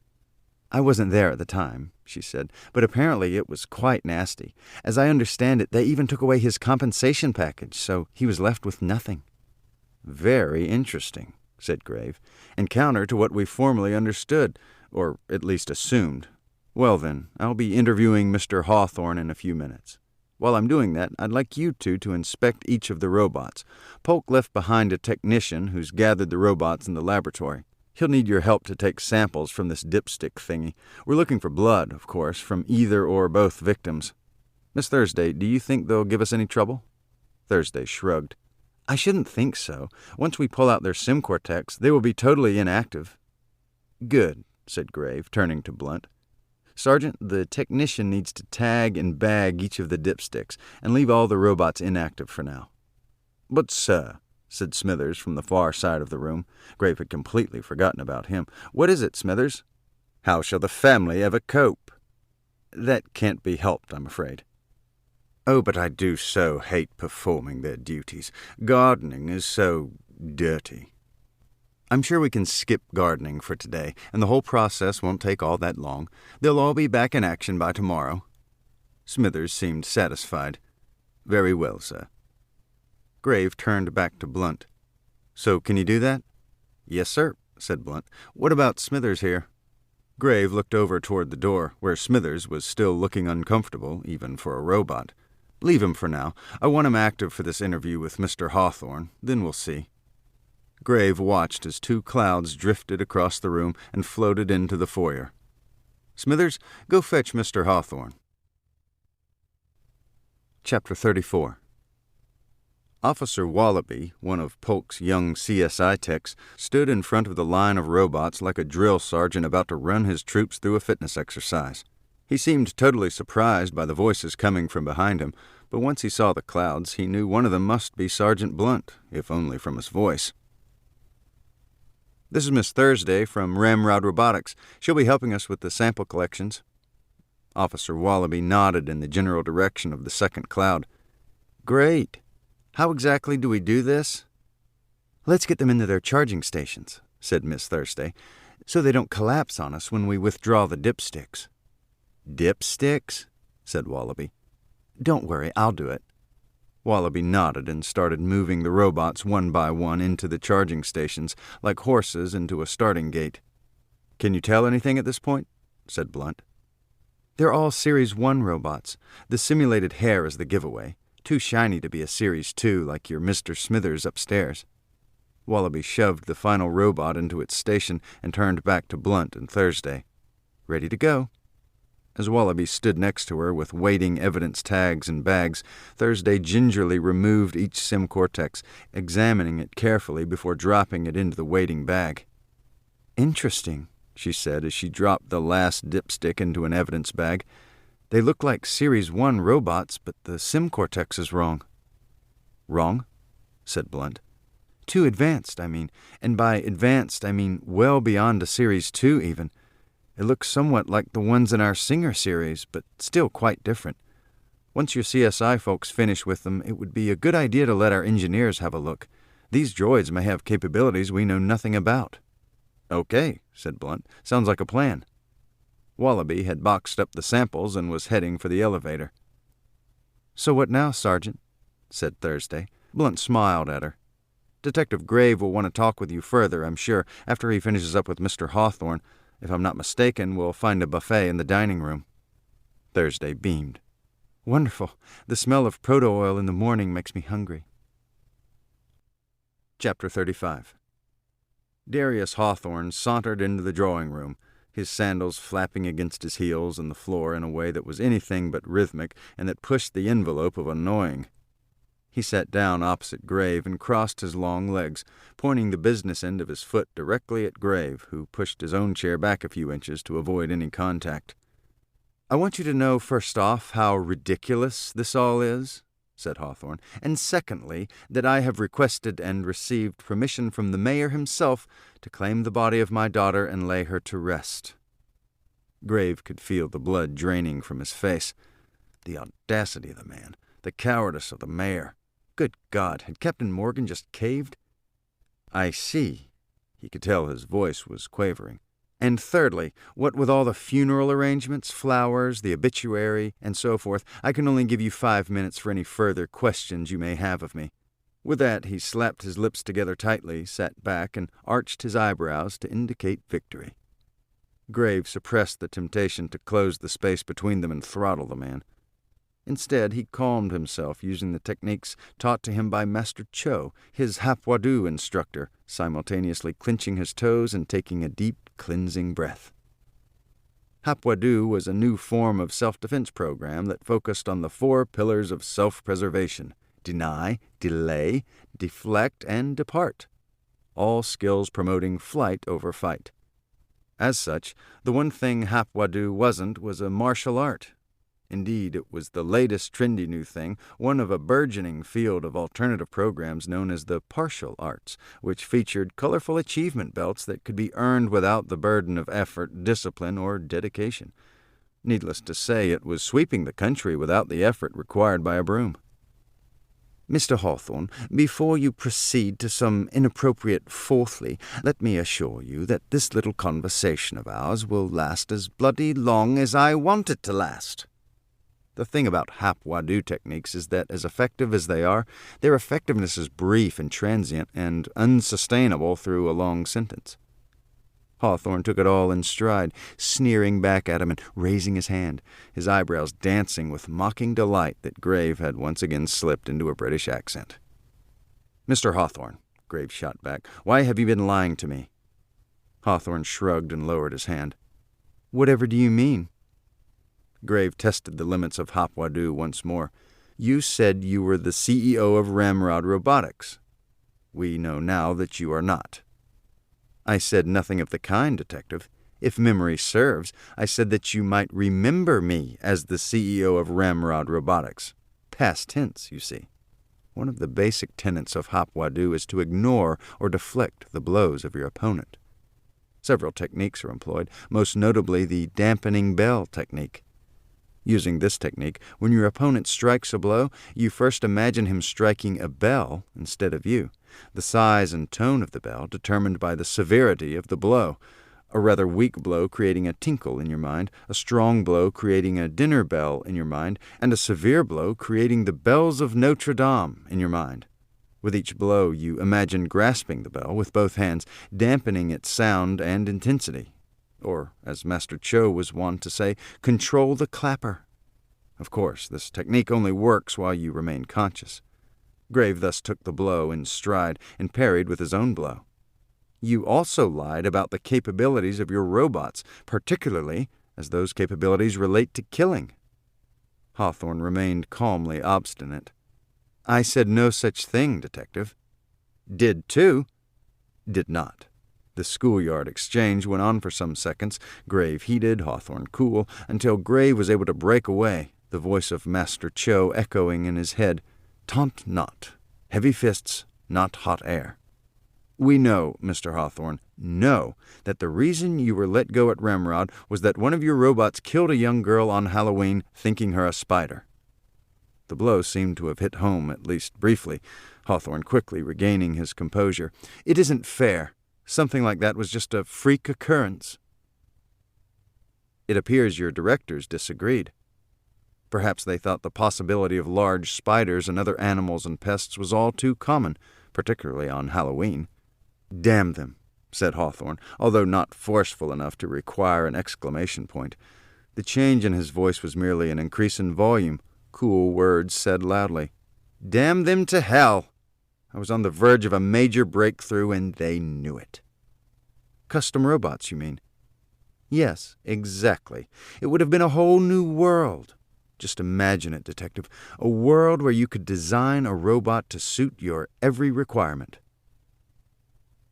"I wasn't there at the time," she said, "but apparently it was quite nasty. As I understand it, they even took away his compensation package, so he was left with nothing." "Very interesting," said Grave, "and counter to what we formerly understood, or at least assumed. Well then, I'll be interviewing Mr. Hawthorne in a few minutes. While I'm doing that, I'd like you two to inspect each of the robots. Polk left behind a technician who's gathered the robots in the laboratory. He'll need your help to take samples from this dipstick thingy. We're looking for blood, of course, from either or both victims. Miss Thursday, do you think they'll give us any trouble?" Thursday shrugged. "I shouldn't think so. Once we pull out their sim cortex, they will be totally inactive." "Good," said Grave, turning to Blunt. "Sergeant, the technician needs to tag and bag each of the dipsticks, and leave all the robots inactive for now." "But, sir," said Smithers from the far side of the room. Grave had completely forgotten about him. "What is it, Smithers?" "How shall the family ever cope?" "That can't be helped, I'm afraid." "Oh, but I do so hate performing their duties. Gardening is so dirty." "I'm sure we can skip gardening for today, and the whole process won't take all that long. They'll all be back in action by tomorrow." Smithers seemed satisfied. "Very well, sir." Grave turned back to Blunt. "So can you do that?" "Yes, sir," said Blunt. "What about Smithers here?" Grave looked over toward the door, where Smithers was still looking uncomfortable, even for a robot. "Leave him for now. I want him active for this interview with Mr. Hawthorne. Then we'll see." Grave watched as two clouds drifted across the room and floated into the foyer. "Smithers, go fetch Mr. Hawthorne." Chapter 34. Officer Wallaby, one of Polk's young CSI techs, stood in front of the line of robots like a drill sergeant about to run his troops through a fitness exercise. He seemed totally surprised by the voices coming from behind him, but once he saw the clouds, he knew one of them must be Sergeant Blunt, if only from his voice. "This is Miss Thursday from Ramrod Robotics. She'll be helping us with the sample collections." Officer Wallaby nodded in the general direction of the second cloud. "Great. How exactly do we do this?" "Let's get them into their charging stations," said Miss Thursday, "so they don't collapse on us when we withdraw the dipsticks." "Dipsticks?" said Wallaby. "Don't worry, I'll do it." Wallaby nodded and started moving the robots one by one into the charging stations, like horses into a starting gate. "Can you tell anything at this point?" said Blunt. "They're all Series 1 robots. The simulated hair is the giveaway. Too shiny to be a Series 2 like your Mr. Smithers upstairs." Wallaby shoved the final robot into its station and turned back to Blunt and Thursday. "Ready to go." As Wallaby stood next to her with waiting evidence tags and bags, Thursday gingerly removed each sim cortex, examining it carefully before dropping it into the waiting bag. "Interesting," she said as she dropped the last dipstick into an evidence bag. "They look like Series 1 robots, but the sim cortex is wrong." "Wrong?" said Blunt. "Too advanced, I mean. And by advanced, I mean well beyond a Series 2 even. It looks somewhat like the ones in our Singer series, but still quite different. Once your CSI folks finish with them, it would be a good idea to let our engineers have a look. These droids may have capabilities we know nothing about." "Okay," said Blunt. "Sounds like a plan." Wallaby had boxed up the samples and was heading for the elevator. "So what now, Sergeant?" said Thursday. Blunt smiled at her. "Detective Grave will want to talk with you further, I'm sure, after he finishes up with Mr. Hawthorne. If I'm not mistaken, we'll find a buffet in the dining room." Thursday beamed. "Wonderful. The smell of proto-oil in the morning makes me hungry." Chapter 35. Darius Hawthorne sauntered into the drawing room, his sandals flapping against his heels and the floor in a way that was anything but rhythmic and that pushed the envelope of annoying. He sat down opposite Grave and crossed his long legs, pointing the business end of his foot directly at Grave, who pushed his own chair back a few inches to avoid any contact. "I want you to know, first off, how ridiculous this all is," said Hawthorne, "and secondly, that I have requested and received permission from the mayor himself to claim the body of my daughter and lay her to rest." Grave could feel the blood draining from his face. The audacity of the man, the cowardice of the mayor. Good God, had Captain Morgan just caved? "I see." He could tell his voice was quavering. "And thirdly, what with all the funeral arrangements, flowers, the obituary, and so forth, I can only give you 5 minutes for any further questions you may have of me." With that, he slapped his lips together tightly, sat back, and arched his eyebrows to indicate victory. Grave suppressed the temptation to close the space between them and throttle the man. Instead, he calmed himself using the techniques taught to him by Master Cho, his Hapwadu instructor, simultaneously clenching his toes and taking a deep, cleansing breath. Hapwadu was a new form of self-defense program that focused on the 4 pillars of self-preservation: deny, delay, deflect, and depart, all skills promoting flight over fight. As such, the one thing Hapwadu wasn't was a martial art. Indeed, it was the latest trendy new thing, one of a burgeoning field of alternative programs known as the partial arts, which featured colorful achievement belts that could be earned without the burden of effort, discipline, or dedication. Needless to say, it was sweeping the country without the effort required by a broom. "Mr. Hawthorne, before you proceed to some inappropriate fourthly, let me assure you that this little conversation of ours will last as bloody long as I want it to last." The thing about Hapwadu techniques is that, as effective as they are, their effectiveness is brief and transient and unsustainable through a long sentence. Hawthorne took it all in stride, sneering back at him and raising his hand, his eyebrows dancing with mocking delight that Grave had once again slipped into a British accent. "Mr. Hawthorne," Grave shot back, "why have you been lying to me?" Hawthorne shrugged and lowered his hand. "Whatever do you mean?" Grave tested the limits of Hapwadu once more. "You said you were the CEO of Ramrod Robotics. We know now that you are not." "I said nothing of the kind, Detective. If memory serves, I said that you might remember me as the CEO of Ramrod Robotics. Past tense, you see. One of the basic tenets of Hapwadu is to ignore or deflect the blows of your opponent. Several techniques are employed, most notably the dampening bell technique. Using this technique, when your opponent strikes a blow, you first imagine him striking a bell instead of you, the size and tone of the bell determined by the severity of the blow, a rather weak blow creating a tinkle in your mind, a strong blow creating a dinner bell in your mind, and a severe blow creating the bells of Notre Dame in your mind. With each blow, you imagine grasping the bell with both hands, dampening its sound and intensity. Or, as Master Cho was wont to say, control the clapper. Of course, this technique only works while you remain conscious. Grave thus took the blow in stride and parried with his own blow. You also lied about the capabilities of your robots, particularly as those capabilities relate to killing. Hawthorne remained calmly obstinate. I said no such thing, Detective. Did too. Did not. The schoolyard exchange went on for some seconds, Grave heated, Hawthorne cool, until Grave was able to break away, the voice of Master Cho echoing in his head. Taunt not. Heavy fists, not hot air. We know, Mr. Hawthorne, know that the reason you were let go at Ramrod was that one of your robots killed a young girl on Halloween, thinking her a spider. The blow seemed to have hit home, at least briefly, Hawthorne quickly regaining his composure. It isn't fair. Something like that was just a freak occurrence. It appears your directors disagreed. Perhaps they thought the possibility of large spiders and other animals and pests was all too common, particularly on Halloween. Damn them, said Hawthorne, although not forceful enough to require an exclamation point. The change in his voice was merely an increase in volume, cool words said loudly. Damn them to hell! I was on the verge of a major breakthrough, and they knew it. Custom robots, you mean? Yes, exactly. It would have been a whole new world. Just imagine it, Detective. A world where you could design a robot to suit your every requirement.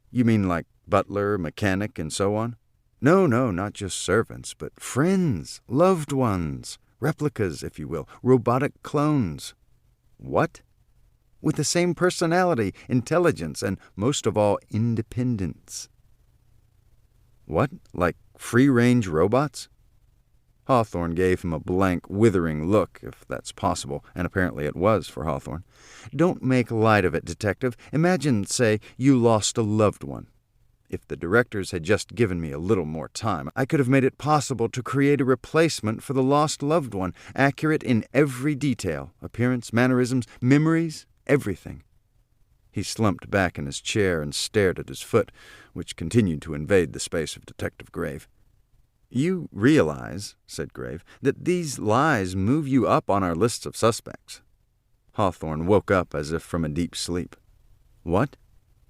You mean like butler, mechanic, and so on? No, not just servants, but friends, loved ones, replicas, if you will, robotic clones. What? With the same personality, intelligence, and, most of all, independence. What? Like free-range robots? Hawthorne gave him a blank, withering look, if that's possible, and apparently it was for Hawthorne. Don't make light of it, Detective. Imagine, say, you lost a loved one. If the directors had just given me a little more time, I could have made it possible to create a replacement for the lost loved one, accurate in every detail, appearance, mannerisms, memories, everything. He slumped back in his chair and stared at his foot, which continued to invade the space of Detective Grave. You realize, said Grave, that these lies move you up on our lists of suspects. Hawthorne woke up as if from a deep sleep. What?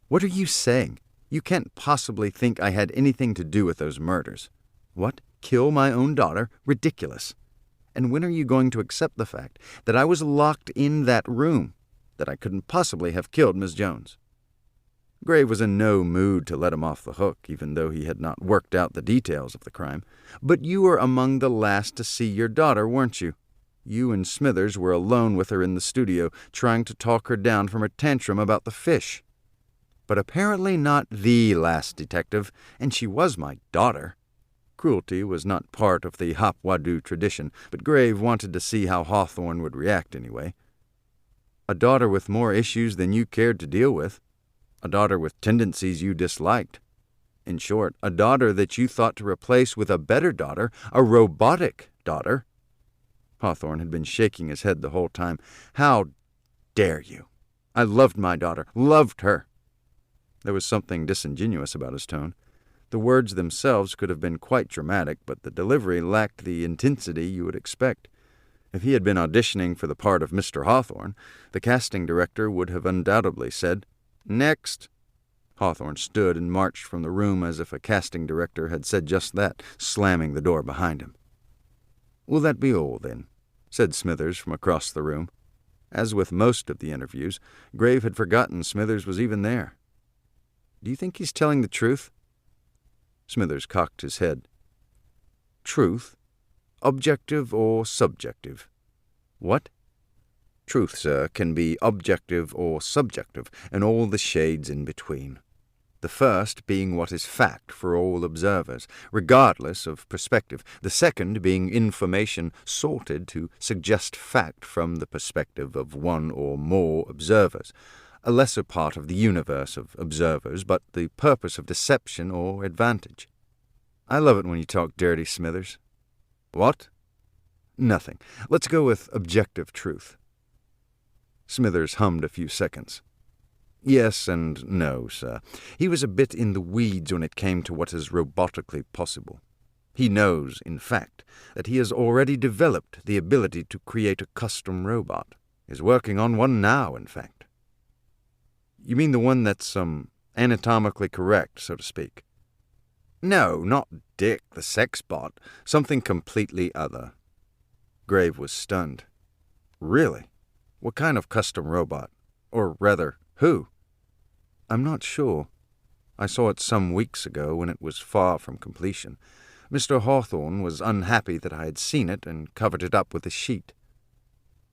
What are you saying? You can't possibly think I had anything to do with those murders. What? Kill my own daughter? Ridiculous. And when are you going to accept the fact that I was locked in that room, that I couldn't possibly have killed Miss Jones? Grave was in no mood to let him off the hook, even though he had not worked out the details of the crime. But you were among the last to see your daughter, weren't you? You and Smithers were alone with her in the studio, trying to talk her down from her tantrum about the fish. But apparently not the last, Detective, and she was my daughter. Cruelty was not part of the Hop Wadu tradition, but Grave wanted to see how Hawthorne would react anyway. A daughter with more issues than you cared to deal with. A daughter with tendencies you disliked. In short, a daughter that you thought to replace with a better daughter, a robotic daughter. Hawthorne had been shaking his head the whole time. How dare you? I loved my daughter, loved her. There was something disingenuous about his tone. The words themselves could have been quite dramatic, but the delivery lacked the intensity you would expect. If he had been auditioning for the part of Mr. Hawthorne, the casting director would have undoubtedly said, Next. Hawthorne stood and marched from the room as if a casting director had said just that, slamming the door behind him. Will that be all, then? Said Smithers from across the room. As with most of the interviews, Grave had forgotten Smithers was even there. Do you think he's telling the truth? Smithers cocked his head. Truth? Objective or subjective? What? Truth, sir, can be objective or subjective, and all the shades in between. The first being what is fact for all observers, regardless of perspective. The second being information sorted to suggest fact from the perspective of one or more observers. A lesser part of the universe of observers, but the purpose of deception or advantage. I love it when you talk dirty, Smithers. What? Nothing. Let's go with objective truth. Smithers hummed a few seconds. Yes and no, sir. He was a bit in the weeds when it came to what is robotically possible. He knows, in fact, that he has already developed the ability to create a custom robot. Is working on one now, in fact. You mean the one that's, anatomically correct, so to speak? No, not Dick, the sex bot. Something completely other. Grave was stunned. Really? What kind of custom robot? Or rather, who? I'm not sure. I saw it some weeks ago when it was far from completion. Mr. Hawthorne was unhappy that I had seen it and covered it up with a sheet.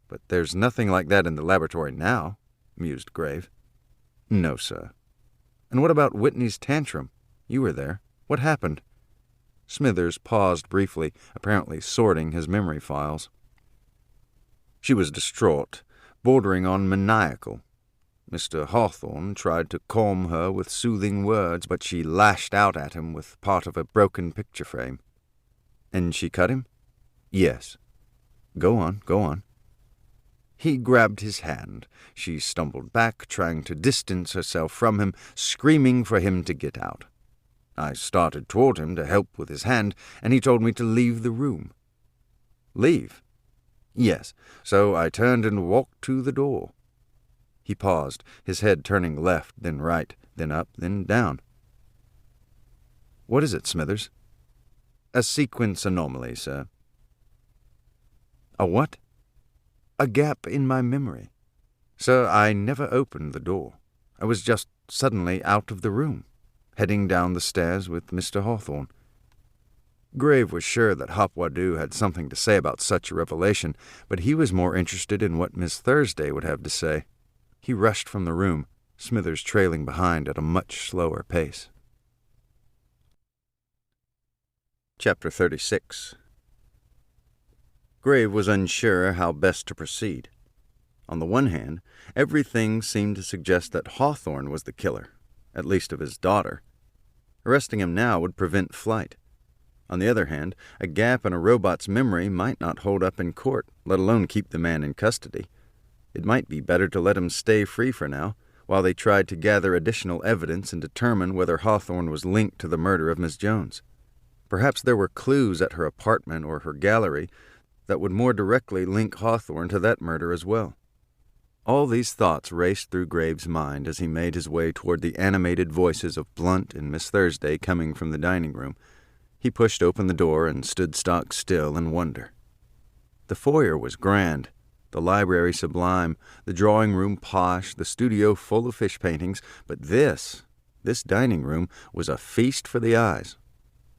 But there's nothing like that in the laboratory now, mused Grave. No, sir. And what about Whitney's tantrum? You were there. What happened? Smithers paused briefly, apparently sorting his memory files. She was distraught, bordering on maniacal. Mr. Hawthorne tried to calm her with soothing words, but she lashed out at him with part of a broken picture frame. And she cut him? Yes. Go on, go on. He grabbed his hand. She stumbled back, trying to distance herself from him, screaming for him to get out. I started toward him to help with his hand, and he told me to leave the room. Leave? Yes, so I turned and walked to the door. He paused, his head turning left, then right, then up, then down. What is it, Smithers? A sequence anomaly, sir. A what? A gap in my memory. Sir, I never opened the door. I was just suddenly out of the room, heading down the stairs with Mr. Hawthorne. Grave was sure that Hopwadoo had something to say about such a revelation, but he was more interested in what Miss Thursday would have to say. He rushed from the room, Smithers trailing behind at a much slower pace. Chapter 36. Grave was unsure how best to proceed. On the one hand, everything seemed to suggest that Hawthorne was the killer, at least of his daughter. Arresting him now would prevent flight. On the other hand, a gap in a robot's memory might not hold up in court, let alone keep the man in custody. It might be better to let him stay free for now, while they tried to gather additional evidence and determine whether Hawthorne was linked to the murder of Miss Jones. Perhaps there were clues at her apartment or her gallery that would more directly link Hawthorne to that murder as well. All these thoughts raced through Grave's mind as he made his way toward the animated voices of Blunt and Miss Thursday coming from the dining room. He pushed open the door and stood stock still in wonder. The foyer was grand, the library sublime, the drawing room posh, the studio full of fish paintings, but this dining room was a feast for the eyes.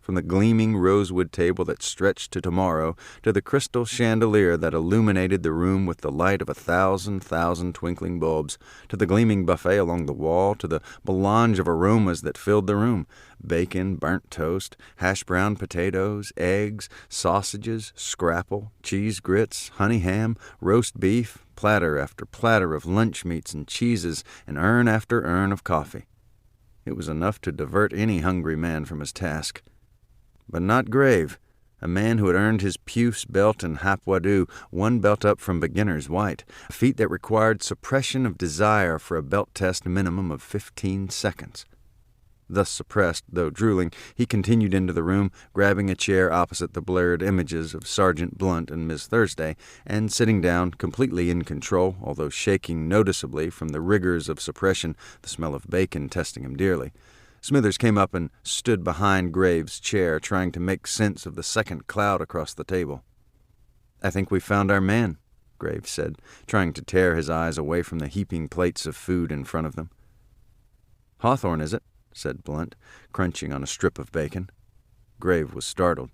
From the gleaming rosewood table that stretched to tomorrow, to the crystal chandelier that illuminated the room with the light of 1,000 twinkling bulbs, to the gleaming buffet along the wall, to the melange of aromas that filled the room, bacon, burnt toast, hash-brown potatoes, eggs, sausages, scrapple, cheese grits, honey ham, roast beef, platter after platter of lunch meats and cheeses, and urn after urn of coffee. It was enough to divert any hungry man from his task. But not Grave, a man who had earned his puce belt in Hopwadoo, one belt up from beginner's white, a feat that required suppression of desire for a belt test minimum of 15 seconds. Thus suppressed, though drooling, he continued into the room, grabbing a chair opposite the blurred images of Sergeant Blunt and Miss Thursday, and sitting down, completely in control, although shaking noticeably from the rigors of suppression, the smell of bacon testing him dearly. Smithers came up and stood behind Grave's chair, trying to make sense of the second cloud across the table. "I think we found our man," Graves said, trying to tear his eyes away from the heaping plates of food in front of them. "Hawthorne, is it?" said Blunt, crunching on a strip of bacon. Grave was startled.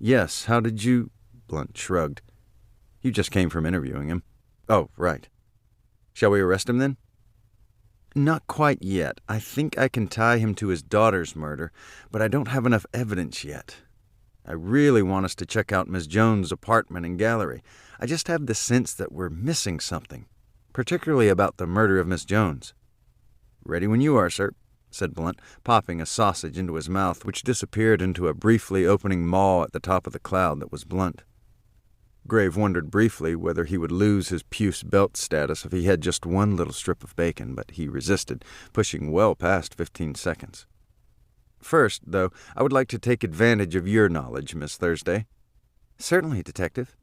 "Yes, how did you—" Blunt shrugged. "You just came from interviewing him." "Oh, right. Shall we arrest him, then?" "Not quite yet. I think I can tie him to his daughter's murder, but I don't have enough evidence yet. I really want us to check out Miss Jones' apartment and gallery. I just have the sense that we're missing something, particularly about the murder of Miss Jones." "Ready when you are, sir," said Blunt, popping a sausage into his mouth, which disappeared into a briefly opening maw at the top of the cloud that was Blunt. Grave wondered briefly whether he would lose his puce belt status if he had just one little strip of bacon, but he resisted, pushing well past 15 seconds. "First, though, I would like to take advantage of your knowledge, Miss Thursday." "Certainly, Detective."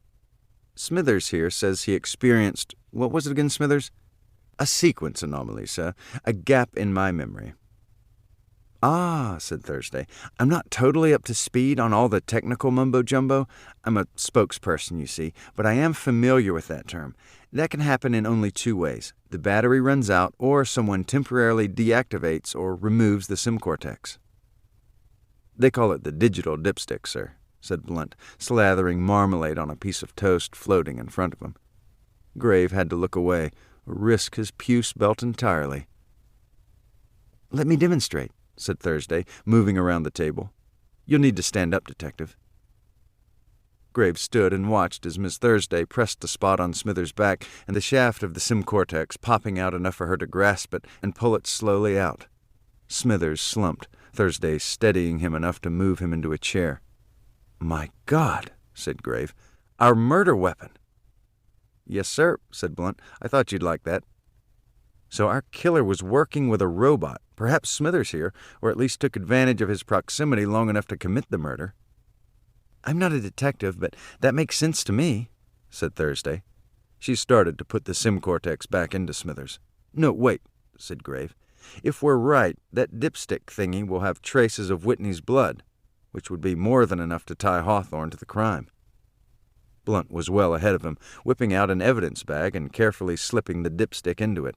"Smithers here says he experienced— what was it again, Smithers?" "A sequence anomaly, sir. A gap in my memory." Ah, said Thursday. I'm not totally up to speed on all the technical mumbo-jumbo. I'm a spokesperson, you see, but I am familiar with that term. That can happen in only two ways. The battery runs out, or someone temporarily deactivates or removes the SIM cortex. They call it the digital dipstick, sir, said Blunt, slathering marmalade on a piece of toast floating in front of him. Grave had to look away, or risk his puce belt entirely. Let me demonstrate, said Thursday, moving around the table. You'll need to stand up, Detective. Grave stood and watched as Miss Thursday pressed the spot on Smithers' back and the shaft of the SIM cortex popping out enough for her to grasp it and pull it slowly out. Smithers slumped, Thursday steadying him enough to move him into a chair. My God, said Grave, our murder weapon. Yes, sir, said Blunt. I thought you'd like that. So our killer was working with a robot, perhaps Smithers here, or at least took advantage of his proximity long enough to commit the murder. I'm not a detective, but that makes sense to me, said Thursday. She started to put the SIM cortex back into Smithers. No, wait, said Grave. If we're right, that dipstick thingy will have traces of Whitney's blood, which would be more than enough to tie Hawthorne to the crime. Blunt was well ahead of him, whipping out an evidence bag and carefully slipping the dipstick into it.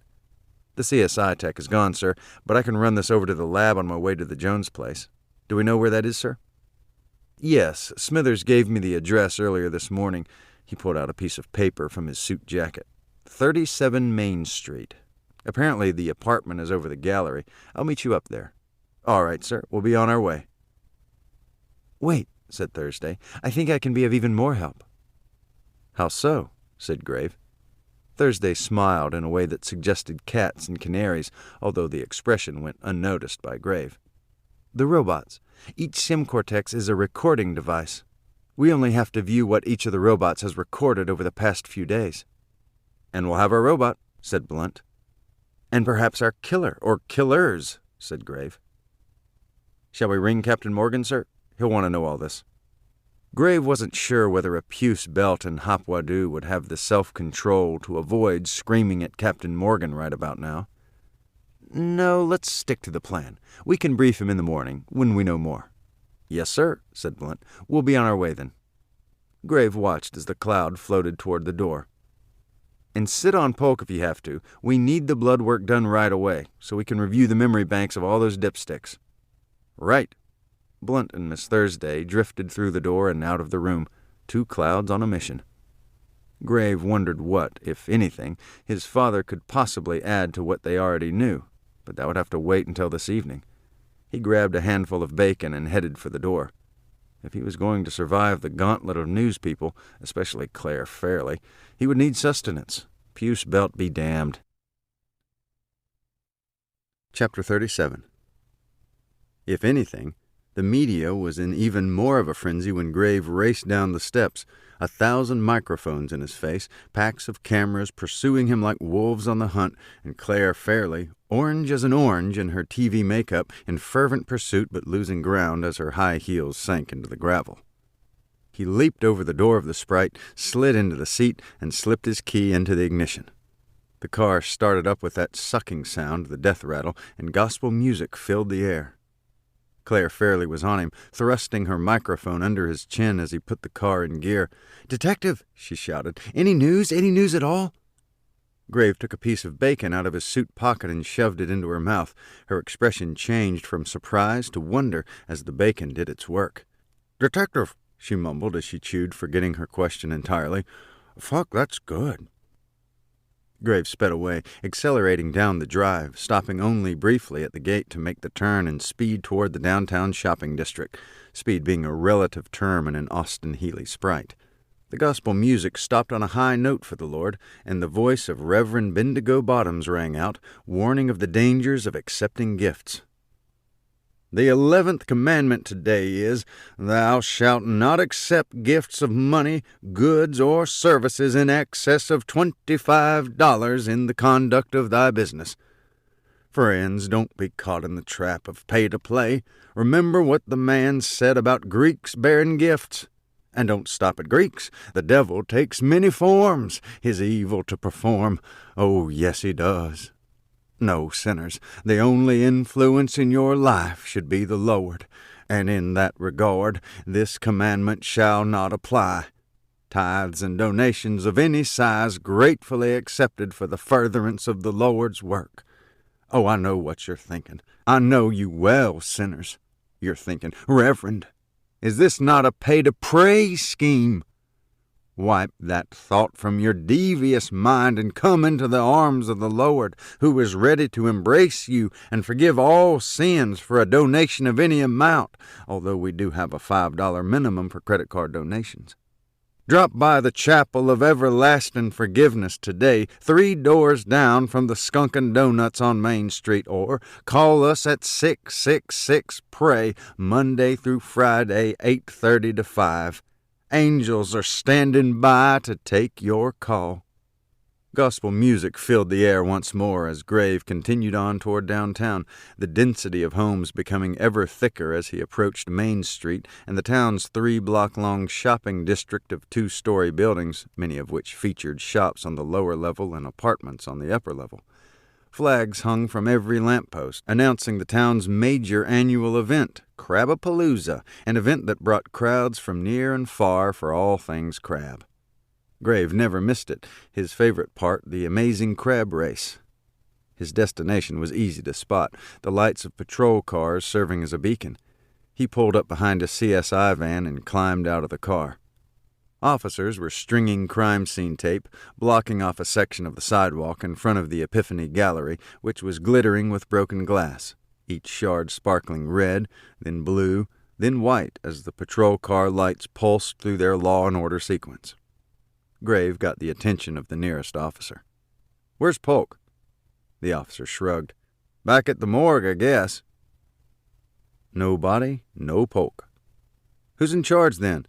The CSI tech is gone, sir, but I can run this over to the lab on my way to the Jones place. Do we know where that is, sir? Yes, Smithers gave me the address earlier this morning. He pulled out a piece of paper from his suit jacket. 37 Main Street. Apparently the apartment is over the gallery. I'll meet you up there. All right, sir. We'll be on our way. Wait, said Thursday. I think I can be of even more help. How so? Said Grave. Thursday smiled in a way that suggested cats and canaries, although the expression went unnoticed by Grave. The robots. Each SIM cortex is a recording device. We only have to view what each of the robots has recorded over the past few days. And we'll have our robot, said Blunt. And perhaps our killer, or killers, said Grave. Shall we ring Captain Morgan, sir? He'll want to know all this. Grave wasn't sure whether a puce belt and hopwadoo would have the self-control to avoid screaming at Captain Morgan right about now. No, let's stick to the plan. We can brief him in the morning, when we know more. Yes, sir, said Blunt. We'll be on our way then. Grave watched as the cloud floated toward the door. And sit on Polk if you have to. We need the blood work done right away, so we can review the memory banks of all those dipsticks. Right. Blunt and Miss Thursday drifted through the door and out of the room, two clouds on a mission. Grave wondered what, if anything, his father could possibly add to what they already knew, but that would have to wait until this evening. He grabbed a handful of bacon and headed for the door. If he was going to survive the gauntlet of news people, especially Claire Fairley, he would need sustenance. Puce belt be damned. Chapter 37. If anything, the media was in even more of a frenzy when Grave raced down the steps, 1,000 microphones in his face, packs of cameras pursuing him like wolves on the hunt, and Claire Fairley, orange as an orange in her TV makeup, in fervent pursuit but losing ground as her high heels sank into the gravel. He leaped over the door of the Sprite, slid into the seat, and slipped his key into the ignition. The car started up with that sucking sound, the death rattle, and gospel music filled the air. Claire Fairley was on him, thrusting her microphone under his chin as he put the car in gear. "Detective," she shouted, "any news? Any news at all?" Grave took a piece of bacon out of his suit pocket and shoved it into her mouth. Her expression changed from surprise to wonder as the bacon did its work. "Detective," she mumbled as she chewed, forgetting her question entirely. "Fuck, that's good." Grave sped away, accelerating down the drive, stopping only briefly at the gate to make the turn and speed toward the downtown shopping district, speed being a relative term in an Austin Healey Sprite. The gospel music stopped on a high note for the Lord, and the voice of Reverend Bendigo Bottoms rang out, warning of the dangers of accepting gifts. "The 11th commandment today is, Thou shalt not accept gifts of money, goods, or services in excess of $25 in the conduct of thy business. Friends, don't be caught in the trap of pay-to-play. Remember what the man said about Greeks bearing gifts. And don't stop at Greeks. The devil takes many forms, his evil to perform. Oh, yes, he does." No, sinners, the only influence in your life should be the Lord, and in that regard this commandment shall not apply. Tithes and donations of any size gratefully accepted for the furtherance of the Lord's work. Oh, I know what you're thinking. I know you well, sinners. You're thinking, Reverend, is this not a pay-to-pray scheme? Wipe that thought from your devious mind and come into the arms of the Lord, who is ready to embrace you and forgive all sins for a donation of any amount, although we do have a $5 minimum for credit card donations. Drop by the Chapel of Everlasting Forgiveness today, 3 doors down from the Skunkin' Donuts on Main Street, or call us at 666-PRAY, Monday through Friday, 8:30 to 5. Angels are standing by to take your call. Gospel music filled the air once more as Grave continued on toward downtown, the density of homes becoming ever thicker as he approached Main Street and the town's 3-block-long shopping district of 2-story buildings, many of which featured shops on the lower level and apartments on the upper level. Flags hung from every lamppost, announcing the town's major annual event, Crabapalooza, an event that brought crowds from near and far for all things crab. Grave never missed it, his favorite part, the amazing crab race. His destination was easy to spot, the lights of patrol cars serving as a beacon. He pulled up behind a CSI van and climbed out of the car. Officers were stringing crime scene tape, blocking off a section of the sidewalk in front of the Epiphany Gallery, which was glittering with broken glass, each shard sparkling red, then blue, then white as the patrol car lights pulsed through their law and order sequence. Grave got the attention of the nearest officer. "Where's Polk?" The officer shrugged. "Back at the morgue, I guess." "No body, no Polk." "Who's in charge, then?"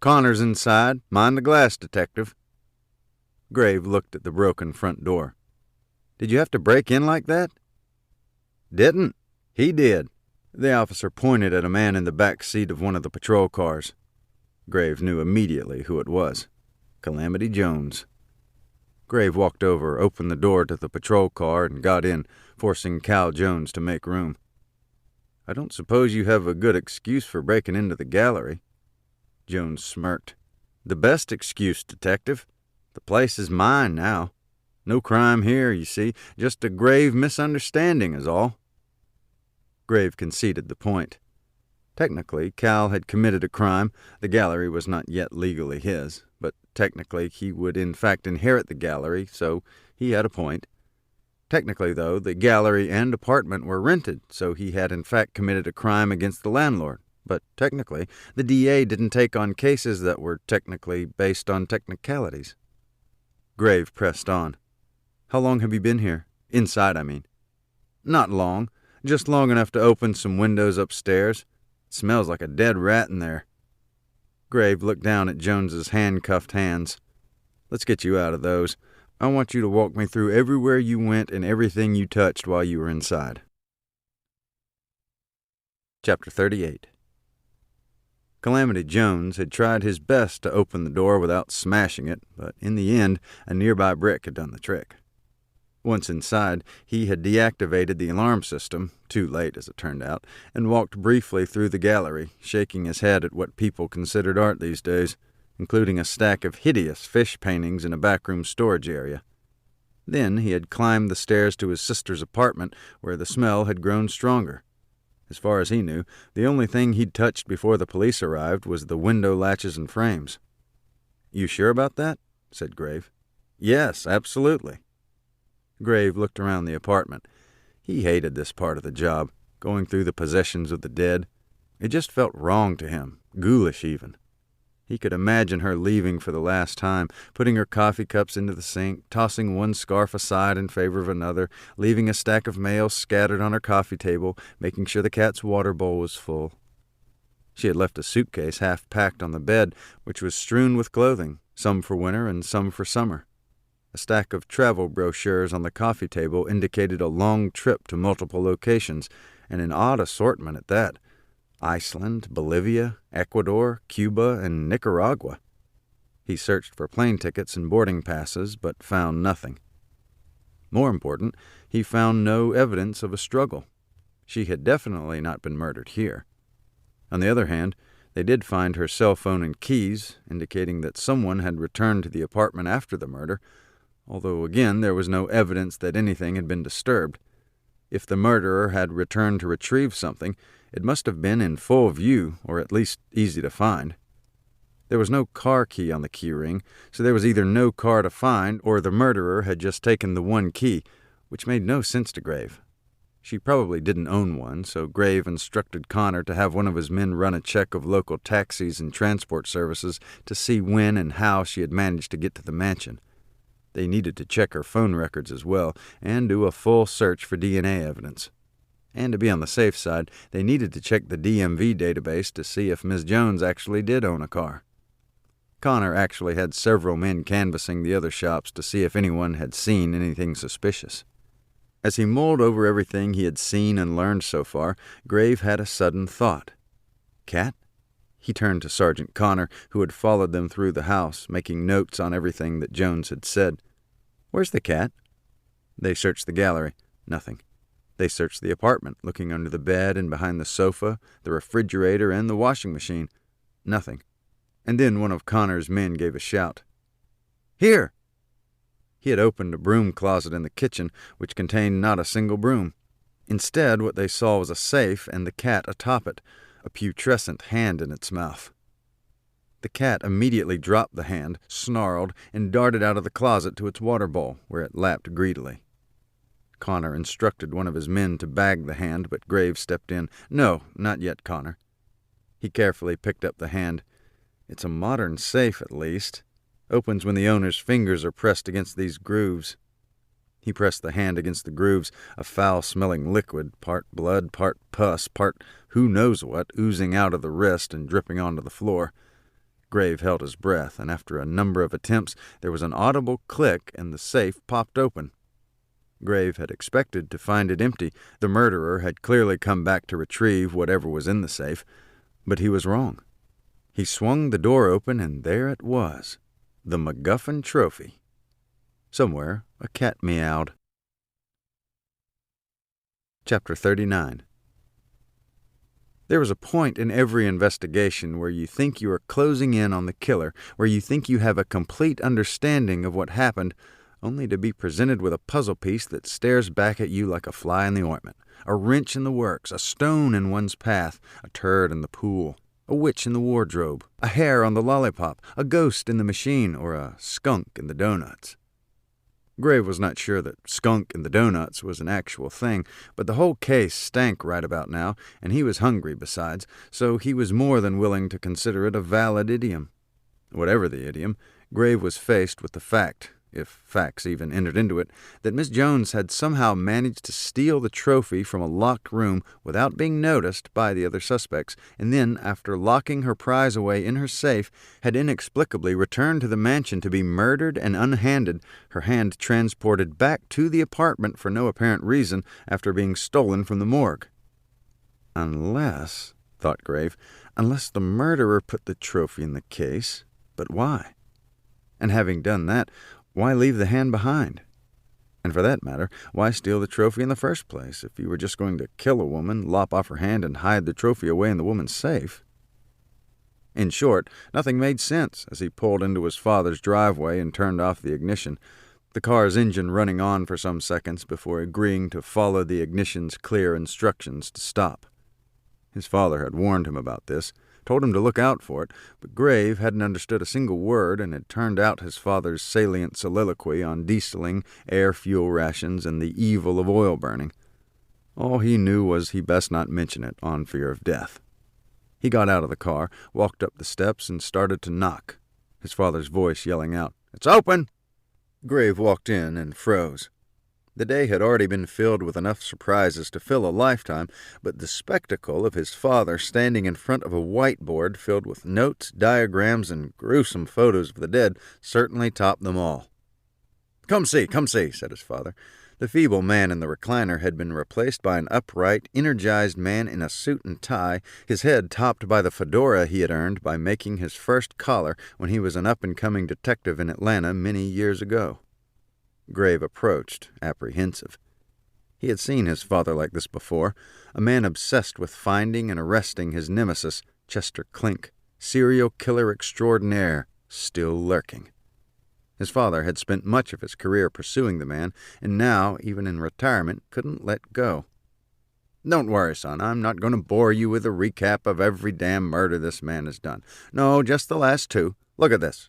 "Connor's inside. Mind the glass, detective." Grave looked at the broken front door. "Did you have to break in like that?" "Didn't. He did." The officer pointed at a man in the back seat of one of the patrol cars. Grave knew immediately who it was. Calamity Jones. Grave walked over, opened the door to the patrol car, and got in, forcing Cal Jones to make room. "I don't suppose you have a good excuse for breaking into the gallery." Jones smirked. "The best excuse, detective. The place is mine now. No crime here, you see. Just a grave misunderstanding is all." Grave conceded the point. Technically, Cal had committed a crime. The gallery was not yet legally his, but technically he would in fact inherit the gallery, so he had a point. Technically, though, the gallery and apartment were rented, so he had in fact committed a crime against the landlord. But technically, the DA didn't take on cases that were technically based on technicalities. Grave pressed on. "How long have you been here? Inside, I mean." "Not long. Just long enough to open some windows upstairs. It smells like a dead rat in there." Grave looked down at Jones's handcuffed hands. "Let's get you out of those. I want you to walk me through everywhere you went and everything you touched while you were inside." Chapter 38. Calamity Jones had tried his best to open the door without smashing it, but in the end, a nearby brick had done the trick. Once inside, he had deactivated the alarm system, too late as it turned out, and walked briefly through the gallery, shaking his head at what people considered art these days, including a stack of hideous fish paintings in a backroom storage area. Then he had climbed the stairs to his sister's apartment, where the smell had grown stronger. As far as he knew, the only thing he'd touched before the police arrived was the window latches and frames. "You sure about that?" said Grave. "Yes, absolutely." Grave looked around the apartment. He hated this part of the job, going through the possessions of the dead. It just felt wrong to him, ghoulish even. He could imagine her leaving for the last time, putting her coffee cups into the sink, tossing one scarf aside in favor of another, leaving a stack of mail scattered on her coffee table, making sure the cat's water bowl was full. She had left a suitcase half-packed on the bed, which was strewn with clothing, some for winter and some for summer. A stack of travel brochures on the coffee table indicated a long trip to multiple locations, and an odd assortment at that. Iceland, Bolivia, Ecuador, Cuba, and Nicaragua. He searched for plane tickets and boarding passes, but found nothing. More important, he found no evidence of a struggle. She had definitely not been murdered here. On the other hand, they did find her cell phone and keys, indicating that someone had returned to the apartment after the murder, although again there was no evidence that anything had been disturbed. If the murderer had returned to retrieve something, it must have been in full view, or at least easy to find. There was no car key on the key ring, so there was either no car to find, or the murderer had just taken the one key, which made no sense to Grave. She probably didn't own one, so Grave instructed Connor to have one of his men run a check of local taxis and transport services to see when and how she had managed to get to the mansion. They needed to check her phone records as well, and do a full search for DNA evidence. And to be on the safe side, they needed to check the DMV database to see if Ms. Jones actually did own a car. Connor actually had several men canvassing the other shops to see if anyone had seen anything suspicious. As he mulled over everything he had seen and learned so far, Grave had a sudden thought. Cat? He turned to Sergeant Connor, who had followed them through the house, making notes on everything that Jones had said. Where's the cat? They searched the gallery. Nothing. They searched the apartment, looking under the bed and behind the sofa, the refrigerator, and the washing machine. Nothing. And then one of Connor's men gave a shout. Here! He had opened a broom closet in the kitchen, which contained not a single broom. Instead, what they saw was a safe and the cat atop it, a putrescent hand in its mouth. The cat immediately dropped the hand, snarled, and darted out of the closet to its water bowl, where it lapped greedily. Connor instructed one of his men to bag the hand, but Graves stepped in. No, not yet, Connor. He carefully picked up the hand. It's a modern safe, at least. Opens when the owner's fingers are pressed against these grooves. He pressed the hand against the grooves, a foul-smelling liquid, part blood, part pus, part who knows what, oozing out of the wrist and dripping onto the floor. Grave held his breath, and after a number of attempts, there was an audible click and the safe popped open. Grave had expected to find it empty. The murderer had clearly come back to retrieve whatever was in the safe, but he was wrong. He swung the door open, and there it was, the MacGuffin trophy. Somewhere, a cat meowed. Chapter 39. There was a point in every investigation where you think you are closing in on the killer, where you think you have a complete understanding of what happened, only to be presented with a puzzle piece that stares back at you like a fly in the ointment, a wrench in the works, a stone in one's path, a turd in the pool, a witch in the wardrobe, a hair on the lollipop, a ghost in the machine, or a skunk in the donuts. Grave was not sure that skunk in the donuts was an actual thing, but the whole case stank right about now, and he was hungry besides, so he was more than willing to consider it a valid idiom. Whatever the idiom, Grave was faced with the fact, if facts even entered into it, that Miss Jones had somehow managed to steal the trophy from a locked room without being noticed by the other suspects, and then, after locking her prize away in her safe, had inexplicably returned to the mansion to be murdered and unhanded, her hand transported back to the apartment for no apparent reason after being stolen from the morgue. Unless, thought Grave, unless the murderer put the trophy in the case. But why? And having done that, why leave the hand behind? And for that matter, why steal the trophy in the first place if you were just going to kill a woman, lop off her hand, and hide the trophy away in the woman's safe? In short, nothing made sense as he pulled into his father's driveway and turned off the ignition, the car's engine running on for some seconds before agreeing to follow the ignition's clear instructions to stop. His father had warned him about this, told him to look out for it, but Grave hadn't understood a single word and had turned out his father's salient soliloquy on dieseling, air-fuel rations, and the evil of oil burning. All he knew was he best not mention it on fear of death. He got out of the car, walked up the steps, and started to knock, his father's voice yelling out, "It's open!" Grave walked in and froze. The day had already been filled with enough surprises to fill a lifetime, but the spectacle of his father standing in front of a whiteboard filled with notes, diagrams, and gruesome photos of the dead certainly topped them all. Come see," said his father. The feeble man in the recliner had been replaced by an upright, energized man in a suit and tie, his head topped by the fedora he had earned by making his first collar when he was an up-and-coming detective in Atlanta many years ago. Grave approached, apprehensive. He had seen his father like this before, a man obsessed with finding and arresting his nemesis, Chester Clink, serial killer extraordinaire, still lurking. His father had spent much of his career pursuing the man, and now, even in retirement, couldn't let go. "Don't worry, son. I'm not going to bore you with a recap of every damn murder this man has done. No, just the last two. Look at this."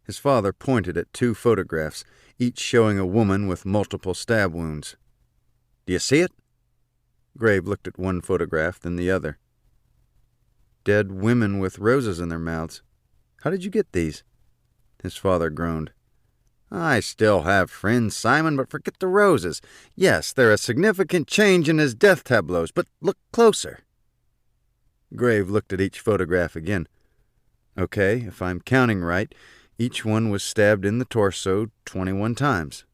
His father pointed at 2 photographs, each showing a woman with multiple stab wounds. "Do you see it?" Grave looked at one photograph, then the other. "Dead women with roses in their mouths. How did you get these?" His father groaned. "I still have friends, Simon, but forget the roses. Yes, they're a significant change in his death tableaus, but look closer." Grave looked at each photograph again. "Okay, if I'm counting right, each one was stabbed in the torso 21 times.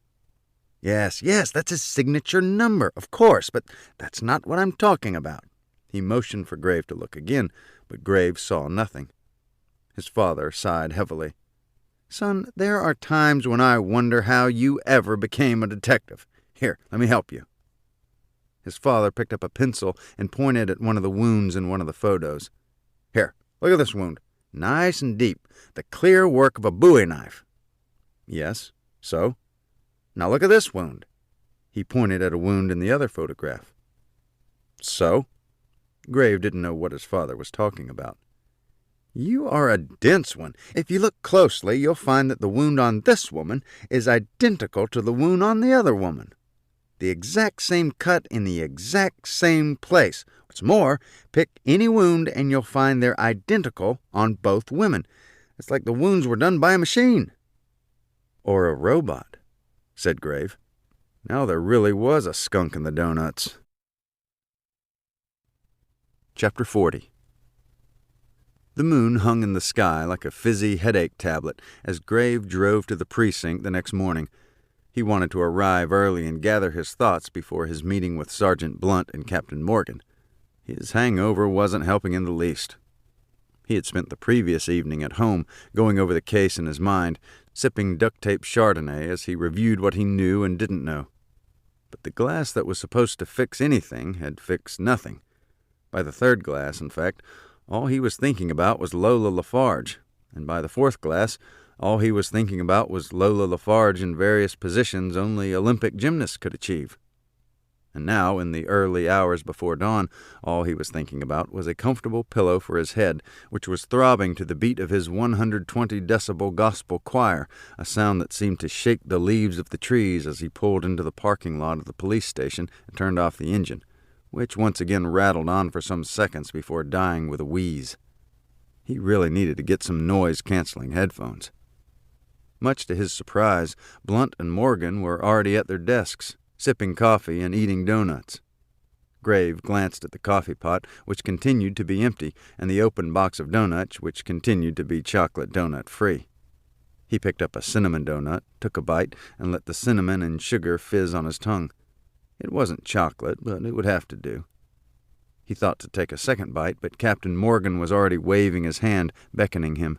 Yes, that's his signature number, of course, but that's not what I'm talking about." He motioned for Grave to look again, but Grave saw nothing. His father sighed heavily. "Son, there are times when I wonder how you ever became a detective. Here, let me help you." His father picked up a pencil and pointed at one of the wounds in one of the photos. "Here, look at this wound. Nice and deep. The clear work of a Bowie knife." "Yes, so?" "Now look at this wound." He pointed at a wound in the other photograph. "So?" Grave didn't know what his father was talking about. "You are a dense one. If you look closely, you'll find that the wound on this woman is identical to the wound on the other woman. The exact same cut in the exact same place. What's more, pick any wound and you'll find they're identical on both women. It's like the wounds were done by a machine." "Or a robot," said Grave. Now there really was a skunk in the donuts. Chapter 40. The moon hung in the sky like a fizzy headache tablet as Grave drove to the precinct the next morning. He wanted to arrive early and gather his thoughts before his meeting with Sergeant Blunt and Captain Morgan. His hangover wasn't helping in the least. He had spent the previous evening at home, going over the case in his mind, sipping duct-tape Chardonnay as he reviewed what he knew and didn't know. But the glass that was supposed to fix anything had fixed nothing. By the 3rd glass, in fact, all he was thinking about was Lola LaFarge, and by the 4th glass, all he was thinking about was Lola LaFarge in various positions only Olympic gymnasts could achieve. And now, in the early hours before dawn, all he was thinking about was a comfortable pillow for his head, which was throbbing to the beat of his 120-decibel gospel choir, a sound that seemed to shake the leaves of the trees as he pulled into the parking lot of the police station and turned off the engine, which once again rattled on for some seconds before dying with a wheeze. He really needed to get some noise-canceling headphones. Much to his surprise, Blunt and Morgan were already at their desks, sipping coffee and eating donuts. Grave glanced at the coffee pot, which continued to be empty, and the open box of donuts, which continued to be chocolate donut-free. He picked up a cinnamon donut, took a bite, and let the cinnamon and sugar fizz on his tongue. It wasn't chocolate, but it would have to do. He thought to take a second bite, but Captain Morgan was already waving his hand, beckoning him.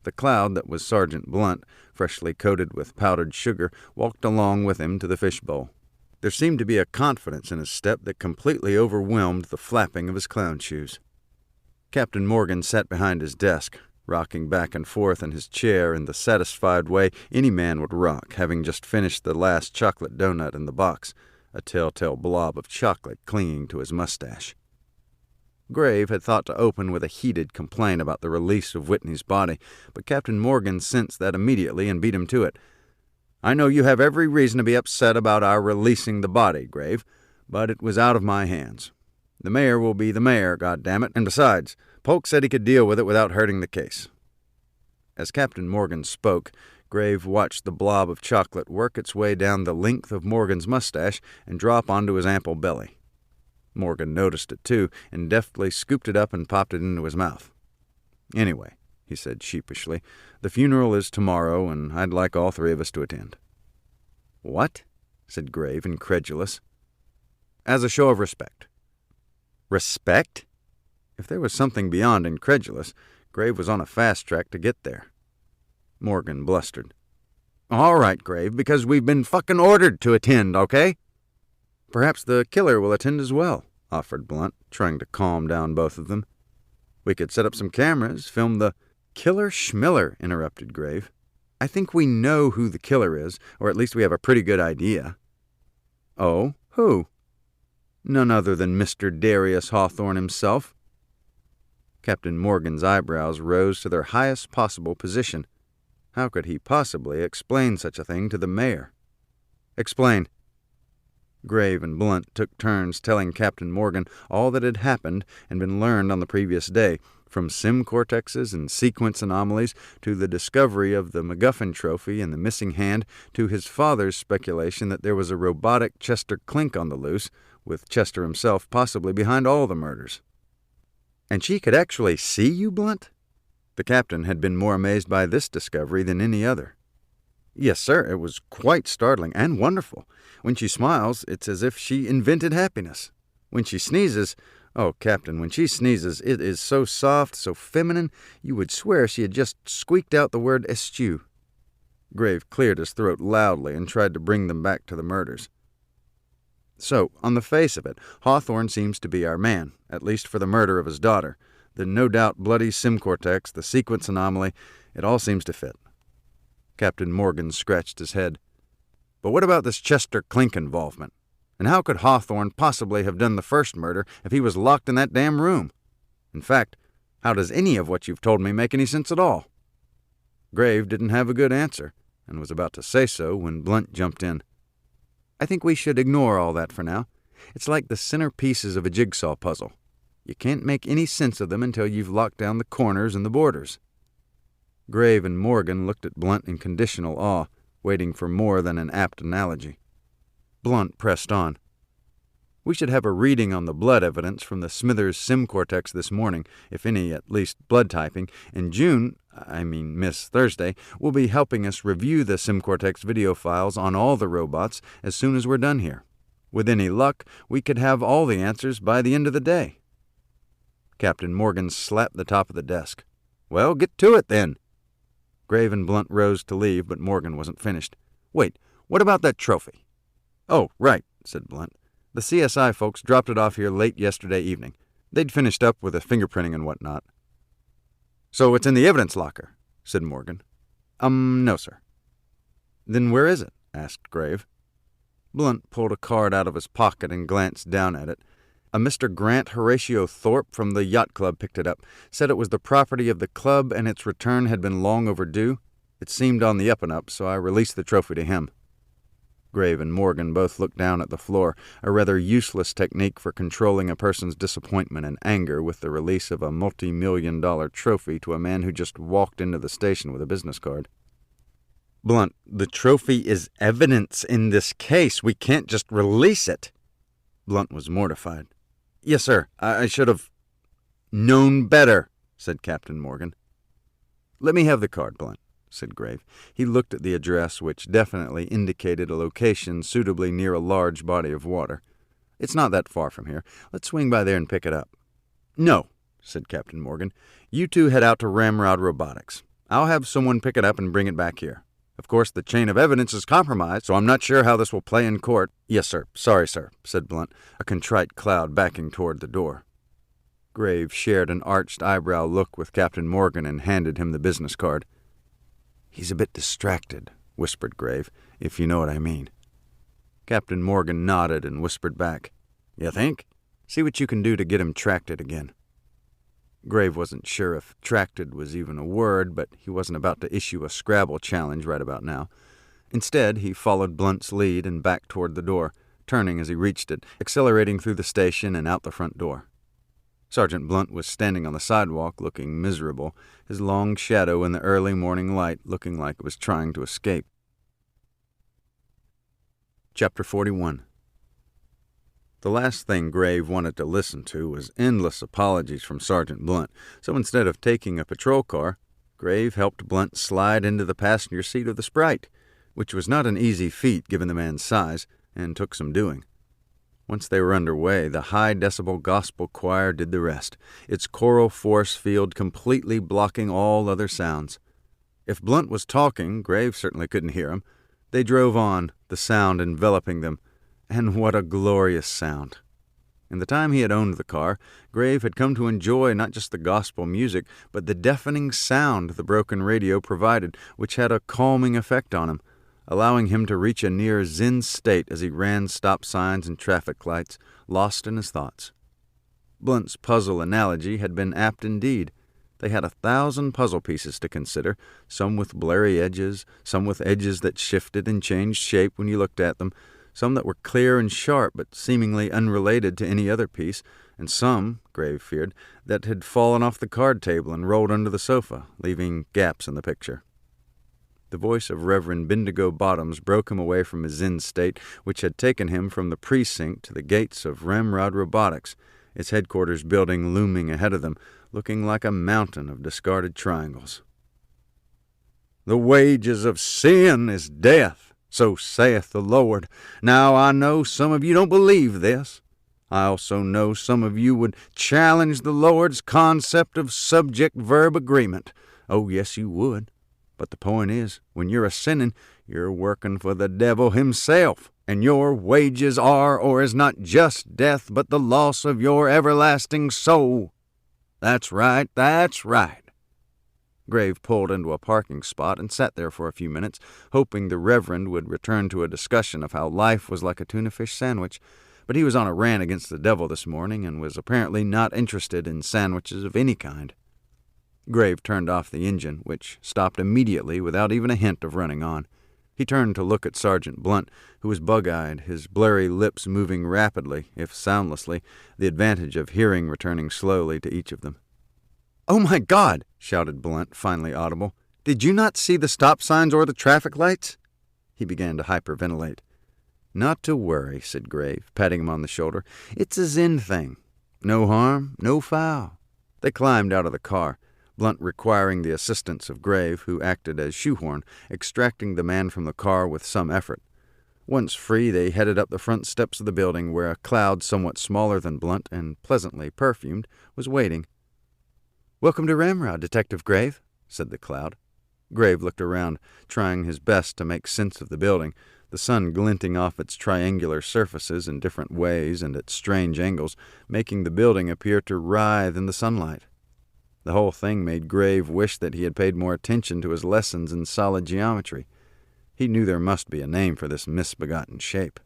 The cloud that was Sergeant Blunt, freshly coated with powdered sugar, walked along with him to the fishbowl. There seemed to be a confidence in his step that completely overwhelmed the flapping of his clown shoes. Captain Morgan sat behind his desk, rocking back and forth in his chair in the satisfied way any man would rock, having just finished the last chocolate donut in the box, a telltale blob of chocolate clinging to his mustache. Grave had thought to open with a heated complaint about the release of Whitney's body, but Captain Morgan sensed that immediately and beat him to it. "I know you have every reason to be upset about our releasing the body, Grave, but it was out of my hands. The mayor will be the mayor, goddammit, and besides, Polk said he could deal with it without hurting the case." As Captain Morgan spoke, Grave watched the blob of chocolate work its way down the length of Morgan's mustache and drop onto his ample belly. Morgan noticed it too, and deftly scooped it up and popped it into his mouth. "Anyway," he said sheepishly, "the funeral is tomorrow, and I'd like all 3 of us to attend." "What?" said Grave, incredulous. "As a show of respect." "Respect?" If there was something beyond incredulous, Grave was on a fast track to get there. Morgan blustered. All right, Grave, because we've been fucking ordered to attend, okay? Perhaps the killer will attend as well, offered Blunt, trying to calm down both of them. We could set up some cameras, film the... Killer Schmiller, interrupted Grave. I think we know who the killer is, or at least we have a pretty good idea. Oh, who? None other than Mr. Darius Hawthorne himself. Captain Morgan's eyebrows rose to their highest possible position. How could he possibly explain such a thing to the mayor? Explain. Grave and Blunt took turns telling Captain Morgan all that had happened and been learned on the previous day, from sim-cortexes and sequence anomalies to the discovery of the MacGuffin trophy and the missing hand to his father's speculation that there was a robotic Chester Clink on the loose, with Chester himself possibly behind all the murders. And she could actually see you, Blunt? The captain had been more amazed by this discovery than any other. Yes, sir, it was quite startling and wonderful. When she smiles, it's as if she invented happiness. When she sneezes, oh, Captain, when she sneezes, it is so soft, so feminine, you would swear she had just squeaked out the word eschew. Grave cleared his throat loudly and tried to bring them back to the murders. So, on the face of it, Hawthorne seems to be our man, at least for the murder of his daughter. The no-doubt bloody sim-cortex, the sequence anomaly, it all seems to fit. Captain Morgan scratched his head. But what about this Chester Clink involvement? And how could Hawthorne possibly have done the first murder if he was locked in that damn room? In fact, how does any of what you've told me make any sense at all? Grave didn't have a good answer, and was about to say so when Blunt jumped in. I think we should ignore all that for now. It's like the center pieces of a jigsaw puzzle. You can't make any sense of them until you've locked down the corners and the borders. Grave and Morgan looked at Blunt in conditional awe, waiting for more than an apt analogy. Blunt pressed on. We should have a reading on the blood evidence from the Smithers sim-cortex this morning, if any, at least blood typing, and Miss Thursday, will be helping us review the sim-cortex video files on all the robots as soon as we're done here. With any luck, we could have all the answers by the end of the day. Captain Morgan slapped the top of the desk. Well, get to it, then. Grave and Blunt rose to leave, but Morgan wasn't finished. Wait, what about that trophy? Oh, right, said Blunt. The CSI folks dropped it off here late yesterday evening. They'd finished up with the fingerprinting and whatnot. So it's in the evidence locker, said Morgan. No, sir. Then where is it? Asked Grave. Blunt pulled a card out of his pocket and glanced down at it. A Mr. Grant Horatio Thorpe from the yacht club picked it up, said it was the property of the club and its return had been long overdue. It seemed on the up-and-up, so I released the trophy to him. Grave and Morgan both looked down at the floor, a rather useless technique for controlling a person's disappointment and anger with the release of a multi-million-dollar trophy to a man who just walked into the station with a business card. Blunt, the trophy is evidence in this case. We can't just release it. Blunt was mortified. Yes, sir, I should have known better, said Captain Morgan. Let me have the card, Blunt, said Grave. He looked at the address, which definitely indicated a location suitably near a large body of water. It's not that far from here. Let's swing by there and pick it up. No, said Captain Morgan. You two head out to Ramrod Robotics. I'll have someone pick it up and bring it back here. Of course, the chain of evidence is compromised, so I'm not sure how this will play in court. Yes, sir. Sorry, sir, said Blunt, a contrite cloud backing toward the door. Grave shared an arched eyebrow look with Captain Morgan and handed him the business card. He's a bit distracted, whispered Grave, if you know what I mean. Captain Morgan nodded and whispered back. You think? See what you can do to get him tracted again. Grave wasn't sure if tracted was even a word, but he wasn't about to issue a Scrabble challenge right about now. Instead, he followed Blunt's lead and back toward the door, turning as he reached it, accelerating through the station and out the front door. Sergeant Blunt was standing on the sidewalk, looking miserable, his long shadow in the early morning light looking like it was trying to escape. Chapter 41. The last thing Grave wanted to listen to was endless apologies from Sergeant Blunt, so instead of taking a patrol car, Grave helped Blunt slide into the passenger seat of the Sprite, which was not an easy feat given the man's size, and took some doing. Once they were underway, the high-decibel gospel choir did the rest, its choral force field completely blocking all other sounds. If Blunt was talking, Graves certainly couldn't hear him. They drove on, the sound enveloping them. And what a glorious sound. In the time he had owned the car, Graves had come to enjoy not just the gospel music, but the deafening sound the broken radio provided, which had a calming effect on him, allowing him to reach a near zen state as he ran stop signs and traffic lights, lost in his thoughts. Blunt's puzzle analogy had been apt indeed. They had 1,000 puzzle pieces to consider, some with blurry edges, some with edges that shifted and changed shape when you looked at them, some that were clear and sharp but seemingly unrelated to any other piece, and some, Graves feared, that had fallen off the card table and rolled under the sofa, leaving gaps in the picture. The voice of Reverend Bendigo Bottoms broke him away from his zen state, which had taken him from the precinct to the gates of Ramrod Robotics, its headquarters building looming ahead of them, looking like a mountain of discarded triangles. "The wages of sin is death, so saith the Lord. Now I know some of you don't believe this. I also know some of you would challenge the Lord's concept of subject-verb agreement. Oh, yes, you would. But the point is, when you're a-sinning, you're working for the devil himself, and your wages are or is not just death, but the loss of your everlasting soul. That's right, that's right." Graves pulled into a parking spot and sat there for a few minutes, hoping the Reverend would return to a discussion of how life was like a tuna fish sandwich. But he was on a rant against the devil this morning and was apparently not interested in sandwiches of any kind. Graves turned off the engine, which stopped immediately without even a hint of running on. He turned to look at Sergeant Blunt, who was bug-eyed, his blurry lips moving rapidly, if soundlessly, the advantage of hearing returning slowly to each of them. "Oh, my God!" shouted Blunt, finally audible. "Did you not see the stop signs or the traffic lights?" He began to hyperventilate. "Not to worry," said Graves, patting him on the shoulder. "It's a Zen thing. No harm, no foul." They climbed out of the car, Blunt requiring the assistance of Graves, who acted as shoehorn, extracting the man from the car with some effort. Once free, they headed up the front steps of the building where a cloud somewhat smaller than Blunt and pleasantly perfumed was waiting. "Welcome to Ramrod, Detective Graves," said the cloud. Graves looked around, trying his best to make sense of the building, the sun glinting off its triangular surfaces in different ways and at strange angles, making the building appear to writhe in the sunlight. The whole thing made Graves wish that he had paid more attention to his lessons in solid geometry. He knew there must be a name for this misbegotten shape.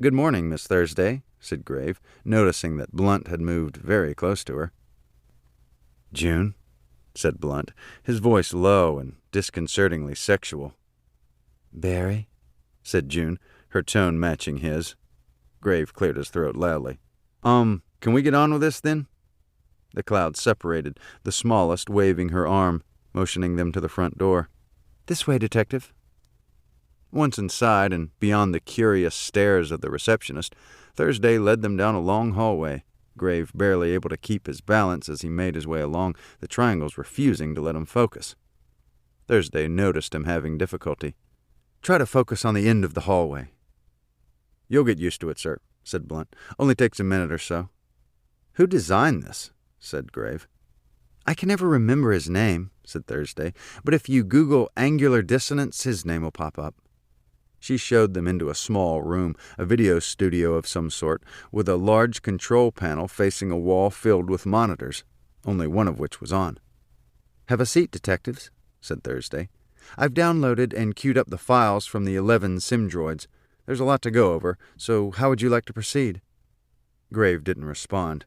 "Good morning, Miss Thursday," said Graves, noticing that Blunt had moved very close to her. "June," said Blunt, his voice low and disconcertingly sexual. "Barry," said June, her tone matching his. Graves cleared his throat loudly. Can we get on with this, then?" The cloud separated, the smallest waving her arm, motioning them to the front door. "This way, Detective." Once inside and beyond the curious stares of the receptionist, Thursday led them down a long hallway, Graves barely able to keep his balance as he made his way along, the triangles refusing to let him focus. Thursday noticed him having difficulty. "Try to focus on the end of the hallway." "You'll get used to it, sir," said Blunt. "Only takes a minute or so." "Who designed this?" said Graves. "I can never remember his name," said Thursday, "but if you Google angular dissonance, his name will pop up." She showed them into a small room, a video studio of some sort, with a large control panel facing a wall filled with monitors, only one of which was on. "Have a seat, detectives," said Thursday. "I've downloaded and queued up the files from the 11 sim droids. There's a lot to go over, so how would you like to proceed?" Graves didn't respond.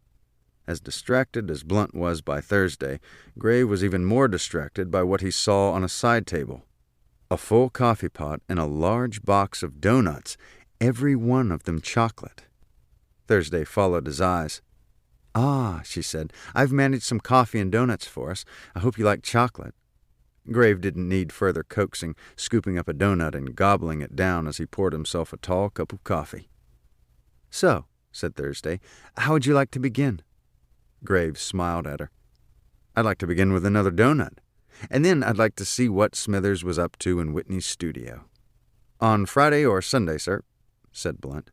As distracted as Blunt was by Thursday, Graves was even more distracted by what he saw on a side table. A full coffee pot and a large box of donuts, every one of them chocolate. Thursday followed his eyes. "Ah," she said, "I've managed some coffee and donuts for us. I hope you like chocolate." Graves didn't need further coaxing, scooping up a donut and gobbling it down as he poured himself a tall cup of coffee. "So," said Thursday, "how would you like to begin?" Graves smiled at her. "I'd like to begin with another donut. And then I'd like to see what Smithers was up to in Whitney's studio." "On Friday or Sunday, sir?" said Blunt.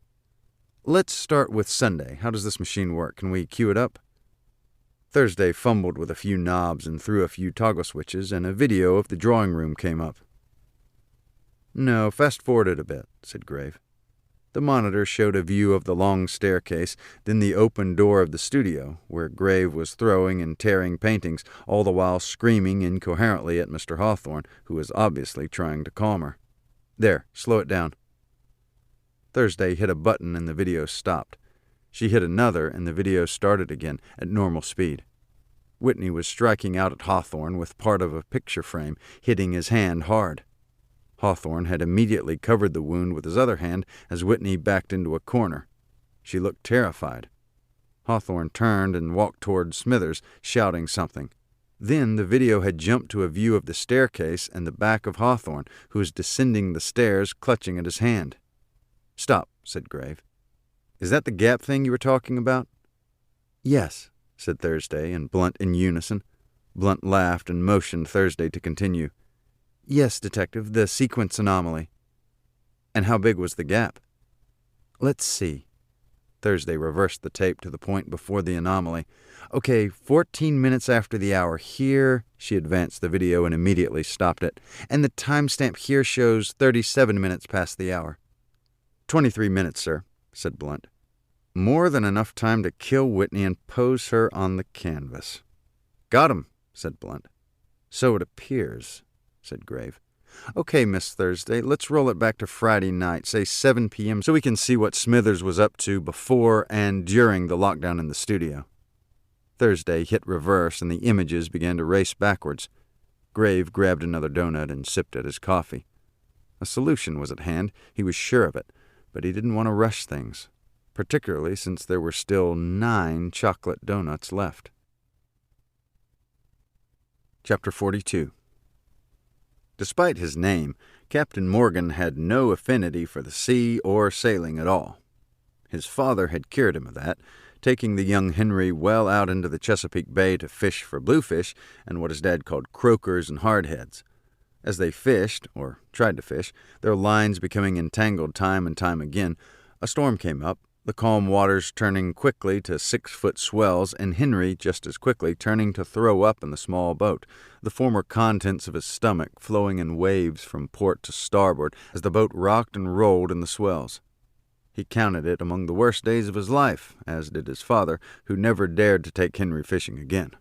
"Let's start with Sunday. How does this machine work? Can we cue it up?" Thursday fumbled with a few knobs and threw a few toggle switches, and a video of the drawing room came up. "No, fast-forward it a bit," said Grave. The monitor showed a view of the long staircase, then the open door of the studio, where Grave was throwing and tearing paintings, all the while screaming incoherently at Mr. Hawthorne, who was obviously trying to calm her. "There, slow it down." Thursday hit a button and the video stopped. She hit another and the video started again at normal speed. Whitney was striking out at Hawthorne with part of a picture frame, hitting his hand hard. Hawthorne had immediately covered the wound with his other hand as Whitney backed into a corner. She looked terrified. Hawthorne turned and walked toward Smithers, shouting something. Then the video had jumped to a view of the staircase and the back of Hawthorne, who was descending the stairs, clutching at his hand. "Stop," said Grave. "Is that the gap thing you were talking about?" "Yes," said Thursday and Blunt in unison. Blunt laughed and motioned Thursday to continue. "Yes, Detective, the sequence anomaly." "And how big was the gap?" "Let's see." Thursday reversed the tape to the point before the anomaly. "Okay, 14 minutes after the hour here." She advanced the video and immediately stopped it. "And the timestamp here shows 37 minutes past the hour." 23 minutes, sir," said Blunt. "More than enough time to kill Whitney and pose her on the canvas." "Got him," said Blunt. "So it appears," said Grave. "Okay, Miss Thursday, let's roll it back to Friday night, say 7 p.m., so we can see what Smithers was up to before and during the lockdown in the studio." Thursday hit reverse, and the images began to race backwards. Grave grabbed another donut and sipped at his coffee. A solution was at hand, he was sure of it, but he didn't want to rush things, particularly since there were still 9 chocolate donuts left. Chapter 42. Despite his name, Captain Morgan had no affinity for the sea or sailing at all. His father had cured him of that, taking the young Henry well out into the Chesapeake Bay to fish for bluefish and what his dad called croakers and hardheads. As they fished, or tried to fish, their lines becoming entangled time and time again, a storm came up, the calm waters turning quickly to 6-foot swells, and Henry just as quickly turning to throw up in the small boat, the former contents of his stomach flowing in waves from port to starboard as the boat rocked and rolled in the swells. He counted it among the worst days of his life, as did his father, who never dared to take Henry fishing again.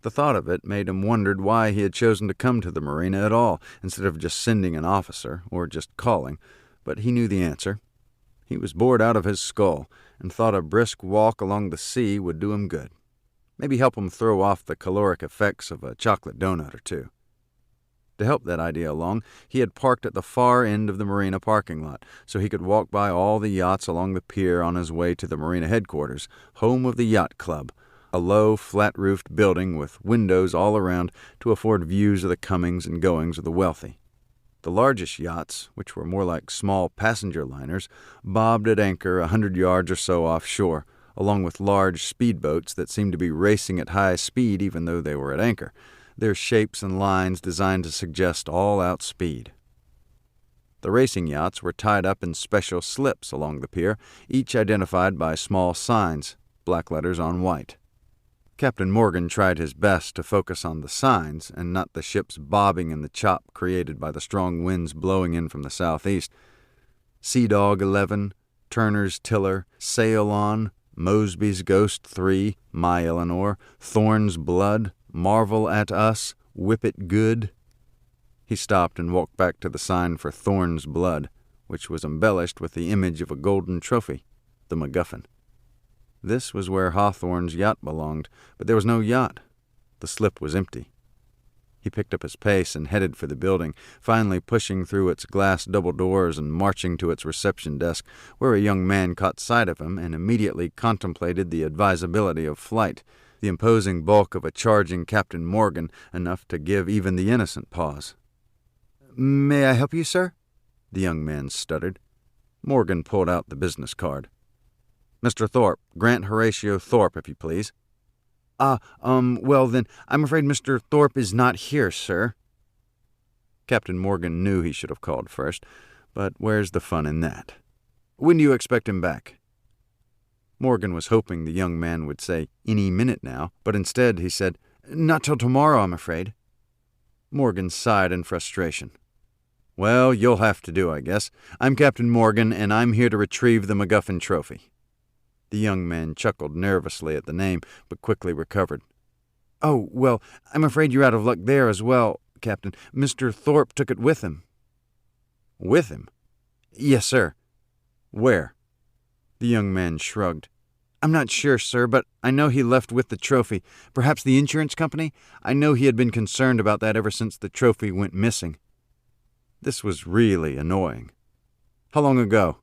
The thought of it made him wonder why he had chosen to come to the marina at all, instead of just sending an officer, or just calling, but he knew the answer. He was bored out of his skull, and thought a brisk walk along the sea would do him good. Maybe help him throw off the caloric effects of a chocolate donut or two. To help that idea along, he had parked at the far end of the marina parking lot, so he could walk by all the yachts along the pier on his way to the marina headquarters, home of the Yacht Club, a low, flat-roofed building with windows all around to afford views of the comings and goings of the wealthy. The largest yachts, which were more like small passenger liners, bobbed at anchor 100 yards or so offshore, along with large speedboats that seemed to be racing at high speed even though they were at anchor, their shapes and lines designed to suggest all-out speed. The racing yachts were tied up in special slips along the pier, each identified by small signs, black letters on white. Captain Morgan tried his best to focus on the signs and not the ships bobbing in the chop created by the strong winds blowing in from the southeast. Sea Dog 11, Turner's Tiller, Sail On, Mosby's Ghost 3, My Eleanor, Thorne's Blood, Marvel at Us, Whip It Good. He stopped and walked back to the sign for Thorne's Blood, which was embellished with the image of a golden trophy, the MacGuffin. This was where Hawthorne's yacht belonged, but there was no yacht. The slip was empty. He picked up his pace and headed for the building, finally pushing through its glass double doors and marching to its reception desk, where a young man caught sight of him and immediately contemplated the advisability of flight, the imposing bulk of a charging Captain Morgan enough to give even the innocent pause. "May I help you, sir?" the young man stuttered. Morgan pulled out the business card. "Mr. Thorpe, Grant Horatio Thorpe, if you please." Well then, I'm afraid Mr. Thorpe is not here, sir." Captain Morgan knew he should have called first, but where's the fun in that? "When do you expect him back?" Morgan was hoping the young man would say, "Any minute now," but instead he said, "Not till tomorrow, I'm afraid." Morgan sighed in frustration. "Well, you'll have to do, I guess. I'm Captain Morgan, and I'm here to retrieve the MacGuffin trophy." The young man chuckled nervously at the name, but quickly recovered. "Oh, well, I'm afraid you're out of luck there as well, Captain. Mr. Thorpe took it with him." "With him?" "Yes, sir." "Where?" The young man shrugged. "I'm not sure, sir, but I know he left with the trophy. Perhaps the insurance company? I know he had been concerned about that ever since the trophy went missing." This was really annoying. "How long ago?"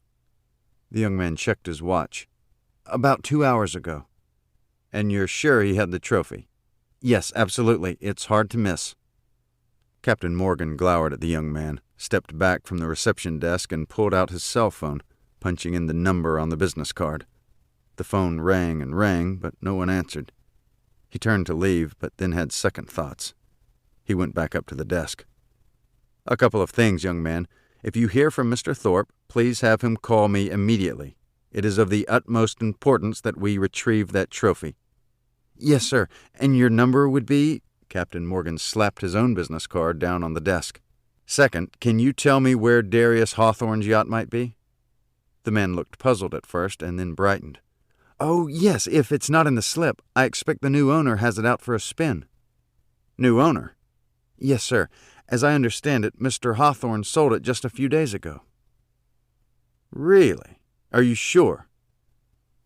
The young man checked his watch. "About 2 hours ago." "And you're sure he had the trophy?" "Yes, absolutely. It's hard to miss." Captain Morgan glowered at the young man, stepped back from the reception desk, and pulled out his cell phone, punching in the number on the business card. The phone rang and rang, but no one answered. He turned to leave, but then had second thoughts. He went back up to the desk. "A couple of things, young man. If you hear from Mr. Thorpe, please have him call me immediately. It is of the utmost importance that we retrieve that trophy." "Yes, sir. And your number would be—" Captain Morgan slapped his own business card down on the desk. "Second, can you tell me where Darius Hawthorne's yacht might be?" The man looked puzzled at first and then brightened. "Oh, yes, if it's not in the slip. I expect the new owner has it out for a spin." "New owner?" "Yes, sir. As I understand it, Mr. Hawthorne sold it just a few days ago." "Really? Are you sure?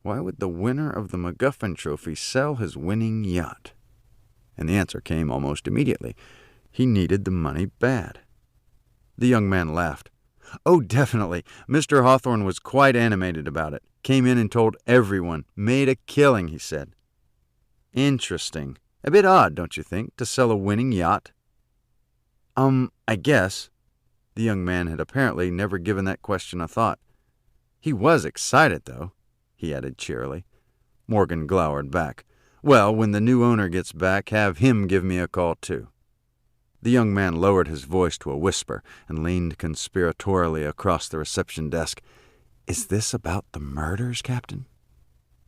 Why would the winner of the MacGuffin trophy sell his winning yacht?" And the answer came almost immediately. He needed the money bad. The young man laughed. "Oh, definitely. Mr. Hawthorne was quite animated about it. Came in and told everyone. Made a killing, he said." "Interesting. A bit odd, don't you think, to sell a winning yacht?" I guess." The young man had apparently never given that question a thought. "He was excited, though," he added cheerily. Morgan glowered back. "Well, when the new owner gets back, have him give me a call, too." The young man lowered his voice to a whisper and leaned conspiratorially across the reception desk. "Is this about the murders, Captain?"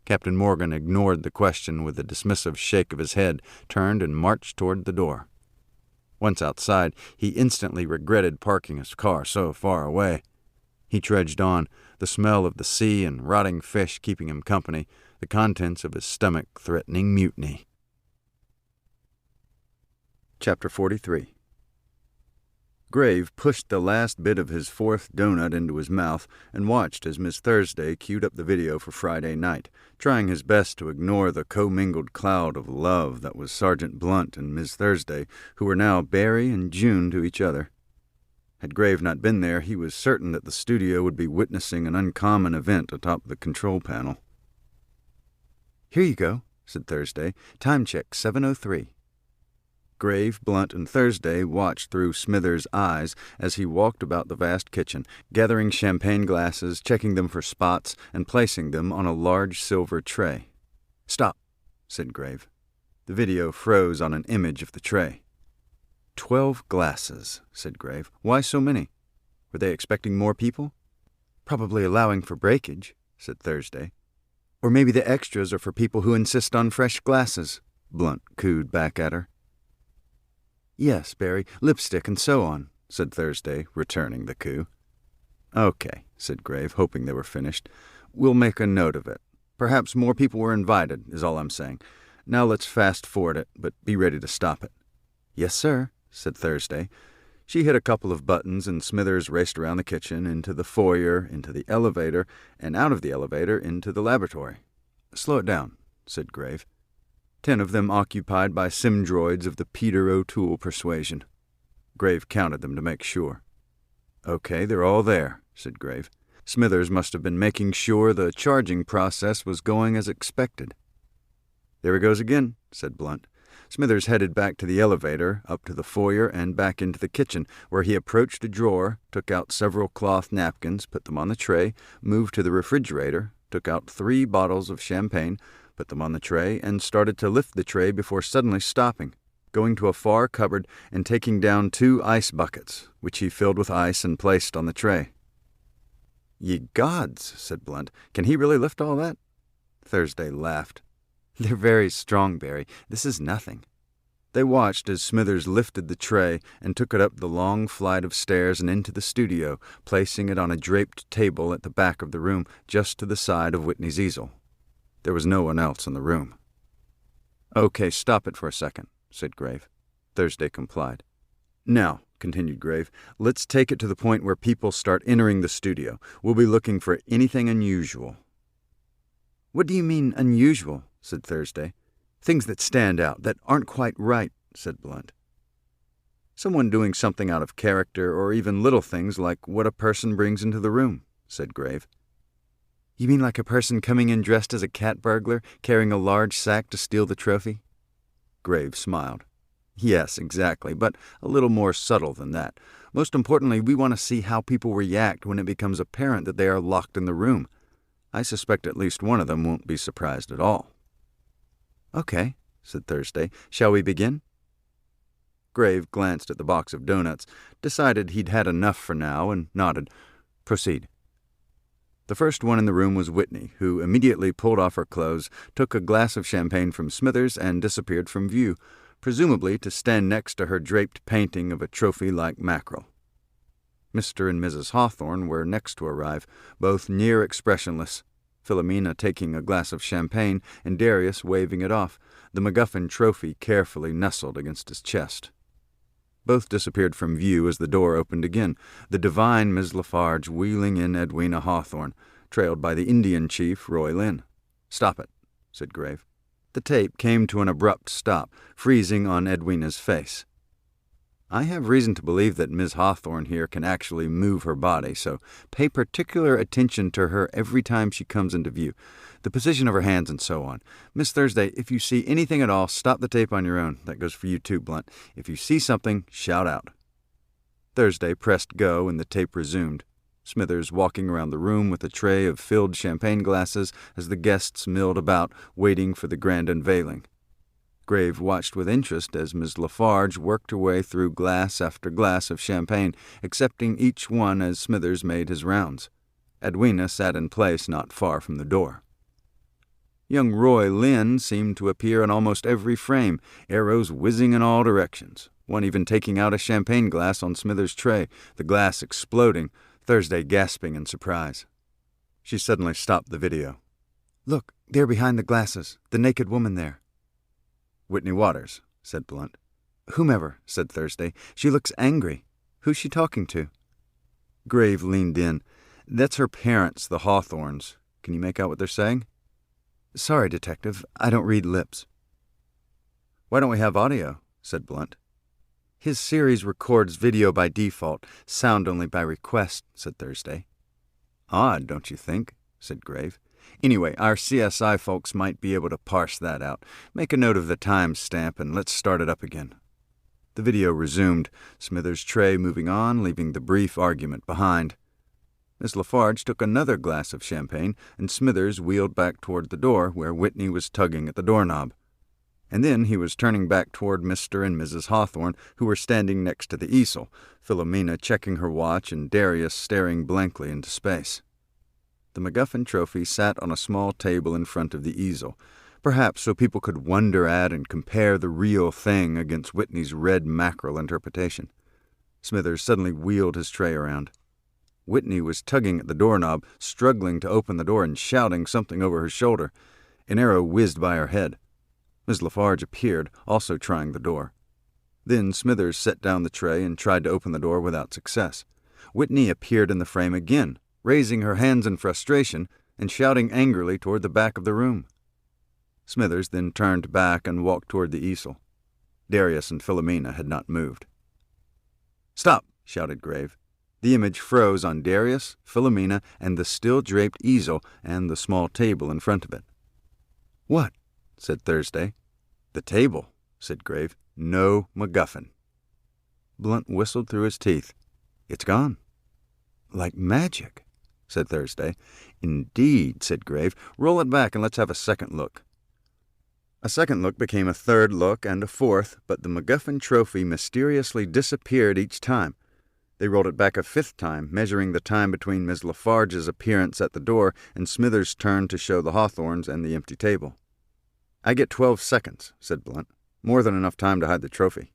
Captain Morgan ignored the question with a dismissive shake of his head, turned and marched toward the door. Once outside, he instantly regretted parking his car so far away. He trudged on, the smell of the sea and rotting fish keeping him company, the contents of his stomach threatening mutiny. Chapter 43. Grave pushed the last bit of his fourth donut into his mouth and watched as Miss Thursday queued up the video for Friday night, trying his best to ignore the commingled cloud of love that was Sergeant Blunt and Miss Thursday, who were now Barry and June to each other. Had Grave not been there, he was certain that the studio would be witnessing an uncommon event atop the control panel. "Here you go," said Thursday. "Time check, 7:03. Grave, Blunt, and Thursday watched through Smithers' eyes as he walked about the vast kitchen, gathering champagne glasses, checking them for spots, and placing them on a large silver tray. "Stop," said Grave. The video froze on an image of the tray. 12 glasses, said Grave. "Why so many? Were they expecting more people?" "Probably allowing for breakage," said Thursday. "Or maybe the extras are for people who insist on fresh glasses," Blunt cooed back at her. "Yes, Barry, lipstick and so on," said Thursday, returning the coo. "Okay," said Grave, hoping they were finished. "We'll make a note of it. Perhaps more people were invited, is all I'm saying. Now let's fast-forward it, but be ready to stop it." "Yes, sir," said Thursday. She hit a couple of buttons, and Smithers raced around the kitchen, into the foyer, into the elevator, and out of the elevator into the laboratory. "Slow it down," said Grave. 10 of them occupied by sim-droids of the Peter O'Toole persuasion. Grave counted them to make sure. "Okay, they're all there," said Grave. Smithers must have been making sure the charging process was going as expected. "There he goes again," said Blunt. Smithers headed back to the elevator, up to the foyer, and back into the kitchen, where he approached a drawer, took out several cloth napkins, put them on the tray, moved to the refrigerator, took out 3 bottles of champagne, put them on the tray, and started to lift the tray before suddenly stopping, going to a far cupboard and taking down 2 ice buckets, which he filled with ice and placed on the tray. "Ye gods," said Blunt. "Can he really lift all that?" Thursday laughed. "They're very strong, Barry. This is nothing." They watched as Smithers lifted the tray and took it up the long flight of stairs and into the studio, placing it on a draped table at the back of the room, just to the side of Whitney's easel. There was no one else in the room. "Okay, stop it for a second," said Grave. Thursday complied. "Now," continued Grave, "let's take it to the point where people start entering the studio. We'll be looking for anything unusual." "What do you mean, unusual?" said Thursday. "Things that stand out, that aren't quite right," said Blunt. "Someone doing something out of character, or even little things like what a person brings into the room," said Grave. "You mean like a person coming in dressed as a cat burglar, carrying a large sack to steal the trophy?" Grave smiled. "Yes, exactly, but a little more subtle than that. Most importantly, we want to see how people react when it becomes apparent that they are locked in the room. I suspect at least one of them won't be surprised at all." "Okay," said Thursday. "Shall we begin?" Grave glanced at the box of donuts, decided he'd had enough for now, and nodded. "Proceed." The first one in the room was Whitney, who immediately pulled off her clothes, took a glass of champagne from Smithers, and disappeared from view, presumably to stand next to her draped painting of a trophy-like mackerel. Mr. and Mrs. Hawthorne were next to arrive, both near expressionless, Filamina taking a glass of champagne and Darius waving it off, the MacGuffin trophy carefully nestled against his chest. Both disappeared from view as the door opened again, the divine Miss LaFarge wheeling in Edwina Hawthorne, trailed by the Indian chief, Roy Lynn. "Stop it," said Grave. The tape came to an abrupt stop, freezing on Edwina's face. "I have reason to believe that Miss Hawthorne here can actually move her body, so pay particular attention to her every time she comes into view, the position of her hands and so on. Miss Thursday, if you see anything at all, stop the tape on your own. That goes for you too, Blunt. If you see something, shout out." Thursday pressed go and the tape resumed, Smithers walking around the room with a tray of filled champagne glasses as the guests milled about, waiting for the grand unveiling. Grave watched with interest as Miss LaFarge worked her way through glass after glass of champagne, accepting each one as Smithers made his rounds. Edwina sat in place not far from the door. Young Roy Lynn seemed to appear in almost every frame, arrows whizzing in all directions, one even taking out a champagne glass on Smithers' tray, the glass exploding, Thursday gasping in surprise. She suddenly stopped the video. "Look, there behind the glasses, the naked woman there." "Whitney Waters," said Blunt. "Whomever," said Thursday. "She looks angry. Who's she talking to?" Grave leaned in. "That's her parents, the Hawthornes. Can you make out what they're saying?" "Sorry, Detective. I don't read lips." "Why don't we have audio?" said Blunt. "His series records video by default, sound only by request," said Thursday. "Odd, don't you think?" said Grave. "Anyway, our CSI folks might be able to parse that out. Make a note of the time stamp and let's start it up again." The video resumed, Smithers' tray moving on, leaving the brief argument behind. Miss LaFarge took another glass of champagne, and Smithers wheeled back toward the door where Whitney was tugging at the doorknob. And then he was turning back toward Mr. and Mrs. Hawthorne, who were standing next to the easel, Filamina checking her watch and Darius staring blankly into space. The MacGuffin trophy sat on a small table in front of the easel, perhaps so people could wonder at and compare the real thing against Whitney's red mackerel interpretation. Smithers suddenly wheeled his tray around. Whitney was tugging at the doorknob, struggling to open the door and shouting something over her shoulder. An arrow whizzed by her head. Miss LaFarge appeared, also trying the door. Then Smithers set down the tray and tried to open the door without success. Whitney appeared in the frame again, raising her hands in frustration and shouting angrily toward the back of the room. Smithers then turned back and walked toward the easel. Darius and Filamina had not moved. "Stop!" shouted Grave. The image froze on Darius, Filamina, and the still-draped easel and the small table in front of it. "What?" said Thursday. "The table," said Grave. "No MacGuffin." Blunt whistled through his teeth. "It's gone." "Like magic," said Thursday. "Indeed," said Grave. "Roll it back and let's have a second look." A second look became a third look and a fourth, but the MacGuffin trophy mysteriously disappeared each time. They rolled it back a 5th time, measuring the time between Miss LaFarge's appearance at the door and Smithers' turn to show the Hawthornes and the empty table. "I get 12 seconds, said Blunt. "More than enough time to hide the trophy."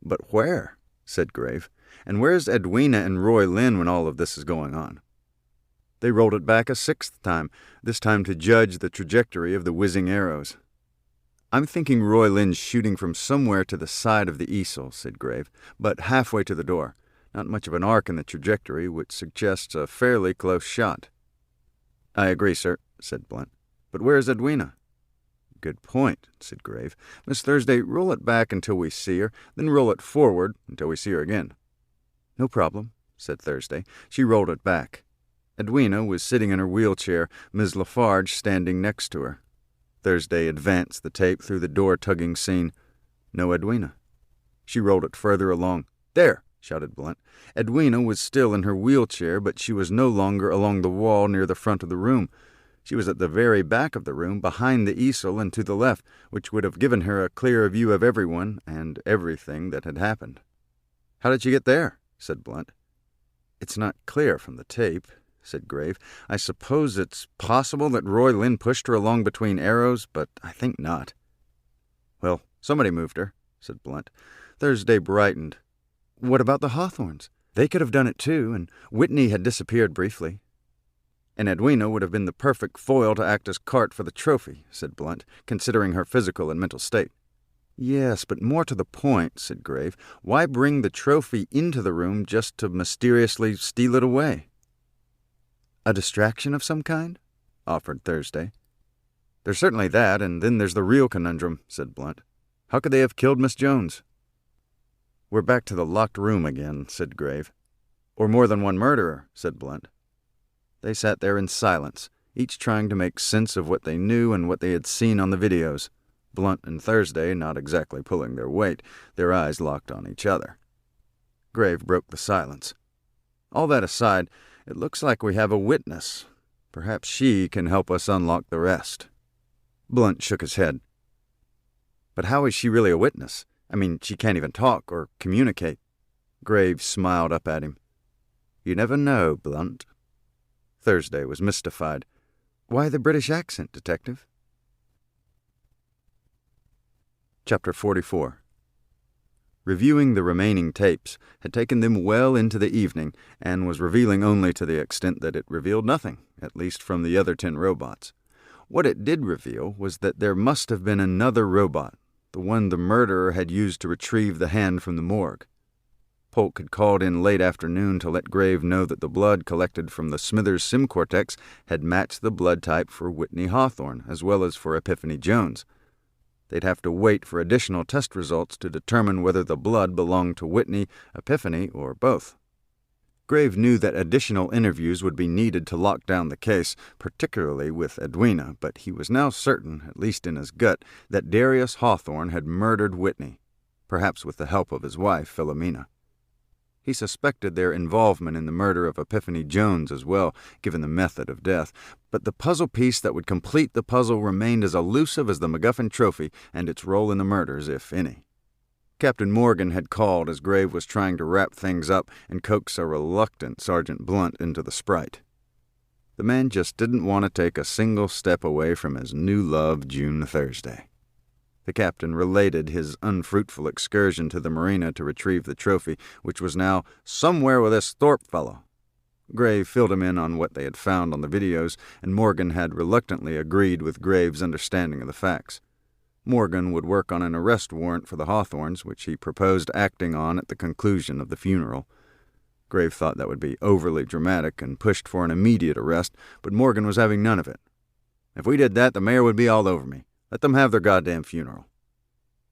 "But where?" said Grave. "And where's Edwina and Roy Lynn when all of this is going on?" They rolled it back a 6th time, this time to judge the trajectory of the whizzing arrows. "I'm thinking Roy Lynn's shooting from somewhere to the side of the easel," said Grave, "but halfway to the door. Not much of an arc in the trajectory, which suggests a fairly close shot." "I agree, sir," said Blunt. "But where is Edwina?" "Good point," said Grave. "Miss Thursday, roll it back until we see her, then roll it forward until we see her again." "No problem," said Thursday. She rolled it back. Edwina was sitting in her wheelchair, Miss LaFarge standing next to her. Thursday advanced the tape through the door-tugging scene. No Edwina. She rolled it further along. "There!" shouted Blunt. Edwina was still in her wheelchair, but she was no longer along the wall near the front of the room. She was at the very back of the room, behind the easel and to the left, which would have given her a clearer view of everyone and everything that had happened. "How did she get there?" said Blunt. "It's not clear from the tape," said Grave. "I suppose it's possible that Roy Lynn pushed her along between arrows, but I think not." "Well, somebody moved her," said Blunt. Thursday brightened. "What about the Hawthornes? They could have done it too, and Whitney had disappeared briefly." "And Edwina would have been the perfect foil to act as cart for the trophy," said Blunt, "considering her physical and mental state." "Yes, but more to the point," said Grave. "Why bring the trophy into the room just to mysteriously steal it away?" "A distraction of some kind?" offered Thursday. "There's certainly that, and then there's the real conundrum," said Blunt. "How could they have killed Miss Jones?" "We're back to the locked room again," said Grave. "Or more than one murderer," said Blunt. They sat there in silence, each trying to make sense of what they knew and what they had seen on the videos. Blunt and Thursday not exactly pulling their weight, their eyes locked on each other. Grave broke the silence. "All that aside, it looks like we have a witness. Perhaps she can help us unlock the rest." Blunt shook his head. "But how is she really a witness? I mean, she can't even talk or communicate." Grave smiled up at him. "You never know, Blunt." Thursday was mystified. "Why the British accent, Detective?" Chapter 44. Reviewing the remaining tapes had taken them well into the evening and was revealing only to the extent that it revealed nothing, at least from the other 10 robots. What it did reveal was that there must have been another robot, the one the murderer had used to retrieve the hand from the morgue. Polk had called in late afternoon to let Grave know that the blood collected from the Smithers sim cortex had matched the blood type for Whitney Hawthorne as well as for Epiphany Jones. They'd have to wait for additional test results to determine whether the blood belonged to Whitney, Epiphany, or both. Grave knew that additional interviews would be needed to lock down the case, particularly with Edwina, but he was now certain, at least in his gut, that Darius Hawthorne had murdered Whitney, perhaps with the help of his wife, Filamina. He suspected their involvement in the murder of Epiphany Jones as well, given the method of death, but the puzzle piece that would complete the puzzle remained as elusive as the MacGuffin trophy and its role in the murders, if any. Captain Morgan had called as Grave was trying to wrap things up and coax a reluctant Sergeant Blunt into the Sprite. The man just didn't want to take a single step away from his new love, June Thursday. The captain related his unfruitful excursion to the marina to retrieve the trophy, which was now somewhere with this Thorpe fellow. Grave filled him in on what they had found on the videos, and Morgan had reluctantly agreed with Grave's understanding of the facts. Morgan would work on an arrest warrant for the Hawthornes, which he proposed acting on at the conclusion of the funeral. Grave thought that would be overly dramatic and pushed for an immediate arrest, but Morgan was having none of it. "If we did that, the mayor would be all over me. Let them have their goddamn funeral."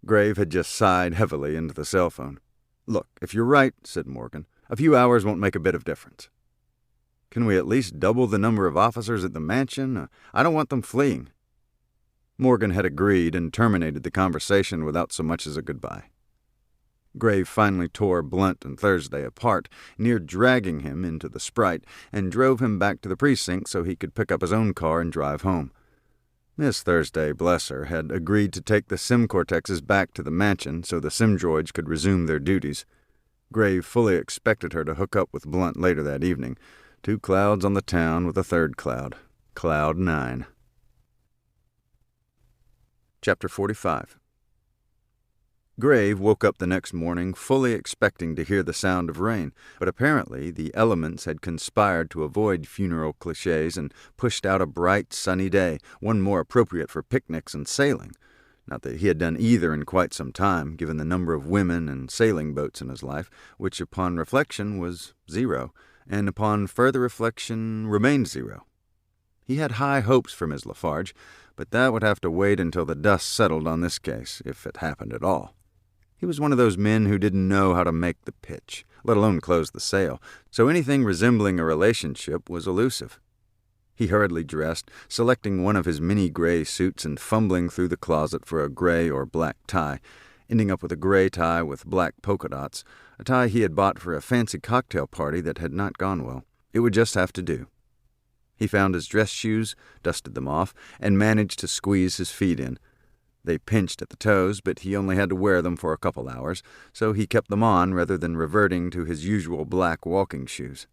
Grave had just sighed heavily into the cell phone. "Look, if you're right," said Morgan, "a few hours won't make a bit of difference." "Can we at least double the number of officers at the mansion? I don't want them fleeing." Morgan had agreed and terminated the conversation without so much as a goodbye. Grave finally tore Blunt and Thursday apart, near dragging him into the Sprite, and drove him back to the precinct so he could pick up his own car and drive home. Miss Thursday, bless her, had agreed to take the sim cortexes back to the mansion so the sim droids could resume their duties. Grave fully expected her to hook up with Blunt later that evening. 2 clouds on the town with a 3rd cloud. Cloud 9. Chapter 45. Grave woke up the next morning fully expecting to hear the sound of rain, but apparently the elements had conspired to avoid funeral cliches and pushed out a bright, sunny day, one more appropriate for picnics and sailing. Not that he had done either in quite some time, given the number of women and sailing boats in his life, which upon reflection was 0, and upon further reflection remained 0. He had high hopes for Miss LaFarge, but that would have to wait until the dust settled on this case, if it happened at all. He was one of those men who didn't know how to make the pitch, let alone close the sail, so anything resembling a relationship was elusive. He hurriedly dressed, selecting one of his many gray suits and fumbling through the closet for a gray or black tie, ending up with a gray tie with black polka dots, a tie he had bought for a fancy cocktail party that had not gone well. It would just have to do. He found his dress shoes, dusted them off, and managed to squeeze his feet in. They pinched at the toes, but he only had to wear them for a couple hours, so he kept them on rather than reverting to his usual black walking shoes.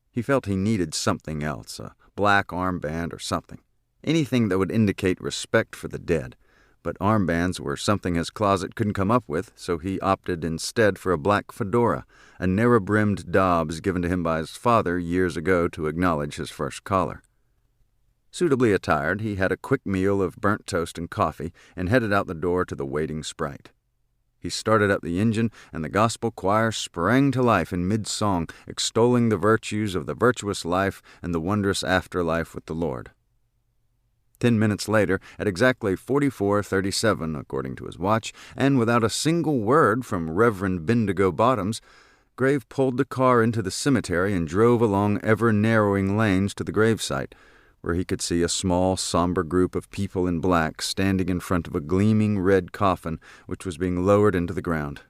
He felt he needed something else, a black armband or something, anything that would indicate respect for the dead, but armbands were something his closet couldn't come up with, so he opted instead for a black fedora, a narrow-brimmed daubs given to him by his father years ago to acknowledge his first collar. Suitably attired, he had a quick meal of burnt toast and coffee and headed out the door to the waiting Sprite. He started up the engine, and the gospel choir sprang to life in mid-song, extolling the virtues of the virtuous life and the wondrous afterlife with the Lord. 10 minutes later, at exactly 44:37, according to his watch, and without a single word from Reverend Bendigo Bottoms, Grave pulled the car into the cemetery and drove along ever-narrowing lanes to the gravesite, where he could see a small, somber group of people in black standing in front of a gleaming red coffin which was being lowered into the ground.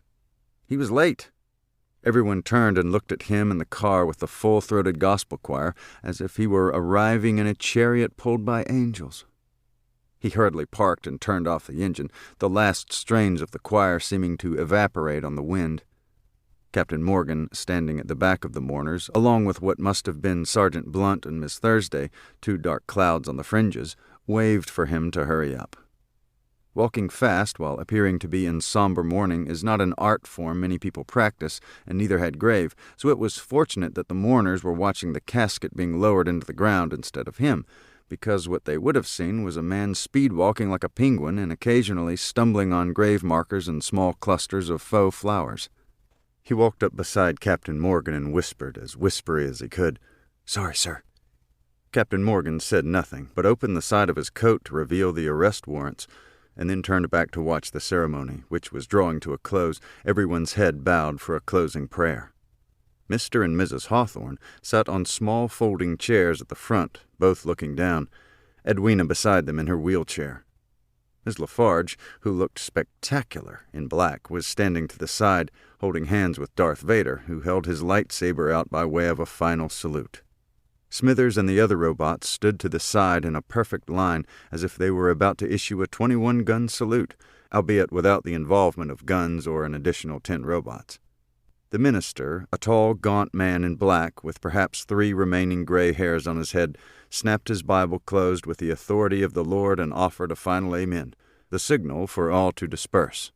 He was late. Everyone turned and looked at him in the car with the full-throated gospel choir, as if he were arriving in a chariot pulled by angels. He hurriedly parked and turned off the engine, the last strains of the choir seeming to evaporate on the wind. Captain Morgan, standing at the back of the mourners, along with what must have been Sergeant Blunt and Miss Thursday, 2 dark clouds on the fringes, waved for him to hurry up. Walking fast while appearing to be in somber mourning is not an art form many people practice, and neither had Grave, so it was fortunate that the mourners were watching the casket being lowered into the ground instead of him, because what they would have seen was a man speed-walking like a penguin and occasionally stumbling on grave markers and small clusters of faux flowers. He walked up beside Captain Morgan and whispered, as whispery as he could, "Sorry, sir." Captain Morgan said nothing, but opened the side of his coat to reveal the arrest warrants, and then turned back to watch the ceremony, which was drawing to a close, everyone's head bowed for a closing prayer. Mr. and Mrs. Hawthorne sat on small folding chairs at the front, both looking down, Edwina beside them in her wheelchair. Miss LaFarge, who looked spectacular in black, was standing to the side, holding hands with Darth Vader, who held his lightsaber out by way of a final salute. Smithers and the other robots stood to the side in a perfect line, as if they were about to issue a 21-gun salute, albeit without the involvement of guns or an additional 10 robots. The minister, a tall, gaunt man in black, with perhaps 3 remaining gray hairs on his head, snapped his Bible closed with the authority of the Lord and offered a final amen, the signal for all to disperse.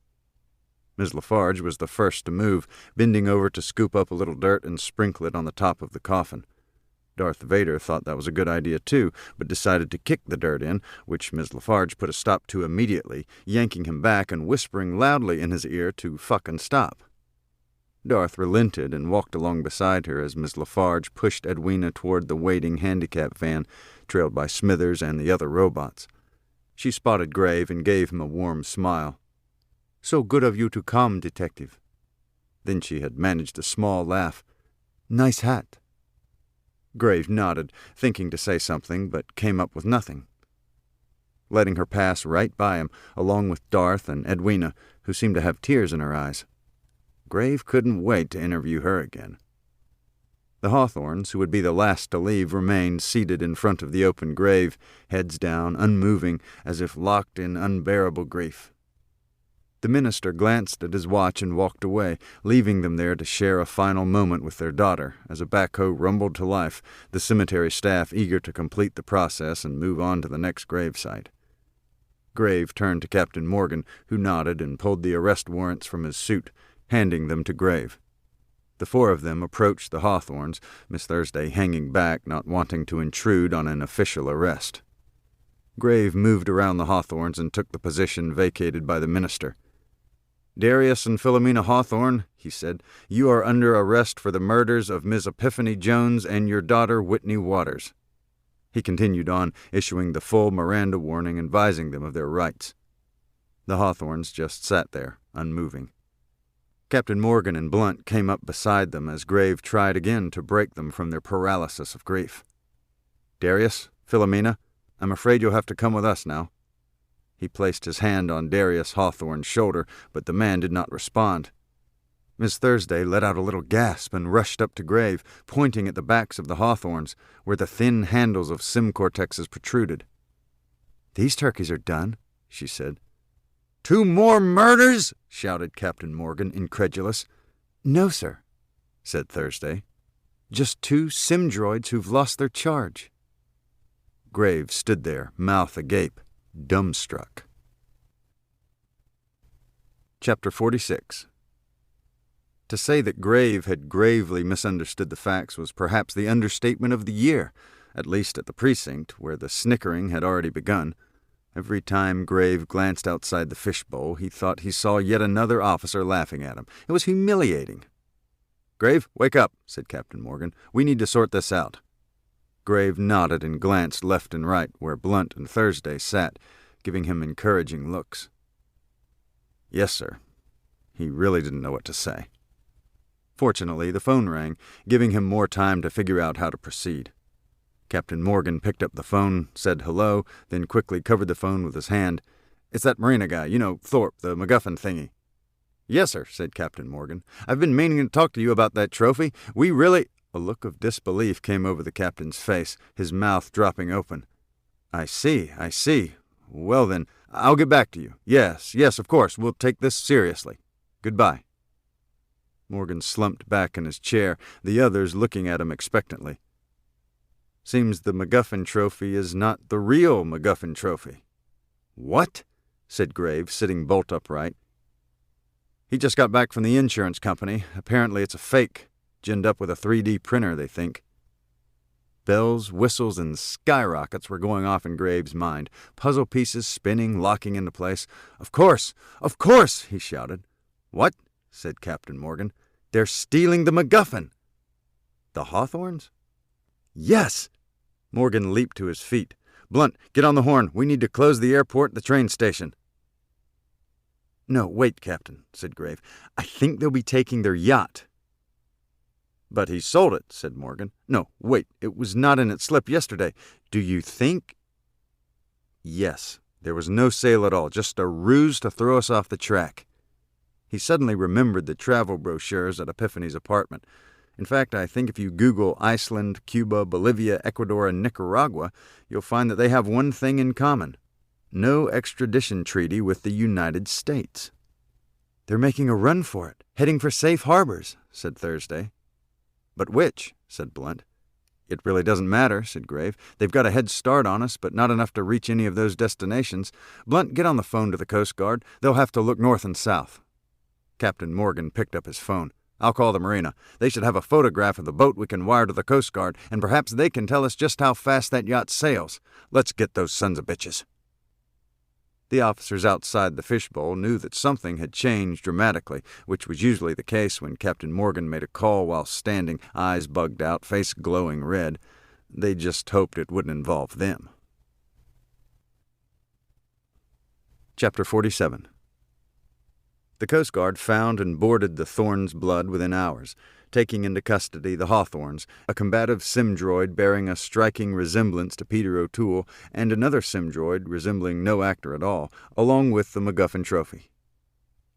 Miss LaFarge was the first to move, bending over to scoop up a little dirt and sprinkle it on the top of the coffin. Darth Vader thought that was a good idea too, but decided to kick the dirt in, which Miss LaFarge put a stop to immediately, yanking him back and whispering loudly in his ear to fucking stop. Darth relented and walked along beside her as Miss LaFarge pushed Edwina toward the waiting handicap van, trailed by Smithers and the other robots. She spotted Grave and gave him a warm smile. "So good of you to come, Detective." Then she had managed a small laugh. "Nice hat." Grave nodded, thinking to say something, but came up with nothing, letting her pass right by him, along with Darth and Edwina, who seemed to have tears in her eyes. Grave couldn't wait to interview her again. The Hawthornes, who would be the last to leave, remained seated in front of the open grave, heads down, unmoving, as if locked in unbearable grief. The minister glanced at his watch and walked away, leaving them there to share a final moment with their daughter, as a backhoe rumbled to life, the cemetery staff eager to complete the process and move on to the next gravesite. Grave turned to Captain Morgan, who nodded and pulled the arrest warrants from his suit, handing them to Grave. The four of them approached the Hawthornes, Miss Thursday hanging back, not wanting to intrude on an official arrest. Grave moved around the Hawthornes and took the position vacated by the minister. "Darius and Filamina Hawthorne," he said, "you are under arrest for the murders of Miss Epiphany Jones and your daughter Whitney Waters." He continued on, issuing the full Miranda warning, advising them of their rights. The Hawthornes just sat there, unmoving. Captain Morgan and Blunt came up beside them as Grave tried again to break them from their paralysis of grief. "Darius, Filamina, I'm afraid you'll have to come with us now." He placed his hand on Darius Hawthorne's shoulder, but the man did not respond. Miss Thursday let out a little gasp and rushed up to Grave, pointing at the backs of the Hawthornes, where the thin handles of sim-cortexes protruded. "These turkeys are done," she said. "2 more murders?" shouted Captain Morgan, incredulous. "No, sir," said Thursday. "Just 2 sim-droids who've lost their charge." Grave stood there, mouth agape, dumbstruck. Chapter 46. To say that Grave had gravely misunderstood the facts was perhaps the understatement of the year, at least at the precinct, where the snickering had already begun. Every time Grave glanced outside the fishbowl, he thought he saw yet another officer laughing at him. It was humiliating. "Grave, wake up," said Captain Morgan. "We need to sort this out." Grave nodded and glanced left and right, where Blunt and Thursday sat, giving him encouraging looks. "Yes, sir." He really didn't know what to say. Fortunately, the phone rang, giving him more time to figure out how to proceed. Captain Morgan picked up the phone, said hello, then quickly covered the phone with his hand. "It's that Marina guy, you know, Thorpe, the MacGuffin thingy." "Yes, sir," said Captain Morgan. "I've been meaning to talk to you about that trophy. We really—" A look of disbelief came over the captain's face, his mouth dropping open. I see. Well then, I'll get back to you. Yes, of course, we'll take this seriously. Goodbye." Morgan slumped back in his chair, the others looking at him expectantly. "Seems the MacGuffin trophy is not the real MacGuffin trophy." "What?" said Grave, sitting bolt upright. "He just got back from the insurance company. Apparently it's a fake. Ginned up with a 3D printer, they think." Bells, whistles, and skyrockets were going off in Grave's mind, puzzle pieces spinning, locking into place. Of course, he shouted. "What?" said Captain Morgan. "They're stealing the MacGuffin." "The Hawthornes?" "Yes!" Morgan leaped to his feet. "Blunt, get on the horn. We need to close the airport and the train station." "No, wait, Captain," said Grave. "I think they'll be taking their yacht." "But he sold it," said Morgan. "No, wait, it was not in its slip yesterday. Do you think—" "Yes, there was no sale at all, just a ruse to throw us off the track." He suddenly remembered the travel brochures at Epiphany's apartment. In fact, I think if you Google Iceland, Cuba, Bolivia, Ecuador, and Nicaragua, you'll find that they have one thing in common: no extradition treaty with the United States. "They're making a run for it, heading for safe harbors," said Thursday. "But which?" said Blunt. "It really doesn't matter," said Grave. "They've got a head start on us, but not enough to reach any of those destinations. Blunt, get on the phone to the Coast Guard. They'll have to look north and south." Captain Morgan picked up his phone. "I'll call the marina. They should have a photograph of the boat we can wire to the Coast Guard, and perhaps they can tell us just how fast that yacht sails. Let's get those sons of bitches." The officers outside the fishbowl knew that something had changed dramatically, which was usually the case when Captain Morgan made a call while standing, eyes bugged out, face glowing red. They just hoped it wouldn't involve them. Chapter 47. The Coast Guard found and boarded the Thorne's blood within hours, taking into custody the Hawthornes, a combative sim-droid bearing a striking resemblance to Peter O'Toole, and another sim-droid resembling no actor at all, along with the MacGuffin trophy.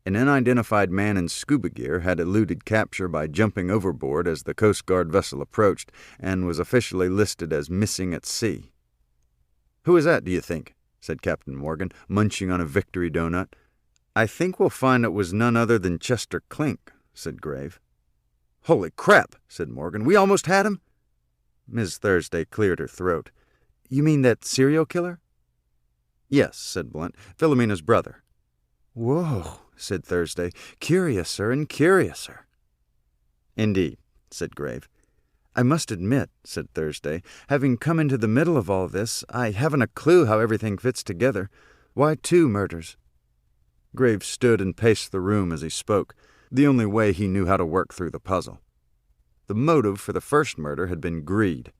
An unidentified man in scuba gear had eluded capture by jumping overboard as the Coast Guard vessel approached, and was officially listed as missing at sea. "Who is that, do you think?" said Captain Morgan, munching on a victory donut. "I think we'll find it was none other than Chester Clink," said Grave. "Holy crap," said Morgan. "We almost had him?" Ms. Thursday cleared her throat. "You mean that serial killer?" "Yes," said Blunt. "Philomena's brother." "Whoa," said Thursday. "Curiouser and curiouser." "Indeed," said Grave. "I must admit," said Thursday, "having come into the middle of all this, I haven't a clue how everything fits together. Why 2 murders?" Grave stood and paced the room as he spoke, the only way he knew how to work through the puzzle. The motive for the first murder had been greed.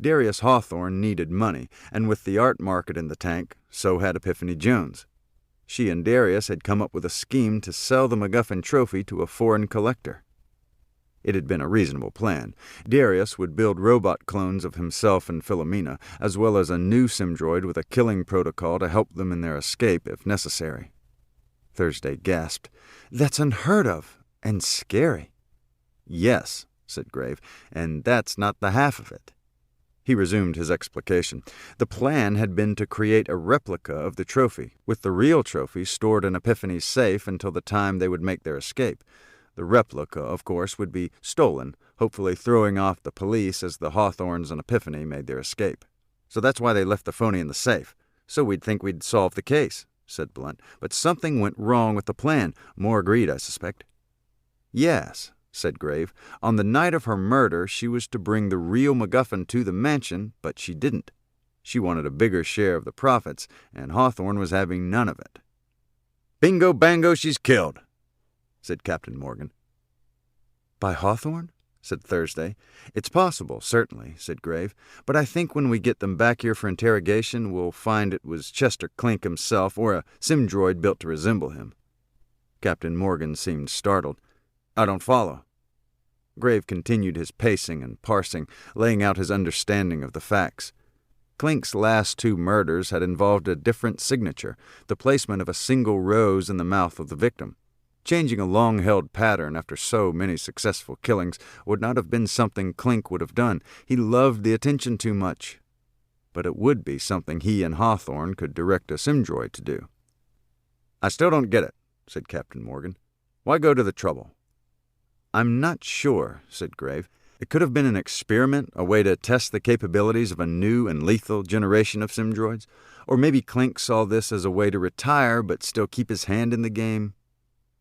Darius Hawthorne needed money, and with the art market in the tank, so had Epiphany Jones. She and Darius had come up with a scheme to sell the MacGuffin trophy to a foreign collector. It had been a reasonable plan. Darius would build robot clones of himself and Philomena, as well as a new Simdroid with a killing protocol to help them in their escape if necessary. Thursday gasped. "That's unheard of, and scary." "Yes," said Grave, "and that's not the half of it." He resumed his explication. The plan had been to create a replica of the trophy, with the real trophy stored in Epiphany's safe until the time they would make their escape. The replica, of course, would be stolen, hopefully throwing off the police as the Hawthornes and Epiphany made their escape. "So that's why they left the phony in the safe. So we'd think we'd solved the case," said Blunt. "But something went wrong with the plan. More greed, I suspect." "Yes," said Grave. "On the night of her murder, she was to bring the real MacGuffin to the mansion, but she didn't. She wanted a bigger share of the profits, and Hawthorne was having none of it." "Bingo bango, she's killed," said Captain Morgan. "By Hawthorne?" said Thursday. "It's possible, certainly," said Grave. "But I think when we get them back here for interrogation, we'll find it was Chester Clink himself or a Simdroid built to resemble him." Captain Morgan seemed startled. "I don't follow." Grave continued his pacing and parsing, laying out his understanding of the facts. Clink's last 2 murders had involved a different signature, the placement of a single rose in the mouth of the victim. Changing a long-held pattern after so many successful killings would not have been something Clink would have done. He loved the attention too much. But it would be something he and Hawthorne could direct a Simdroid to do. "I still don't get it," said Captain Morgan. "Why go to the trouble?" "I'm not sure," said Grave. "It could have been an experiment, a way to test the capabilities of a new and lethal generation of Simdroids. Or maybe Clink saw this as a way to retire but still keep his hand in the game.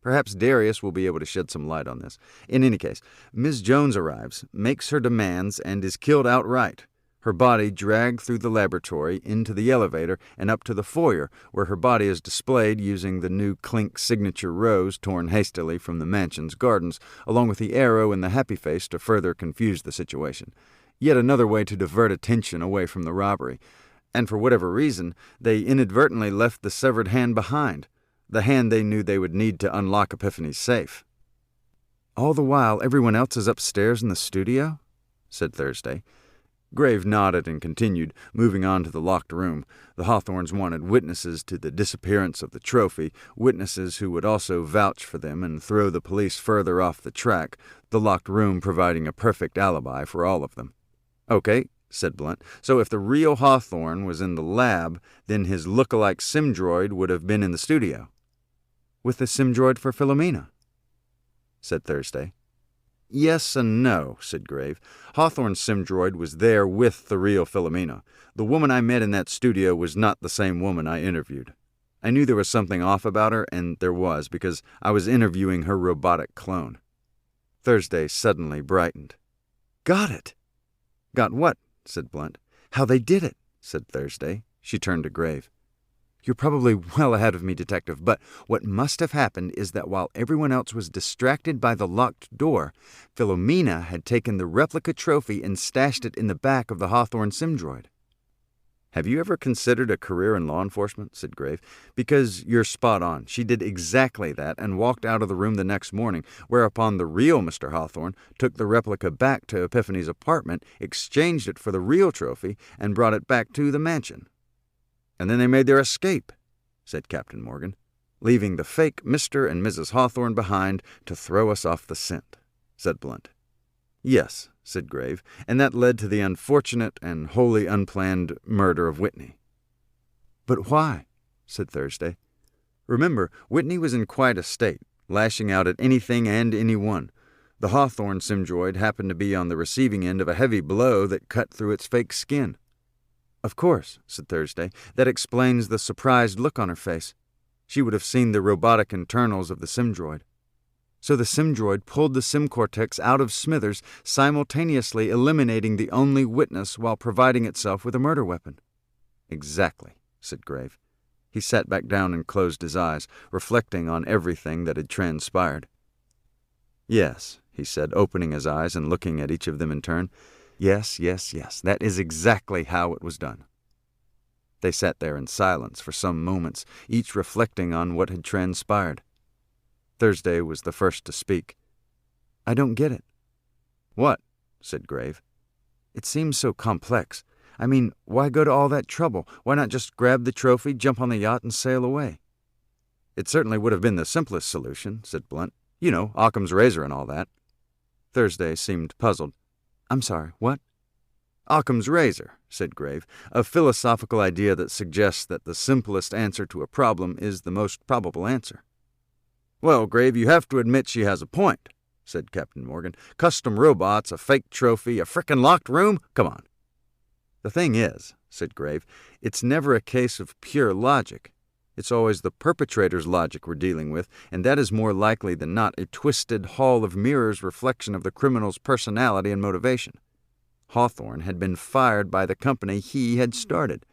Perhaps Darius will be able to shed some light on this. In any case, Ms. Jones arrives, makes her demands, and is killed outright. Her body dragged through the laboratory, into the elevator, and up to the foyer, where her body is displayed using the new Clink signature rose torn hastily from the mansion's gardens, along with the arrow and the happy face to further confuse the situation. Yet another way to divert attention away from the robbery. And for whatever reason, they inadvertently left the severed hand behind, the hand they knew they would need to unlock Epiphany's safe. "All the while, everyone else is upstairs in the studio?" said Thursday. Grave nodded and continued, moving on to the locked room. The Hawthornes wanted witnesses to the disappearance of the trophy, witnesses who would also vouch for them and throw the police further off the track, the locked room providing a perfect alibi for all of them. "Okay," said Blunt. "So if the real Hawthorne was in the lab, then his look-alike Simdroid would have been in the studio." "With the Simdroid for Philomena?" said Thursday. "Yes and no," said Grave. "Hawthorne's Simdroid was there with the real Philomena. The woman I met in that studio was not the same woman I interviewed. I knew there was something off about her, and there was, because I was interviewing her robotic clone." Thursday suddenly brightened. "Got it!" "Got what?" said Blunt. "How they did it," said Thursday. She turned to Grave. "You're probably well ahead of me, Detective, but what must have happened is that while everyone else was distracted by the locked door, Philomena had taken the replica trophy and stashed it in the back of the Hawthorne Simdroid." "Have you ever considered a career in law enforcement?" said Grave. "Because you're spot on. She did exactly that and walked out of the room the next morning, whereupon the real Mr. Hawthorne took the replica back to Epiphany's apartment, exchanged it for the real trophy, and brought it back to the mansion." "And then they made their escape," said Captain Morgan, "leaving the fake Mr. and Mrs. Hawthorne behind to throw us off the scent," said Blunt. "Yes," said Grave, "and that led to the unfortunate and wholly unplanned murder of Whitney." "But why?" said Thursday. Remember, Whitney was in quite a state, lashing out at anything and anyone. The Hawthorne Simdroid happened to be on the receiving end of a heavy blow that cut through its fake skin. "Of course," said Thursday. "That explains the surprised look on her face. She would have seen the robotic internals of the Simdroid." So the Simdroid pulled the SimCortex out of Smithers, simultaneously eliminating the only witness while providing itself with a murder weapon. "Exactly," said Grave. He sat back down and closed his eyes, reflecting on everything that had transpired. "Yes," he said, opening his eyes and looking at each of them in turn. Yes, that is exactly how it was done." They sat there in silence for some moments, each reflecting on what had transpired. Thursday was the first to speak. "I don't get it." "What?" said Grave. "It seems so complex. I mean, why go to all that trouble? Why not just grab the trophy, jump on the yacht, and sail away?" "It certainly would have been the simplest solution," said Blunt. "You know, Occam's razor and all that." Thursday seemed puzzled. "I'm sorry, what?" "Occam's razor," said Grave, "a philosophical idea that suggests that the simplest answer to a problem is the most probable answer." "Well, Grave, you have to admit she has a point," said Captain Morgan. "Custom robots, a fake trophy, a frickin' locked room? Come on." "The thing is," said Grave, "it's never a case of pure logic. It's always the perpetrator's logic we're dealing with, and that is more likely than not a twisted hall of mirrors reflection of the criminal's personality and motivation. Hawthorne had been fired by the company he had started.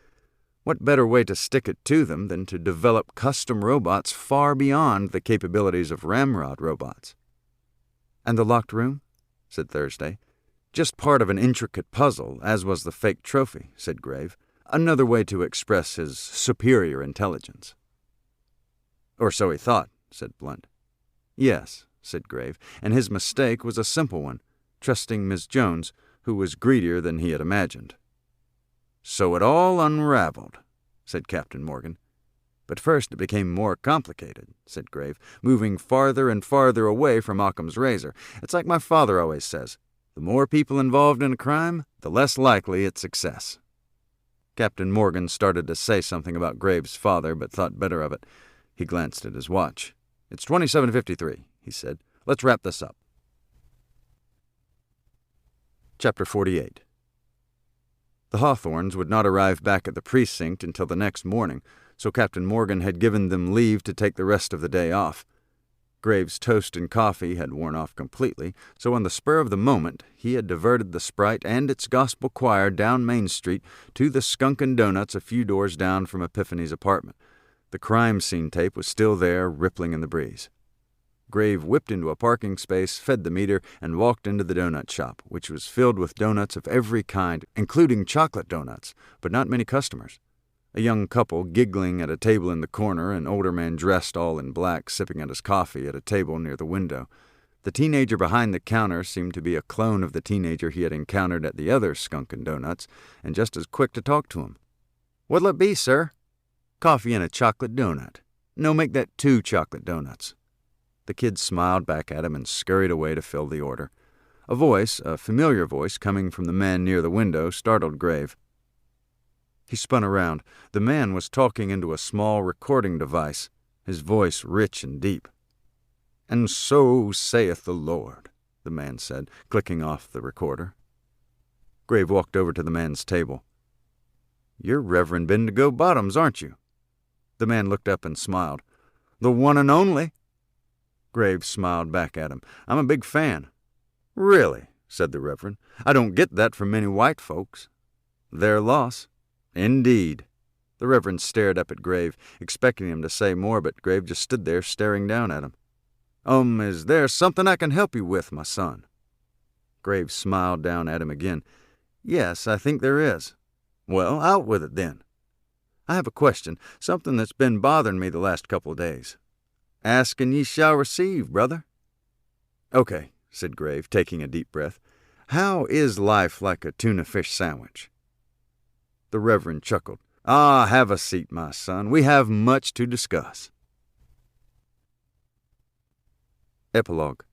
What better way to stick it to them than to develop custom robots far beyond the capabilities of ramrod robots?" "And the locked room?" said Thursday. "Just part of an intricate puzzle, as was the fake trophy," said Grave. "Another way to express his superior intelligence." "Or so he thought," said Blunt. "Yes," said Grave, "and his mistake was a simple one, trusting Miss Jones, who was greedier than he had imagined." "So it all unraveled," said Captain Morgan. "But first it became more complicated," said Grave, "moving farther and farther away from Occam's razor. It's like my father always says, the more people involved in a crime, the less likely its success." Captain Morgan started to say something about Grave's father, but thought better of it. He glanced at his watch. "It's 27:53, he said. "Let's wrap this up." Chapter 48. The Hawthornes would not arrive back at the precinct until the next morning, so Captain Morgan had given them leave to take the rest of the day off. Grave's toast and coffee had worn off completely, so on the spur of the moment he had diverted the Sprite and its gospel choir down Main Street to the Skunk and Donuts a few doors down from Epiphany's apartment. The crime scene tape was still there, rippling in the breeze. Grave whipped into a parking space, fed the meter, and walked into the donut shop, which was filled with donuts of every kind, including chocolate donuts, but not many customers. A young couple giggling at a table in the corner, an older man dressed all in black sipping at his coffee at a table near the window. The teenager behind the counter seemed to be a clone of the teenager he had encountered at the other Skunk and Donuts, and just as quick to talk to him. "What'll it be, sir?" "Coffee and a chocolate donut." "No, make that 2 chocolate donuts." The kid smiled back at him and scurried away to fill the order. A voice, a familiar voice coming from the man near the window, startled Grave. He spun around. The man was talking into a small recording device, his voice rich and deep. "And so saith the Lord," the man said, clicking off the recorder. Grave walked over to the man's table. "You're Reverend Bendigo Bottoms, aren't you?" The man looked up and smiled. "The one and only." Grave smiled back at him. "I'm a big fan." "Really?" said the Reverend. "I don't get that from many white folks." "Their loss." "Indeed." The Reverend stared up at Grave, expecting him to say more, but Grave just stood there staring down at him. Is there something I can help you with, my son?" Grave smiled down at him again. "Yes, I think there is." "Well, out with it then." "I have a question, something that's been bothering me the last couple of days." "Ask and ye shall receive, brother." "Okay," said Grave, taking a deep breath. "How is life like a tuna fish sandwich?" The Reverend chuckled. "Ah, have a seat, my son. We have much to discuss." Epilogue.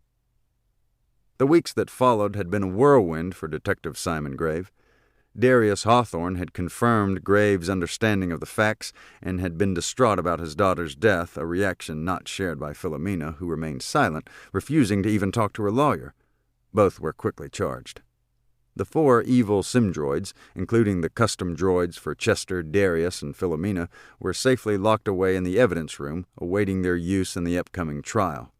The weeks that followed had been a whirlwind for Detective Simon Grave. Darius Hawthorne had confirmed Graves' understanding of the facts and had been distraught about his daughter's death, a reaction not shared by Filamina, who remained silent, refusing to even talk to her lawyer. Both were quickly charged. The 4 evil sim-droids, including the custom droids for Chester, Darius, and Filamina, were safely locked away in the evidence room, awaiting their use in the upcoming trial.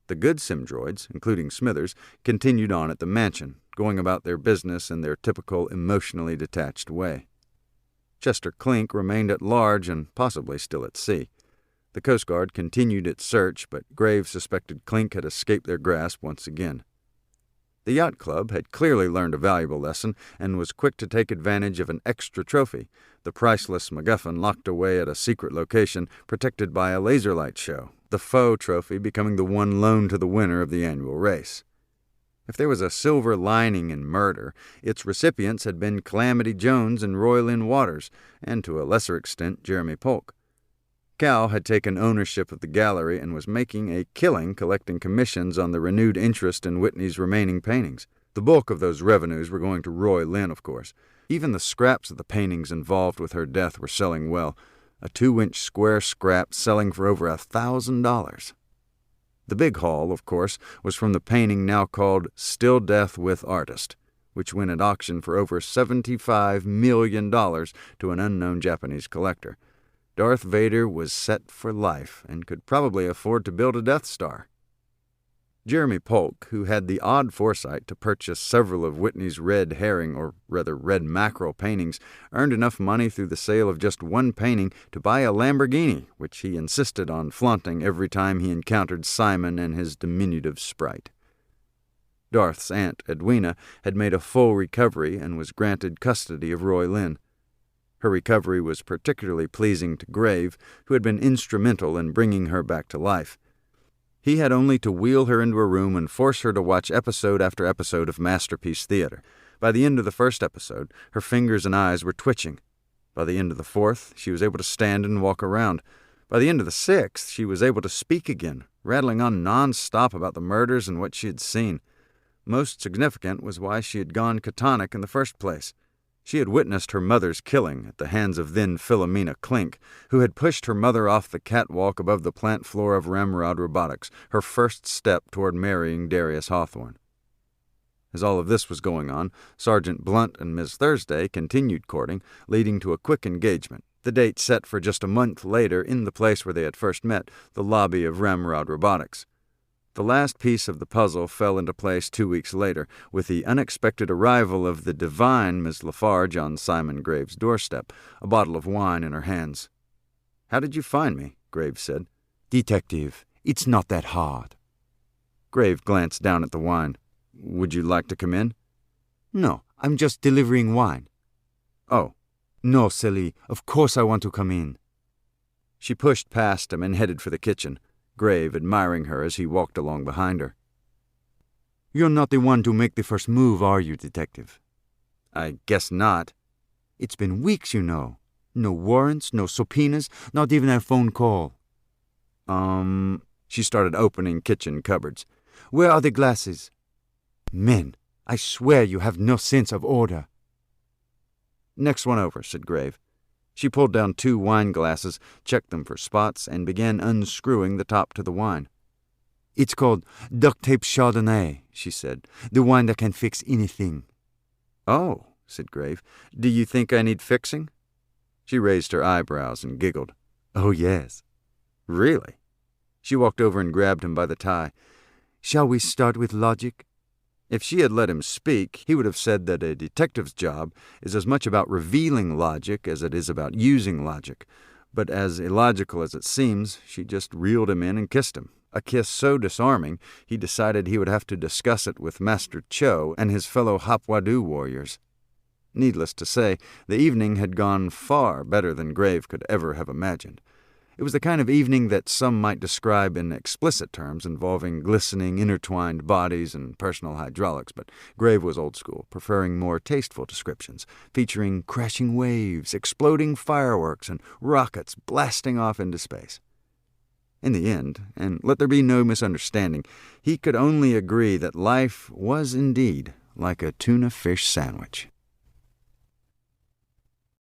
The good sim-droids, including Smithers, continued on at the mansion, going about their business in their typical emotionally detached way. Chester Clink remained at large and possibly still at sea. The Coast Guard continued its search, but Graves suspected Clink had escaped their grasp once again. The Yacht Club had clearly learned a valuable lesson and was quick to take advantage of an extra trophy, the priceless MacGuffin locked away at a secret location protected by a laser light show, the faux trophy becoming the one loaned to the winner of the annual race. If there was a silver lining in murder, its recipients had been Calamity Jones and Whitney Waters, and to a lesser extent Jeremy Polk. Cal had taken ownership of the gallery and was making a killing collecting commissions on the renewed interest in Whitney's remaining paintings. The bulk of those revenues were going to Roy Lynn, of course. Even the scraps of the paintings involved with her death were selling well, a 2-inch square scrap selling for over $1,000. The big haul, of course, was from the painting now called Still Death with Artist, which went at auction for over $75 million to an unknown Japanese collector. Darth Vader was set for life and could probably afford to build a Death Star. Jeremy Polk, who had the odd foresight to purchase several of Whitney's red herring, or rather red mackerel paintings, earned enough money through the sale of just one painting to buy a Lamborghini, which he insisted on flaunting every time he encountered Simon and his diminutive sprite. Darth's aunt, Edwina, had made a full recovery and was granted custody of Roy Lynn. Her recovery was particularly pleasing to Grave, who had been instrumental in bringing her back to life. He had only to wheel her into a room and force her to watch episode after episode of Masterpiece Theater. By the end of the first episode, her fingers and eyes were twitching. By the end of the 4th, she was able to stand and walk around. By the end of the 6th, she was able to speak again, rattling on non-stop about the murders and what she had seen. Most significant was why she had gone catatonic in the first place. She had witnessed her mother's killing at the hands of then Filamina Clink, who had pushed her mother off the catwalk above the plant floor of Ramrod Robotics, her first step toward marrying Darius Hawthorne. As all of this was going on, Sergeant Blunt and Miss Thursday continued courting, leading to a quick engagement, the date set for just a month later in the place where they had first met, the lobby of Ramrod Robotics. The last piece of the puzzle fell into place 2 weeks later, with the unexpected arrival of the divine Miss LaFarge on Simon Graves' doorstep, a bottle of wine in her hands. "How did you find me?" Graves said. "Detective, it's not that hard." Graves glanced down at the wine. "Would you like to come in?" "No, I'm just delivering wine." "Oh." "No, silly, of course I want to come in." She pushed past him and headed for the kitchen, Grave admiring her as he walked along behind her. "You're not the one to make the first move, are you, Detective?" "I guess not." "It's been weeks, you know. No warrants, no subpoenas, not even a phone call." She started opening kitchen cupboards. "Where are the glasses?" "Men, I swear you have no sense of order." "Next one over," said Grave. She pulled down 2 wine glasses, checked them for spots, and began unscrewing the top to the wine. "It's called duct tape Chardonnay," she said. "The wine that can fix anything." "Oh," said Grave. "Do you think I need fixing?" She raised her eyebrows and giggled. "Oh, yes." "Really?" She walked over and grabbed him by the tie. "Shall we start with logic?" If she had let him speak, he would have said that a detective's job is as much about revealing logic as it is about using logic. But as illogical as it seems, she just reeled him in and kissed him, a kiss so disarming he decided he would have to discuss it with Master Cho and his fellow Hapwadu warriors. Needless to say, the evening had gone far better than Grave could ever have imagined. It was the kind of evening that some might describe in explicit terms, involving glistening, intertwined bodies and personal hydraulics, but Grave was old school, preferring more tasteful descriptions, featuring crashing waves, exploding fireworks, and rockets blasting off into space. In the end, and let there be no misunderstanding, he could only agree that life was indeed like a tuna fish sandwich.